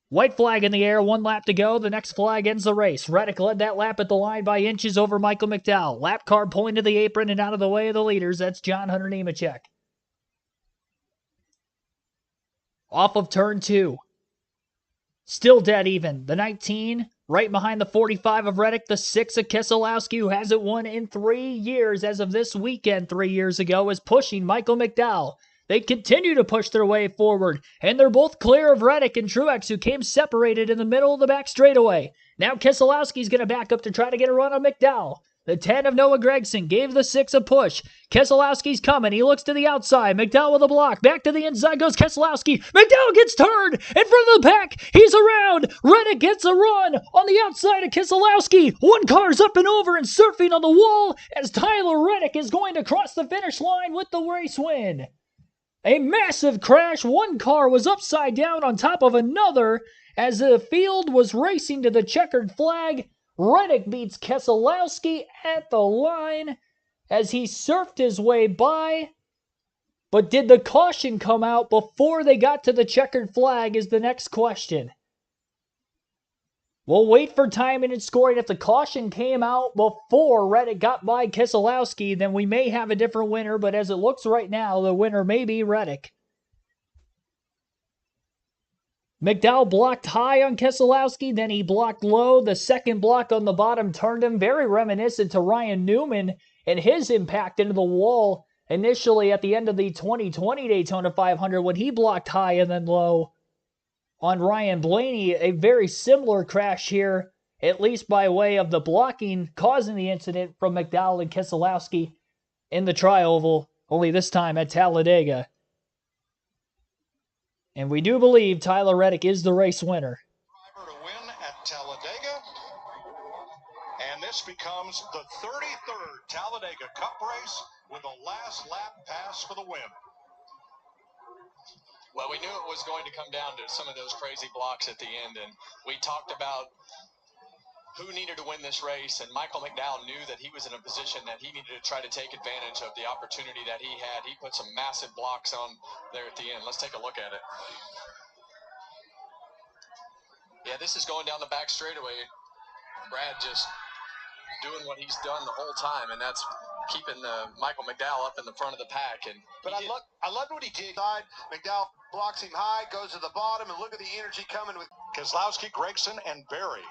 White flag in the air, 1 lap to go. The next flag ends the race. Reddick led that lap at the line by inches over Michael McDowell. Lap car pulling to the apron and out of the way of the leaders. That's John Hunter Nemechek. Off of turn 2. Still dead even. The 19 right behind the 45 of Reddick. The 6 of Keselowski, who hasn't won in 3 years as of this weekend 3 years ago, is pushing Michael McDowell. They continue to push their way forward, and they're both clear of Reddick and Truex, who came separated in the middle of the back straightaway. Now Keselowski's going to back up to try to get a run on McDowell. The 10 of Noah Gragson gave the 6 a push. Keselowski's coming. He looks to the outside. McDowell with a block. Back to the inside goes Keselowski. McDowell gets turned in front of the pack. He's around. Reddick gets a run on the outside of Keselowski. One car's up and over and surfing on the wall as Tyler Reddick is going to cross the finish line with the race win. A massive crash. One car was upside down on top of another as the field was racing to the checkered flag. Reddick beats Keselowski at the line as he surfed his way by. But did the caution come out before they got to the checkered flag is the next question. We'll wait for timing and scoring. If the caution came out before Reddick got by Keselowski, then we may have a different winner. But as it looks right now, the winner may be Reddick. McDowell blocked high on Keselowski, then he blocked low. The second block on the bottom turned him, very reminiscent to Ryan Newman and his impact into the wall initially at the end of the 2020 Daytona 500 when he blocked high and then low on Ryan Blaney. A very similar crash here, at least by way of the blocking causing the incident from McDowell and Keselowski in the tri-oval, only this time at Talladega. And we do believe Tyler Reddick is the race winner. Driver to win at Talladega. And this becomes the 33rd Talladega Cup race with a last lap pass for the win. Well, we knew it was going to come down to some of those crazy blocks at the end, and we talked about who needed to win this race, and Michael McDowell knew that he was in a position that he needed to try to take advantage of the opportunity that he had. He put some massive blocks on there at the end. Let's take a look at it. Yeah, this is going down the back straightaway. Brad just doing what he's done the whole time, and that's keeping Michael McDowell up in the front of the pack. But I loved what he did. McDowell blocks him high, goes to the bottom, and look at the energy coming with Keselowski, Gragson, and Berry.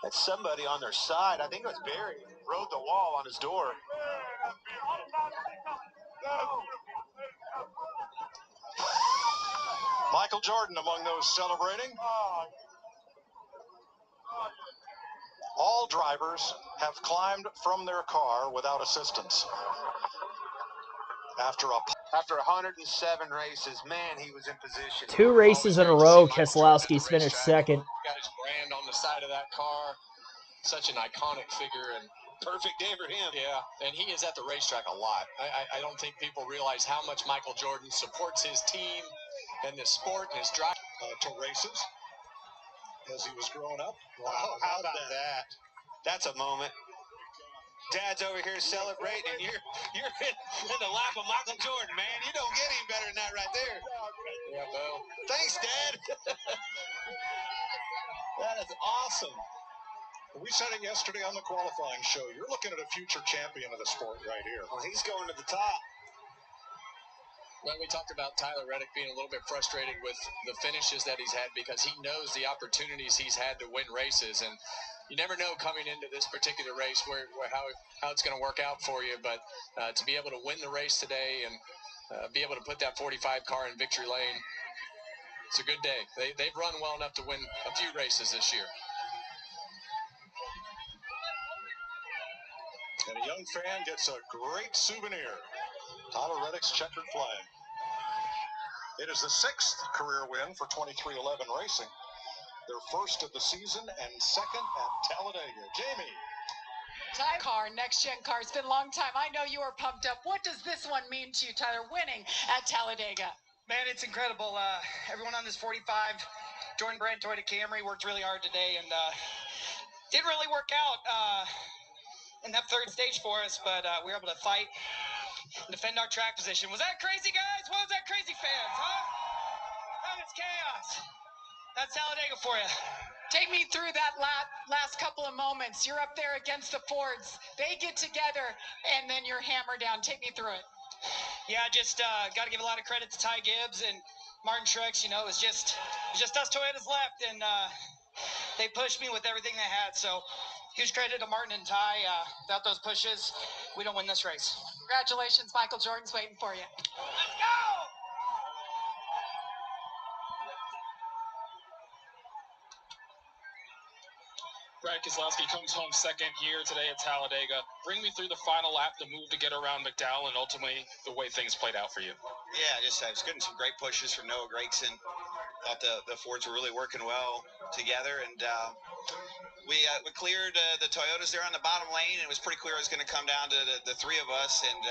That's somebody on their side. I think it was Barry. Rode the wall on his door. Michael Jordan among those celebrating. All drivers have climbed from their car without assistance. After 107 races, man, he was in position. 2 races in a row, Keselowski's finished second. Got his brand on the side of that car. Such an iconic figure and perfect day for him. Yeah, and he is at the racetrack a lot. I don't think people realize how much Michael Jordan supports his team and the sport and his drive. To races as he was growing up. Wow, how about that? That's a moment. Dad's over here celebrating, and you're in the lap of Michael Jordan, man. You don't get any better than that right there. Yeah, Bo. Thanks, Dad. That is awesome. We said it yesterday on the qualifying show. You're looking at a future champion of the sport right here. Well, he's going to the top. Well, we talked about Tyler Reddick being a little bit frustrated with the finishes that he's had because he knows the opportunities he's had to win races, and you never know coming into this particular race how it's going to work out for you. But to be able to win the race today and be able to put that 45 car in victory lane, it's a good day. They've run well enough to win a few races this year. And a young fan gets a great souvenir. Tyler Reddick's checkered flag. It is the 6th career win for 2311 Racing. Their first of the season and second at Talladega. Jamie. Time car, next-gen car. It's been a long time. I know you are pumped up. What does this one mean to you, Tyler, winning at Talladega? Man, it's incredible. Everyone on this 45, Jordan Brand, Toyota Camry, worked really hard today, and didn't really work out in that third stage for us, but we were able to fight and defend our track position. Was that crazy, guys? What was that crazy, fans, huh? That was chaos. That's Talladega for you. Take me through that last couple of moments. You're up there against the Fords. They get together, and then you're hammered down. Take me through it. Yeah, just got to give a lot of credit to Ty Gibbs and Martin Truex. You know, it was just us Toyotas left, and they pushed me with everything they had. So huge credit to Martin and Ty. Without those pushes, we don't win this race. Congratulations, Michael Jordan's waiting for you. Let's go! Brad Keselowski comes home second here today at Talladega. Bring me through the final lap, the move to get around McDowell, and ultimately the way things played out for you. Yeah, just I was getting some great pushes from Noah Gregson. Thought the Fords were really working well together, and we cleared the Toyotas there on the bottom lane, and it was pretty clear it was going to come down to the three of us, and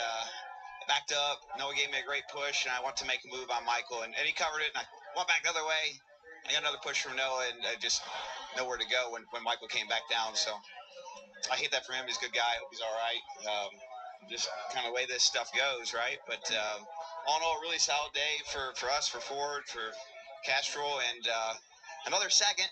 backed up. Noah gave me a great push, and I went to make a move on Michael, and he covered it, and I went back the other way. I got another push from Noah, and I just nowhere to go when Michael came back down. So I hate that for him. He's a good guy. I hope he's all right. Just kind of the way this stuff goes, right? But all in all, a really solid day for us, for Ford, for Castrol, and another second.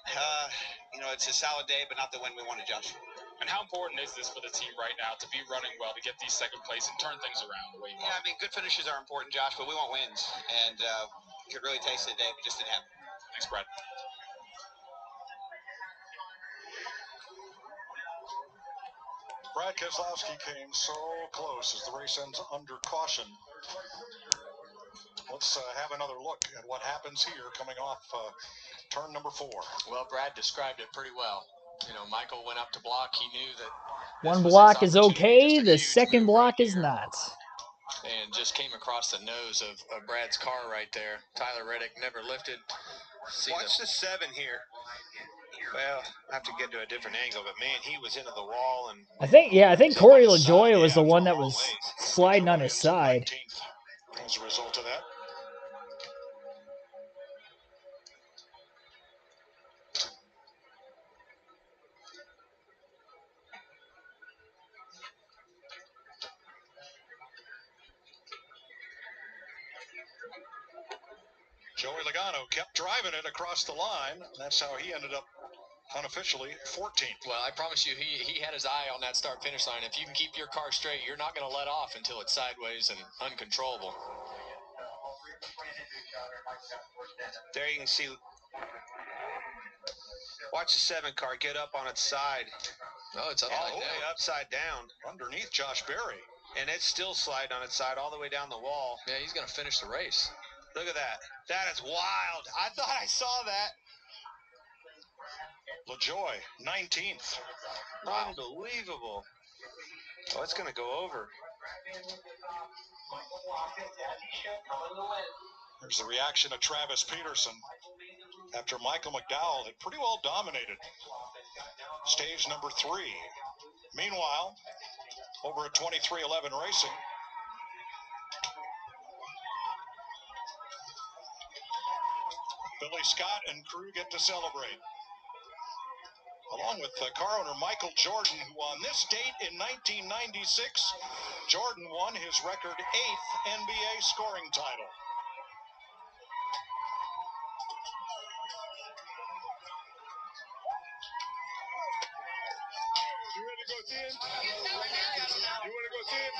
It's a solid day, but not the win we wanted, Josh. And how important is this for the team right now to be running well, to get these second place and turn things around the way you want? Yeah, I mean, good finishes are important, Josh, but we want wins. And could really taste it today, but just didn't happen. Thanks, Brad. Brad Keselowski came so close as the race ends under caution. Let's have another look at what happens here coming off turn number 4. Well, Brad described it pretty well. Michael went up to block. He knew that one block is okay, the second block is not. And just came across the nose of Brad's car right there. Tyler Reddick never lifted. Watch the 7 here. Well, I have to get to a different angle, but man, he was into the wall. And I think Corey LaJoie was the one that was sliding on his side. As a result of that. Joey Logano kept driving it across the line. That's how he ended up unofficially 14th. Well, I promise you, he had his eye on that start-finish line. If you can keep your car straight, you're not going to let off until it's sideways and uncontrollable. There you can see. Watch the 7 car get up on its side. Oh, it's upside down. Upside down. Underneath Josh Berry. And it's still sliding on its side all the way down the wall. Yeah, he's going to finish the race. Look at that. That is wild. I thought I saw that. LaJoie, 19th. Wow. Unbelievable. Oh, it's going to go over. There's the reaction of Travis Peterson after Michael McDowell had pretty well dominated stage number 3. Meanwhile, over at 2311 Racing, Billy Scott and crew get to celebrate, along with car owner Michael Jordan, who on this date in 1996, Jordan won his record 8th NBA scoring title. You ready to go see him? You want to go see him?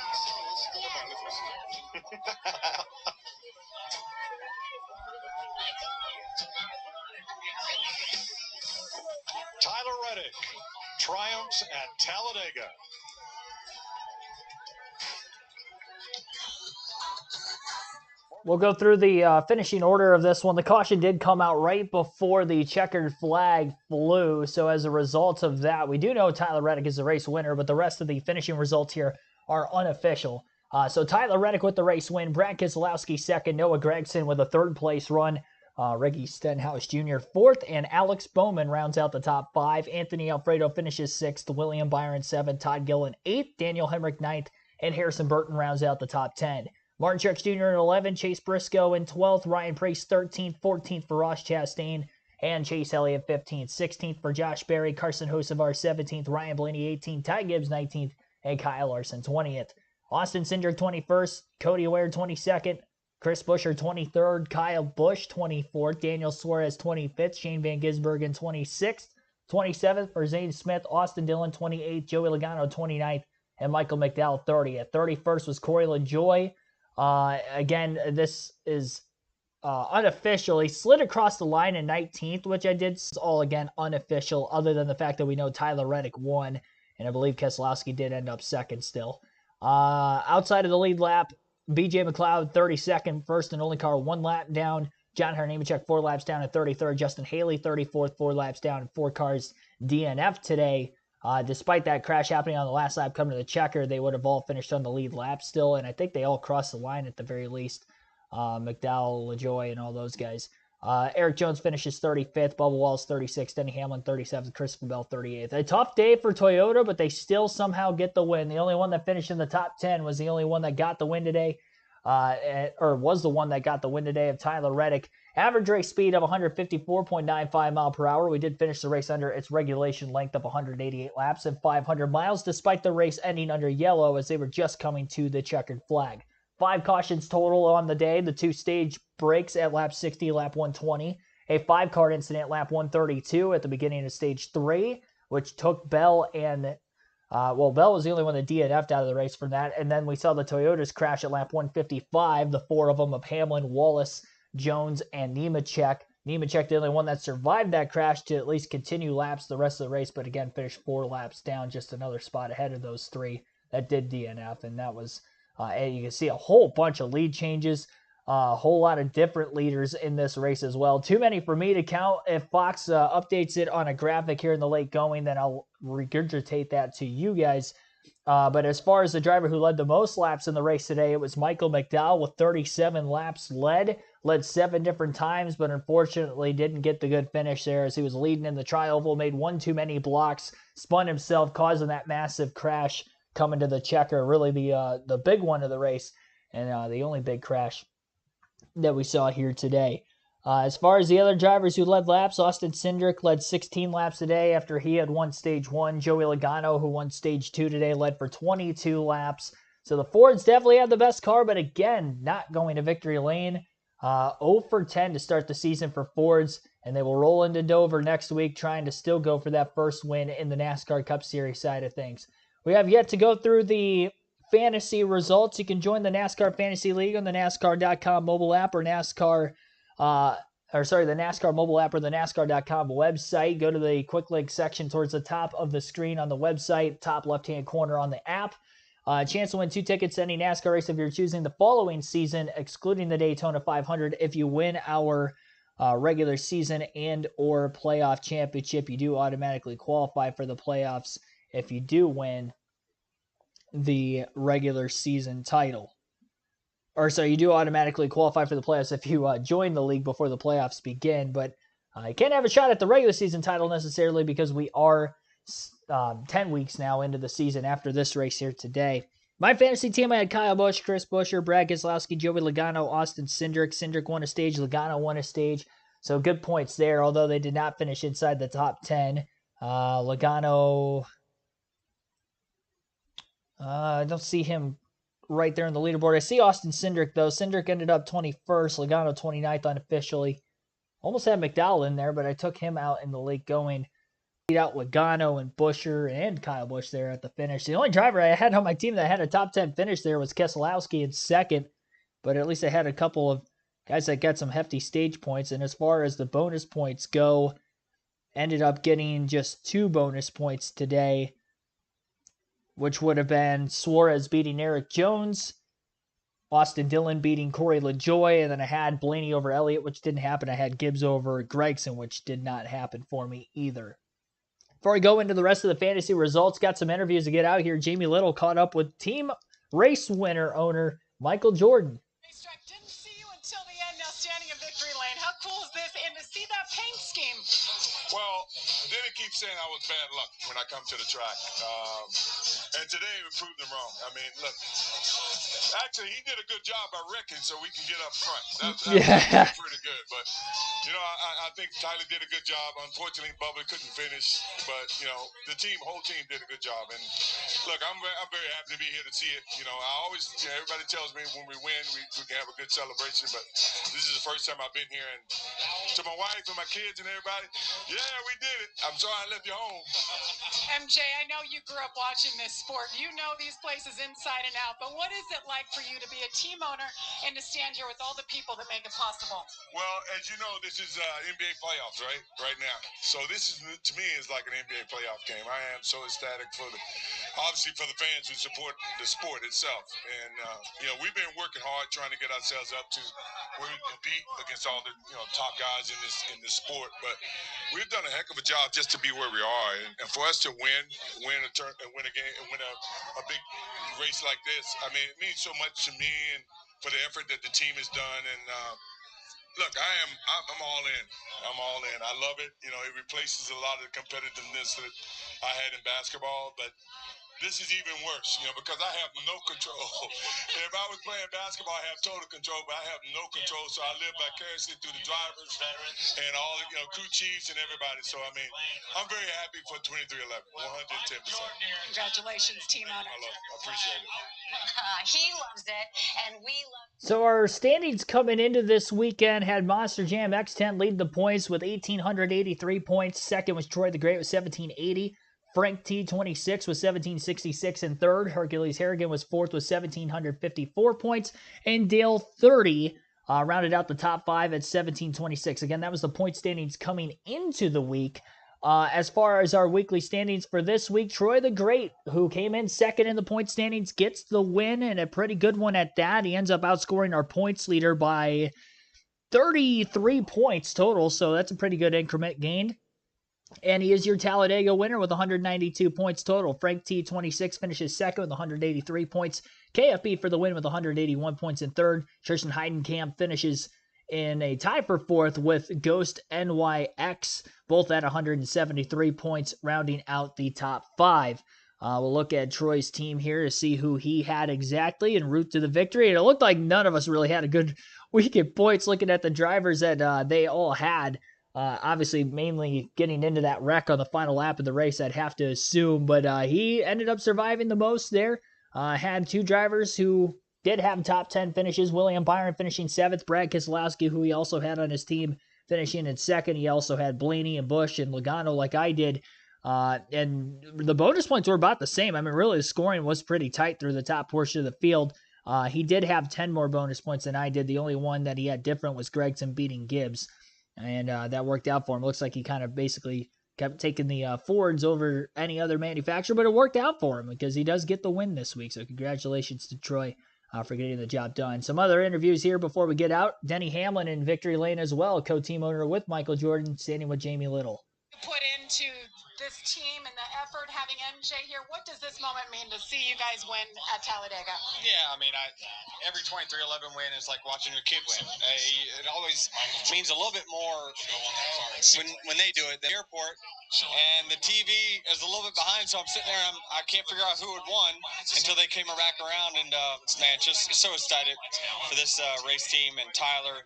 Come on, let's go see him. Tyler Reddick triumphs at Talladega. We'll go through the finishing order of this one. The caution did come out right before the checkered flag flew, so as a result of that, we do know Tyler Reddick is the race winner, but the rest of the finishing results here are unofficial. So Tyler Reddick with the race win, Brad Keselowski second, Noah Gragson with a third-place run, Reggie Stenhouse Jr. fourth, and Alex Bowman rounds out the top 5. Anthony Alfredo finishes 6th, William Byron 7th, Todd Gillen 8th, Daniel Hemrick 9th, and Harrison Burton rounds out the top 10. Martin Truex Jr. in 11th, Chase Briscoe in 12th, Ryan Preece 13th, 14th for Ross Chastain, and Chase Elliott 15th, 16th for Josh Berry, Carson Hocevar 17th, Ryan Blaney 18th, Ty Gibbs 19th, and Kyle Larson 20th. Austin Cindric 21st, Cody Ware 22nd, Chris Buescher 23rd, Kyle Busch 24th, Daniel Suarez 25th, Shane Van Gisbergen 26th, 27th for Zane Smith, Austin Dillon 28th, Joey Logano 29th, and Michael McDowell 30th. 31st was Corey LaJoie. Again, this is unofficial. He slid across the line in 19th, which I did all, again, unofficial, other than the fact that we know Tyler Reddick won, and I believe Keselowski did end up second still. Outside of the lead lap, BJ McLeod 32nd, first and only car, 1 lap down. John Nemechek 4 laps down at 33rd. Justin Haley 34th, 4 laps down, and 4 cars DNF today. Despite that crash happening on the last lap coming to the checker, they would have all finished on the lead lap still, and I think they all crossed the line at the very least. McDowell, LaJoy, and all those guys. Eric Jones finishes 35th, Bubba Wallace 36th, Denny Hamlin 37th, Christopher Bell 38th. A tough day for Toyota, but they still somehow get the win. The only one that finished in the top 10 was the only one that got the win today, or was the one that got the win today of Tyler Reddick. Average race speed of 154.95 mile per hour. We did finish the race under its regulation length of 188 laps and 500 miles, despite the race ending under yellow as they were just coming to the checkered flag. 5 cautions total on the day. The 2 stage breaks at lap 60, lap 120. A 5-car incident, lap 132 at the beginning of stage 3, which took Bell and, Bell was the only one that DNF'd out of the race from that. And then we saw the Toyotas crash at lap 155, the 4 of them of Hamlin, Wallace, Jones, and Nemechek. Nemechek, the only one that survived that crash to at least continue laps the rest of the race, but again, finished 4 laps down, just another spot ahead of those 3 that did DNF, and that was... and you can see a whole bunch of lead changes, a whole lot of different leaders in this race as well. Too many for me to count. If Fox updates it on a graphic here in the late going, then I'll regurgitate that to you guys. But as far as the driver who led the most laps in the race today, it was Michael McDowell with 37 laps led 7 different times, but unfortunately didn't get the good finish there as he was leading in the tri-oval, made one too many blocks, spun himself, causing that massive crash coming to the checker, really the big one of the race, and the only big crash that we saw here today. As far as the other drivers who led laps, Austin Cindric led 16 laps today after he had won stage 1. Joey Logano, who won stage 2 today, led for 22 laps. So the Fords definitely had the best car, but again, not going to victory lane. 0 for 10 to start the season for Fords, and they will roll into Dover next week trying to still go for that first win in the NASCAR Cup Series side of things. We have yet to go through the fantasy results. You can join the NASCAR Fantasy League on the NASCAR.com mobile app or the NASCAR mobile app or the NASCAR.com website. Go to the quick link section towards the top of the screen on the website, top left-hand corner on the app. Chance to win 2 tickets to any NASCAR race if you're choosing the following season, excluding the Daytona 500. If you win our regular season and or playoff championship, you do automatically qualify for the playoffs if you do win the regular season title. You do automatically qualify for the playoffs if you join the league before the playoffs begin, but you can't have a shot at the regular season title necessarily because we are 10 weeks now into the season after this race here today. My fantasy team, I had Kyle Busch, Chris Buescher, Brad Keselowski, Joey Logano, Austin Cindric. Cindric won a stage, Logano won a stage, so good points there, although they did not finish inside the top 10. Logano... I don't see him right there in the leaderboard. I see Austin Cindric, though. Cindric ended up 21st, Logano 29th unofficially. Almost had McDowell in there, but I took him out in the late going. Beat out Logano and Buescher and Kyle Busch there at the finish. The only driver I had on my team that had a top 10 finish there was Keselowski in second, but at least I had a couple of guys that got some hefty stage points. And as far as the bonus points go, ended up getting just 2 bonus points today, which would have been Suarez beating Eric Jones, Austin Dillon beating Corey LaJoy, and then I had Blaney over Elliott, which didn't happen. I had Gibbs over Gregson, which did not happen for me either. Before I go into the rest of the fantasy results, got some interviews to get out here. Jamie Little caught up with team race winner owner Michael Jordan. Racetrack didn't see you until the end, now standing in victory lane. How cool is this? And to see that paint scheme. Well, Denny keeps saying I was bad luck when I come to the track. And today we proved him wrong. I mean, look, actually he did a good job by wrecking so we can get up front. That's pretty good. But, you know, I think Tyler did a good job. Unfortunately, Bubba couldn't finish. But, you know, the whole team did a good job. And, look, I'm very happy to be here to see it. You know, everybody tells me when we win, we can have a good celebration. But this is the first time I've been here. And to my wife and my kids and everybody, yeah, we did it. I'm sorry I left you home. MJ, I know you grew up watching this sport. You know these places inside and out. But what is it like for you to be a team owner and to stand here with all the people that make it possible? Well, as you know, this is NBA playoffs, right now. So this is, to me, is like an NBA playoff game. I am so ecstatic obviously for the fans who support the sport itself. And, you know, we've been working hard trying to get ourselves up to where we compete against all the top guys in this sport. But we've done a heck of a job just to be where we are, and for us to win a game, and win a big race like this. I mean, it means so much to me and for the effort that the team has done. And look, I'm all in. I'm all in. I love it. It replaces a lot of the competitiveness that I had in basketball, but this is even worse, because I have no control. If I was playing basketball, I have total control, but I have no control, so I live vicariously through the drivers and all the, crew chiefs and everybody. So, I mean, I'm very happy for 2311, 110%. Congratulations, team owner. I appreciate it. He loves it, and we love it. So our standings coming into this weekend had Monster Jam X10 lead the points with 1,883 points. Second was Troy the Great with 1,780. Frank T26 was 1,766 in third. Hercules Harrigan was fourth with 1,754 points. And Dale 30 rounded out the top five at 1,726. Again, that was the point standings coming into the week. As far as our weekly standings for this week, Troy the Great, who came in second in the point standings, gets the win, and a pretty good one at that. He ends up outscoring our points leader by 33 points total, so that's a pretty good increment gained. And he is your Talladega winner with 192 points total. Frank T26 finishes second with 183 points. KFB for the win with 181 points in third. Tristan Heidenkamp finishes in a tie for fourth with Ghost NYX, both at 173 points, rounding out the top five. We'll look at Troy's team here to see who he had exactly en route to the victory. And it looked like none of us really had a good week at points looking at the drivers that they all had. Obviously, mainly getting into that wreck on the final lap of the race, I'd have to assume. But he ended up surviving the most there. Had two drivers who did have top 10 finishes. William Byron finishing 7th. Brad Keselowski, who he also had on his team, finishing in 2nd. He also had Blaney and Busch and Logano like I did. And the bonus points were about the same. I mean, really, the scoring was pretty tight through the top portion of the field. He did have 10 more bonus points than I did. The only one that he had different was Gragson beating Gibbs. And that worked out for him. Looks like he kind of basically kept taking the Fords over any other manufacturer, but it worked out for him because he does get the win this week. So congratulations to Troy for getting the job done. Some other interviews here before we get out. Denny Hamlin in victory lane as well, co-team owner with Michael Jordan, standing with Jamie Little. Put into this team and the effort, having MJ here. What does this moment mean to see you guys win at Talladega? Yeah, I mean, every 2311 win is like watching your kid win. It always means a little bit more when they do it. The airport and the TV is a little bit behind, so I'm sitting there and I can't figure out who had won until they came back around. And man, just so excited for this race team and Tyler,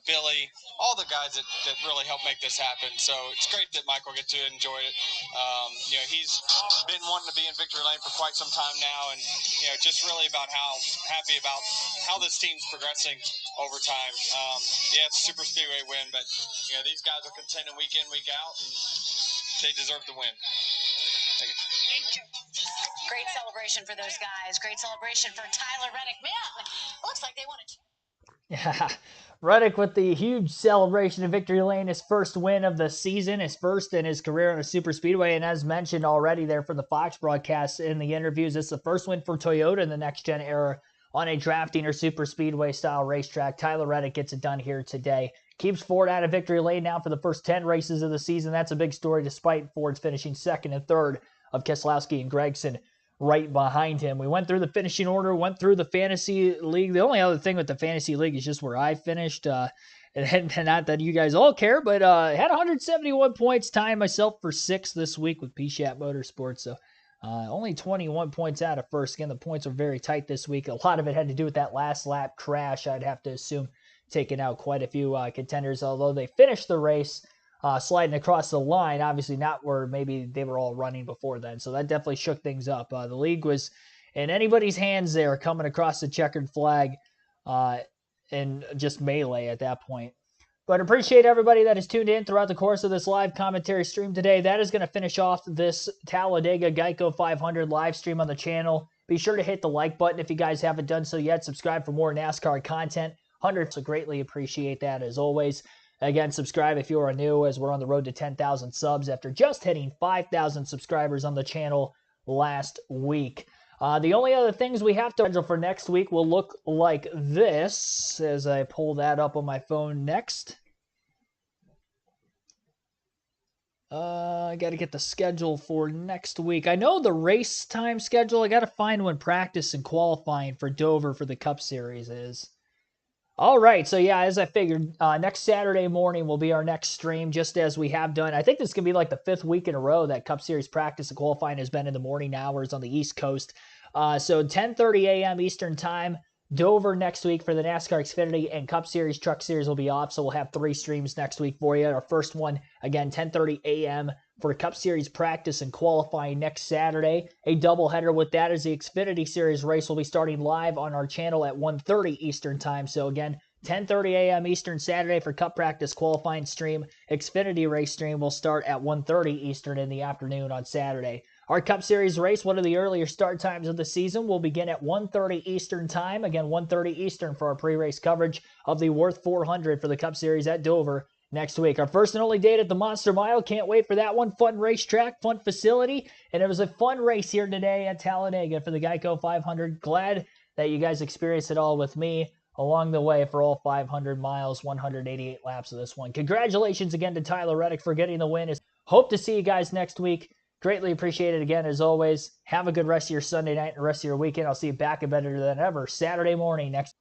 Billy, all the guys that really helped make this happen. So it's great that Michael get to enjoy it. He's been wanting to be in victory lane for quite some time now, and just really about how happy about how this team's progressing over time. Yeah, it's a super speedway win, but these guys are contending week in, week out, and they deserve the win. Thank you. Great celebration for those guys. Great celebration for Tyler Reddick. Man, it looks like they want to. Yeah, Reddick with the huge celebration in victory lane, his first win of the season, his first in his career on a super speedway. And as mentioned already there for the Fox broadcast in the interviews, it's the first win for Toyota in the next-gen era on a drafting or super speedway style racetrack. Tyler Reddick gets it done here today. Keeps Ford out of victory lane now for the first 10 races of the season. That's a big story despite Ford's finishing second and third of Keselowski and Gragson right behind him. We went through the finishing order, went through the fantasy league. The only other thing with the fantasy league is just where I finished. And not that you guys all care, but had 171 points, tying myself for 6th this week with P-Shat Motorsports. So only 21 points out of first. Again, the points were very tight this week. A lot of it had to do with that last lap crash, I'd have to assume, taking out quite a few contenders, although they finished the race sliding across the line, obviously not where maybe they were all running before then. So that definitely shook things up. The league was in anybody's hands there, coming across the checkered flag and just melee at that point. But appreciate everybody that has tuned in throughout the course of this live commentary stream today. That is going to finish off this Talladega Geico 500 live stream on the channel. Be sure to hit the like button if you guys haven't done so yet. Subscribe for more NASCAR content. Hundreds, so greatly appreciate that as always. Again, subscribe if you are new, as we're on the road to 10,000 subs after just hitting 5,000 subscribers on the channel last week. The only other things we have to schedule for next week will look like this as I pull that up on my phone next. I got to get the schedule for next week. I know the race time schedule. I got to find when practice and qualifying for Dover for the Cup Series is. All right, so yeah, as I figured, next Saturday morning will be our next stream, just as we have done. I think this is going to be like the 5th week in a row that Cup Series practice and qualifying has been in the morning hours on the East Coast. So 10:30 a.m. Eastern Time, Dover next week for the NASCAR Xfinity and Cup Series. Truck Series will be off, so we'll have 3 streams next week for you. Our first one, again, 10:30 a.m. for Cup Series practice and qualifying next Saturday. A doubleheader with that as the Xfinity Series race will be starting live on our channel at 1:30 Eastern Time. So again, 10:30 a.m. Eastern Saturday for Cup practice qualifying stream. Xfinity race stream will start at 1:30 Eastern in the afternoon on Saturday. Our Cup Series race, one of the earlier start times of the season, will begin at 1:30 Eastern Time. Again, 1:30 Eastern for our pre-race coverage of the Worth 400 for the Cup Series at Dover next week. Our first and only date at the Monster Mile. Can't wait for that one. Fun racetrack, fun facility, and it was a fun race here today at Talladega for the Geico 500. Glad that you guys experienced it all with me along the way for all 500 miles, 188 laps of this one. Congratulations again to Tyler Reddick for getting the win. Hope to see you guys next week. Greatly appreciate it again, as always. Have a good rest of your Sunday night and the rest of your weekend. I'll see you back and better than ever Saturday morning next.